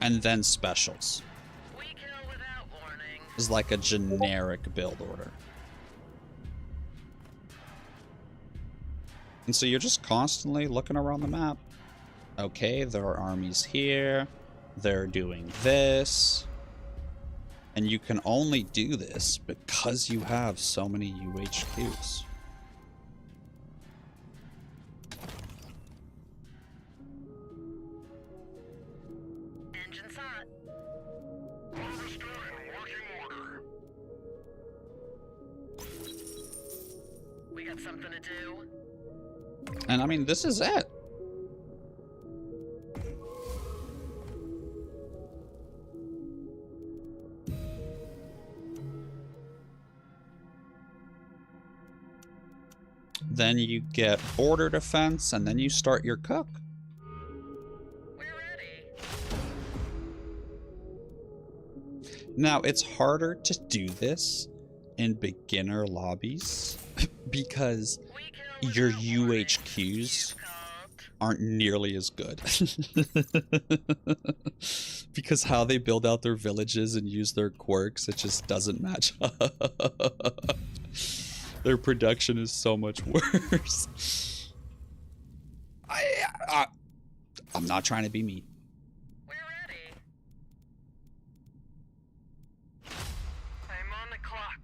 And then specials. We kill without warning. Is like a generic build order. And so you're just constantly looking around the map. Okay, there are armies here. They're doing this. And you can only do this because you have so many UHQs. Engine's hot. Harvester in working order. We got something to do. And I mean, this is it. Then you get border defense, and then you start your cook. We're ready. Now, it's harder to do this in beginner lobbies because We kill your without warning. UHQs You've called. aren't nearly as good. Because how they build out their villages and use their quirks, it just doesn't match up. Their production is so much worse. I'm not trying to be mean. We're ready. I'm on the clock.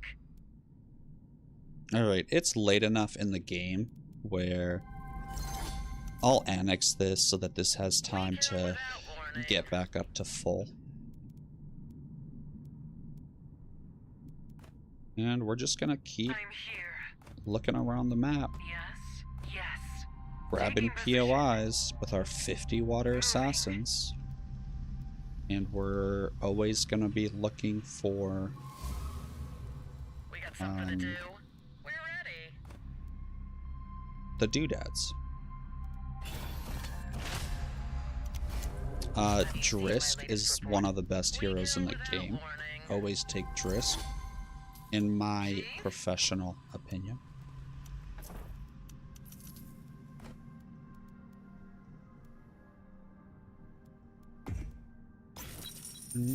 Alright, it's late enough in the game where I'll annex this so that this has time We kill to without warning. get back up to full. And we're just gonna keep I'm here. looking around the map, Yes. Yes. grabbing Taking position. POIs with our 50 water assassins. And we're always gonna be looking for We got something to Um, do. We're ready. the doodads. Drisk is one of the best We heroes in kill the without game. warning. Always take Drisk, in my professional opinion.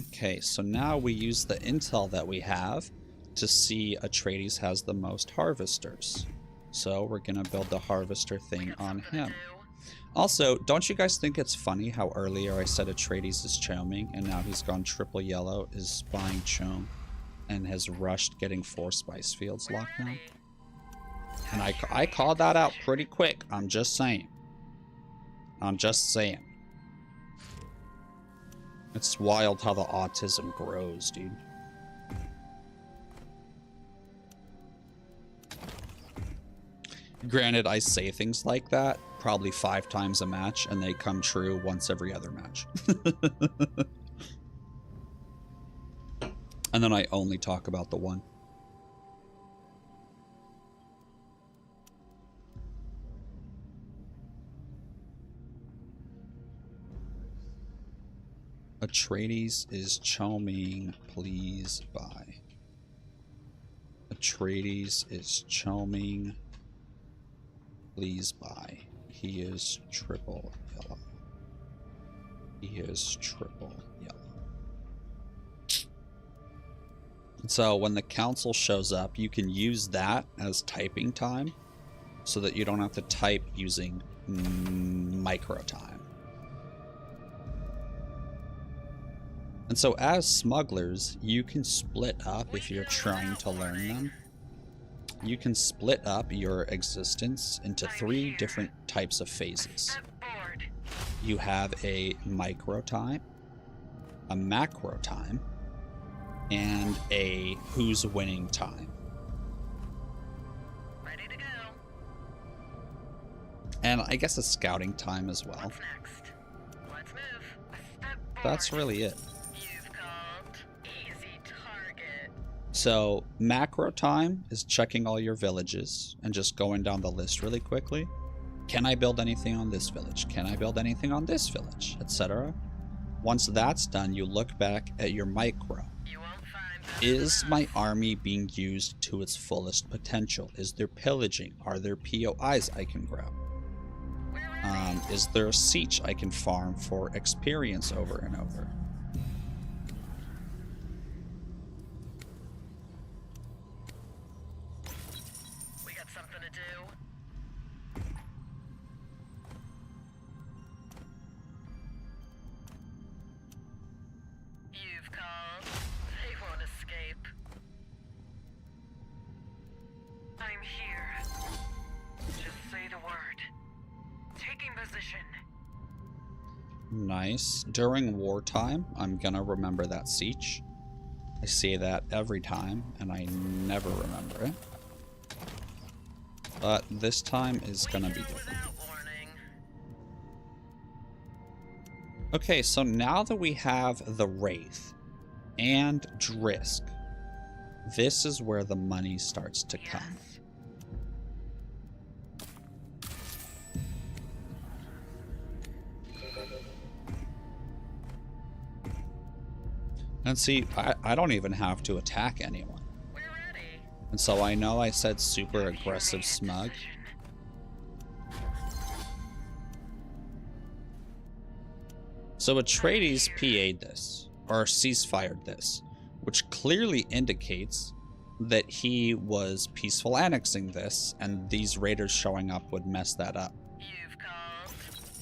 Okay, so now we use the intel that we have to see Atreides has the most harvesters. So we're gonna build the harvester We thing got on something to him. do. Also, don't you guys think it's funny how earlier I said Atreides is choaming and now he's gone triple yellow, is buying chom, and has rushed getting 4 spice fields We're locked now? ready. And I called that out pretty quick. I'm just saying. I'm just saying. It's wild how the autism grows, dude. Granted, I say things like that probably 5 times a match, and they come true once every other match. And then I only talk about the one. Atreides is choaming, please buy. Atreides is choaming, please buy. He is triple yellow. He is triple yellow. So when the council shows up, you can use that as typing time so that you don't have to type using micro time. And so as smugglers, you can split up if you're trying to learn them. You can split up your existence into 3 different types of phases. Step forward. You have a micro time, a macro time, and a who's winning time. Ready to go. And I guess a scouting time as well. What's next? Let's move. Step That's forward. really it. You've called. Easy target. So macro time is checking all your villages and just going down the list really quickly. Can I build anything on this village? Can I build anything on this village? Etc. Once that's done, you look back at your micro. You won't find that Is my army being used to its fullest potential? Is there pillaging? Are there POIs I can grab? We're ready. Is there a siege I can farm for experience over and over? We got something to do. You've called. They won't taking position. Nice. During wartime, I'm gonna remember that siege. I say that every time, and I never remember it. But this time is gonna be different. Okay, so now that we have the Wraith and Drisk, this is where the money starts to come. And see, I don't even have to attack anyone. And so I know I said super aggressive smug. So Atreides PA'd this, or ceasefired this, which clearly indicates that he was peaceful annexing this, and these raiders showing up would mess that up.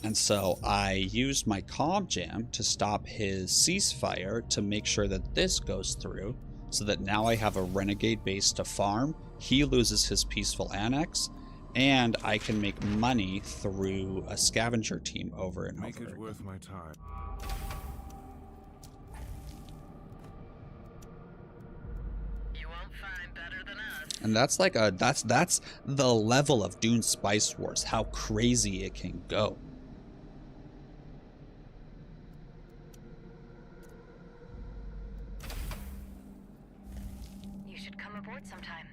And so I used my comm jam to stop his ceasefire to make sure that this goes through, so that now I have a renegade base to farm, he loses his peaceful annex, and I can make money through a scavenger team over and Make over. it worth my time. You won't find better than us. And that's like that's the level of DuneSpiceWars, how crazy it can go. You should come aboard sometime.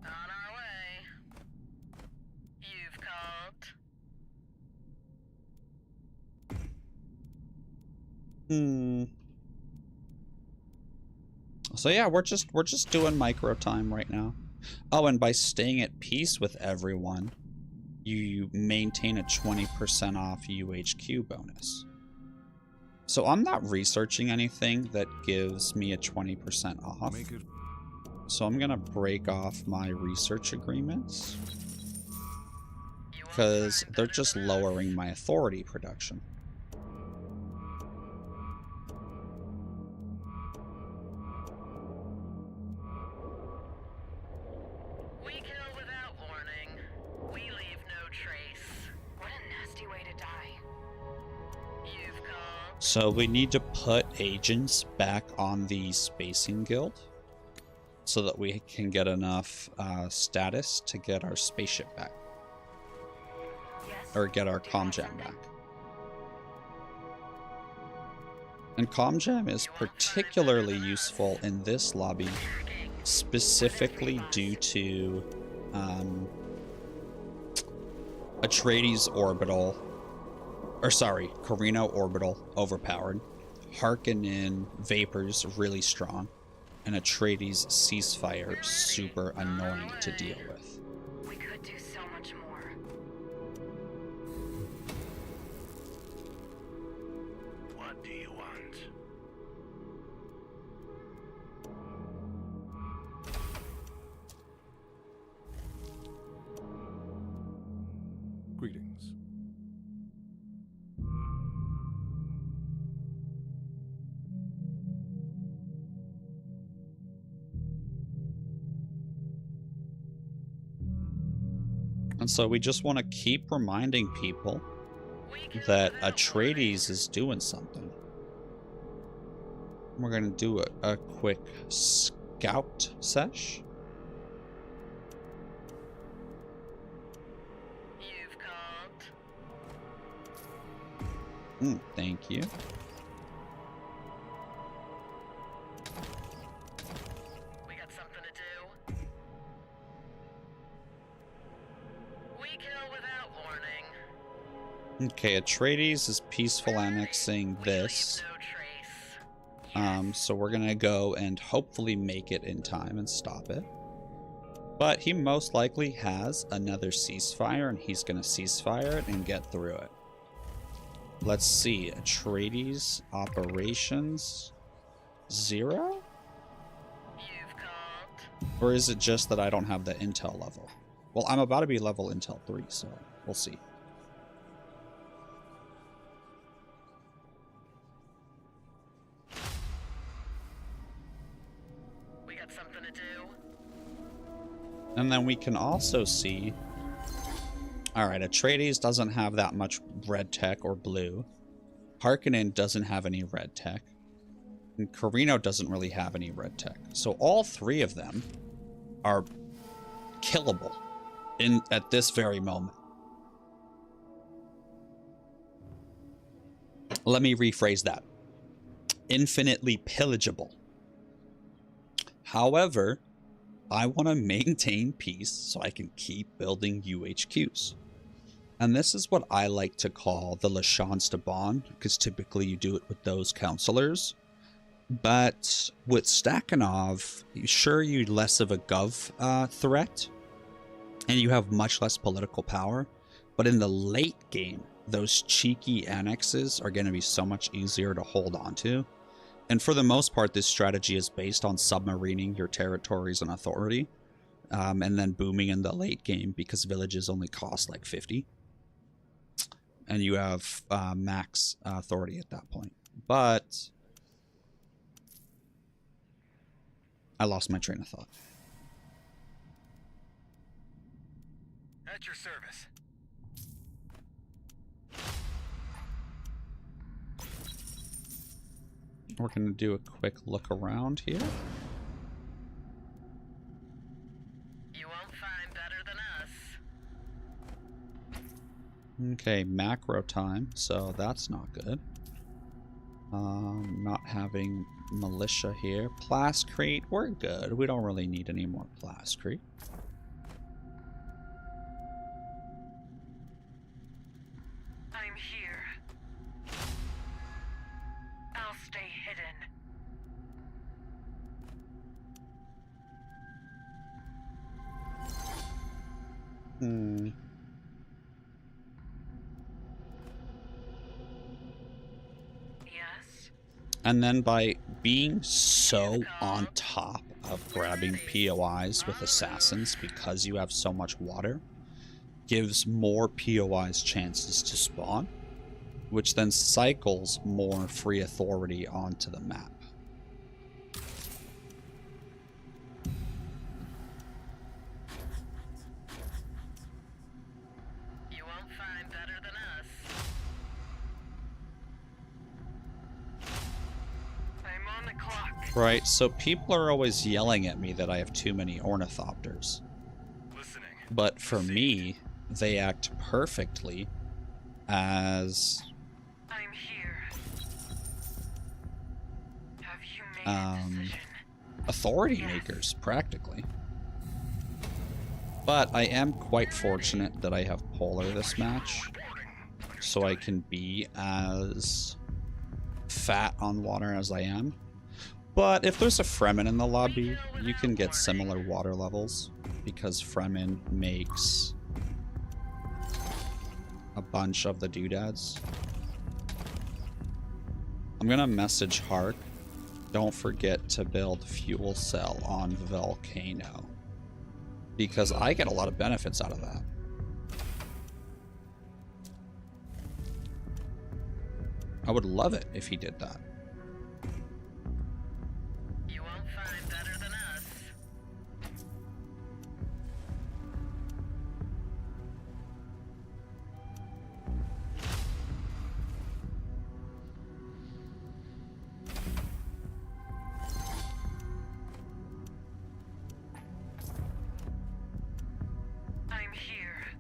On our way. You've called. So yeah, we're just doing micro time right now. Oh, and by staying at peace with everyone, you maintain a 20% off UHQ bonus. So I'm not researching anything that gives me a 20% off. Make it. So I'm gonna break off my research agreements because they're just lowering my authority production. We kill without warning. We leave no trace. What a nasty way to die. You've called. So we need to put agents back on the Spacing Guild so that we can get enough status to get our spaceship back. Yes. Or get our comm jam back. And comm jam is particularly useful in this lobby, specifically due to Atreides orbital, or sorry, Carino orbital overpowered, Harkonnen vapors really strong, and Atreides ceasefire super annoying to deal with. We could do so much more. What do you want? Greetings. And so we just want to keep reminding people that Atreides is doing something. We're going to do a quick scout sesh. You've called. Thank you. We got something to do. We kill without warning. Okay, Atreides is peaceful annexing this. No trace. So we're gonna go and hopefully make it in time and stop it. But he most likely has another ceasefire, and he's gonna ceasefire it and get through it. Let's see, Atreides operations 0? You've called. Or is it just that I don't have the intel level? Well, I'm about to be level intel 3, so we'll see. We got something to do. And then we can also see Alright, Atreides doesn't have that much red tech or blue. Harkonnen doesn't have any red tech. And Carino doesn't really have any red tech. So all three of them are killable at this very moment. Let me rephrase that. Infinitely pillageable. However, I want to maintain peace so I can keep building UHQs. And this is what I like to call the Lachance de Bon, because typically you do it with those counselors. But with Stakhanov, sure, you're less of a gov threat, and you have much less political power. But in the late game, those cheeky annexes are going to be so much easier to hold on to. And for the most part, this strategy is based on submarining your territories and authority, and then booming in the late game because villages only cost like 50. And you have max authority at that point. But I lost my train of thought. At your service. We're going to do a quick look around here. You won't find better than us. Okay, macro time, so that's not good. Not having militia here. Plascrete, we're good. We don't really need any more Plascrete. I'm here. I'll stay hidden. Yes. And then by being so on top of grabbing POIs with assassins because you have so much water, gives more POIs chances to spawn, which then cycles more free authority onto the map. You won't find better than us. I'm on the clock. Right, so people are always yelling at me that I have too many ornithopters. Listening. But for me, they act perfectly as I'm here. Have you made a decision? authority makers, practically. But I am quite fortunate that I have Polar this match, so I can be as fat on water as I am. But if there's a Fremen in the lobby, you can get similar water levels, because Fremen makes a bunch of the doodads. I'm gonna message Hark. Don't forget to build fuel cell on Volcano, because I get a lot of benefits out of that. I would love it if he did that. You won't find better than us. I'm here.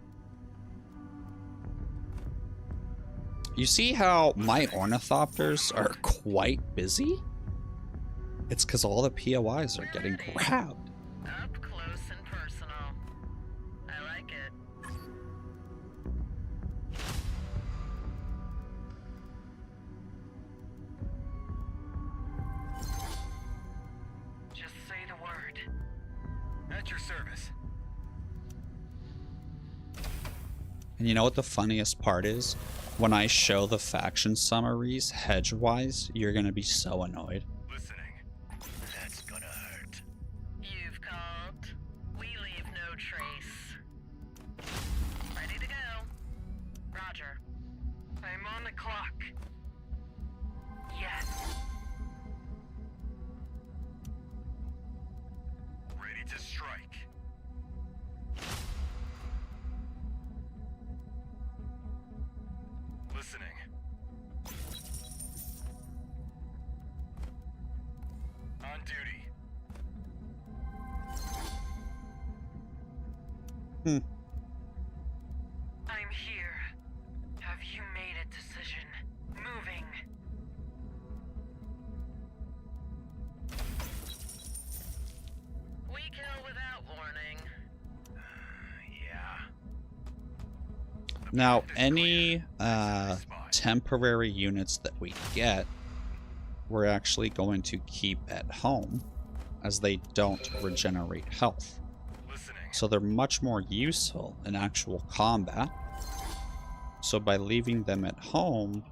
You see how my ornithopters are quite busy? It's because all the POIs are getting grabbed. Up close and personal. I like it. Just say the word. At your service. And you know what the funniest part is? When I show the faction summaries hedge-wise, you're gonna be so annoyed. Listening. That's gonna hurt. You've called. We leave no trace. Ready to go. Roger. I'm on the clock. Yes. Ready to strike. Listening. On duty. I'm here. Have you made a decision? Moving. We kill without warning. Yeah. Now, any temporary units that we get, we're actually going to keep at home, as they don't regenerate health. Listening. So they're much more useful in actual combat. So by leaving them at home,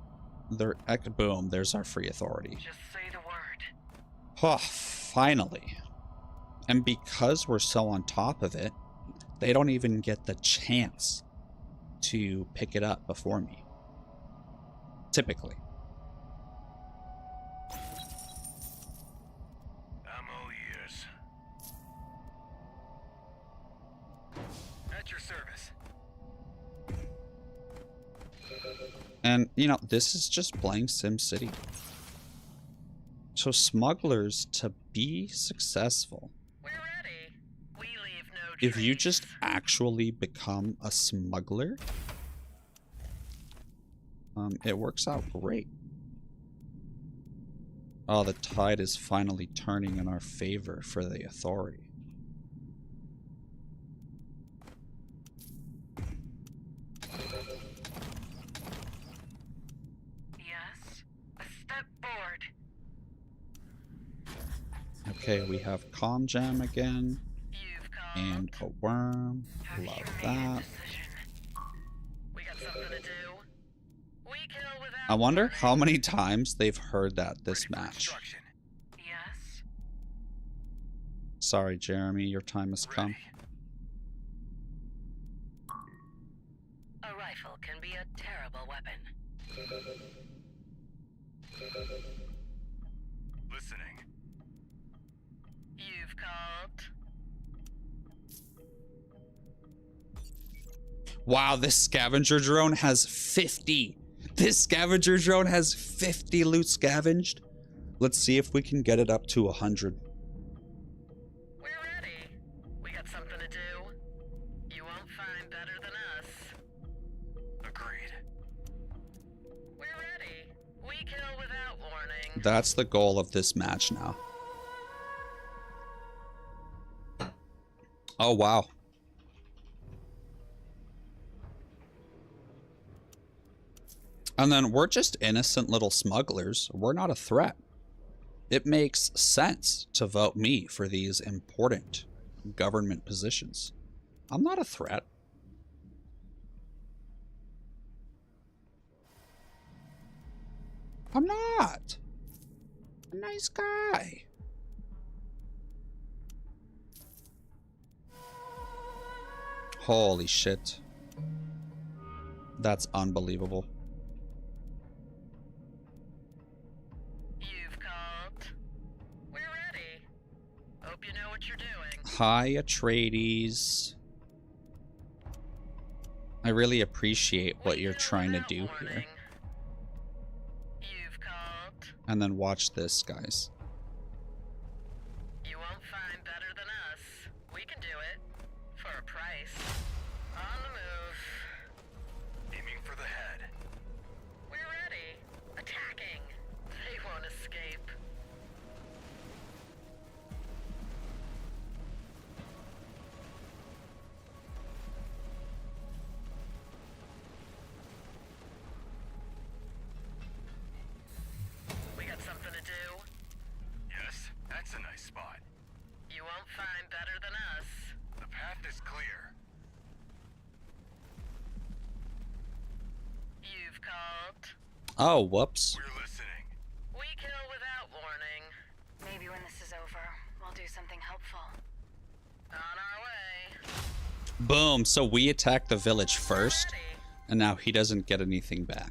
they're boom, there's our free authority. Just say the word. Oh, finally. And because we're so on top of it, they don't even get the chance to pick it up before me. Typically. I'm all ears. At your service. And, you know, this is just playing SimCity. So smugglers, to be successful, We're ready. We leave no if you trace. just actually become a smuggler, it works out great. Oh, the tide is finally turning in our favor for the authority. Yes. A step forward. Okay, we have Calm Jam again, You've called. and a worm. Have you Love made a that. decision? We got something to do. We kill without I wonder warning. how many times they've heard that this Ready for match. instruction. Yes. Sorry, Jeremy, your time has come. Ready. A rifle can be a terrible weapon. Listening. You've called. Wow, this scavenger drone has 50. This scavenger drone has 50 loot scavenged. Let's see if we can get it up to 100. We're ready. We got something to do. You won't find better than us. Agreed. We're ready. We kill without warning. That's the goal of this match now. Oh, wow. And then we're just innocent little smugglers. We're not a threat. It makes sense to vote me for these important government positions. I'm not a threat. I'm not. I'm a nice guy. Holy shit. That's unbelievable. You've called. We're ready. Hope you know what you're doing. Hi, Atreides. I really appreciate what We you're kill trying to without do warning. here. You've called. And then watch this, guys. You won't find better than us. We can do it. For a price. On the move. Aiming for the head. We're ready. Attacking. They won't escape. We got something to do. Yes, that's a nice spot. You won't find better than us. The path is clear. You've called. Oh, whoops. We're listening. We kill without warning. Maybe when this is over, we'll do something helpful. On our way. Boom. So we attack the village first, Ready. and now he doesn't get anything back.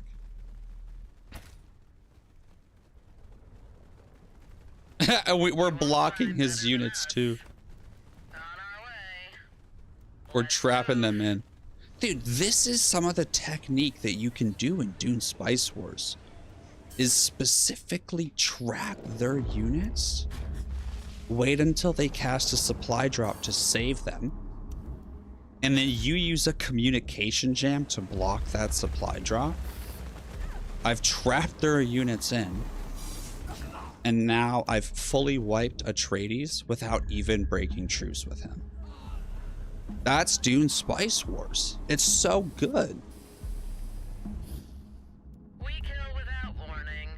And we're blocking his units too. On our way. We're Let's trapping move. them in. Dude, this is some of the technique that you can do in DuneSpiceWars. Is specifically track their units, wait until they cast a supply drop to save them, and then you use a communication jam to block that supply drop. I've trapped their units in, and now I've fully wiped Atreides without even breaking truce with him. That's DuneSpiceWars. It's so good. We kill without warning.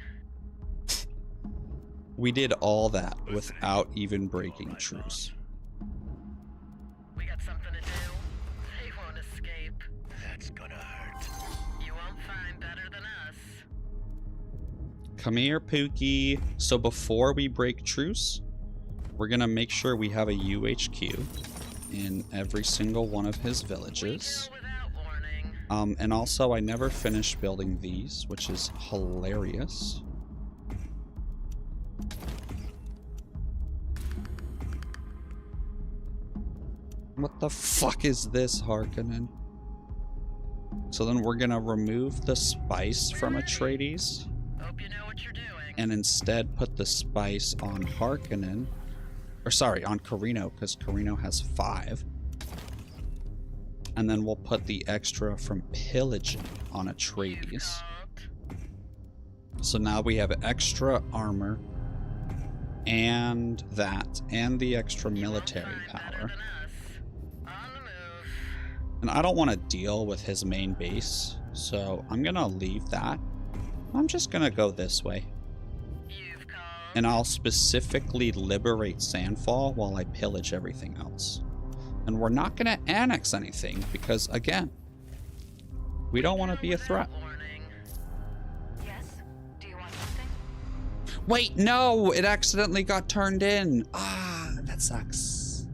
We did all that without even breaking truce. We got something to do. They won't escape. That's gonna hurt. You won't find better than us. Come here, Pookie. So before we break truce, we're gonna make sure we have a UHQ in every single one of his villages. We kill without warning. And also I never finished building these, which is hilarious. What the fuck is this, Harkonnen? So then we're gonna remove the spice from Atreides Hope you know what you're doing. and instead put the spice on Harkonnen. Or sorry, on Carino, because Carino has 5. And then we'll put the extra from pillaging on Atreides. So now we have extra armor and that, and the extra military power. And I don't want to deal with his main base, so I'm gonna leave that. I'm just gonna go this way. And I'll specifically liberate Sandfall while I pillage everything else. And we're not gonna annex anything because, again, we don't want to be a threat. Yes? Do you want something? Wait, no! It accidentally got turned in. Ah, that sucks.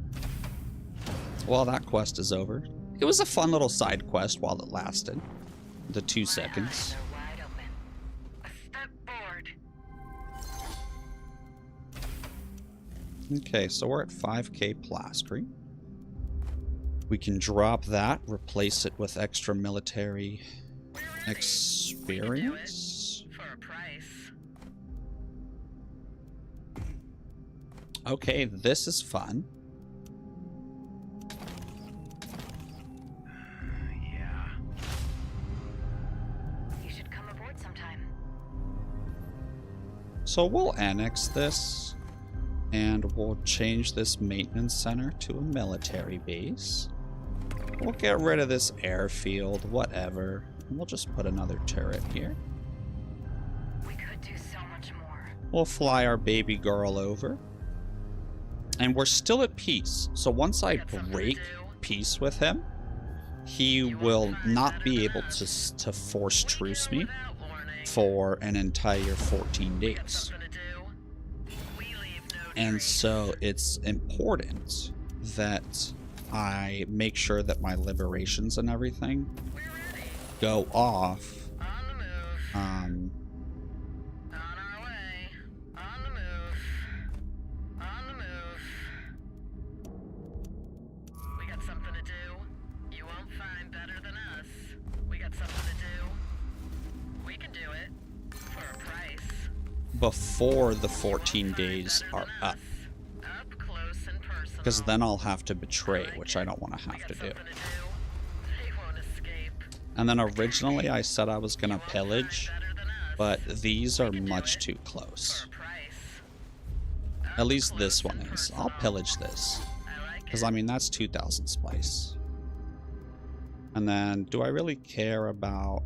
Well, that quest is over. It was a fun little side quest while it lasted. The 2 seconds. They're wide open. A step forward. Okay, so we're at 5k plastry. We can drop that, replace it with extra military experience. For a price. Okay, this is fun. Yeah. You should come aboard sometime. So we'll annex this, and we'll change this maintenance center to a military base. We'll get rid of this airfield, whatever. And we'll just put another turret here. We could do so much more. We'll fly our baby girl over. And we're still at peace. So once I break peace with him, he will not be able to force truce me for an entire 14 days. And so it's important that I make sure that my liberations and everything go off. On our way. On the move. On the move. We got something to do. You won't find better than us. We got something to do. We can do it. For a price. Before the 14 days are up. Up close and personal. Because then I'll have to betray, which I don't want to have to do. They won't escape. And then originally I said I was going to pillage, but these are much too close. At least this one is. I'll pillage this. Because, I mean, that's 2,000 spice. And then, do I really care about...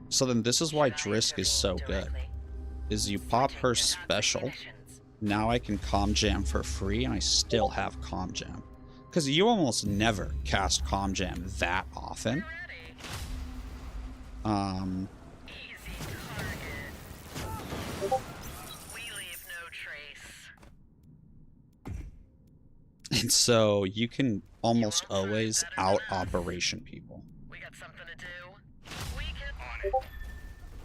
So then this is why Drisk is so good. Is you pop her special. Now I can Comm Jam for free, and I still have Comm Jam. Because you almost never cast Comm Jam that often. And so you can almost always out-operation people. We got something to do. We can... On it.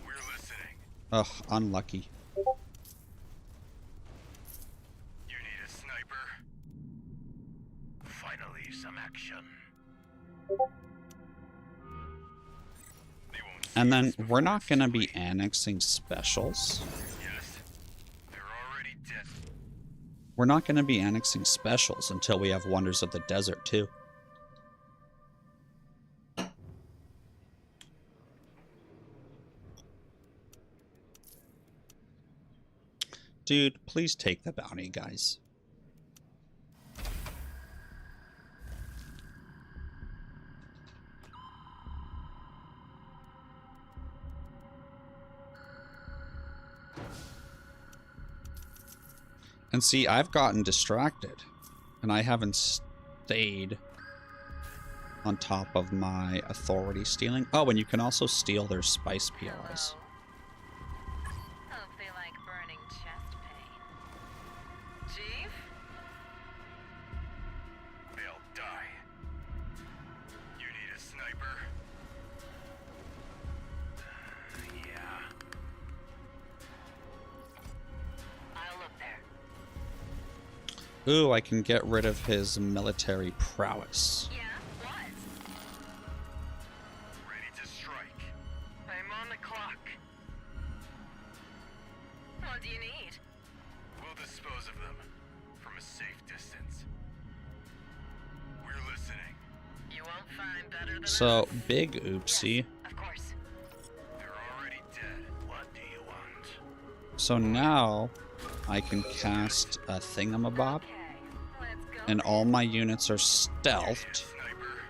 We're listening. Ugh, unlucky. You need a sniper? Finally, some action. And then we're not going to be annexing specials. Yes, they're already dead. We're not going to be annexing specials until we have Wonders of the Desert, too. Dude, please take the bounty, guys. And see, I've gotten distracted, and I haven't stayed on top of my authority stealing. Oh, and you can also steal their spice POIs. Hope they like burning chest pain. Chief? They'll die. You need a sniper? Yeah. I'll look there. Ooh, I can get rid of his military prowess. Yeah, what? Ready to strike. I'm on the clock. What do you need? We'll dispose of them from a safe distance. We're listening. You won't find better than So, us. big oopsie. Of course. They're already dead. What do you want? So now I can cast a thingamabob, Okay, let's go. and all my units are stealthed, Sniper,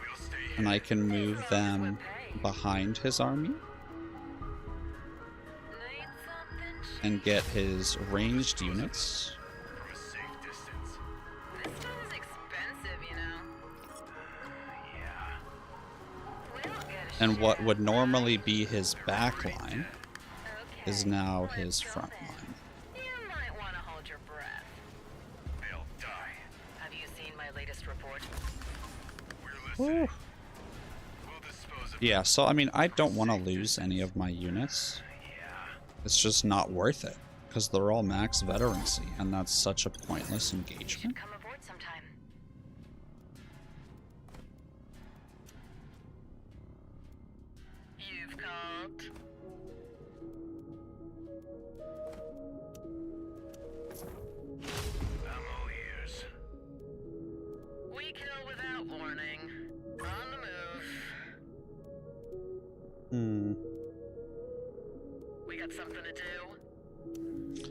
we'll stay here. and I can move them behind his army Need something, and get his ranged units. From a safe distance. This stuff is expensive, you know. Yeah. We don't get a And what share. would normally be his back line Okay, is now let's his go front then. line. You might want to hold your breath. They'll die. Have you seen my latest report? We're listening. We'll dispose of Yeah, so I mean, I don't want to lose any of my units. Yeah. It's just not worth it, because they're all max veterancy, and that's such a pointless You engagement. should come aboard sometime. You've called. I'm all ears. We kill without warning. On the move. We got something to do.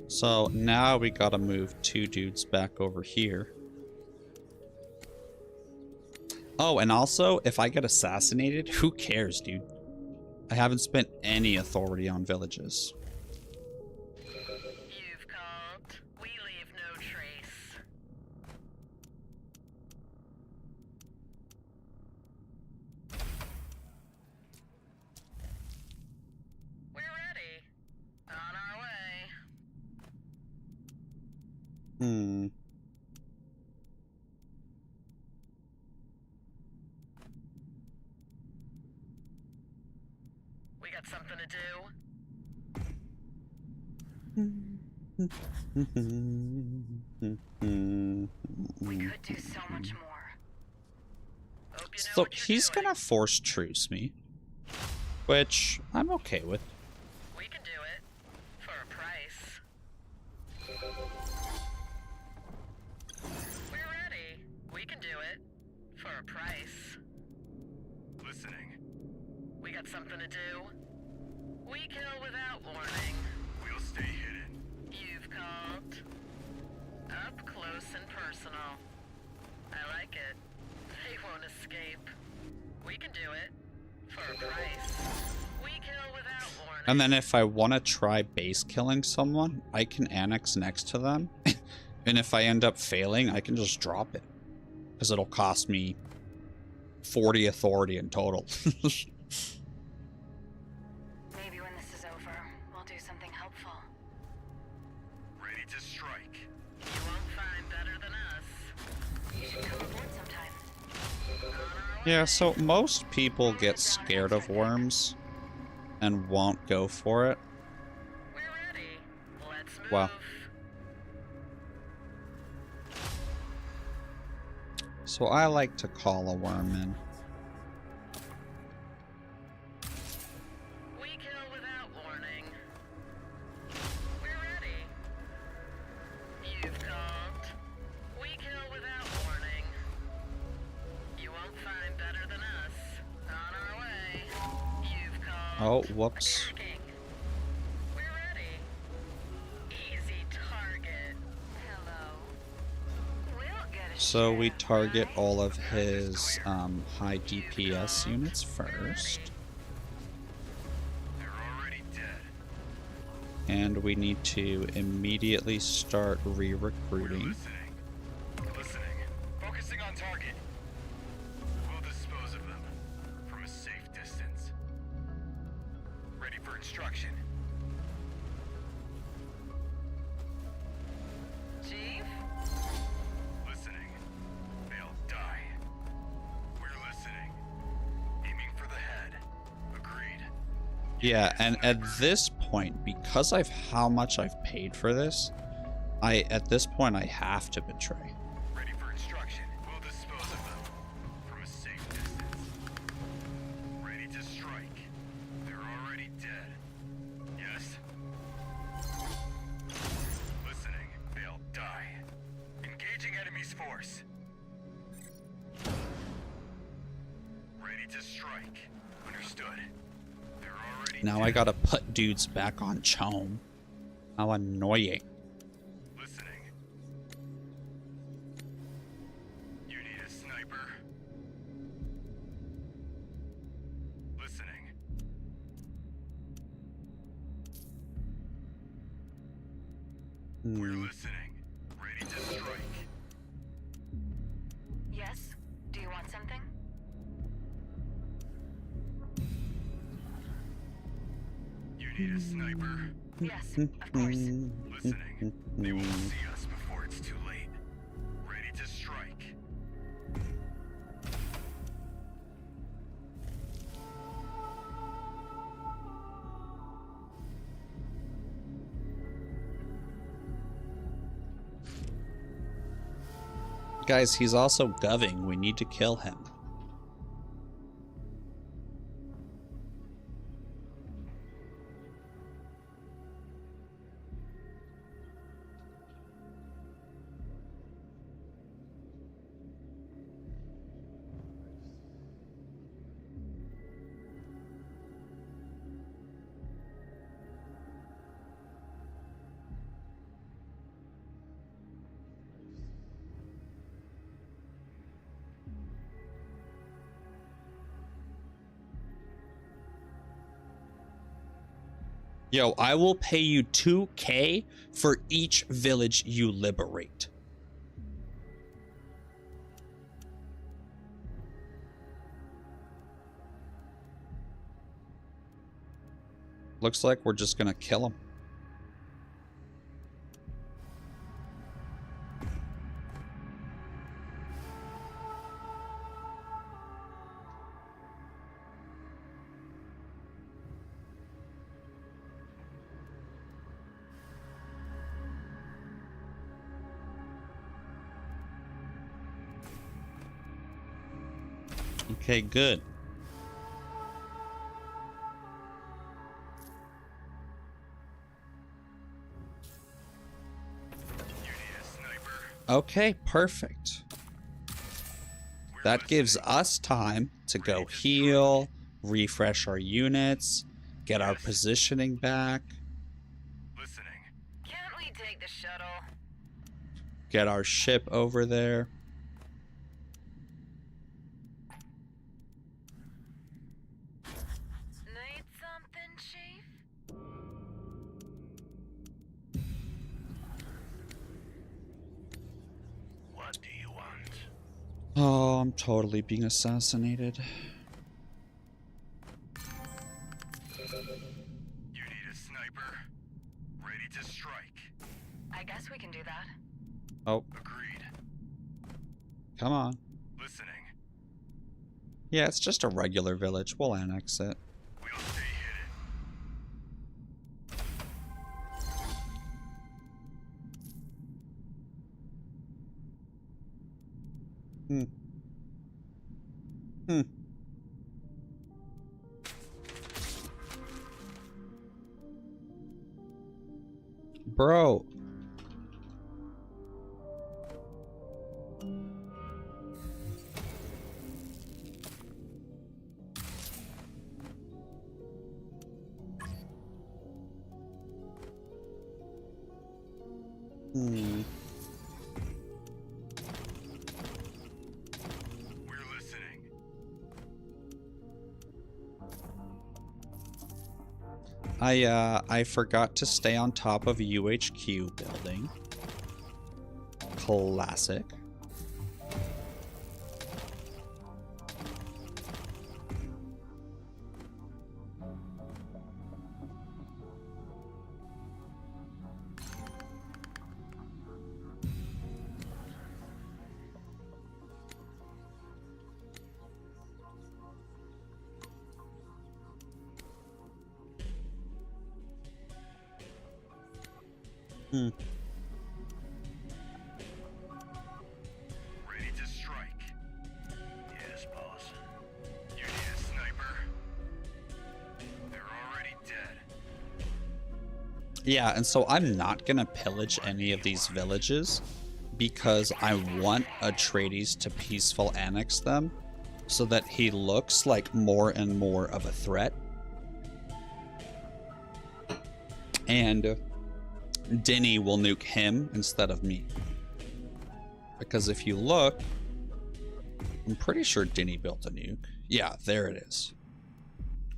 So now we gotta move 2 dudes back over here. Oh, and also, if I get assassinated, who cares, dude? I haven't spent any authority on villages. You've called. We leave no trace. We're ready. On our way. We got something to do. We could do so much more. Hope you know So what you're he's doing. gonna force truce me, which I'm okay with. We can do it. For a price. We're ready. We can do it. For a price. Listening. We got something to do. We kill without warning. We'll stay hidden. You've called. Up close and personal. I like it. They won't escape. We can do it. For a price. We kill without warning. And then if I want to try base killing someone, I can annex next to them. And if I end up failing, I can just drop it. Because it'll cost me 40 authority in total. Maybe when this is over, we'll do something helpful. Ready to strike. You won't find better than us. You should come aboard sometime. On our way. Yeah, so most people get scared of worms and won't go for it. We're ready. Let's move. Wow. So I like to call a worm in. Oh, whoops. Attacking. We're ready. Easy target. Hello. We'll get a So we share, target right? all of his high DPS units first. They're already dead. And we need to immediately start re-recruiting. Listening. Listening. Focusing on target. We'll dispose of them from a safe distance. Ready for instruction. Chief? Listening. They'll die. We're listening. Aiming for the head. Agreed. Yeah, and at this point, because of how much I've paid for this, at this point I have to betray. Ready for instruction. We'll dispose of them from a safe distance. Ready to strike. They're already dead. Yes. Listening. They'll die. Engaging enemy's force. Ready to strike. Understood. They're already Now dead. I gotta put dudes back on Chome. How annoying. Listening. You need a sniper. Listening. We're listening. Ready to strike. Yes? Do you want something? You need a sniper. Yes, of course. Listening. They won't see us before it's too late. Ready to strike. Guys, he's also goving. We need to kill him. Yo, I will pay you 2K for each village you liberate. Looks like we're just gonna kill him. Okay, good. You need a sniper. Okay, perfect. That gives us time to go heal, refresh our units, get our positioning back, Listening. Can't we take the shuttle? get our ship over there. Need something, Chief? What do you want? Oh, I'm totally being assassinated. You need a sniper. Ready to strike. I guess we can do that. Oh, Agreed. come on. Listening. Yeah, it's just a regular village. We'll annex it. We'll stay hidden. Hmm. Hmm. Bro. Hmm. We're listening. I forgot to stay on top of UHQ building. Classic. Hmm. Ready to strike. Yes, boss. You need a sniper? They're already dead. Yeah, and so I'm not gonna pillage any of these villages because I want Atreides to peaceful annex them so that he looks like more and more of a threat. And Denny will nuke him instead of me. Because if you look, I'm pretty sure Denny built a nuke. Yeah, there it is.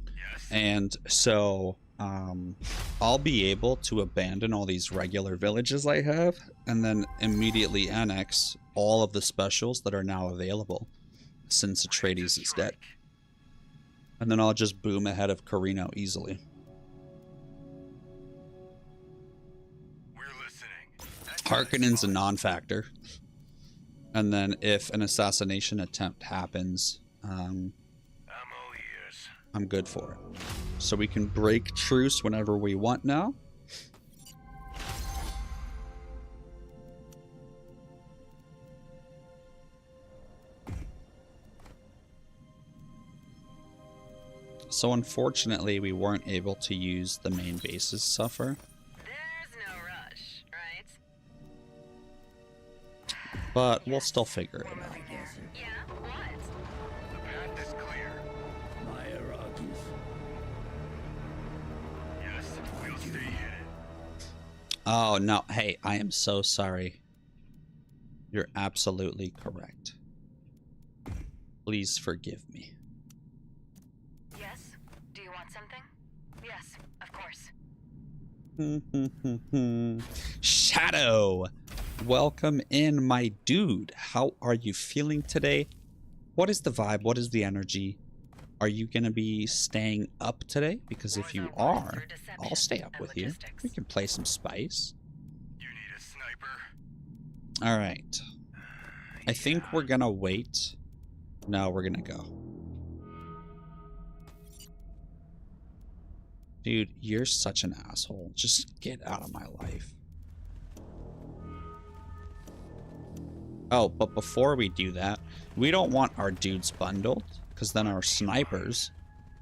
Yes. And so I'll be able to abandon all these regular villages I have and then immediately annex all of the specials that are now available since Atreides is dead. And then I'll just boom ahead of Carino easily. Harkonnen's a non-factor. And then if an assassination attempt happens, I'm all ears. I'm good for it. So we can break truce whenever we want now. So unfortunately, we weren't able to use the main base's suffer. There's no rush, right? But we'll still figure it out. Yeah, what? The path is clear. My Arrakis. Yes, we'll stay hidden. Oh, no. Hey, I am so sorry. You're absolutely correct. Please forgive me. Yes? Do you want something? Yes, of course. Shadow! Welcome in, my dude. How are you feeling today? What is the vibe? What is the energy? Are you going to be staying up today? Because if you are, I'll stay up with you. We can play some Spice. You need a sniper? Alright. I think we're going to wait. No, we're going to go. Dude, you're such an asshole. Just get out of my life. Oh, but before we do that, we don't want our dudes bundled, because then our snipers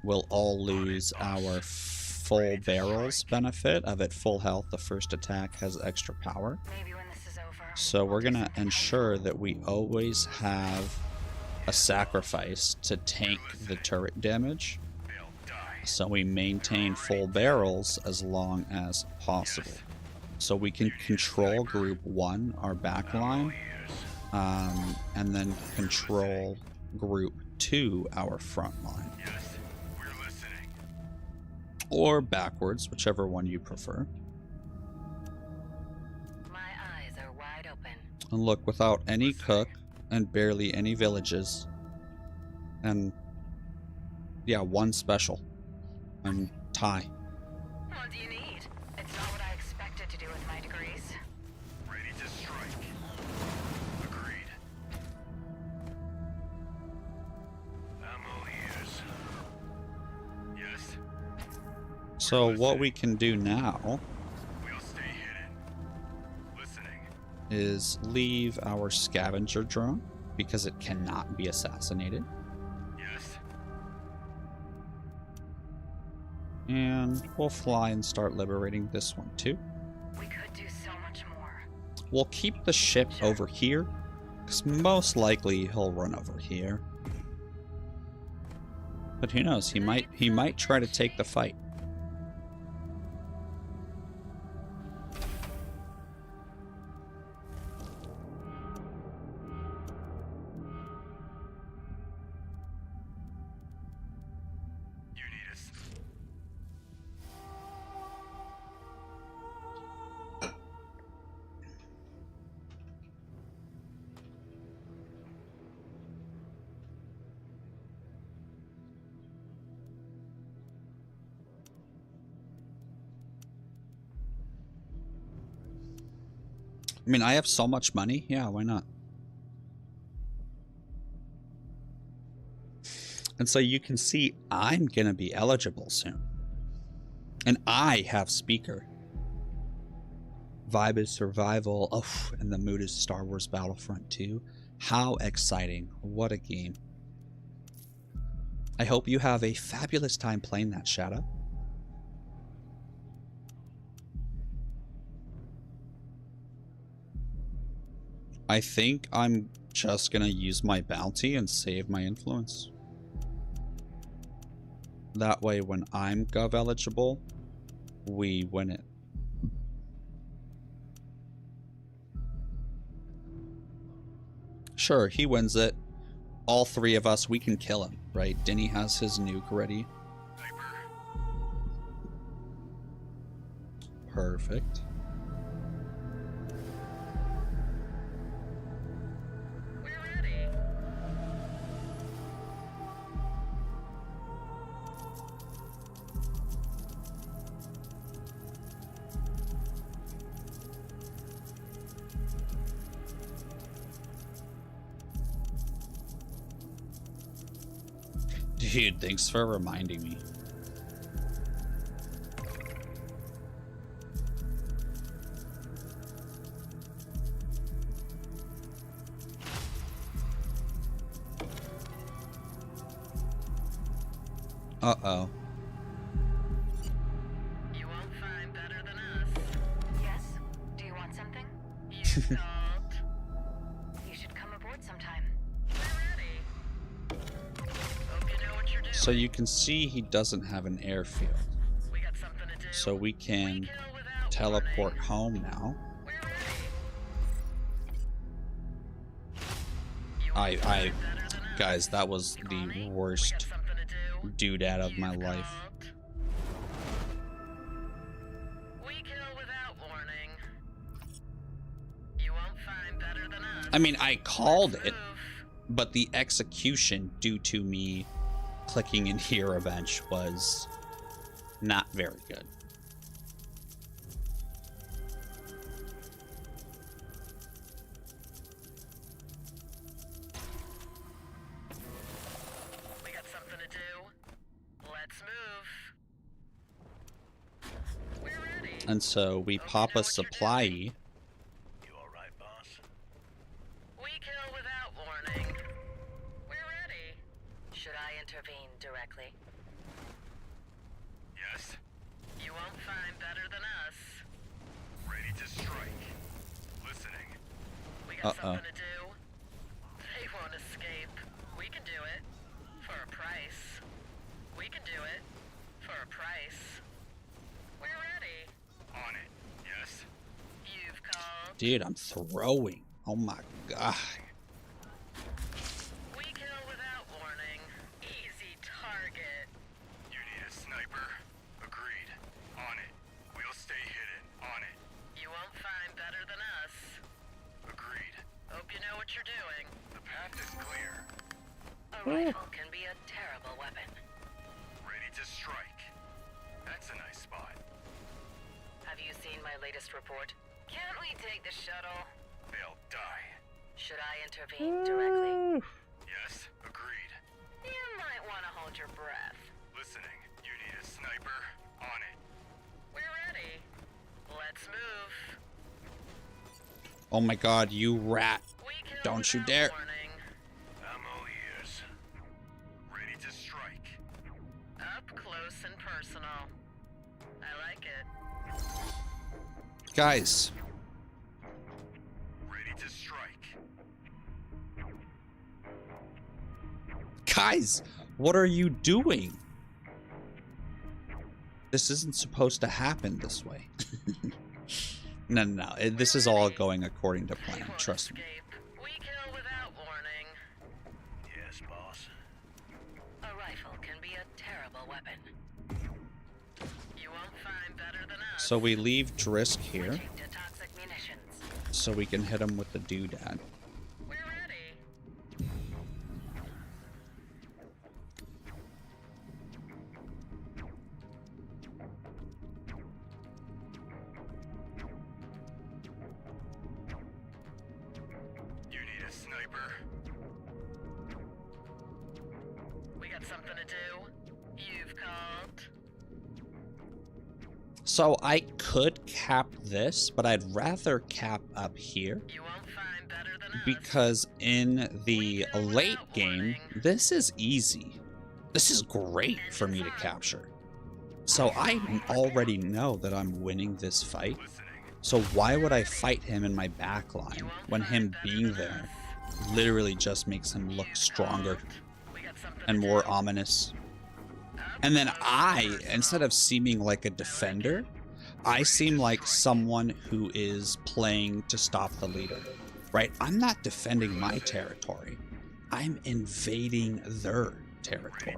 will all lose our full barrels benefit of at full health. The first attack has extra power. Maybe when this is over. So we're going to ensure that we always have a sacrifice to tank the turret damage. They'll die. So we maintain full barrels as long as possible. So we can control group 1, our backline, and then control group 2, our front line. Yes, we're listening. Or backwards, whichever one you prefer. My eyes are wide open. And look, without any cook and barely any villages, and yeah, 1 special, and tie. What do you need? It's not what I expected to do with my degrees. Ready to strike. Agreed. I'm all ears. Yes, So what we can do now we'll stay hidden. Listening. is leave our scavenger drone because it cannot be assassinated. Yes. And we'll fly and start liberating this one too. We could do so much more. We'll keep the ship over here, because most likely he'll run over here. But who knows? He might try to take the fight. I mean, I have so much money. Yeah, why not? And so you can see I'm going to be eligible soon. And I have speaker. Vibe is survival. Oh, and the mood is Star Wars Battlefront 2. How exciting. What a game. I hope you have a fabulous time playing that, Shadow. I think I'm just gonna use my bounty and save my influence. That way when I'm gov eligible, we win it. Sure, he wins it. All three of us, we can kill him, right? Denny has his nuke ready. Perfect. We're ready. Dude, thanks for reminding me. Uh-oh. You won't find better than us. Yes? Do you want something? You salt. You should come aboard sometime. We're ready. Hope you know what you're doing. So you can see he doesn't have an airfield. We got something to do. So we can Kill without teleport warning. home now. We're ready. You won't I find better than us. guys, that was Call the me. We got worst something to do. doodad of my You've life. called. We kill without warning. You won't find better than us. I mean, I called it, Move. but the execution due to me clicking in here event was not very good. We got something to do. Let's move. We're ready. And so we pop a supply. You alright, boss? We kill without warning. We're ready. Should I intervene directly? Yes. You won't find better than us. Ready to strike. Listening. We got Uh-oh. something to do. They won't escape. We can do it. For a price. We can do it. For a price. We're ready. On it. Yes. You've called. Dude, I'm throwing. Oh my god. We kill without warning. Easy target. You need a sniper. Agreed. On it. We'll stay hidden. On it. You won't find better than us. Agreed. Hope you know what you're doing. The path is clear. A rifle can be a terrible weapon. Ready to strike. That's a nice spot. Have you seen my latest report? Can't we take the shuttle? They'll die. Should I intervene directly? Yes. Agreed. You might want to hold your breath. Listening. You need a sniper. On it. We're ready. Let's move. Oh my god, you rat. We kill Don't you without dare. warning. I'm all ears. Ready to strike. Up close and personal. I like it. Guys, Ready to strike. guys, what are you doing? This isn't supposed to happen this way. No. This is all going according to They plan. won't Trust me. escape. We kill without warning. Yes, boss. A rifle can be a terrible weapon. You won't find better than us. So we leave Drisk here Switching to toxic munitions. so we can hit him with the doodad. We're ready. got something to do? You've called? So I could cap this, but I'd rather cap up here. You won't find better than us. Because in the late game, this is easy. This is great for me to capture. So I already know that I'm winning this fight. So why would I fight him in my back line when him being there literally just makes him look stronger and more ominous? And then I, instead of seeming like a defender, I seem like someone who is playing to stop the leader, right? I'm not defending my territory. I'm invading their territory.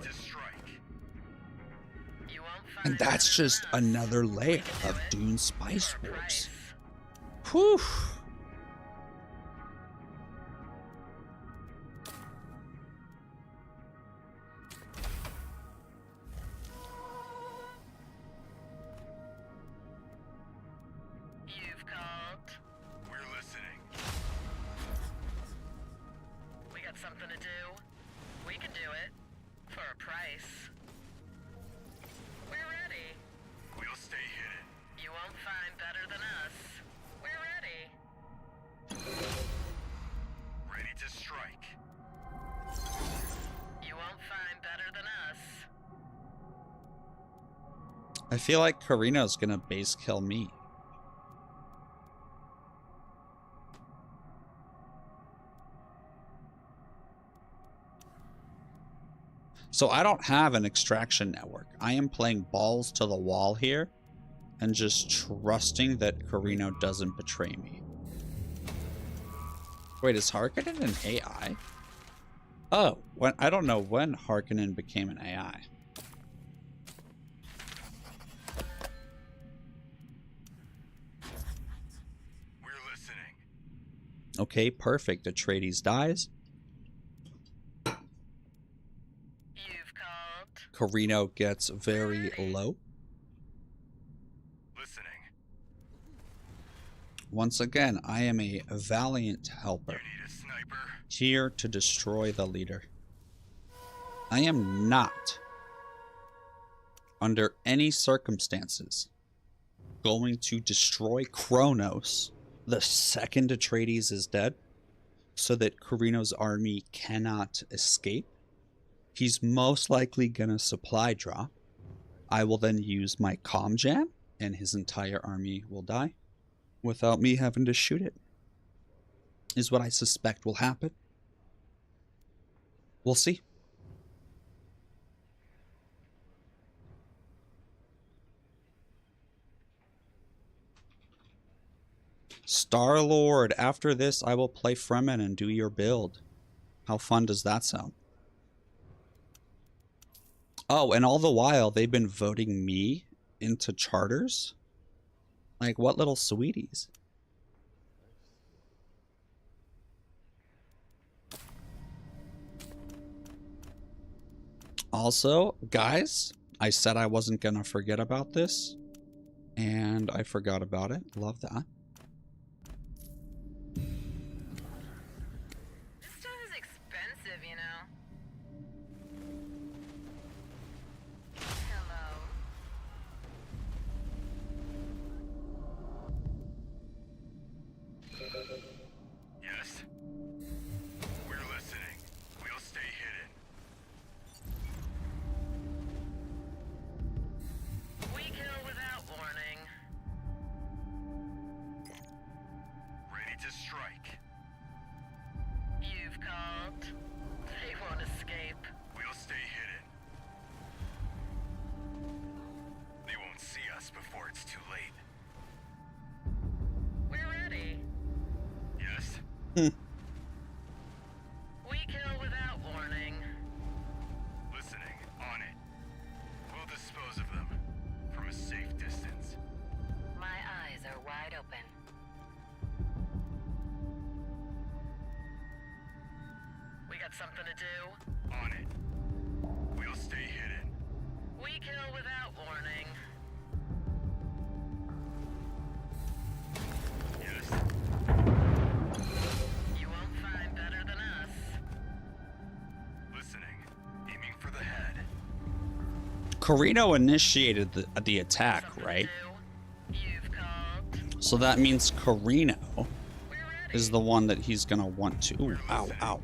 And that's just another layer of DuneSpiceWars. Whew. You've called? We're listening. We got something to do? We can do it. For a price. We're ready. We'll stay hidden. You won't find better than us. We're ready. Ready to strike. You won't find better than us. I feel like Karina's gonna base kill me. So I don't have an extraction network. I am playing balls to the wall here and just trusting that Carino doesn't betray me. Wait, is Harkonnen an AI? Oh, I don't know when Harkonnen became an AI. We're listening. Okay, perfect. Atreides dies. You've called? Carino gets very low. Listening. Once again, I am a valiant helper, You need a sniper? here to destroy the leader. I am not, under any circumstances, going to destroy Kronos the second Atreides is dead, so that Carino's army cannot escape. He's most likely gonna supply drop. I will then use my comm jam, and his entire army will die without me having to shoot it, is what I suspect will happen. We'll see. Star-Lord, after this I will play Fremen and do your build. How fun does that sound? Oh, and all the while they've been voting me into charters? Like, what little sweeties? Also, guys, I said I wasn't gonna forget about this, and I forgot about it. Love that. This stuff is expensive, you know. Hello. Yes. We're listening. We'll stay hidden. We kill without warning. Ready to strike. You've called. They won't escape. We'll stay hidden. They won't see us before it's too late. We're ready. Yes. We kill without warning. Listening. On it. We'll dispose of them. From a safe distance. My eyes are wide open. We got something to do? On it. We'll stay hidden. We kill without warning. Yes. You Carino initiated the attack, right? You've called. So that means Carino is the one that he's gonna want to. Ooh, ow, ow.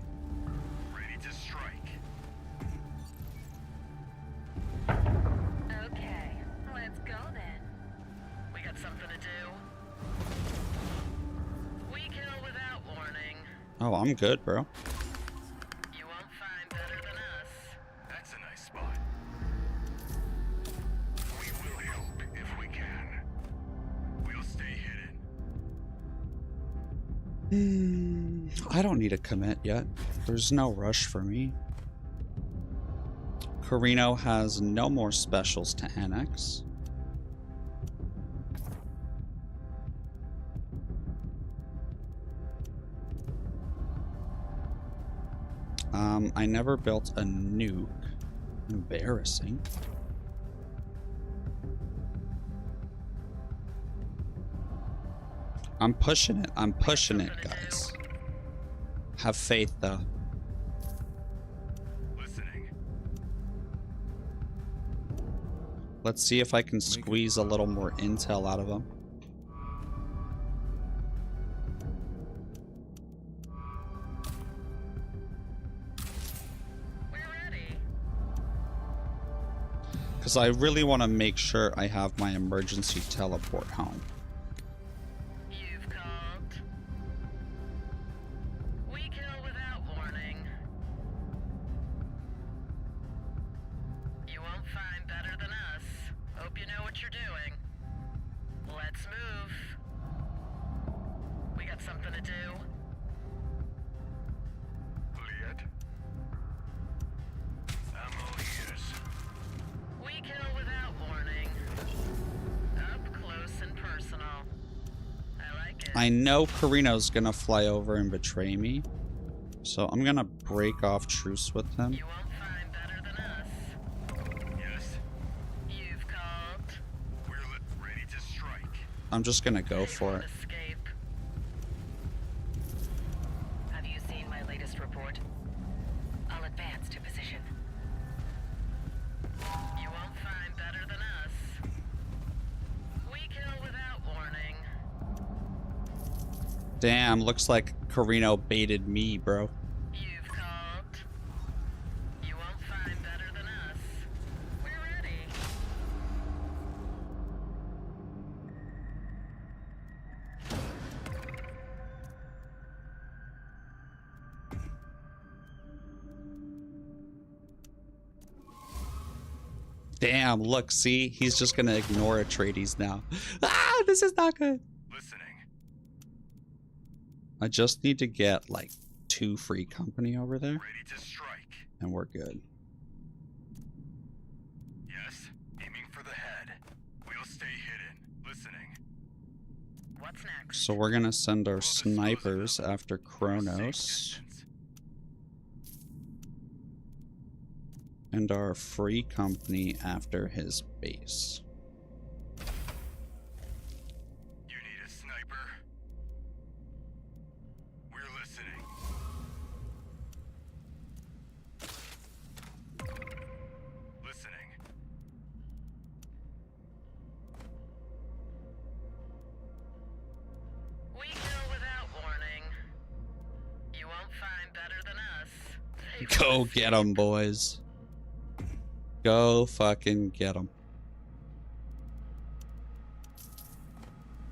Ready to strike. Okay, let's go then. We got something to do. We kill without warning. Oh, I'm good, bro. You won't find better than us. That's a nice spot. We will help if we can. We'll stay hidden. I don't need a commit yet. There's no rush for me. Carino has no more specials to annex. I never built a nuke. Embarrassing. I'm pushing it. I'm pushing it, guys. Have faith, though. Listening. Let's see if I can squeeze a little more intel out of them. We're ready. Because I really want to make sure I have my emergency teleport home. You've called. We kill without warning. You won't find better than us. Hope you know what you're doing. Let's move. We got something to do. Liet. I'm all ears. We kill without warning. Up close and personal. I like it. I know Carino's gonna fly over and betray me. So I'm gonna break off truce with him. You won't find better than us. Yes. You've called. We're ready to strike. I'm just gonna go for it. Escape. Have you seen my latest report? I'll advance to position. You won't find better than us. We kill without warning. Damn, looks like Carino baited me, bro. You've called. You won't find better than us. We're ready. Damn, look, see? He's just gonna ignore Atreides now. Ah, this is not good. Listening. I just need to get, like, 2 free company over there, Ready to strike. and we're good. Yes. Aiming for the head. We'll stay hidden. Listening. What's next? So we're gonna send our We'll dispose of snipers them. after Safe Kronos, distance. and our free company after his base. You need a sniper? We're listening. Listening. We kill without warning. You won't find better than us. They Go won't get 'em, boys. Go fucking get 'em.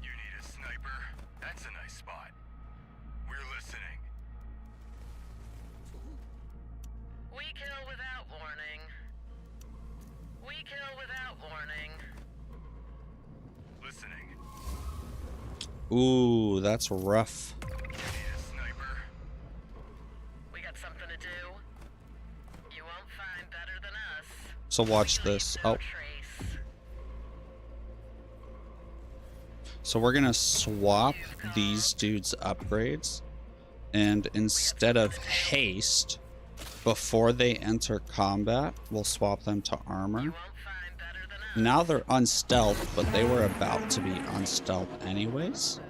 You need a sniper? That's a nice spot. We're listening. We kill without warning. We kill without warning. Listening. Ooh, that's rough. You need a sniper? We got something to do. You won't find better than us. So watch We leave this. no Oh, trace. so we're gonna swap these dudes' upgrades, and instead of haste, before they enter combat, we'll swap them to armor. You won't find better than us. Now they're unstealth, but they were about to be unstealth anyways.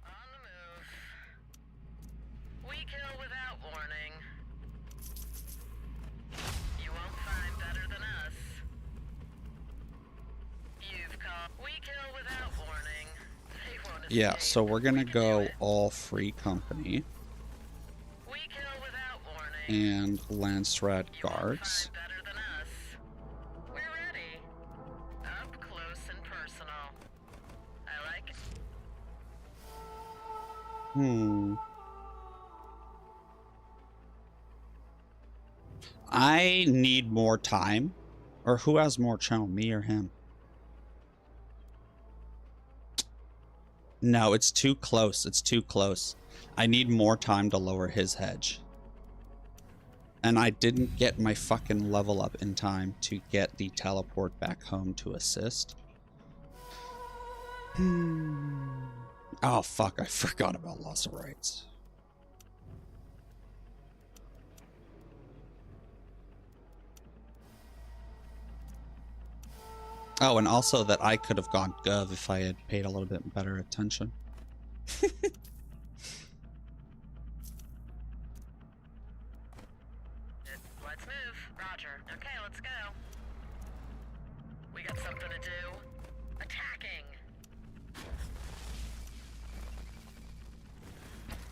On the move. We kill without warning. You won't find better than us. We kill without warning. They won't Yeah, escape. so we're gonna We can do go it. all free company We kill without warning. and Lancerat You won't guards. find better than us. We're ready. Up close and personal. I like it. I need more time. Or who has more channel, me or him? No, it's too close. It's too close. I need more time to lower his hedge. And I didn't get my fucking level up in time to get the teleport back home to assist. Oh, fuck. I forgot about loss of rights. Oh, and also that I could have gone Gov if I had paid a little bit better attention. Let's move. Roger. Okay, let's go. We got something to do. Attacking.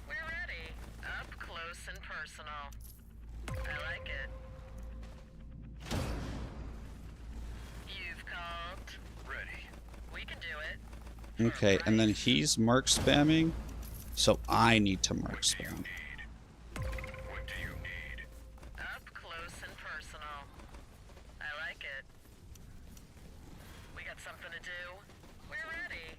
We're ready. Up close and personal. I like it. You've called. Ready. We can do it. Okay, and then he's merc spamming, so I need to merc spam. What do you need? Up close and personal. I like it. We got something to do. We're ready.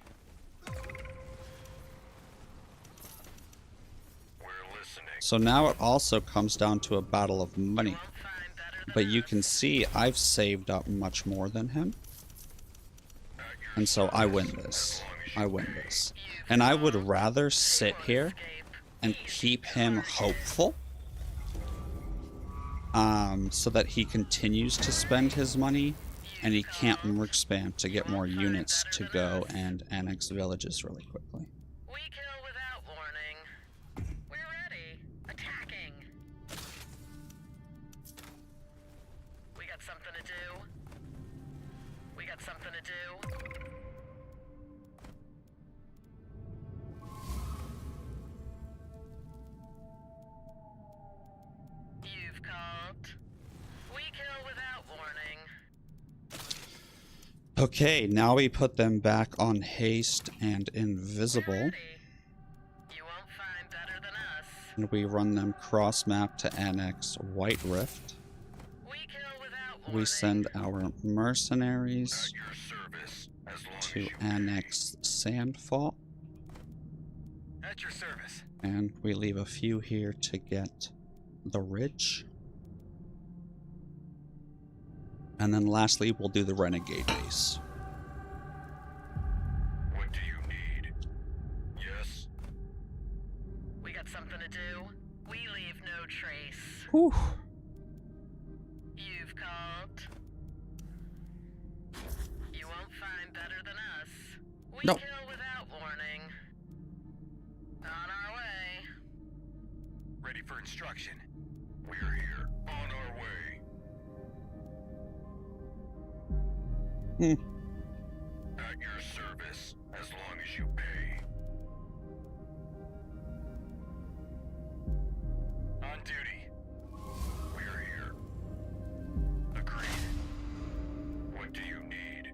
We're listening. So now it also comes down to a battle of money. Won't find better than But you us. can see I've saved up much more than him. And so I win this. I win this. And I would rather sit here and keep him hopeful. So that he continues to spend his money and he can't merc spam to get more units to go and annex villages really quickly. We kill without warning. We're ready. Attacking. We got something to do. We got something to do. You've called. We kill without warning. Okay, now we put them back on haste and invisible. Ready. You won't find better than us. And we run them cross map to annex White Rift. We kill without warning. We send our mercenaries Your service. As long to as you annex Sandfall. At your service. And we leave a few here to get the Ridge. And then lastly, we'll do the Renegade base. What do you need? Yes. We got something to do. We leave no trace. Whew. You've called. You won't find better than us. We No. kill without warning. On our way. Ready for instruction. We're here. On our way. At your service. As long as you pay. On duty. We're here. Agreed. What do you need?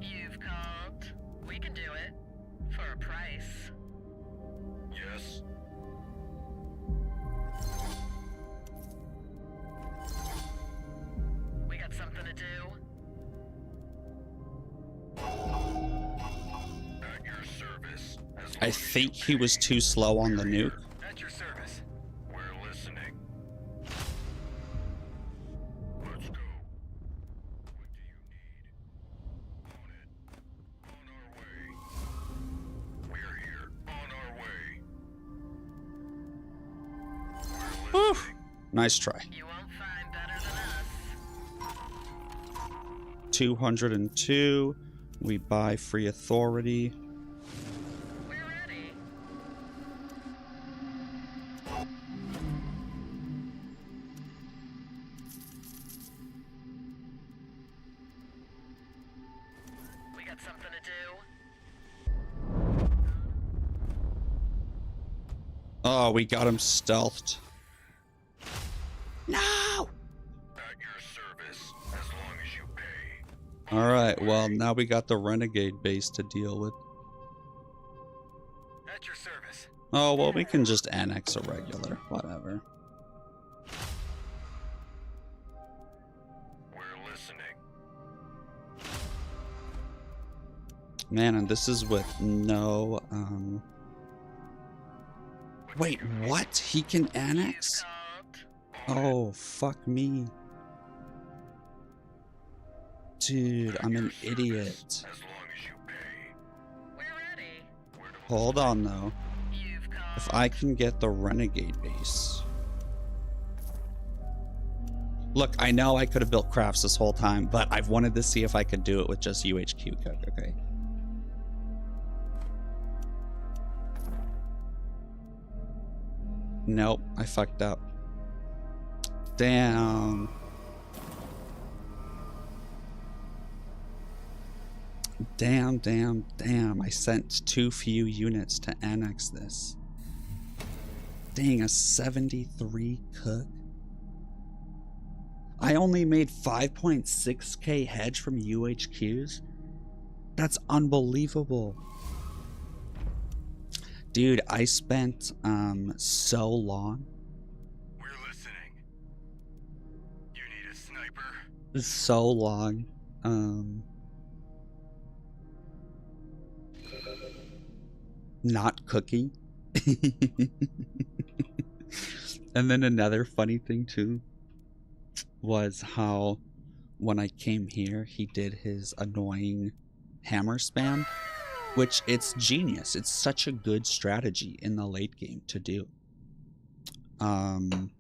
You've called. We can do it. For a price. Yes. We got something to do. At your service. As long I as think you he was pay. too slow on the We're nuke. here. At your service. We're listening. Let's go. What do you need? On it. On our way. We're here. On our way. We're Whew. listening. Nice try. You won't find better than us. 202. We buy free authority. We're ready. Oh, we got him stealthed. No! At your service, as long as you pay. Alright, well, now we got the renegade base to deal with. At your service. Oh, well, we can just annex a regular. Whatever. We're listening. Man, and this is with no, Wait, what? He can annex? Oh, fuck me. Dude, I'm an idiot. As long as you pay. We're ready. Hold on, though. You've called. If I can get the renegade base. Look, I know I could have built crafts this whole time, but I've wanted to see if I could do it with just UHQ code, okay? Nope, I fucked up. Damn. Damn. I sent too few units to annex this. Dang, a 73 cook. I only made 5.6k hedge from UHQs? That's unbelievable. Dude, I spent so long. We're listening. You need a sniper? So long. Not cooking. And then another funny thing too was how when I came here he did his annoying hammer spam, which it's genius. It's such a good strategy in the late game to do. And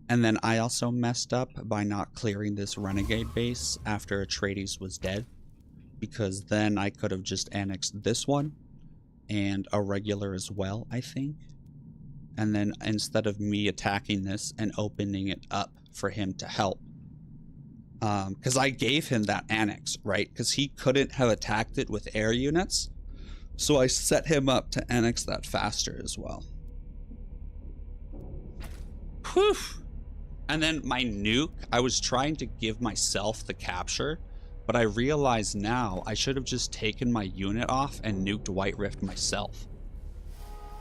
then I also messed up by not clearing this renegade base after Atreides was dead, because then I could have just annexed this one and a regular as well, I think. And then instead of me attacking this and opening it up for him to help, because I gave him that annex, right? Because he couldn't have attacked it with air units. So I set him up to annex that faster as well. Whew. And then my nuke, I was trying to give myself the capture, but I realize now I should have just taken my unit off and nuked White Rift myself.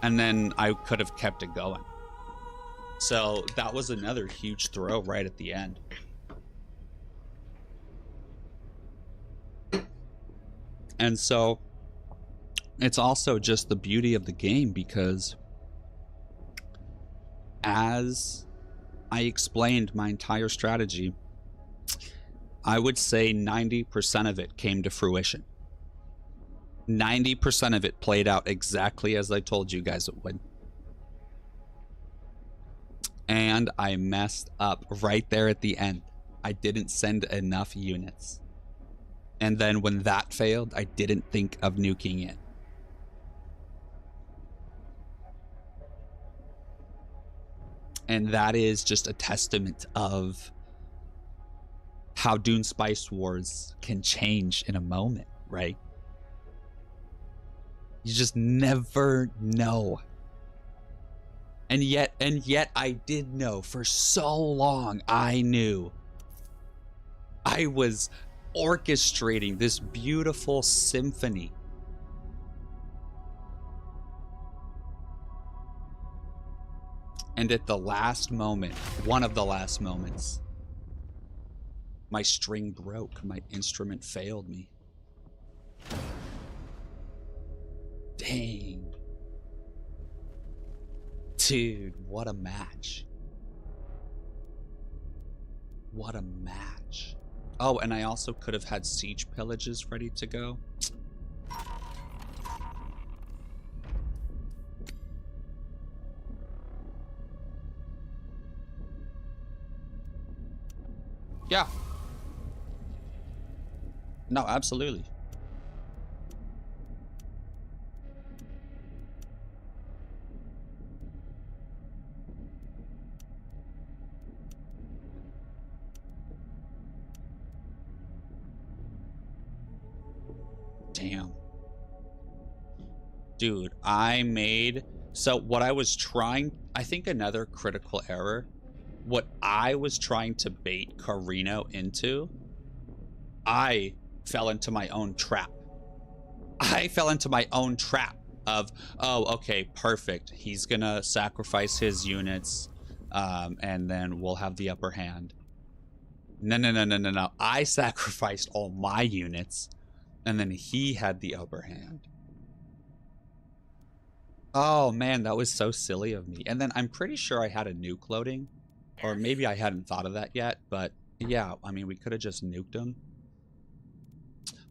And then I could have kept it going. So that was another huge throw right at the end. And so it's also just the beauty of the game, because as I explained my entire strategy, I would say 90% of it came to fruition. 90% of it played out exactly as I told you guys it would. And I messed up right there at the end. I didn't send enough units. And then when that failed, I didn't think of nuking it. And that is just a testament of how DuneSpiceWars can change in a moment, right? You just never know. And yet I did know. For so long, I knew. I was orchestrating this beautiful symphony. And at the last moment, one of the last moments, my string broke. My instrument failed me. Dang. Dude, what a match. What a match. Oh, and I also could have had siege pillages ready to go. Yeah. No, absolutely. Damn. Dude, I made So what I was trying, I think another critical error, what I was trying to bait Carino into, I fell into my own trap. I fell into my own trap of, oh, okay, perfect. He's gonna sacrifice his units, and then we'll have the upper hand. No. I sacrificed all my units, and then he had the upper hand. Oh man, that was so silly of me. And then I'm pretty sure I had a nuke loading, or maybe I hadn't thought of that yet, but yeah, I mean, we could have just nuked them.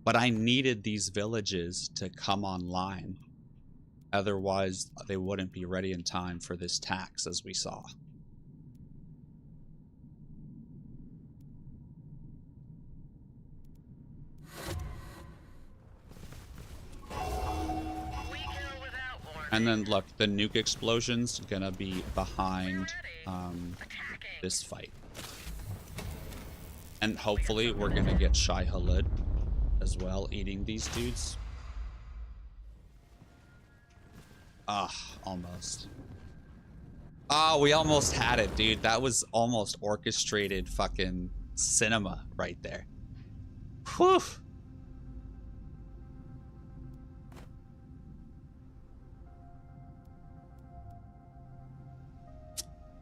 But I needed these villages to come online. Otherwise, they wouldn't be ready in time for this tax, as we saw. And then look, the nuke explosion's gonna be behind this fight. And hopefully we're gonna get Shai Halud as well, eating these dudes. Ah, almost. Oh, we almost had it, dude. That was almost orchestrated fucking cinema right there. Whew.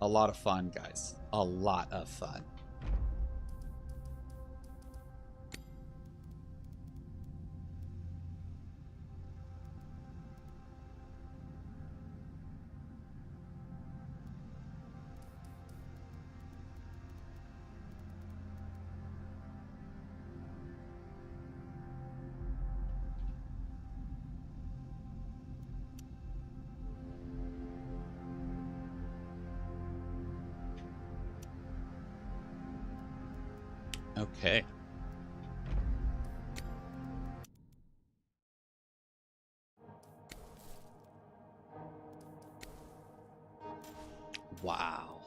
A lot of fun, guys. A lot of fun. Okay. Wow.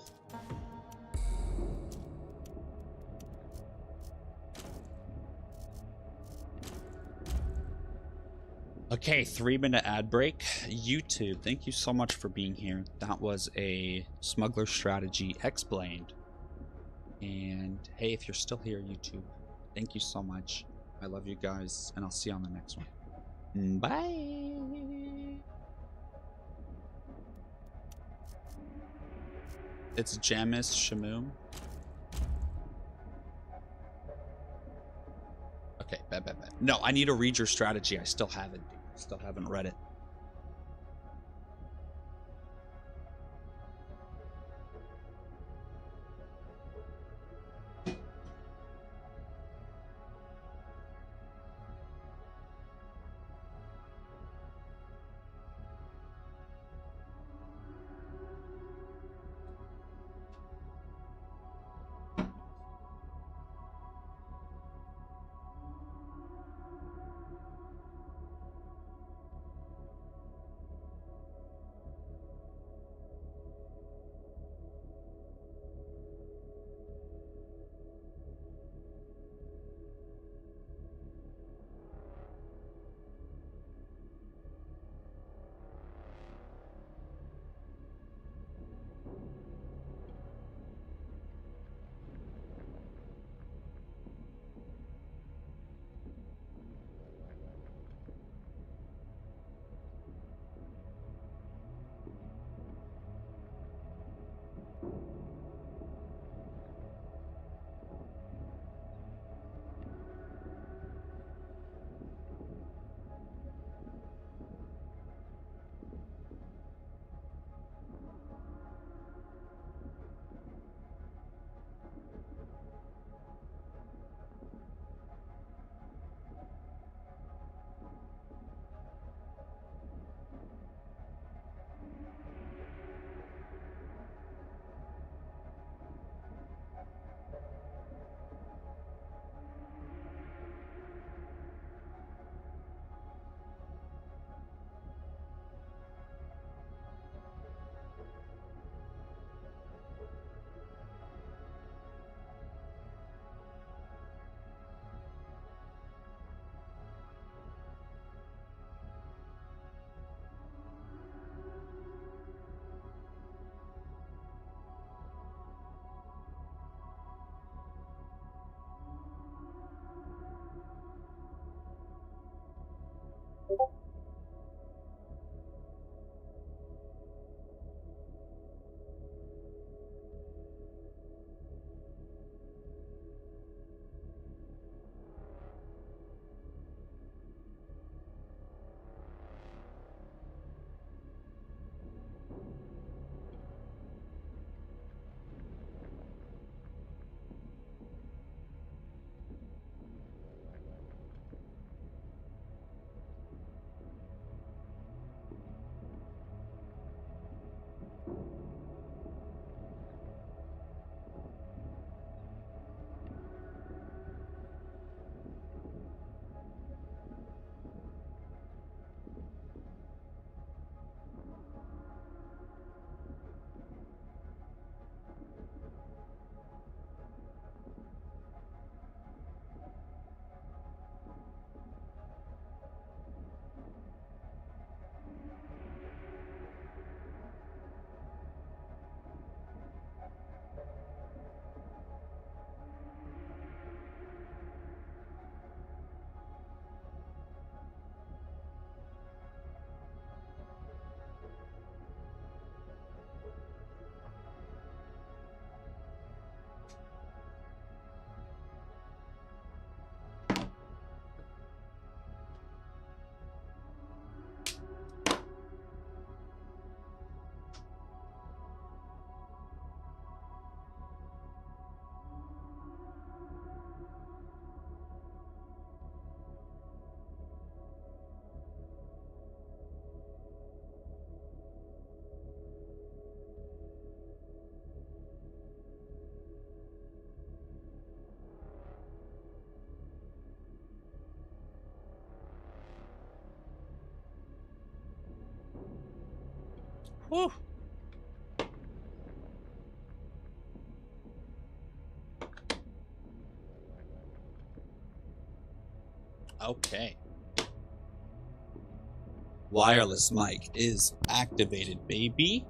Okay, 3-minute ad break. YouTube, thank you so much for being here. That was a smuggler strategy explained. And hey, if you're still here, YouTube, thank you so much. I love you guys, and I'll see you on the next one. Bye. It's Jamis Shamoom. Okay, bet. No, I need to read your strategy. I still haven't, dude. Still haven't read it. Woo. Okay. Wireless mic is activated, baby.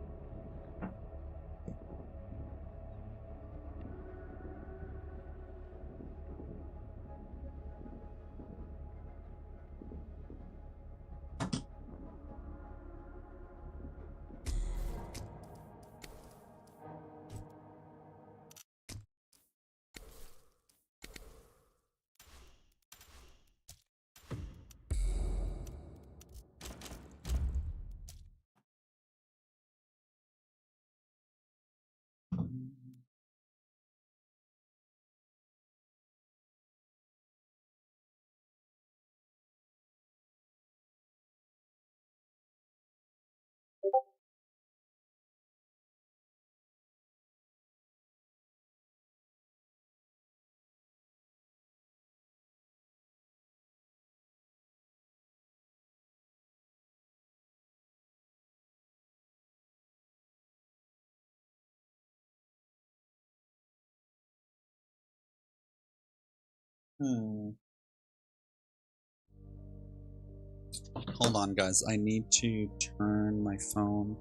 Hold on, guys. I need to turn my phone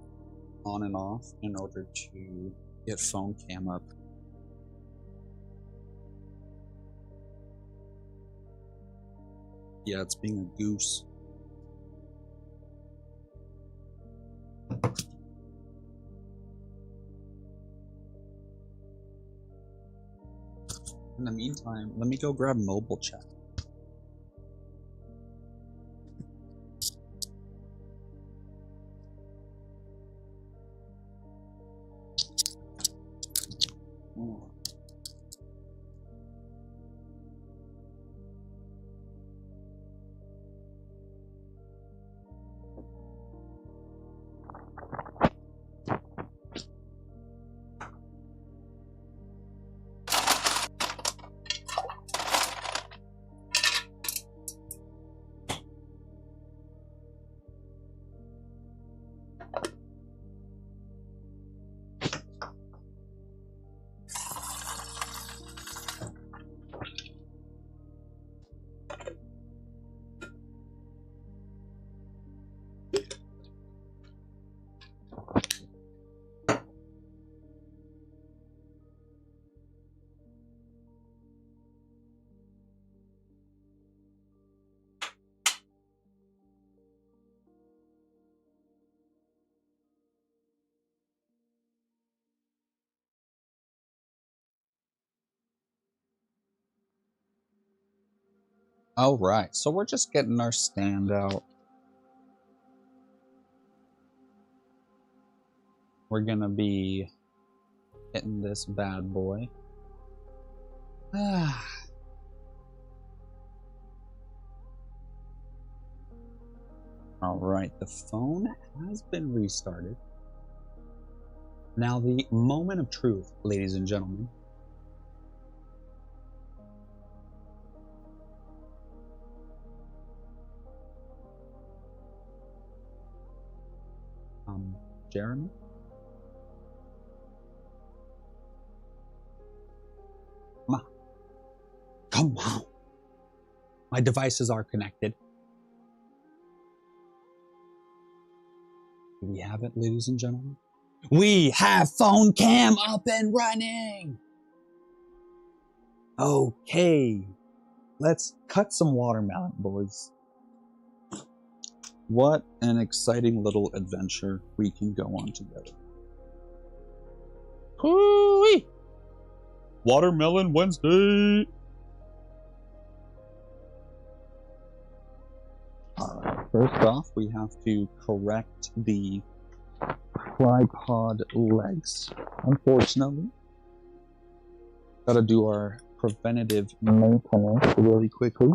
on and off in order to get phone cam up. Yeah, it's being a goose. In the meantime, let me go grab mobile chat. Alright, so we're just getting our stand out. We're gonna be hitting this bad boy. Alright, the phone has been restarted. Now the moment of truth, ladies and gentlemen. Jeremy? Come on. My devices are connected. Do we have it, ladies and gentlemen? We have phone cam up and running! Okay. Let's cut some watermelon, boys. What an exciting little adventure we can go on together. Hoo-wee! Watermelon Wednesday! Alright, first off, we have to correct the tripod legs, unfortunately. Gotta do our preventative maintenance really quickly.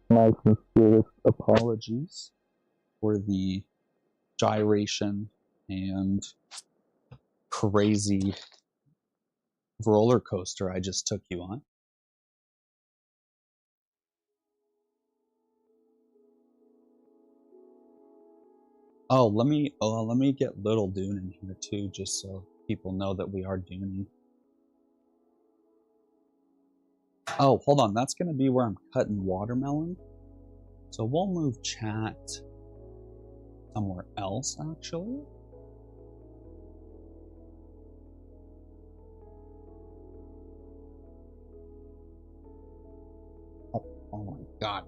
My sincerest apologies for the gyration and crazy roller coaster I just took you on. Oh, let me get Little Dune in here too, just so people know that we are Duning. Oh, hold on, that's gonna be where I'm cutting watermelon. So we'll move chat somewhere else, actually. Oh my god.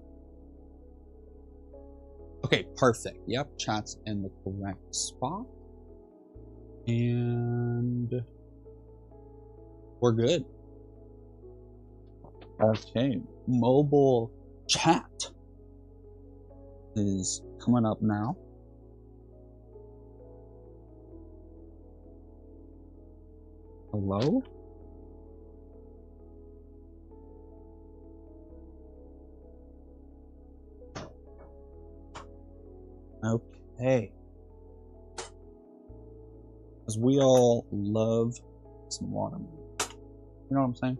Okay, perfect. Yep, chat's in the correct spot. And we're good. Okay, mobile chat is coming up now. Hello? Okay. Because we all love some watermelon. You know what I'm saying?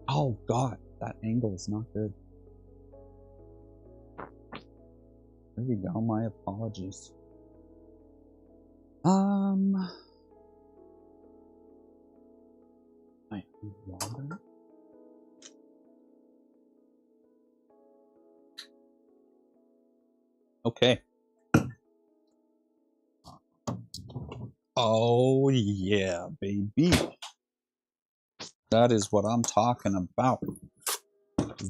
Oh god, that angle is not good. There we go, my apologies. I need water. Okay. Oh yeah, baby. That is what I'm talking about.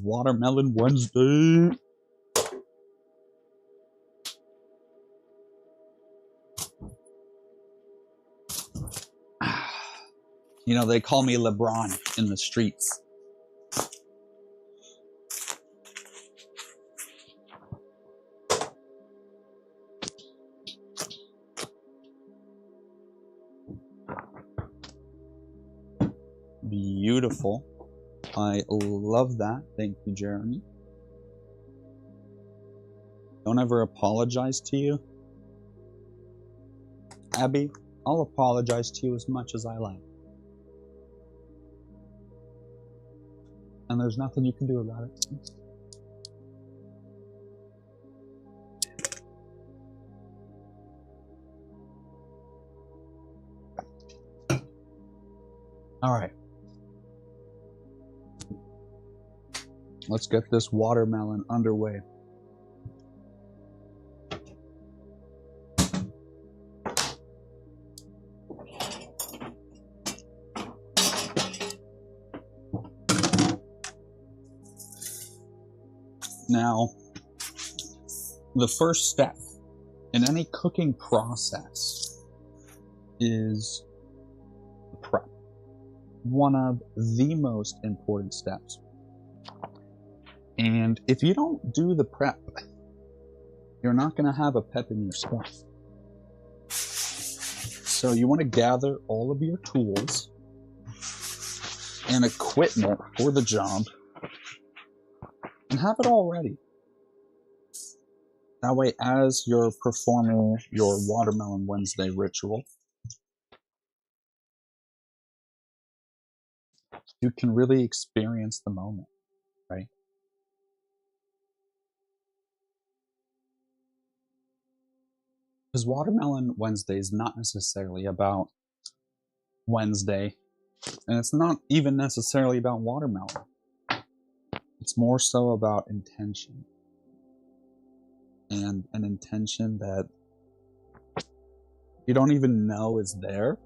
Watermelon Wednesday. You know, they call me LeBron in the streets. Beautiful. I love that. Thank you, Jeremy. Don't ever apologize to you. Abby, I'll apologize to you as much as I like. And there's nothing you can do about it. All right. Let's get this watermelon underway. Now, the first step in any cooking process is prep. One of the most important steps. And if you don't do the prep, you're not going to have a pep in your step. So you want to gather all of your tools and equipment for the job and have it all ready. That way, as you're performing your Watermelon Wednesday ritual, you can really experience the moment, right? Because Watermelon Wednesday is not necessarily about Wednesday, and it's not even necessarily about watermelon. It's more so about intention. And an intention that you don't even know is there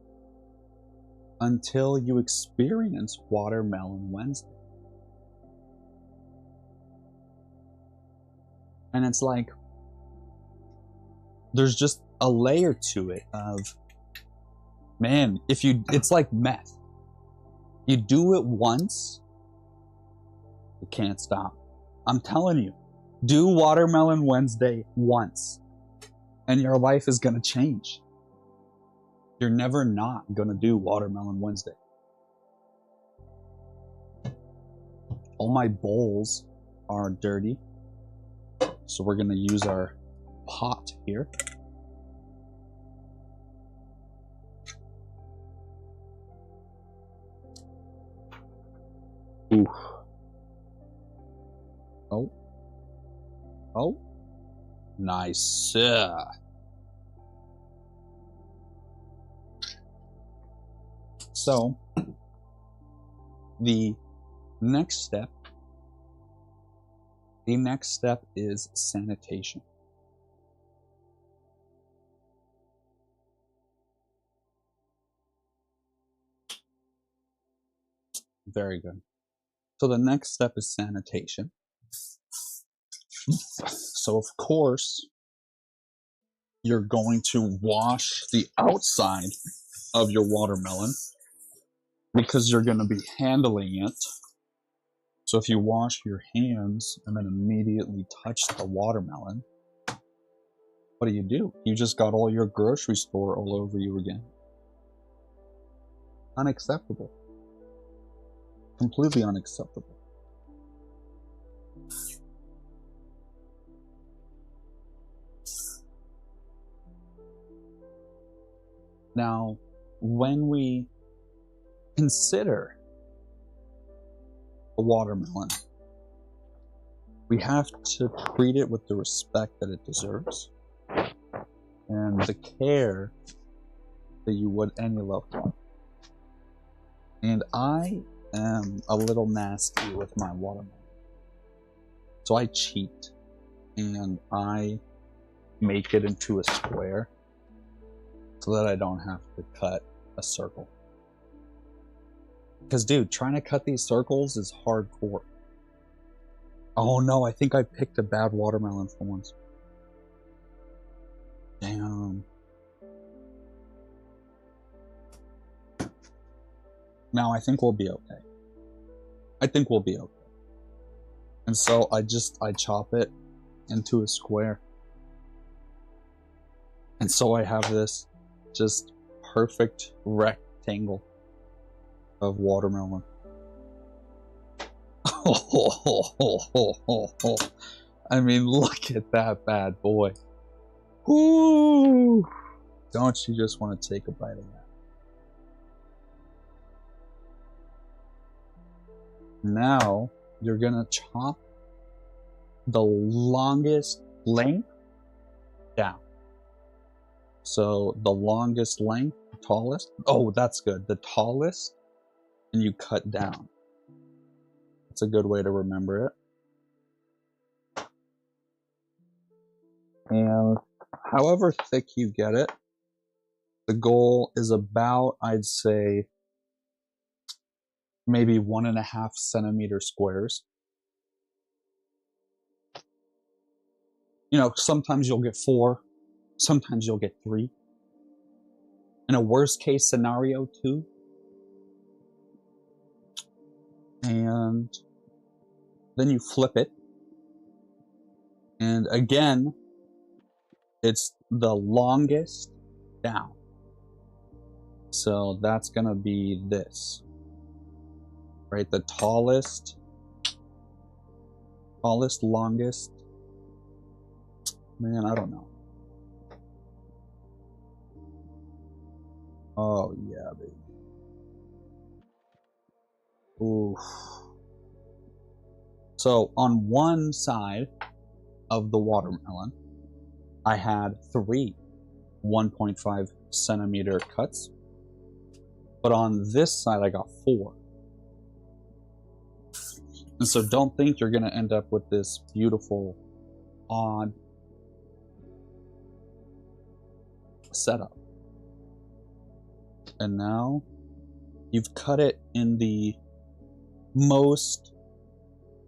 until you experience Watermelon Wednesday. And it's like, there's just a layer to it of, man, it's like meth. You do it once, you can't stop. I'm telling you, do Watermelon Wednesday once, and your life is gonna change. You're never not gonna do Watermelon Wednesday. All my bowls are dirty, so we're gonna use our pot here. Oof. Oh. Oh. Nice. So, the next step is sanitation. Very good. So the next step is sanitation. So of course, you're going to wash the outside of your watermelon because you're going to be handling it. So if you wash your hands and then immediately touch the watermelon, what do? You just got all your grocery store all over you again. Unacceptable. Completely unacceptable. Now, when we consider a watermelon, we have to treat it with the respect that it deserves and the care that you would any loved one. And I am a little nasty with my watermelon. So I cheat and I make it into a square so that I don't have to cut a circle. Because dude, trying to cut these circles is hardcore. Oh no, I think I picked a bad watermelon for once. Damn. Now I think we'll be okay. I think we'll be okay. And so I chop it into a square. And so I have this just perfect rectangle of watermelon. I mean, look at that bad boy. Woo! Don't you just want to take a bite of that? Now you're gonna chop the longest length down. So the longest length, tallest. Oh, that's good. The tallest, and you cut down. That's a good way to remember it. And however thick you get it, the goal is about, I'd say, maybe 1.5 centimeter squares. You know, sometimes you'll get 4, sometimes you'll get 3. In a worst case scenario, 2. And then you flip it. And again, it's the longest down. So that's gonna be this. Right? The tallest, longest. Man, I don't know. Oh, yeah, baby. Oof. So, on one side of the watermelon, I had 3 1.5 centimeter cuts. But on this side, I got 4. And so don't think you're going to end up with this beautiful, odd setup. And now you've cut it in the most,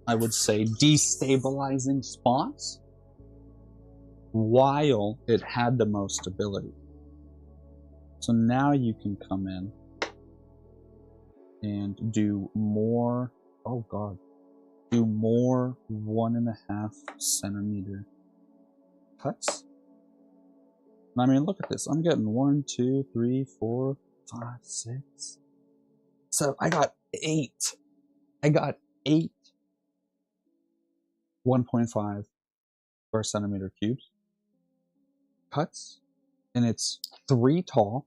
I would say, destabilizing spots while it had the most stability. So now you can come in and do more, oh god, do more 1.5 centimeter cuts. I mean, look at this. I'm getting 1, 2, 3, 4, 5, 6. So I got 8. I got 8 1.5 per centimeter cubes cuts, and it's 3 tall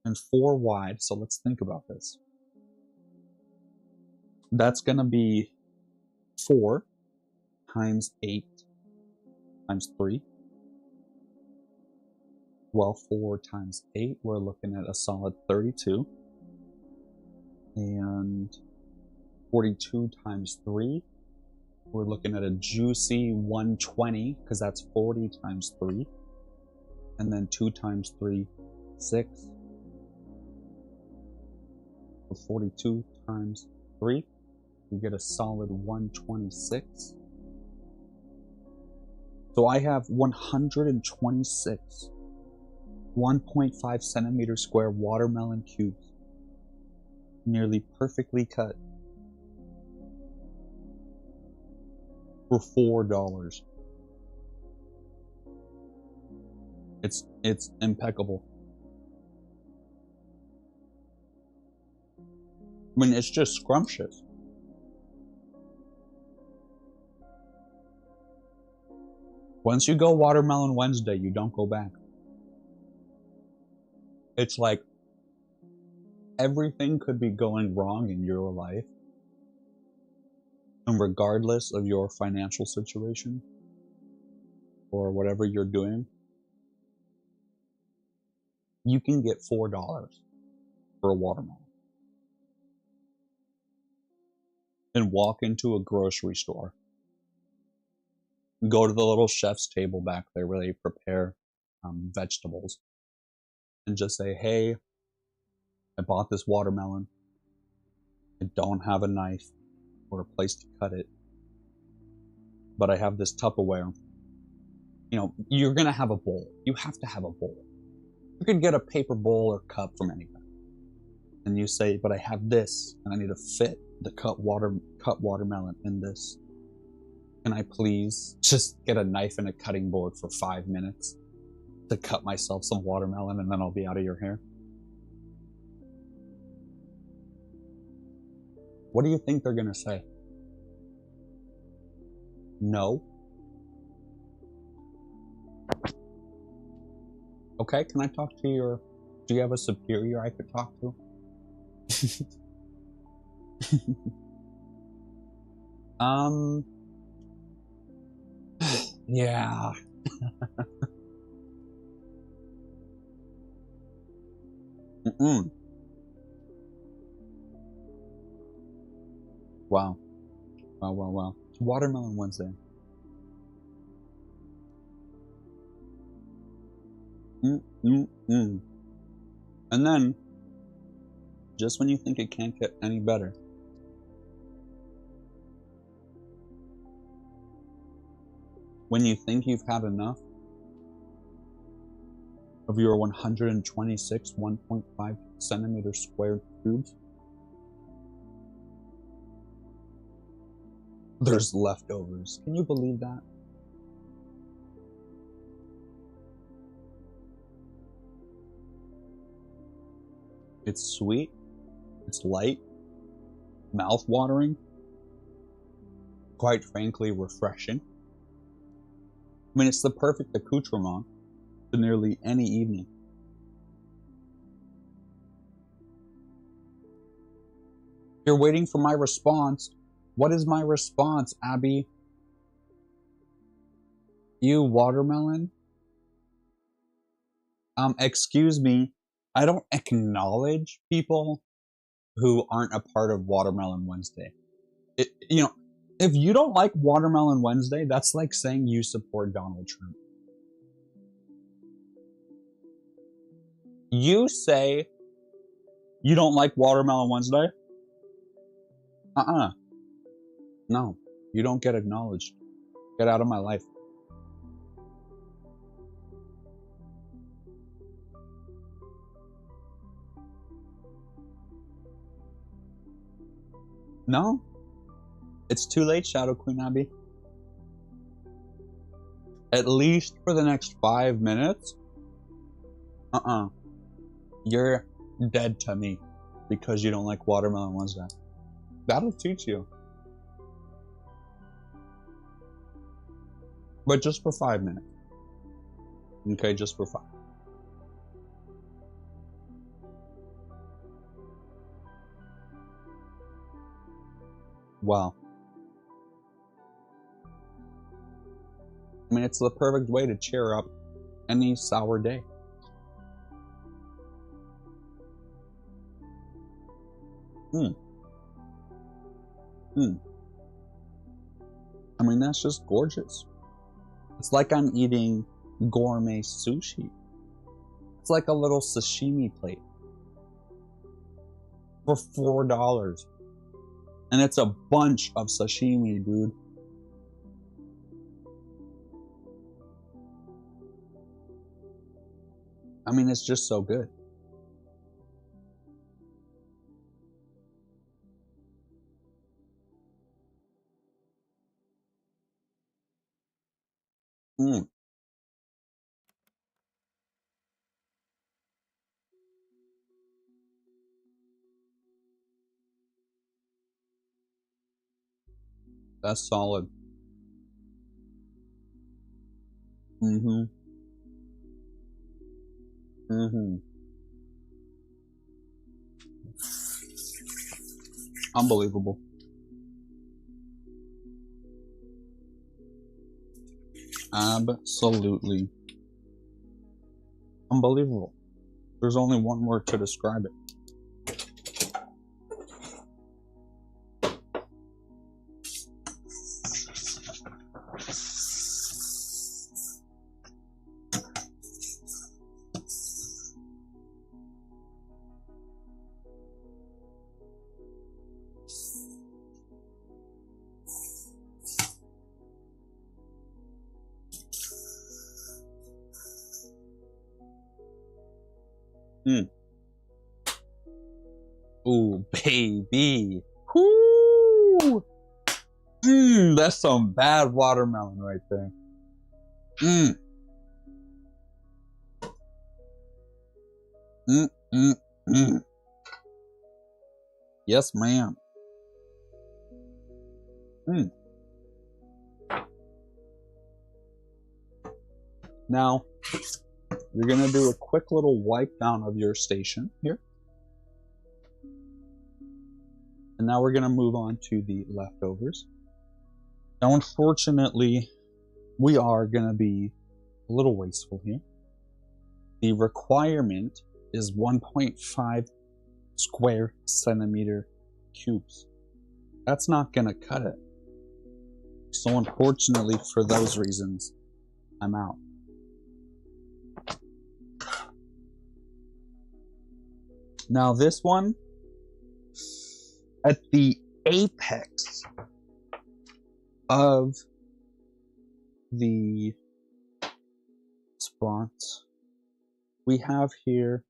and 4 wide. So let's think about this. That's gonna be 4 times 8 times 3. Well, 4 times 8, we're looking at a solid 32. And 42 times 3, we're looking at a juicy 120, because that's 40 times 3. And then 2 times 3, 6. So 42 times 3, you get a solid 126. So I have 126 1.5 centimeter square watermelon cubes, nearly perfectly cut, for $4. It's impeccable. I mean, it's just scrumptious. Once you go Watermelon Wednesday, you don't go back. It's like everything could be going wrong in your life, and regardless of your financial situation or whatever you're doing, you can get $4 for a watermelon. And walk into a grocery store. Go to the little chef's table back there where they prepare vegetables. And just say, hey, I bought this watermelon. I don't have a knife or a place to cut it, but I have this Tupperware. You know, you're going to have a bowl. You have to have a bowl. You could get a paper bowl or cup from anywhere. And you say, but I have this, and I need to fit the cut watermelon in this. Can I please just get a knife and a cutting board for 5 minutes to cut myself some watermelon, and then I'll be out of your hair? What do you think they're gonna say? No? Okay, can I talk to your... Do you have a superior I could talk to? Yeah. Wow. Wow. It's Watermelon Wednesday. And then, just when you think it can't get any better, when you think you've had enough of your 126 1.5 centimeter square cubes, there's leftovers. Can you believe that? It's sweet, it's light, mouth-watering, quite frankly refreshing. I mean, it's the perfect accoutrement to nearly any evening. You're waiting for my response. What is my response, Abby? You watermelon? Excuse me. I don't acknowledge people who aren't a part of Watermelon Wednesday. You know, if you don't like Watermelon Wednesday, that's like saying you support Donald Trump. You say you don't like Watermelon Wednesday? No, you don't get acknowledged. Get out of my life. No, it's too late, Shadow Queen Abby. At least for the next 5 minutes. You're dead to me because you don't like Watermelon Wednesday. That'll teach you. But just for 5 minutes. Okay, just for 5. Wow. I mean, it's the perfect way to cheer up any sour day. Hmm. Hmm. I mean, that's just gorgeous. It's like I'm eating gourmet sushi. It's like a little sashimi plate for $4. And it's a bunch of sashimi, dude. I mean, it's just so good. Mm. That's solid. Mm-hmm. Mm-hmm. Unbelievable. Absolutely unbelievable. There's only one word to describe it. Mm. Ooh, baby. Whoo! That's some bad watermelon right there. Mm. Mm, mm, mm. Yes, ma'am. Mm. Now, you're gonna do a quick little wipe down of your station here. And now we're gonna move on to the leftovers. Now, unfortunately, we are gonna be a little wasteful here. The requirement is 1.5 square centimeter cubes. That's not gonna cut it. So unfortunately, for those reasons, I'm out. Now this one, at the apex of the spots, we have here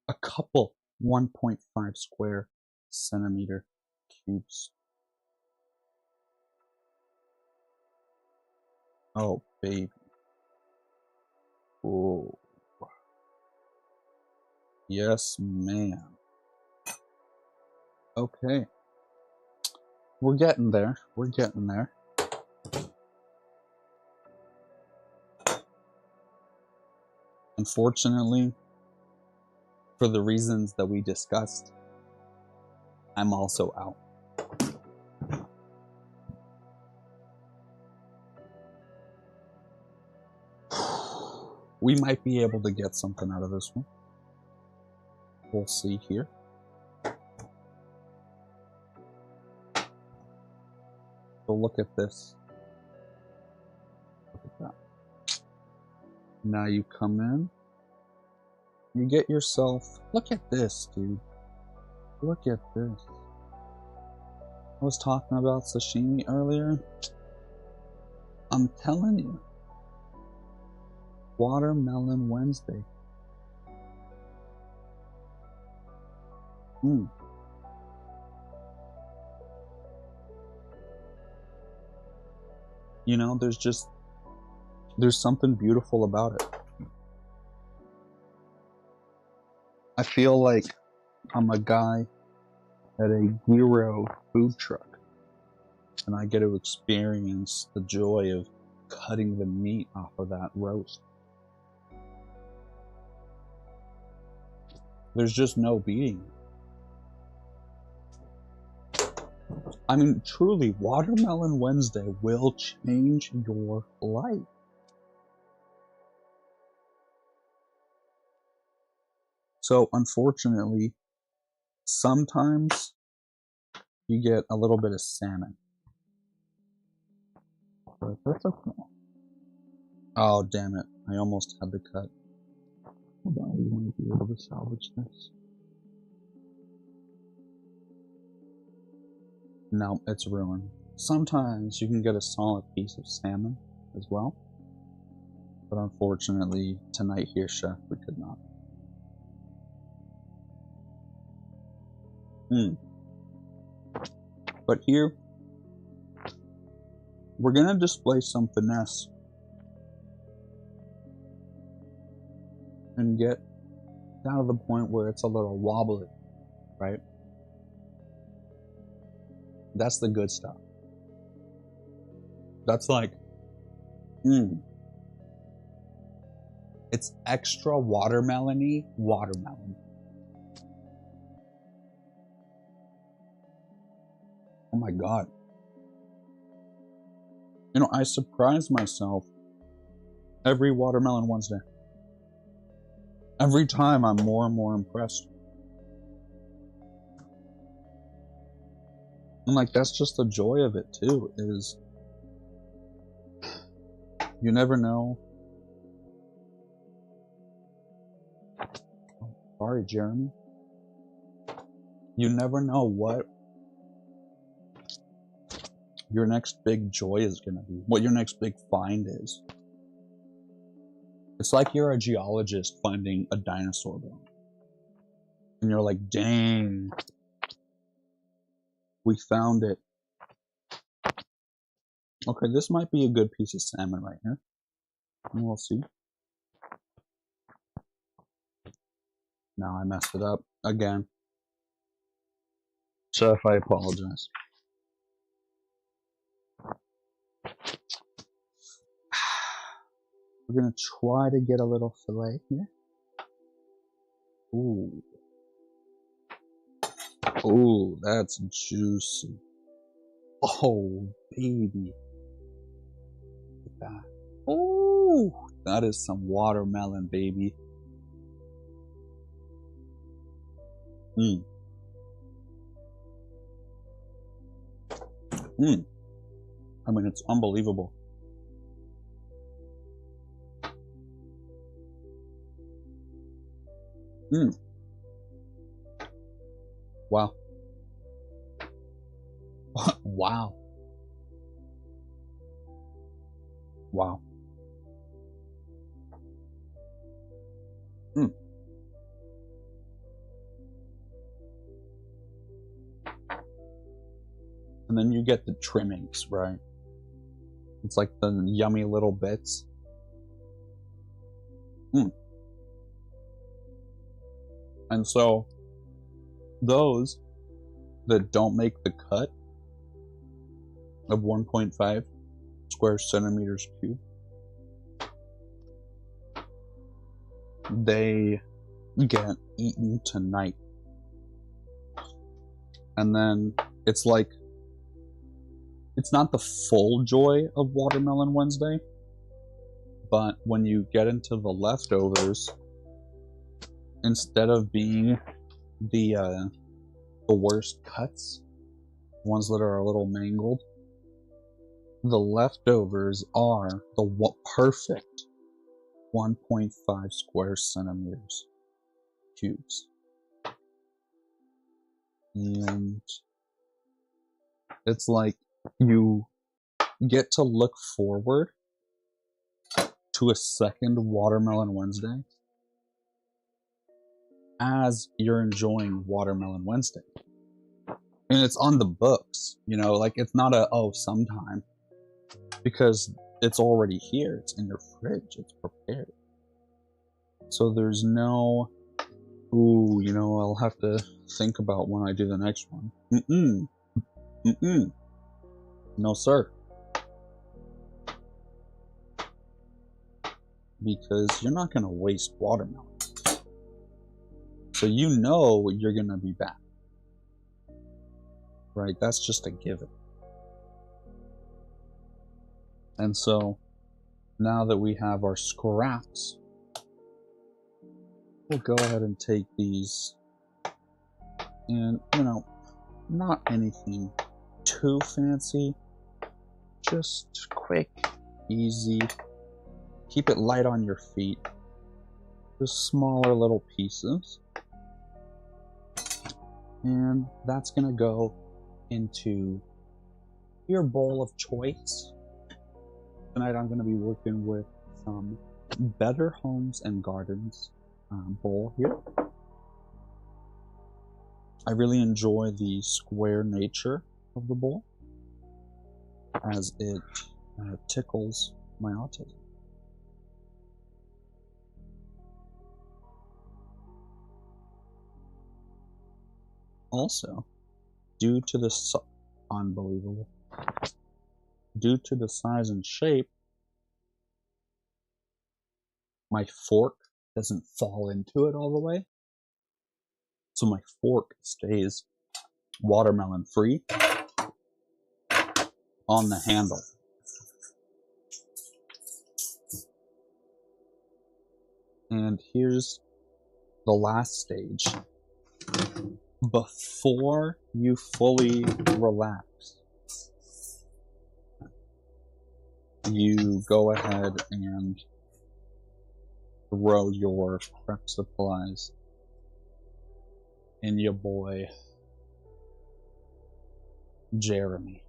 a couple 1.5 square centimeter cubes. Oh, baby. Oh. Yes, ma'am. Okay. We're getting there. We're getting there. Unfortunately, for the reasons that we discussed, I'm also out. We might be able to get something out of this one. We'll see here. So look at this. Look at that. Now you come in. You get yourself... Look at this, dude. Look at this. I was talking about sashimi earlier. I'm telling you. Watermelon Wednesday. Mm. You know, there's something beautiful about it. I feel like I'm a guy at a gyro food truck, and I get to experience the joy of cutting the meat off of that roast. There's just no beating it. I mean, truly, Watermelon Wednesday will change your life. So, unfortunately, sometimes you get a little bit of salmon. But that's okay. Oh, damn it. I almost had the cut. Hold on, we want to be able to salvage this. No, it's ruined. Sometimes you can get a solid piece of salmon as well. But unfortunately, tonight here, Chef, we could not. But here, we're gonna display some finesse and get down to the point where it's a little wobbly, right? That's the good stuff. That's like, it's extra watermelon-y watermelon. Oh my god. You know, I surprise myself every Watermelon Wednesday. Every time I'm more and more impressed. And like, that's just the joy of it too, is you never know. Oh, sorry, Jeremy. You never know what your next big joy is going to be, what your next big find is. It's like you're a geologist finding a dinosaur bone. And you're like, dang, we found it. Okay, this might be a good piece of salmon right here. And we'll see. No, I messed it up again. Chef, I apologize. We're gonna try to get a little fillet here. Ooh. Ooh, that's juicy. Oh, baby. Look at that. Ooh, that is some watermelon, baby. I mean, it's unbelievable. Wow. Wow. Wow. And then you get the trimmings, right? It's like the yummy little bits. And so, those that don't make the cut of 1.5 square centimeters cubed, they get eaten tonight. And then it's like, it's not the full joy of Watermelon Wednesday, but when you get into the leftovers, instead of being the worst cuts, ones that are a little mangled, the leftovers are the perfect 1.5 square centimeters cubes. And it's like you get to look forward to a second Watermelon Wednesday as you're enjoying Watermelon Wednesday. And it's on the books, you know, like it's not a, oh, sometime, because it's already here, it's in your fridge, it's prepared. So there's no, ooh, you know, I'll have to think about when I do the next one. No, sir. Because you're not going to waste watermelon. So you know you're going to be back. Right? That's just a given. And so, now that we have our scraps, we'll go ahead and take these And, you know, not anything too fancy. Just quick, easy. Keep it light on your feet. Just smaller little pieces. And that's gonna go into your bowl of choice. Tonight I'm gonna be working with some Better Homes and Gardens bowl here. I really enjoy the square nature of the bowl, as it tickles my autism. Also, due to the unbelievable, due to the size and shape, my fork doesn't fall into it all the way, so my fork stays watermelon free on the handle. And here's the last stage. Before you fully relax, you go ahead and throw your prep supplies in your boy Jeremy.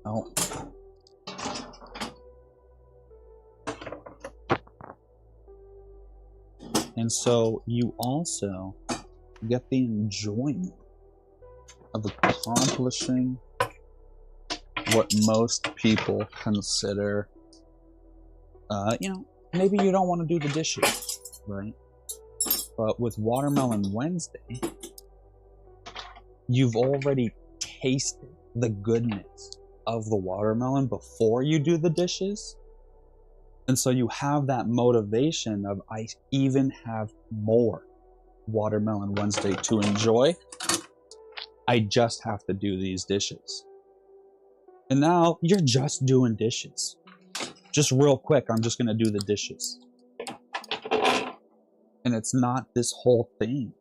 Oh. And so you also get the enjoyment of accomplishing what most people consider, you know, maybe you don't want to do the dishes, right? But with Watermelon Wednesday, you've already tasted the goodness of the watermelon before you do the dishes. And so you have that motivation of, I even have more Watermelon Wednesday to enjoy. I just have to do these dishes. And now you're just doing dishes. Just real quick, I'm just going to do the dishes. And it's not this whole thing.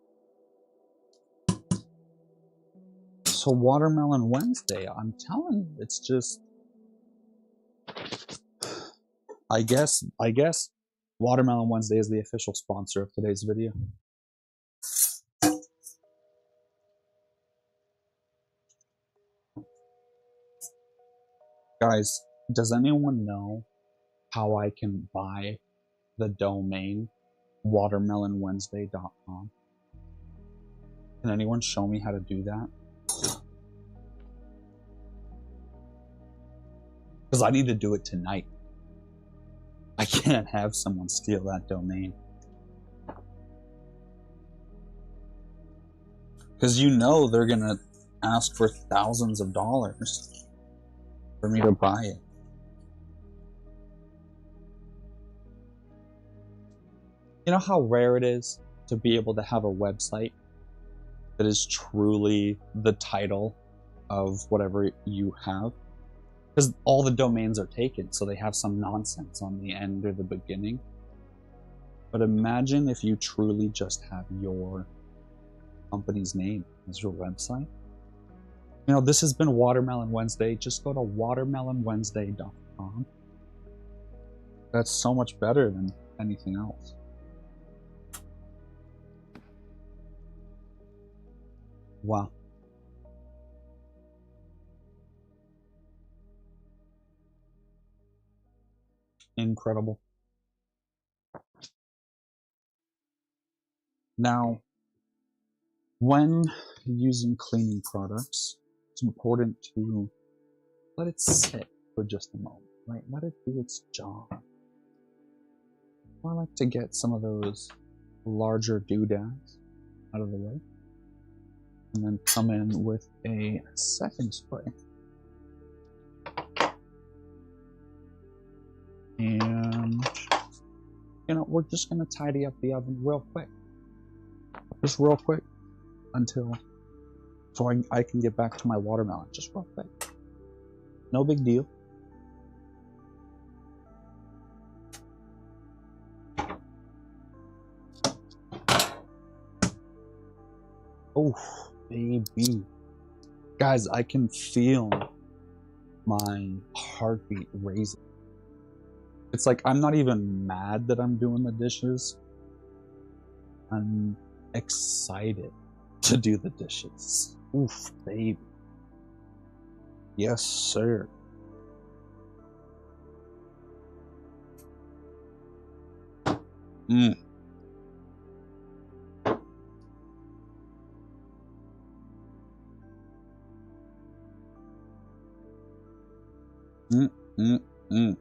So Watermelon Wednesday, I'm telling you, it's just... I guess Watermelon Wednesday is the official sponsor of today's video. Guys, does anyone know how I can buy the domain watermelonwednesday.com? Can anyone show me how to do that? Because I need to do it tonight. I can't have someone steal that domain. Because you know they're going to ask for thousands of dollars for me to buy it. You know how rare it is to be able to have a website that is truly the title of whatever you have? Because all the domains are taken, so they have some nonsense on the end or the beginning. But imagine if you truly just have your company's name as your website. You know, this has been Watermelon Wednesday. Just go to watermelonwednesday.com. That's so much better than anything else. Wow. Incredible. Now, when using cleaning products, it's important to let it sit for just a moment, right? Let it do its job. I like to get some of those larger doodads out of the way, and then come in with a second spray. And, you know, we're just going to tidy up the oven real quick. Just real quick until, so I can get back to my watermelon. Just real quick. No big deal. Oh, baby. Guys, I can feel my heartbeat raising. It's like I'm not even mad that I'm doing the dishes. I'm excited to do the dishes. Oof, baby. Yes, sir. Mm. Mm, mm, mm.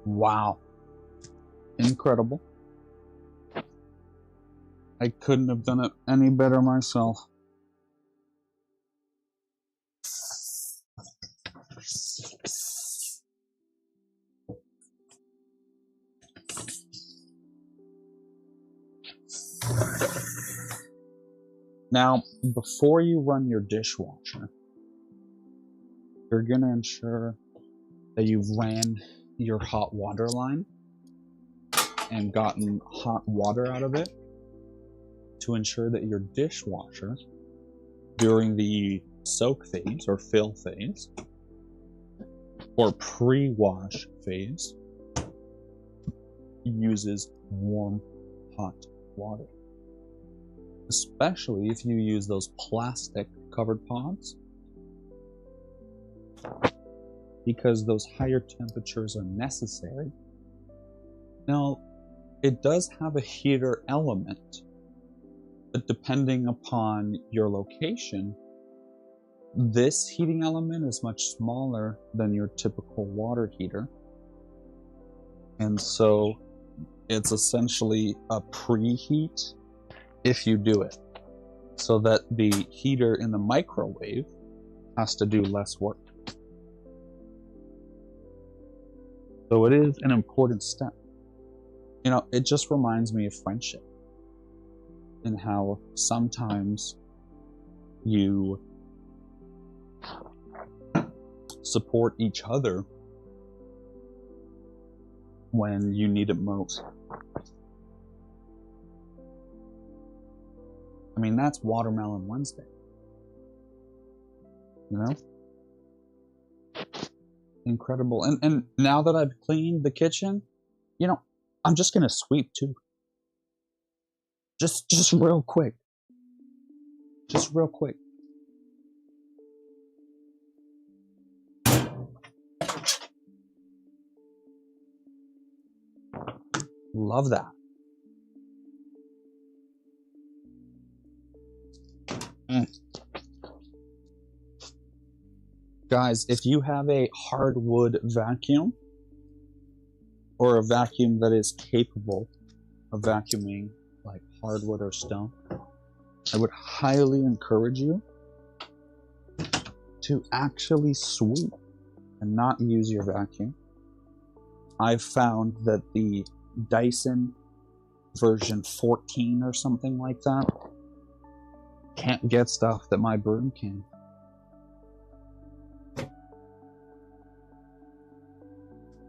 Wow. Incredible. I couldn't have done it any better myself. Now, before you run your dishwasher, you're going to ensure that you've ran your hot water line and gotten hot water out of it to ensure that your dishwasher, during the soak phase or fill phase or pre-wash phase, uses warm, hot water. Especially if you use those plastic covered pods, because those higher temperatures are necessary. Now, it does have a heater element, but depending upon your location, this heating element is much smaller than your typical water heater. And so it's essentially a preheat if you do it, so that the heater in the microwave has to do less work. So it is an important step. You know, it just reminds me of friendship and how sometimes you support each other when you need it most. I mean, that's Watermelon Wednesday. You know? Incredible. And now that I've cleaned the kitchen, you know, I'm just gonna sweep too. Just real quick. Just real quick. Love that. Guys, if you have a hardwood vacuum or a vacuum that is capable of vacuuming like hardwood or stone, I would highly encourage you to actually sweep and not use your vacuum. I've found that the Dyson version 14 or something like that can't get stuff that my broom can.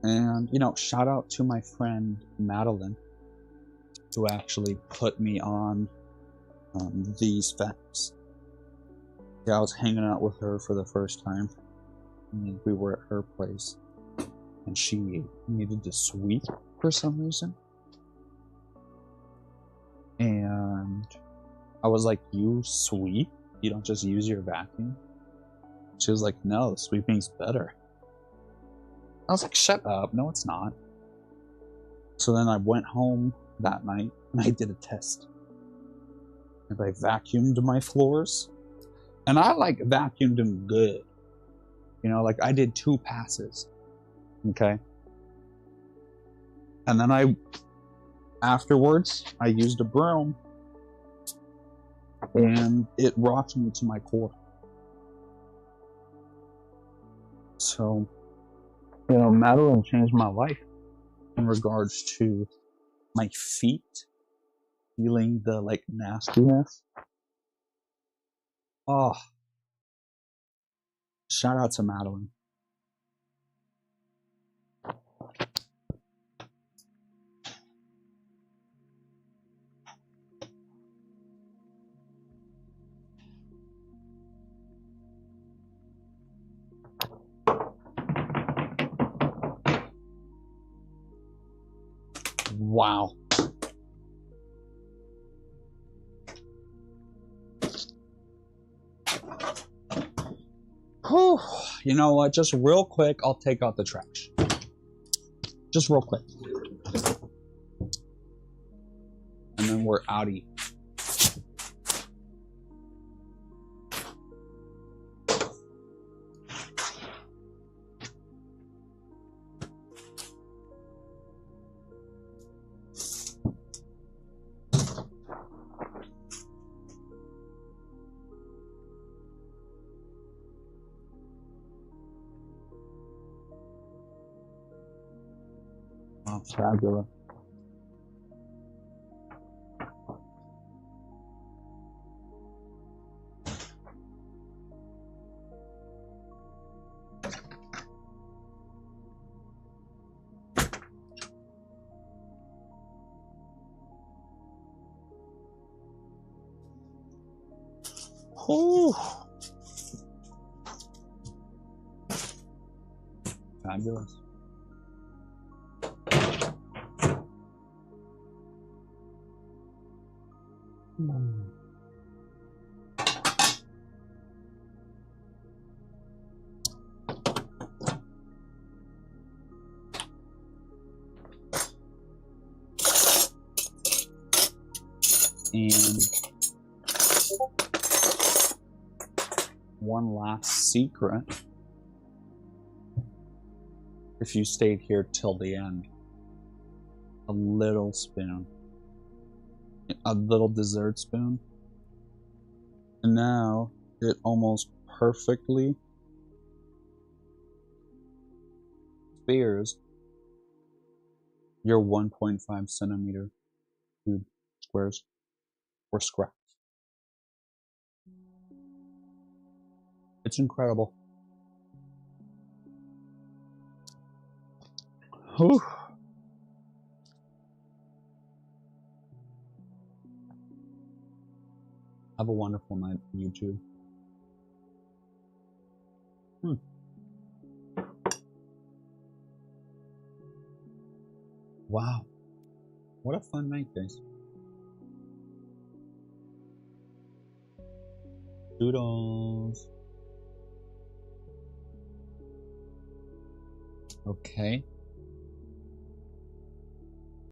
And, you know, shout out to my friend Madeline, who actually put me on these specs. Yeah, I was hanging out with her for the first time. And we were at her place, and she needed to sweep for some reason. And I was like, "You sweep? You don't just use your vacuum?" She was like, "No, sweeping's better." I was like, "Shut up, no it's not." So then I went home that night and I did a test. And I vacuumed my floors. And I like vacuumed them good. You know, like I did 2 passes. Okay? And then afterwards, I used a broom. And it rocked me to my core. So, you know, Madeline changed my life in regards to my feet feeling the like nastiness. Oh, Shout out to Madeline. Wow. Whew. You know what? Just real quick, I'll take out the trash. Just real quick. And then we're outie. Oh, fabulous. Ooh. Fabulous. And one last secret. If you stayed here till the end, a little spoon, a little dessert spoon, and now it almost perfectly spares your 1.5 centimeter cube squares or scraps. It's incredible. Whew. Have a wonderful night, YouTube. Wow. What a fun night, guys. Doodles. Okay.